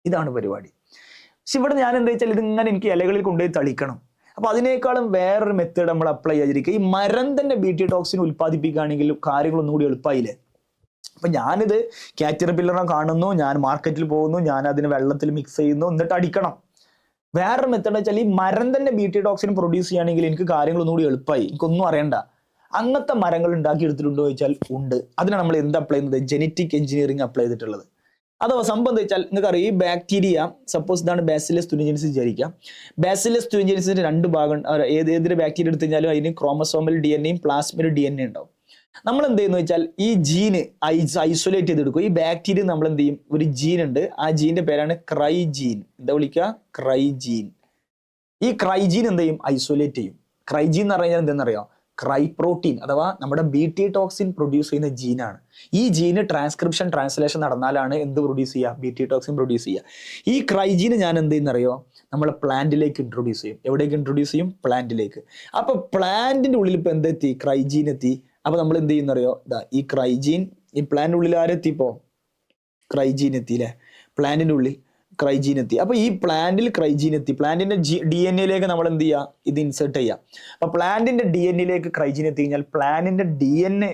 ഇതാണ് പരിപാടി. പക്ഷെ ഇവിടെ ഞാൻ എന്താ വെച്ചാൽ ഇതിങ്ങനെ എനിക്ക് ഇലകളിൽ കൊണ്ടുപോയി തളിക്കണം. അപ്പൊ അതിനേക്കാളും വേറൊരു മെത്തേഡ് നമ്മൾ അപ്ലൈ ചെയ്തിരിക്കുക. ഈ മരം തന്നെ BT ടോക്സിൻ ഉൽപ്പാദിപ്പിക്കുകയാണെങ്കിൽ കാര്യങ്ങളൊന്നും കൂടി എളുപ്പമായില്ലേ. അപ്പൊ ഞാനിത് കാറ്റർപില്ലറിനെ കാണുന്നു, ഞാൻ മാർക്കറ്റിൽ പോകുന്നു, ഞാൻ അതിന് വെള്ളത്തിൽ മിക്സ് ചെയ്യുന്നു, എന്നിട്ട് അടിക്കണം. വേറൊരു മെത്തേഡ് വെച്ചാൽ ഈ മരം തന്നെ BT ടോക്സിൻ പ്രൊഡ്യൂസ് ചെയ്യുകയാണെങ്കിൽ എനിക്ക് കാര്യങ്ങളൊന്നും കൂടി എളുപ്പമായി, എനിക്കൊന്നും അറിയണ്ട. അങ്ങനത്തെ മരങ്ങൾ ഉണ്ടാക്കി എടുത്തിട്ടുണ്ടോ ചോദിച്ചാൽ ഉണ്ട്. അതിനാണ് നമ്മൾ എന്ത് അപ്ലൈ ചെയ്യുന്നത്, ജനറ്റിക് എഞ്ചിനീയറിംഗ് അപ്ലൈ ചെയ്തിട്ടുള്ളത്. അഥവാ സംഭവം എന്താ വെച്ചാൽ നിങ്ങൾക്കറിയാം, ഈ ബാക്ടീരിയ സപ്പോസ് ഇതാണ് ബാസിലസ് തുരിഞ്ചൻസിസ് വിചാരിക്കാം. ബാസിലസ് തുരിഞ്ചൻസിന്റെ രണ്ട് ഭാഗം, ഏതൊരു ബാക്ടീരിയ എടുത്തു കഴിഞ്ഞാലും അതിന് ക്രോമസോമൽ DNA പ്ലാസ്മിഡ് DNA ഉണ്ടാവും. നമ്മൾ എന്ത് ചെയ്യുന്ന വെച്ചാൽ ഈ ജീന് ഐസൊലേറ്റ് ചെയ്തെടുക്കും. ഈ ബാക്ടീരിയ നമ്മൾ എന്ത് ചെയ്യും, ഒരു ജീൻ ഉണ്ട്, ആ ജീന്റെ പേരാണ് ക്രൈജീൻ. എന്താ വിളിക്കുക, ക്രൈജീൻ. ഈ ക്രൈജീൻ എന്ത് ചെയ്യും, ഐസൊലേറ്റ് ചെയ്യും. ക്രൈജീൻ എന്ന് പറഞ്ഞാൽ എന്തെന്നറിയോ, ക്രൈ പ്രോട്ടീൻ അഥവാ നമ്മുടെ BT ടോക്സിൻ പ്രൊഡ്യൂസ് ചെയ്യുന്ന ജീനാണ്. ഈ ജീന് ട്രാൻസ്ക്രിപ്ഷൻ ട്രാൻസ്ലേഷൻ നടന്നാലാണ് എന്ത് പ്രൊഡ്യൂസ് ചെയ്യുക, BT ടോക്സിൻ പ്രൊഡ്യൂസ് ചെയ്യുക. ഈ ക്രൈജീന് ഞാൻ എന്ത് ചെയ്യുന്നറിയോ, നമ്മളെ പ്ലാന്റിലേക്ക് ഇൻട്രൊഡ്യൂസ് ചെയ്യും. എവിടേക്ക് ഇൻട്രൊഡ്യൂസ് ചെയ്യും, പ്ലാന്റിലേക്ക്. അപ്പൊ പ്ലാന്റിന്റെ ഉള്ളിൽ ഇപ്പൊ എന്തെത്തി, ക്രൈജീൻ എത്തി. അപ്പൊ നമ്മൾ എന്ത് ചെയ്യുന്നറിയോ, ഇതാ ഈ ക്രൈജീൻ, ഈ പ്ലാന്റിന്റെ ഉള്ളിൽ ആരെത്തിപ്പോ, ക്രൈജീൻ എത്തി അല്ലെ, പ്ലാന്റിന്റെ ഉള്ളിൽ ക്രൈജീൻ എത്തി. അപ്പൊ ഈ പ്ലാന്റിൽ ക്രൈജീൻ എത്തി. പ്ലാന്റിന്റെ DNA നമ്മൾ എന്ത് ചെയ്യുക, ഇത് ഇൻസേർട്ട് ചെയ്യാം. അപ്പൊ പ്ലാന്റിന്റെ DNA ക്രൈജീൻ എത്തി കഴിഞ്ഞാൽ പ്ലാന്റിന്റെ DNA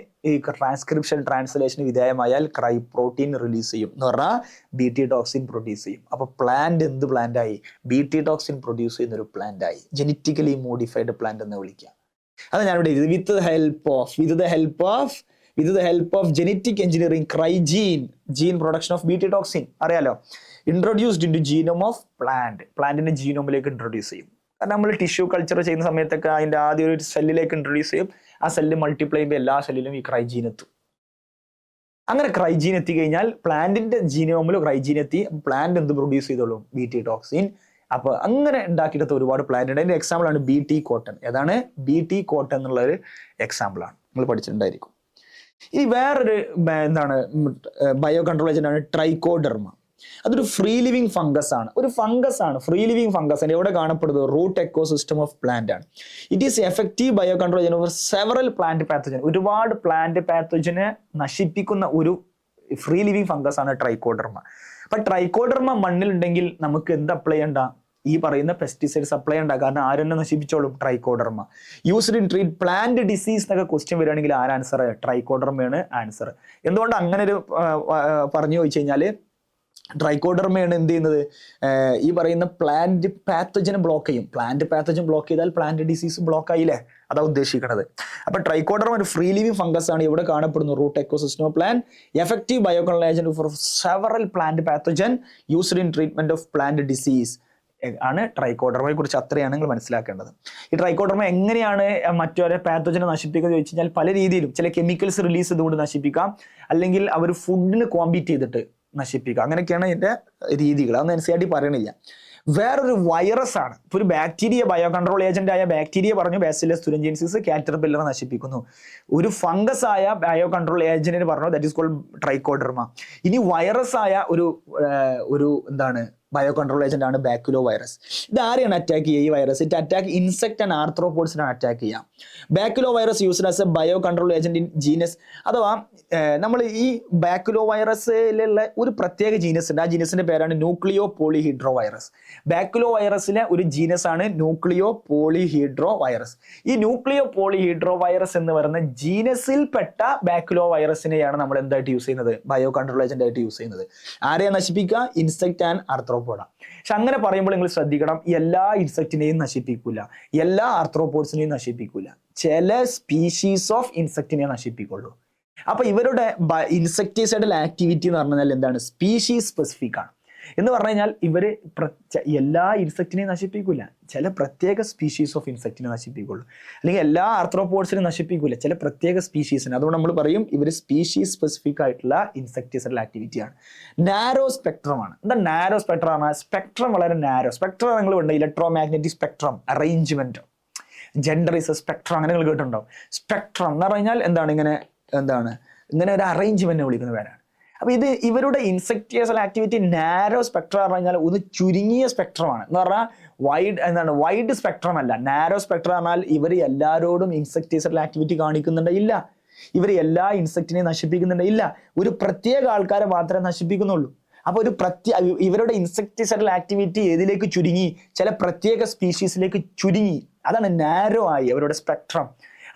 ട്രാൻസ്ക്രിപ്ഷൻ ട്രാൻസ്ലേഷന് വിധേയമായാൽ ക്രൈ പ്രോട്ടീൻ റിലീസ് ചെയ്യും എന്ന് പറഞ്ഞാൽ BT ടോക്സിൻ പ്രൊഡ്യൂസ് ചെയ്യും. അപ്പൊ പ്ലാന്റ് എന്ത് പ്ലാന്റ് ആയി, BT ടോക്സിൻ പ്രൊഡ്യൂസ് ചെയ്യുന്ന ഒരു പ്ലാന്റ് ആയി. ജനറ്റിക്കലി മോഡിഫൈഡ് പ്ലാന്റ് എന്ന് വിളിക്കാം. അത് ഞാനിവിടെ എഴുതി, with the help of genetic engineering cry gene gene production of BT toxin അറിയാലോ, introduced into genome of പ്ലാന്റിന്റെ ജീനോമിലേക്ക് ഇൻട്രൊഡ്യൂസ് ചെയ്യും. കാരണം നമ്മൾ ടിഷ്യൂ കൾച്ചർ ചെയ്യുന്ന സമയത്തൊക്കെ അതിന്റെ ആദ്യം ഒരു സെല്ലിലേക്ക് ഇൻട്രൊഡ്യൂസ് ചെയ്യും. ആ സെല്ല് മൾട്ടിപ്ലൈ ചെയ്യുമ്പോൾ എല്ലാ സെല്ലിലും ഈ ക്രൈജീൻ എത്തും. അങ്ങനെ ക്രൈജീൻ എത്തി കഴിഞ്ഞാൽ പ്ലാന്റിന്റെ ജീനോമിൽ ക്രൈജീൻ എത്തി, പ്ലാന്റ് എന്ത് പ്രൊഡ്യൂസ് ചെയ്തോളും, BT ടോക്സിൻ. അപ്പൊ അങ്ങനെ ഉണ്ടാക്കിയെടുത്ത ഒരുപാട് പ്ലാന്റ് ഉണ്ട്. അതിന്റെ എക്സാമ്പിൾ ആണ് BT കോട്ടൺ. ഏതാണ്, BT കോട്ടൺ എന്നുള്ള ഒരു എക്സാമ്പിൾ ആണ്, നിങ്ങൾ പഠിച്ചിട്ടുണ്ടായിരിക്കും. ഇനി വേറൊരു എന്താണ് ബയോ കൺട്രോൾ ഏജന്റ് ആണ് ട്രൈക്കോഡെർമ. അതൊരു ഫ്രീ ലിവിങ് ഫംഗസ് ആണ്. ഫ്രീ ലിവിങ് ഫംഗസ് എവിടെ കാണപ്പെടുന്നത്, റൂട്ട് എക്കോസിസ്റ്റം ഓഫ് പ്ലാന്റ് ആണ്. It is effective bio control agent over several plant pathogen. ഒരുപാട് പ്ലാന്റ് പാത്തോജനെ നശിപ്പിക്കുന്ന ഒരു ഫ്രീ ലിവിങ് ഫംഗസ് ആണ് ട്രൈക്കോഡെർമ. അപ്പൊ ട്രൈക്കോഡെർമ മണ്ണിലുണ്ടെങ്കിൽ നമുക്ക് എന്ത് അപ്ലൈ ചെയ്യണ്ട, ഈ പറയുന്ന പെസ്റ്റിസൈഡ്സ് അപ്ലൈ ചെയ്യണ്ട. കാരണം ആരെന്നെ നശിപ്പിച്ചോളും, trichoderma. Used in treat plant disease എന്നൊക്കെ ക്വസ്റ്റ്യൻ വരികയാണെങ്കിൽ ആര് ആൻസർ, ട്രൈക്കോഡെർമയാണ് ആൻസർ. എന്തുകൊണ്ട് അങ്ങനെ ഒരു പറഞ്ഞു ചോദിച്ചു കഴിഞ്ഞാല്, ട്രൈക്കോഡെർമയാണ് എന്ത് ചെയ്യുന്നത്, ഈ പറയുന്ന പ്ലാന്റ് പാത്തോജനെ ബ്ലോക്ക് ചെയ്യും. പ്ലാന്റ് പാത്തോജൻ ബ്ലോക്ക് ചെയ്താൽ പ്ലാന്റ് ഡിസീസ് ബ്ലോക്ക് ആയില്ലേ, അതാ ഉദ്ദേശിക്കുന്നത്. അപ്പൊ ട്രൈക്കോഡെർമ ഒരു ഫ്രീ ലിവിങ് ഫംഗസ് ആണ്. ഇവിടെ കാണപ്പെടുന്നു root ecosystem of plant, effective bio control agent for several plant pathogen, used in treatment of plant disease. ആണ് ട്രൈക്കോഡർമയെ കുറിച്ച് അത്രയാണ് നിങ്ങൾ മനസ്സിലാക്കേണ്ടത്. ഈ ട്രൈക്കോഡർമ എങ്ങനെയാണ് മറ്റൊരു പാത്തോജനെ നശിപ്പിക്കുന്നത് ചോദിച്ചു കഴിഞ്ഞാൽ പല രീതിയിലും. ചില കെമിക്കൽസ് റിലീസ് ചെയ്തുകൊണ്ട് നശിപ്പിക്കാം, അല്ലെങ്കിൽ അവർ ഫുഡിന് കോമ്പീറ്റ് ചെയ്തിട്ട് നശിപ്പിക്കാം. അങ്ങനെയൊക്കെയാണ് ഇതിന്റെ രീതികൾ. അതൊന്നും NCERT പറയണില്ല. വേറൊരു വൈറസ് ആണ്. ഇപ്പൊ ഒരു ബാക്ടീരിയ, ബയോ കൺട്രോൾ ഏജന്റ് ആയ ബാക്ടീരിയ പറഞ്ഞു ബാസിലസ് തുരിഞ്ചിൻസിസ് കാറ്റർപില്ലർ നശിപ്പിക്കുന്നു. ഒരു ഫംഗസ് ആയ ബയോ കൺട്രോൾ ഏജന്റിന് പറഞ്ഞു ദാറ്റ് ഈസ് കോൾഡ് ട്രൈക്കോഡർമ. ഇനി വൈറസ് ആയ ഒരു എന്താണ് ബയോ കൺട്രോൾ ഏജന്റ് ആണ് ബാക്യുലോ വൈറസ്. ഇത് ആരെയാണ് അറ്റാക്ക് ചെയ്യുക? ഈ virus it attack insect and ആർത്രോപോഡ്സിനാണ് അറ്റാക്ക് ചെയ്യാം. Baculovirus used as a bio control agent in genus. അഥവാ നമ്മൾ ഈ ബാക്യുലോ വൈറസിലുള്ള ഒരു പ്രത്യേക ജീനസ് ഉണ്ട്. ആ ജീനസിന്റെ പേരാണ് ന്യൂക്ലിയോ പോളിഹീഡ്രോ വൈറസ്. ബാക്യുലോ വൈറസിലെ ഒരു ജീനസ് ആണ് ന്യൂക്ലിയോ പോളിഹീഡ്രോ വൈറസ്. ഈ ന്യൂക്ലിയോ പോളിഹീഡ്രോ വൈറസ് എന്ന് പറയുന്ന ജീനസിൽപ്പെട്ട ബാക്യുലോ വൈറസിനെയാണ് നമ്മൾ എന്തായിട്ട് യൂസ് ചെയ്യുന്നത്? ബയോ കൺട്രോൾ ഏജന്റ് ആയിട്ട് യൂസ് ചെയ്യുന്നത്. ആരെയാണ് നശിപ്പിക്കുക? Insect and arthropoda. പക്ഷെ അങ്ങനെ പറയുമ്പോൾ നിങ്ങൾ ശ്രദ്ധിക്കണം, എല്ലാ ഇൻസെക്റ്റിനെയും നശിപ്പിക്കൂല, എല്ലാ ആർത്രോപോഡ്സിനെയും നശിപ്പിക്കൂല. ചില സ്പീഷീസ് ഓഫ് ഇൻസെക്റ്റിനെ നശിപ്പിക്കുള്ളൂ. അപ്പൊ ഇവരുടെ ഇൻസെക്ടിസൈഡൽ ആക്ടിവിറ്റി എന്ന് പറഞ്ഞാൽ എന്താണ്? സ്പീഷീസ് സ്പെസിഫിക് ആണ്. എന്ന് പറഞ്ഞു കഴിഞ്ഞാൽ ഇവര് എല്ലാ ഇൻസെക്റ്റിനെയും നശിപ്പിക്കൂല, ചില പ്രത്യേക സ്പീഷീസ് ഓഫ് ഇൻസെക്റ്റിനെ നശിപ്പിക്കുള്ളൂ. അല്ലെങ്കിൽ എല്ലാ ആർത്രോപോഡ്സിനെ നശിപ്പിക്കൂല, ചില പ്രത്യേക സ്പീഷീസിനെ. അതുകൊണ്ട് നമ്മൾ പറയും ഇവർ സ്പീഷീസ് സ്പെസിഫിക് ആയിട്ടുള്ള ഇൻസെക്ടിസൈഡൽ ആക്ടിവിറ്റിയാണ്. നാരോ സ്പെക്ട്രം ആണ്. എന്താ നാരോ സ്പെക്ട്രം ആണ്? സ്പെക്ട്രം വളരെ നാരോ. സ്പെക്ട്രം നിങ്ങൾ ഉണ്ട്, electro magnetic spectrum, arrangement, gender is A spectrum, അങ്ങനെ നിങ്ങൾ കേട്ടിട്ടുണ്ടാവും. സ്പെക്ട്രം എന്ന് പറഞ്ഞാൽ എന്താണ്? ഇങ്ങനെ ഒരു അറേഞ്ച്മെന്റിനെ വിളിക്കുന്ന പേരാണ്. അപ്പൊ ഇവരുടെ ഇൻസെക്ടിസൈഡൽ ആക്ടിവിറ്റി നാരോ സ്പെക്ട്രം എന്ന് പറഞ്ഞാൽ ഒന്ന് ചുരുങ്ങിയ സ്പെക്ട്രമാണ്. എന്ന് പറഞ്ഞാൽ വൈഡ് സ്പെക്ട്രം അല്ല. നാരോ സ്പെക്ട്രം പറഞ്ഞാൽ ഇവർ എല്ലാവരോടും ഇൻസെക്ടിസൈഡൽ ആക്ടിവിറ്റി കാണിക്കുന്നുണ്ട്? ഇല്ല. ഇവർ എല്ലാ ഇൻസെക്റ്റിനെയും നശിപ്പിക്കുന്നുണ്ട്? ഇല്ല. ഒരു പ്രത്യേക ആൾക്കാരെ മാത്രമേ നശിപ്പിക്കുന്നുള്ളൂ. അപ്പൊ ഇവരുടെ ഇൻസെക്ടിസൈഡൽ ആക്ടിവിറ്റി ഏതിലേക്ക് ചുരുങ്ങി? ചില പ്രത്യേക സ്പീഷീസിലേക്ക് ചുരുങ്ങി. അതാണ് നാരോ ആയി അവരുടെ സ്പെക്ട്രം.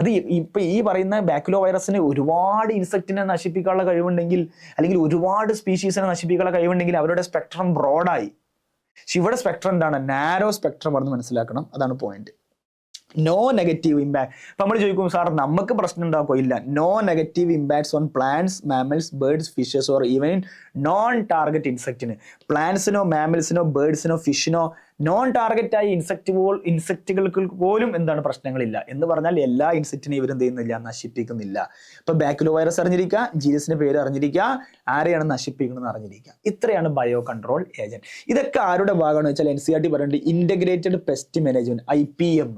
അത് ഇപ്പൊ ഈ പറയുന്ന ബാക്യുലോ വൈറസിന് ഒരുപാട് ഇൻസെക്റ്റിനെ നശിപ്പിക്കാനുള്ള കഴിവുണ്ടെങ്കിൽ, അല്ലെങ്കിൽ ഒരുപാട് സ്പീഷീസിനെ നശിപ്പിക്കാനുള്ള കഴിവുണ്ടെങ്കിൽ അവരുടെ സ്പെക്ട്രം ബ്രോഡായി. പക്ഷെ ഇവിടെ സ്പെക്ട്രം എന്താണ്? നാരോ സ്പെക്ട്രം ആണെന്ന് മനസ്സിലാക്കണം. അതാണ് പോയിന്റ്. No negative impact. അപ്പൊ നമ്മൾ ചോദിക്കും, സാർ നമുക്ക് പ്രശ്നം ഉണ്ടാക്കോ? ഇല്ല. No negative impacts on plants, mammals, birds, fishes or even non target ഇൻസെക്റ്റിന്. പ്ലാന്റ്സിനോ മാമൽസിനോ ബേർഡ്സിനോ ഫിഷിനോ നോൺ ടാർഗറ്റ് ആയി ഇൻസെക്റ്റുകൾക്ക് പോലും എന്താണ് പ്രശ്നങ്ങളില്ല. എന്ന് പറഞ്ഞാൽ എല്ലാ ഇൻസെക്റ്റിനെയും ഇവരെന്ത് ചെയ്യുന്നില്ല? നശിപ്പിക്കുന്നില്ല. ഇപ്പൊ ബാക്യുലോ വൈറസ് അറിഞ്ഞിരിക്കുക, ജീനസിന്റെ പേര് അറിഞ്ഞിരിക്കുക, ആരെയാണ് നശിപ്പിക്കുന്നത് അറിഞ്ഞിരിക്കുക. ഇത്രയാണ് ബയോ കൺട്രോൾ ഏജന്റ്. ഇതൊക്കെ ആരുടെ ഭാഗമാണെന്ന് വെച്ചാൽ NCERT പറയുന്നത് integrated pest management, IPM,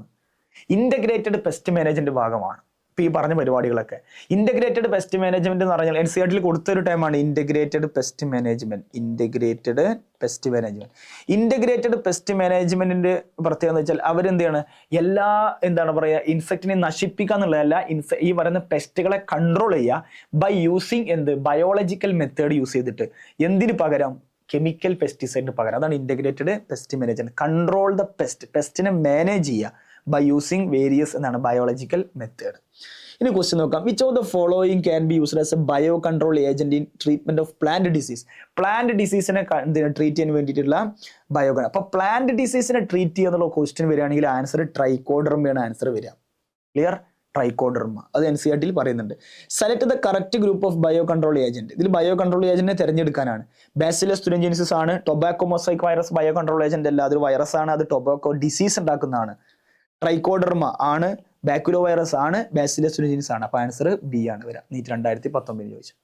integrated pest management ഭാഗമാണ്. ഇപ്പൊ ഈ പറഞ്ഞ പരിപാടികളൊക്കെ ഇന്റഗ്രേറ്റഡ് പെസ്റ്റ് മാനേജ്മെന്റ് എന്ന് പറഞ്ഞാൽ NCERT കൊടുത്തൊരു ടൈമാണ് integrated pest management. Integrated pest management. Integrated pest മാനേജ്മെന്റിന്റെ പ്രത്യേകത എന്ന് വെച്ചാൽ അവരെന്ത് ചെയ്യാണ്? എല്ലാ ഇൻസെക്റ്റിനെ നശിപ്പിക്കുക എന്നുള്ളതല്ല, ഈ പറയുന്ന പെസ്റ്റുകളെ കൺട്രോൾ ചെയ്യുക by using biological method use ചെയ്തിട്ട്. എന്തിനു പകരം? കെമിക്കൽ പെസ്റ്റിസൈഡിന് പകരം. അതാണ് integrated pest management. Control the പെസ്റ്റിനെ മാനേജ് ചെയ്യുക ബൈ യൂസിങ് വേരിയസ് എന്നാണ് ബയോളജിക്കൽ മെത്തേഡ്. ഇനി ക്വസ്റ്റ്യൻ നോക്കാം. Which of the following can be used as a bio control agent in treatment of plant disease? Plant ഡിസീസിനെ treat ചെയ്യാൻ വേണ്ടിയിട്ടുള്ള bio. അപ്പൊ plant ഡിസീസിനെ ട്രീറ്റ് ചെയ്യുന്നുള്ള ക്വസ്റ്റ്യൻ വരികയാണെങ്കിൽ ആൻസർ ട്രൈക്കോഡർമയാണ് ആൻസർ വരിക. ക്ലിയർ? ട്രൈക്കോഡർമ. അത് NCERT പറയുന്നുണ്ട്. Select the correct group of bio control agent. ഇതിൽ ബയോ കൺട്രോൾ ഏജന്റിനെ തിരഞ്ഞെടുക്കാനാണ്. ബാസിലസ് തുരിഞ്ചിൻസിസ് ആണ്. Tobacco mosaic virus bio control agent അല്ല, അതൊരു വൈറസ് ആണ്. അത് ടൊബാക്കോ ഡിസീസ് ഉണ്ടാക്കുന്നതാണ്. ട്രൈക്കോഡർമ ആണ്. ബാക്യുലോ വൈറസ് ആണ്. ബാസിലസ് തുരിഞ്ചിൻസിസ് ആണ്. അപ്പൊ ആൻസർ B ആണ് വരിക. NEET 2019 ചോദിച്ചു.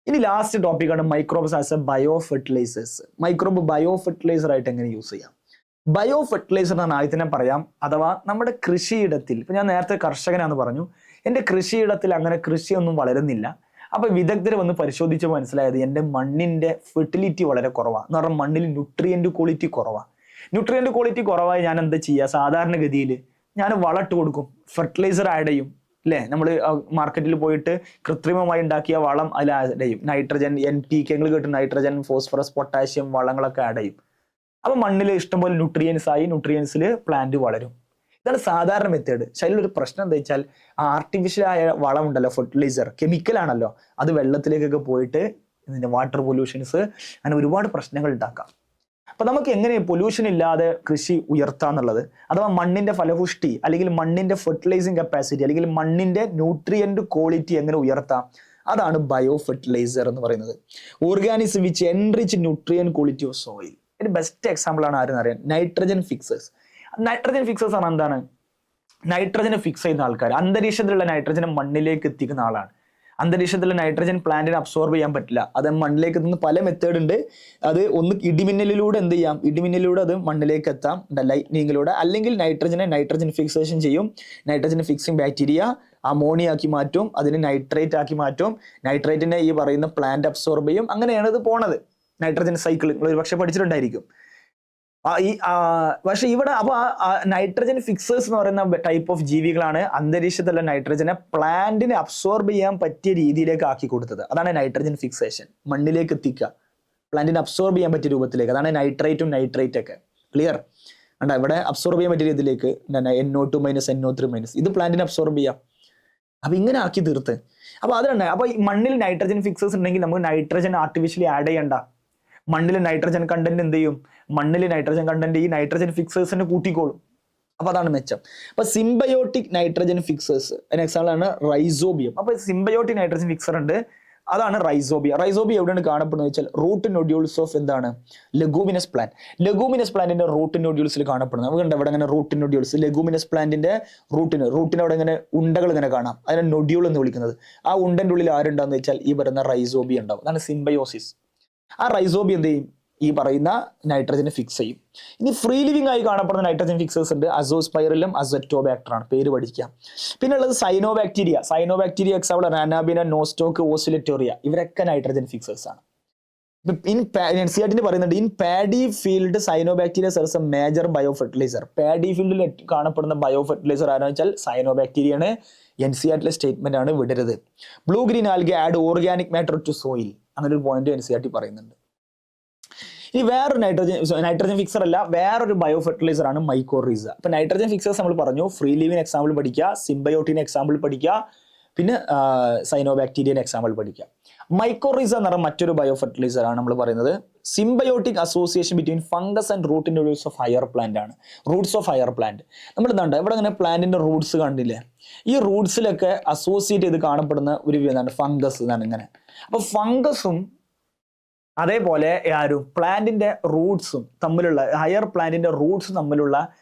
ഇനി ലാസ്റ്റ് ടോപ്പിക്കാണ് microbes as a bio fertilisers. Microbe bio fertiliser ആയിട്ട് എങ്ങനെ യൂസ് ചെയ്യാം? ബയോ ഫെർട്ടിലൈസർ എന്നാണ് ആദ്യത്തിനെ പറയാം. അഥവാ നമ്മുടെ കൃഷിയിടത്തിൽ, ഇപ്പൊ ഞാൻ നേരത്തെ കർഷകനാന്ന് പറഞ്ഞു, എൻ്റെ കൃഷിയിടത്തിൽ അങ്ങനെ കൃഷിയൊന്നും വളരുന്നില്ല. അപ്പൊ വിദഗ്ധർ വന്ന് പരിശോധിച്ച് മനസ്സിലായത് എൻ്റെ മണ്ണിന്റെ ഫെർട്ടിലിറ്റി വളരെ കുറവാണ്. എന്ന് പറഞ്ഞാൽ മണ്ണിൽ ന്യൂട്രിയന്റ് ക്വാളിറ്റി കുറവാണ്. ന്യൂട്രിയന്റ് ക്വാളിറ്റി കുറവായി ഞാൻ എന്താ ചെയ്യുക? സാധാരണഗതിയിൽ ഞാൻ വളമിട്ട് കൊടുക്കും, ഫെർട്ടിലൈസർ ആഡ് ചെയ്യും. അല്ലേ? നമ്മൾ മാർക്കറ്റിൽ പോയിട്ട് കൃത്രിമമായി ഉണ്ടാക്കിയ വളം അതിൽ ആഡ് ചെയ്യും. നൈട്രജൻ, NPK കേട്ട് നൈട്രജൻ, ഫോസ്ഫറസ്, പൊട്ടാഷ്യം വളങ്ങളൊക്കെ ആഡ് ചെയ്യും. അപ്പൊ മണ്ണിൽ ഇഷ്ടംപോലെ ന്യൂട്രിയൻസ് ആയി, ന്യൂട്രിയൻസിൽ പ്ലാന്റ് വളരും. ഇതാണ് സാധാരണ മെത്തേഡ്. പക്ഷെ അതിലൊരു പ്രശ്നം എന്താ വെച്ചാൽ ആർട്ടിഫിഷ്യൽ ആയ വളം ഉണ്ടല്ലോ, ഫെർട്ടിലൈസർ, കെമിക്കലാണല്ലോ, അത് വെള്ളത്തിലേക്കൊക്കെ പോയിട്ട് ഇതിന്റെ വാട്ടർ പൊല്യൂഷൻസ്, അങ്ങനെ ഒരുപാട് പ്രശ്നങ്ങൾ ഉണ്ടാക്കാം. അപ്പൊ നമുക്ക് എങ്ങനെ പൊല്യൂഷൻ ഇല്ലാതെ കൃഷി ഉയർത്താന്നുള്ളത്, അഥവാ മണ്ണിന്റെ ഫലപുഷ്ടി അല്ലെങ്കിൽ മണ്ണിന്റെ ഫെർട്ടിലൈസിങ് കപ്പാസിറ്റി അല്ലെങ്കിൽ മണ്ണിന്റെ ന്യൂട്രിയന്റ് ക്വാളിറ്റി എങ്ങനെ ഉയർത്താം, അതാണ് ബയോ ഫെർട്ടിലൈസർ എന്ന് പറയുന്നത്. Organism which enrich nutrient quality of soil. ഒരു ബെസ്റ്റ് എക്സാമ്പിൾ ആണ് ആരെന്ന് അറിയാം, നൈട്രജൻ ഫിക്സേഴ്സ്. നൈട്രജൻ ഫിക്സേഴ്സ് ആണ് എന്താണ്, നൈട്രജനെ ഫിക്സ് ചെയ്യുന്ന ആൾക്കാർ. അന്തരീക്ഷത്തിലുള്ള നൈട്രജനെ മണ്ണിലേക്ക് എത്തിക്കുന്ന ആളാണ്. അന്തരീക്ഷത്തിലുള്ള നൈട്രജൻ പ്ലാന്റിനെ അബ്സോർബ് ചെയ്യാൻ പറ്റില്ല, അത് മണ്ണിലേക്ക് എത്തുന്ന പല മെത്തേഡ് ഉണ്ട്. അത് ഒന്ന് ഇടിമിന്നലിലൂടെ എന്ത് ചെയ്യാം, ഇടിമിന്നലിലൂടെ അത് മണ്ണിലേക്ക് എത്താം, ലൈറ്റ്നിങ്ങിലൂടെ, അല്ലെങ്കിൽ നൈട്രജൻ ഫിക്സേഷൻ ചെയ്യും. നൈട്രജൻ ഫിക്സിങ് ബാക്ടീരിയ അമോണിയ ആക്കി മാറ്റും, അതിന് നൈട്രേറ്റ് ആക്കി മാറ്റും, നൈട്രേറ്റിനെ ഈ പറയുന്ന പ്ലാന്റ് അബ്സോർബ് ചെയ്യും. അങ്ങനെയാണ് ഇത് പോണത്, നൈട്രജൻ സൈക്കിൾ. നിങ്ങൾ ഒരു പക്ഷെ പഠിച്ചിട്ടുണ്ടായിരിക്കും. പക്ഷെ ഇവിടെ അപ്പൊ നൈട്രജൻ ഫിക്സേഴ്സ് എന്ന് പറയുന്ന ടൈപ്പ് ഓഫ് ജീവികളാണ് അന്തരീക്ഷത്തിലുള്ള നൈട്രജനെ പ്ലാന്റിനെ അബ്സോർബ് ചെയ്യാൻ പറ്റിയ രീതിയിലേക്ക് ആക്കി കൊടുത്തത്. അതാണ് നൈട്രജൻ ഫിക്സേഷൻ, മണ്ണിലേക്ക് എത്തിക്കുക, പ്ലാന്റിനെ അബ്സോർബ് ചെയ്യാൻ പറ്റിയ രൂപത്തിലേക്ക്. അതാണ് നൈട്രേറ്റും നൈട്രേറ്റ് ഒക്കെ. ക്ലിയർ? കണ്ട, ഇവിടെ അബ്സോർബ് ചെയ്യാൻ പറ്റിയ രീതിയിലേക്ക് NO2 - NO3 ഇത് പ്ലാന്റിനെ അബ്സോർബ് ചെയ്യാം. അപ്പൊ ഇങ്ങനെ ആക്കി തീർത്ത്. അപ്പൊ അതുണ്ട്. അപ്പൊ ഈ മണ്ണിൽ നൈട്രജൻ ഫിക്സേഴ്സ് ഉണ്ടെങ്കിൽ നമുക്ക് നൈട്രജൻ ആർട്ടിഫിഷ്യലി ആഡ് ചെയ്യണ്ട. മണ്ണിൽ നൈട്രജൻ കണ്ടന്റ് എന്ത് ചെയ്യും, മണ്ണിൽ നൈട്രജൻ കണ്ടന്റ് ഈ നൈട്രജൻ ഫിക്സേഴ്സിനെ കൂട്ടിക്കോളും. അപ്പൊ അതാണ് മെച്ചം. അപ്പൊ സിംബയോട്ടിക് നൈട്രജൻ ഫിക്സേഴ്സ് അതിന് എക്സാമ്പിൾ ആണ് റൈസോബിയം. അപ്പൊ സിംബയോട്ടിക് നൈട്രജൻ ഫിക്സർ ഉണ്ട്, അതാണ് റൈസോബിയ. റൈസോബിയ എവിടെയാണ് കാണപ്പെടുന്നത് വെച്ചാൽ റൂട്ട് നോഡ്യൂൾസ് ഓഫ് എന്താണ്, ലെഗൂമിനസ് പ്ലാന്റ്. ലെഗൂമിനസ് പ്ലാന്റിന്റെ റൂട്ട് നോഡ്യൂൾസിൽ കാണപ്പെടുന്നത് നമുക്ക് ഇവിടെ ഇങ്ങനെ റൂട്ട് നോഡ്യൂൾസ്, ലെഗൂമിനസ് പ്ലാന്റിന്റെ റൂട്ടിന് അവിടെ ഇങ്ങനെ ഉണ്ടകൾ ഇങ്ങനെ കാണാം, അതിനെ നൊഡ്യൂൾ എന്ന് വിളിക്കുന്നത്. ആ ഉണ്ടന്റെ ഉള്ളിൽ ആരുണ്ടാന്ന് വെച്ചാൽ ഈ പറയുന്ന റൈസോബിയ ഉണ്ടാവും. അതാണ് സിംബയോസിസ്. ആ റൈസോബിയ എന്ത് ചെയ്യും, ഈ പറയുന്ന നൈട്രജനെ ഫിക്സ് ചെയ്യും. ഇനി ഫ്രീ ലിവിംഗ് ആയി കാണപ്പെടുന്ന നൈട്രജൻ ഫിക്സേഴ്സ് ഉണ്ട്, അസോസ്പൈറലും അസറ്റോബാക്ടർ ആണ്, പേര് പഠിക്കാം. പിന്നെ ഉള്ളത് cyanobacteria example anabaena, nostoc, oscillatoria, ഇവരൊക്കെ നൈട്രജൻ ഫിക്സേഴ്സ് ആണ്. NCERT പറയുന്നുണ്ട്, in paddy field cyanobacteria serves a major bio fertiliser. Paddy ഫീൽഡിൽ കാണപ്പെടുന്ന ബയോ ഫെർട്ടിലൈസർ ആരാന്ന് വെച്ചാൽ സൈനോബാക്ടീരിയ ആണ്. NCERT സ്റ്റേറ്റ്മെന്റ് ആണ്, വിടരുത്. Blue green algae add organic matter to soil, അങ്ങനെ ഒരു പോയിന്റ് NCERT പറയുന്നുണ്ട്. ഇനി വേറൊരു നൈട്രജൻ ഫിക്സർ അല്ല, വേറൊരു ബയോ ഫെർട്ടിലൈസർ ആണ് മൈക്കോറീസ. അപ്പൊ നൈട്രജൻ ഫിക്സേഴ്സ് നമ്മൾ പറഞ്ഞു, ഫ്രീ ലിവിംഗ് എക്സാമ്പിൾ പഠിക്കുക, സിംബയോട്ടിൻ എക്സാമ്പിൾ പഠിക്കുക, പിന്നെ സൈനോബാക്ടീരിയൻ എക്സാമ്പിൾ പഠിക്കുക. മൈക്കോറീസ എന്ന് പറഞ്ഞ മറ്റൊരു ബയോ ഫെർട്ടിലൈസർ ആണ് നമ്മൾ പറയുന്നത്. Symbiotic association between fungus and root nodules of higher plant ആണ്. റൂട്ട്സ് ഓഫ് ഹയർ പ്ലാന്റ് നമ്മൾ ഇതുണ്ട്, ഇവിടെ ഇങ്ങനെ പ്ലാന്റിന്റെ റൂട്ട്സ് കണ്ടില്ലേ, ഈ റൂട്ട്സിലൊക്കെ അസോസിയേറ്റ് ചെയ്ത് കാണപ്പെടുന്ന ഒരു എന്താണ്, ഫംഗസ് എന്നാണ് ഇങ്ങനെ. അപ്പൊ ഫംഗസും അതേപോലെ ആരും പ്ലാന്റിന്റെ റൂട്ട്സും തമ്മിലുള്ള, ഹയർ പ്ലാന്റിന്റെ റൂട്ട്സും തമ്മിലുള്ള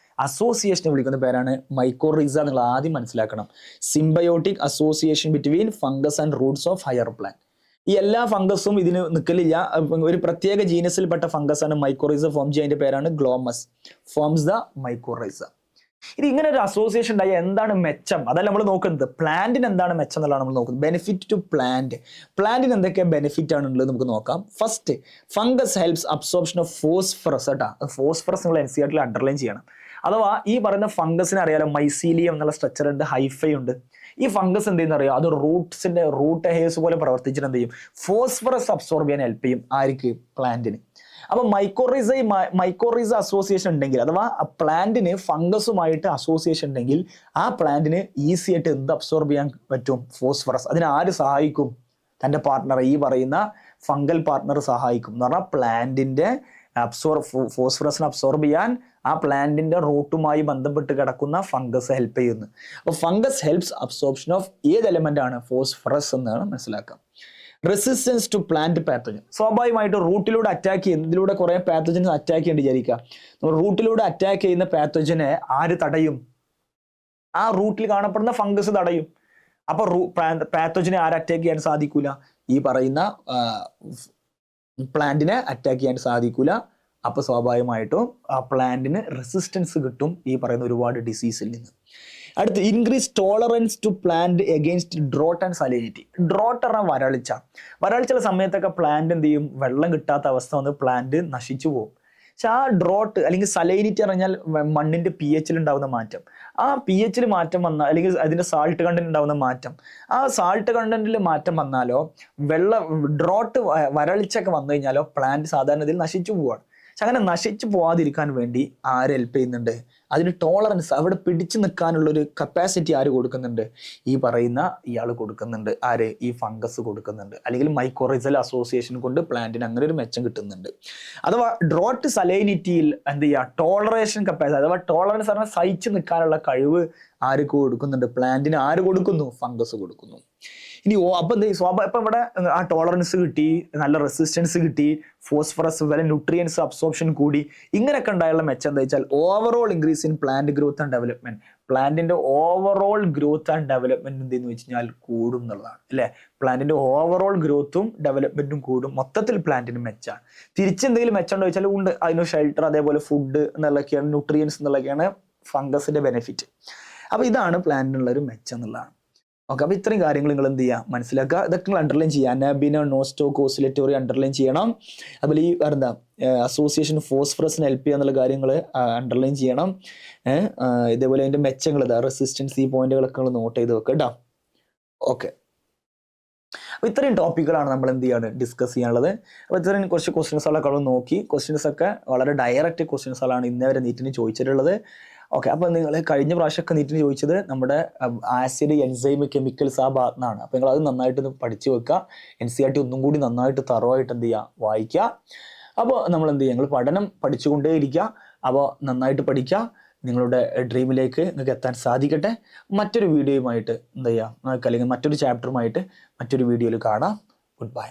അസോസിയേഷനെ വിളിക്കുന്ന പേരാണ് മൈക്കോറീസ എന്നുള്ള ആദ്യം മനസ്സിലാക്കണം. Symbiotic association between fungus and Roots of higher plant. ഈ എല്ലാ ഫംഗസും ഇതിന് നിൽക്കലില്ല, ഒരു പ്രത്യേക ജീനസിൽപ്പെട്ട ഫംഗസ് ആണ് മൈക്കോറീസ ഫോം ചെയ്യുന്നതിന്റെ പേരാണ് ഗ്ലോമസ്, ഫോംസ് ദ മൈക്കോറീസ. ഇത് ഇങ്ങനെ ഒരു അസോസിയേഷൻ ഉണ്ടായ എന്താണ് മെച്ചം, അതല്ല നമ്മൾ നോക്കുന്നത്. പ്ലാന്റിന് എന്താണ് മെച്ചം എന്നുള്ളതാണ് നമ്മൾ നോക്കുന്നത്. ബെനിഫിറ്റ് ടു പ്ലാന്റ്, പ്ലാന്റിന് എന്തൊക്കെ ബെനിഫിറ്റ് ആണുള്ളത് നമുക്ക് നോക്കാം. First, fungus helps absorption of phosphorus. കേട്ടാ, ഫോസ്ഫറസ് നിങ്ങൾ NCERT അണ്ടർലൈൻ ചെയ്യണം. അഥവാ ഈ പറയുന്ന ഫംഗസിന് അറിയാലോ, മൈസീലിയം എന്നുള്ള സ്ട്രക്ചർ ഉണ്ട്, ഹൈഫൈ ഉണ്ട്. ഈ ഫംഗസ് എന്ത് ചെയ്യുന്ന അറിയാം, അത് റൂട്ട് ഹെയർസ് പോലെ പ്രവർത്തിച്ചിട്ട് എന്ത് ചെയ്യും, ഫോസ്ഫറസ് അബ്സോർബ് ചെയ്യാൻ ഹെൽപ്പ് ചെയ്യും. ആർക്ക്? പ്ലാന്റിന്. അപ്പൊ മൈക്കോറീസ അസോസിയേഷൻ ഉണ്ടെങ്കിൽ, അഥവാ പ്ലാന്റിന് ഫംഗസുമായിട്ട് അസോസിയേഷൻ ഉണ്ടെങ്കിൽ ആ പ്ലാന്റിന് ഈസി ആയിട്ട് എന്ത് അബ്സോർബ് ചെയ്യാൻ പറ്റും, ഫോസ്ഫറസ്. അതിന് ആര് സഹായിക്കും? തന്റെ പാർട്ട്ണർ, ഈ പറയുന്ന ഫംഗൽ പാർട്ട്ണർ സഹായിക്കും. എന്ന് പറഞ്ഞാൽ പ്ലാന്റിന്റെ ഫോസ്ഫറസിനെ അബ്സോർബ് ചെയ്യാൻ ആ പ്ലാന്റിന്റെ റൂട്ടുമായി ബന്ധപ്പെട്ട് കിടക്കുന്ന ഫംഗസ് ഹെൽപ്പ് ചെയ്യുന്നു. അപ്പൊ ഫംഗസ് ഹെൽപ്സ് അബ്സോർപ്ഷൻ ഓഫ് ഏത് എലമെന്റ് ആണ്, ഫോസ്ഫറസ് എന്നാണ് മനസ്സിലാക്കാം. റെസിസ്റ്റൻസ് ടു പ്ലാന്റ് പാത്തജൻ, സ്വാഭാവികമായിട്ട് റൂട്ടിലൂടെ അറ്റാക്ക് ചെയ്യുന്ന, ഇതിലൂടെ കുറെ പാത്തജൻസ് അറ്റാക്ക് ചെയ്യേണ്ടി വിചാരിക്കുക. റൂട്ടിലൂടെ അറ്റാക്ക് ചെയ്യുന്ന പാത്തജനെ ആര് തടയും? ആ റൂട്ടിൽ കാണപ്പെടുന്ന ഫംഗസ് തടയും. അപ്പൊ പാത്തജനെ ആര് അറ്റാക്ക് ചെയ്യാൻ സാധിക്കൂല? ഈ പറയുന്ന പ്ലാന്റിനെ അറ്റാക്ക് ചെയ്യാൻ സാധിക്കൂല. അപ്പൊ സ്വാഭാവികമായിട്ടും ആ പ്ലാന്റിന് റെസിസ്റ്റൻസ് കിട്ടും ഈ പറയുന്ന ഒരുപാട് ഡിസീസിൽ നിന്ന്. അടുത്ത്, increase tolerance to plant against drought and salinity. Drought പറഞ്ഞാൽ വരൾച്ച സമയത്തൊക്കെ പ്ലാന്റ് എന്ത് ചെയ്യും, വെള്ളം കിട്ടാത്ത അവസ്ഥ വന്ന് പ്ലാന്റ് നശിച്ചു പോകും. പക്ഷെ ആ ഡ്രോട്ട് അല്ലെങ്കിൽ സലൈനിറ്റി പറഞ്ഞാൽ മണ്ണിന്റെ pH ഉണ്ടാവുന്ന മാറ്റം. ആ pH മാറ്റം വന്നാൽ, അല്ലെങ്കിൽ അതിന്റെ സാൾട്ട് കണ്ടന്റ് ഉണ്ടാവുന്ന മാറ്റം, ആ സാൾട്ട് കണ്ടന്റിൽ മാറ്റം വന്നാലോ, ഡ്രോട്ട് വരൾച്ചയൊക്കെ വന്നു കഴിഞ്ഞാലോ പ്ലാന്റ് സാധാരണ ഇതിൽ നശിച്ചു പോവാണ്. പക്ഷെ അങ്ങനെ നശിച്ചു പോവാതിരിക്കാൻ വേണ്ടി ആര് ഹെൽപ്പ് ചെയ്യുന്നുണ്ട്? അതിന് ടോളറൻസ്, അവിടെ പിടിച്ചു നിൽക്കാനുള്ള ഒരു കപ്പാസിറ്റി ആര് കൊടുക്കുന്നുണ്ട്? ഈ പറയുന്ന ഇയാൾ കൊടുക്കുന്നുണ്ട്. ആര്? ഈ ഫംഗസ് കൊടുക്കുന്നുണ്ട്. അല്ലെങ്കിൽ മൈക്കോറൈസൽ അസോസിയേഷൻ കൊണ്ട് പ്ലാന്റിന് അങ്ങനെ ഒരു മെച്ചം കിട്ടുന്നുണ്ട്. അഥവാ ഡ്രോട്ട് സലൈനിറ്റിയിൽ എന്ത് ചെയ്യുക, ടോളറേഷൻ കപ്പാസിറ്റി, അഥവാ ടോളറൻസ് പറഞ്ഞാൽ സഹിച്ചു നിൽക്കാനുള്ള കഴിവ് ആർക്ക് കൊടുക്കുന്നുണ്ട്? പ്ലാന്റിന് ആര് കൊടുക്കുന്നു? ഫംഗസ് കൊടുക്കുന്നു. ഇനി അപ്പൊ എന്താ ഇപ്പൊ ഇവിടെ ആ ടോളറൻസ് കിട്ടി, നല്ല റെസിസ്റ്റൻസ് കിട്ടി, ഫോസ്ഫറസ് വരെ ന്യൂട്രിയൻസ് അബ്സോർപ്ഷൻ കൂടി, ഇങ്ങനെയൊക്കെ ഉണ്ടായുള്ള മെച്ചം എന്താ വെച്ചാൽ overall increase in plant growth and development. പ്ലാന്റിന്റെ ഓവറോൾ ഗ്രോത്ത് ആൻഡ് ഡെവലപ്മെന്റ് എന്തെന്ന് വെച്ച് കഴിഞ്ഞാൽ കൂടും എന്നുള്ളതാണ് അല്ലെ. പ്ലാന്റിന്റെ ഓവറോൾ ഗ്രോത്തും ഡെവലപ്മെന്റും കൂടും, മൊത്തത്തിൽ പ്ലാന്റിന് മെച്ചാണ്. തിരിച്ചെന്തെങ്കിലും മെച്ചമുണ്ടോ വെച്ചാൽ ഉണ്ട്. അതിന് ഷെൽട്ടർ, അതേപോലെ ഫുഡ് എന്നുള്ളതൊക്കെയാണ്, ന്യൂട്രിയൻസ് എന്നുള്ളതൊക്കെയാണ് ഫംഗസിന്റെ ബെനിഫിറ്റ്. അപ്പൊ ഇതാണ് പ്ലാന്റിനുള്ള ഒരു മെച്ചം എന്നുള്ളതാണ്. ഓക്കെ, അപ്പൊ ഇത്രയും കാര്യങ്ങൾ നിങ്ങൾ എന്ത് ചെയ്യുക, മനസ്സിലാക്കുക. ഇതൊക്കെ നിങ്ങൾ അണ്ടർലൈൻ ചെയ്യുക. അനാബിനോ, നോസ്റ്റോക്ക്, ഓസിലേറ്റോറി അണ്ടർലൈൻ ചെയ്യണം. അതുപോലെ ഈ എന്താ അസോസിയേഷൻ ഫോസ്ഫറസിന് ഹെൽപ്പ് ചെയ്യുക എന്നുള്ള കാര്യങ്ങൾ അണ്ടർലൈൻ ചെയ്യണം. ഇതേപോലെ അതിന്റെ മെച്ചങ്ങൾ ഇതാ, റെസിസ്റ്റൻസ്, ഈ പോയിന്റുകളൊക്കെ നിങ്ങൾ നോട്ട് ചെയ്ത് വെക്കുക കേട്ടോ. ഓക്കെ, അപ്പോൾ ഇത്രയും ടോപ്പിക്കുകളാണ് നമ്മൾ എന്ത് ചെയ്യാണ് ഡിസ്കസ് ചെയ്യാനുള്ളത്. അപ്പോൾ ഇത്രയും കുറച്ച് ക്വസ്റ്റ്യൻസുകളൊക്കെ നോക്കി. ക്വസ്റ്റ്യൻസ് ഒക്കെ വളരെ ഡയറക്റ്റ് ക്വസ്റ്റ്യൻസുകളാണ് ഇന്നേ വരെ നീറ്റിന് ചോദിച്ചിട്ടുള്ളത്. ഓക്കെ, അപ്പോൾ നിങ്ങൾ കഴിഞ്ഞ പ്രാവശ്യമൊക്കെ നീറ്റിന് ചോദിച്ചത് നമ്മുടെ ആസിഡ്, എൻസൈം, കെമിക്കൽസ് ആ ഭാഗത്താണ്. അപ്പോൾ നിങ്ങൾ അത് നന്നായിട്ട് പഠിച്ചു വെക്കുക. NCERT ഒന്നും കൂടി നന്നായിട്ട് തറവായിട്ട് എന്ത് ചെയ്യുക, വായിക്കുക. അപ്പോൾ നമ്മൾ എന്ത് ചെയ്യുക, നിങ്ങൾ പഠനം പഠിച്ചുകൊണ്ടേയിരിക്കുക. അപ്പോൾ നന്നായിട്ട് പഠിക്കുക. നിങ്ങളുടെ ഡ്രീമിലേക്ക് നിങ്ങൾക്ക് എത്താൻ സാധിക്കട്ടെ. മറ്റൊരു വീഡിയോയുമായിട്ട് എന്ത് ചെയ്യുക, അല്ലെങ്കിൽ മറ്റൊരു ചാപ്റ്ററുമായിട്ട് മറ്റൊരു വീഡിയോയിൽ കാണാം. Good bye.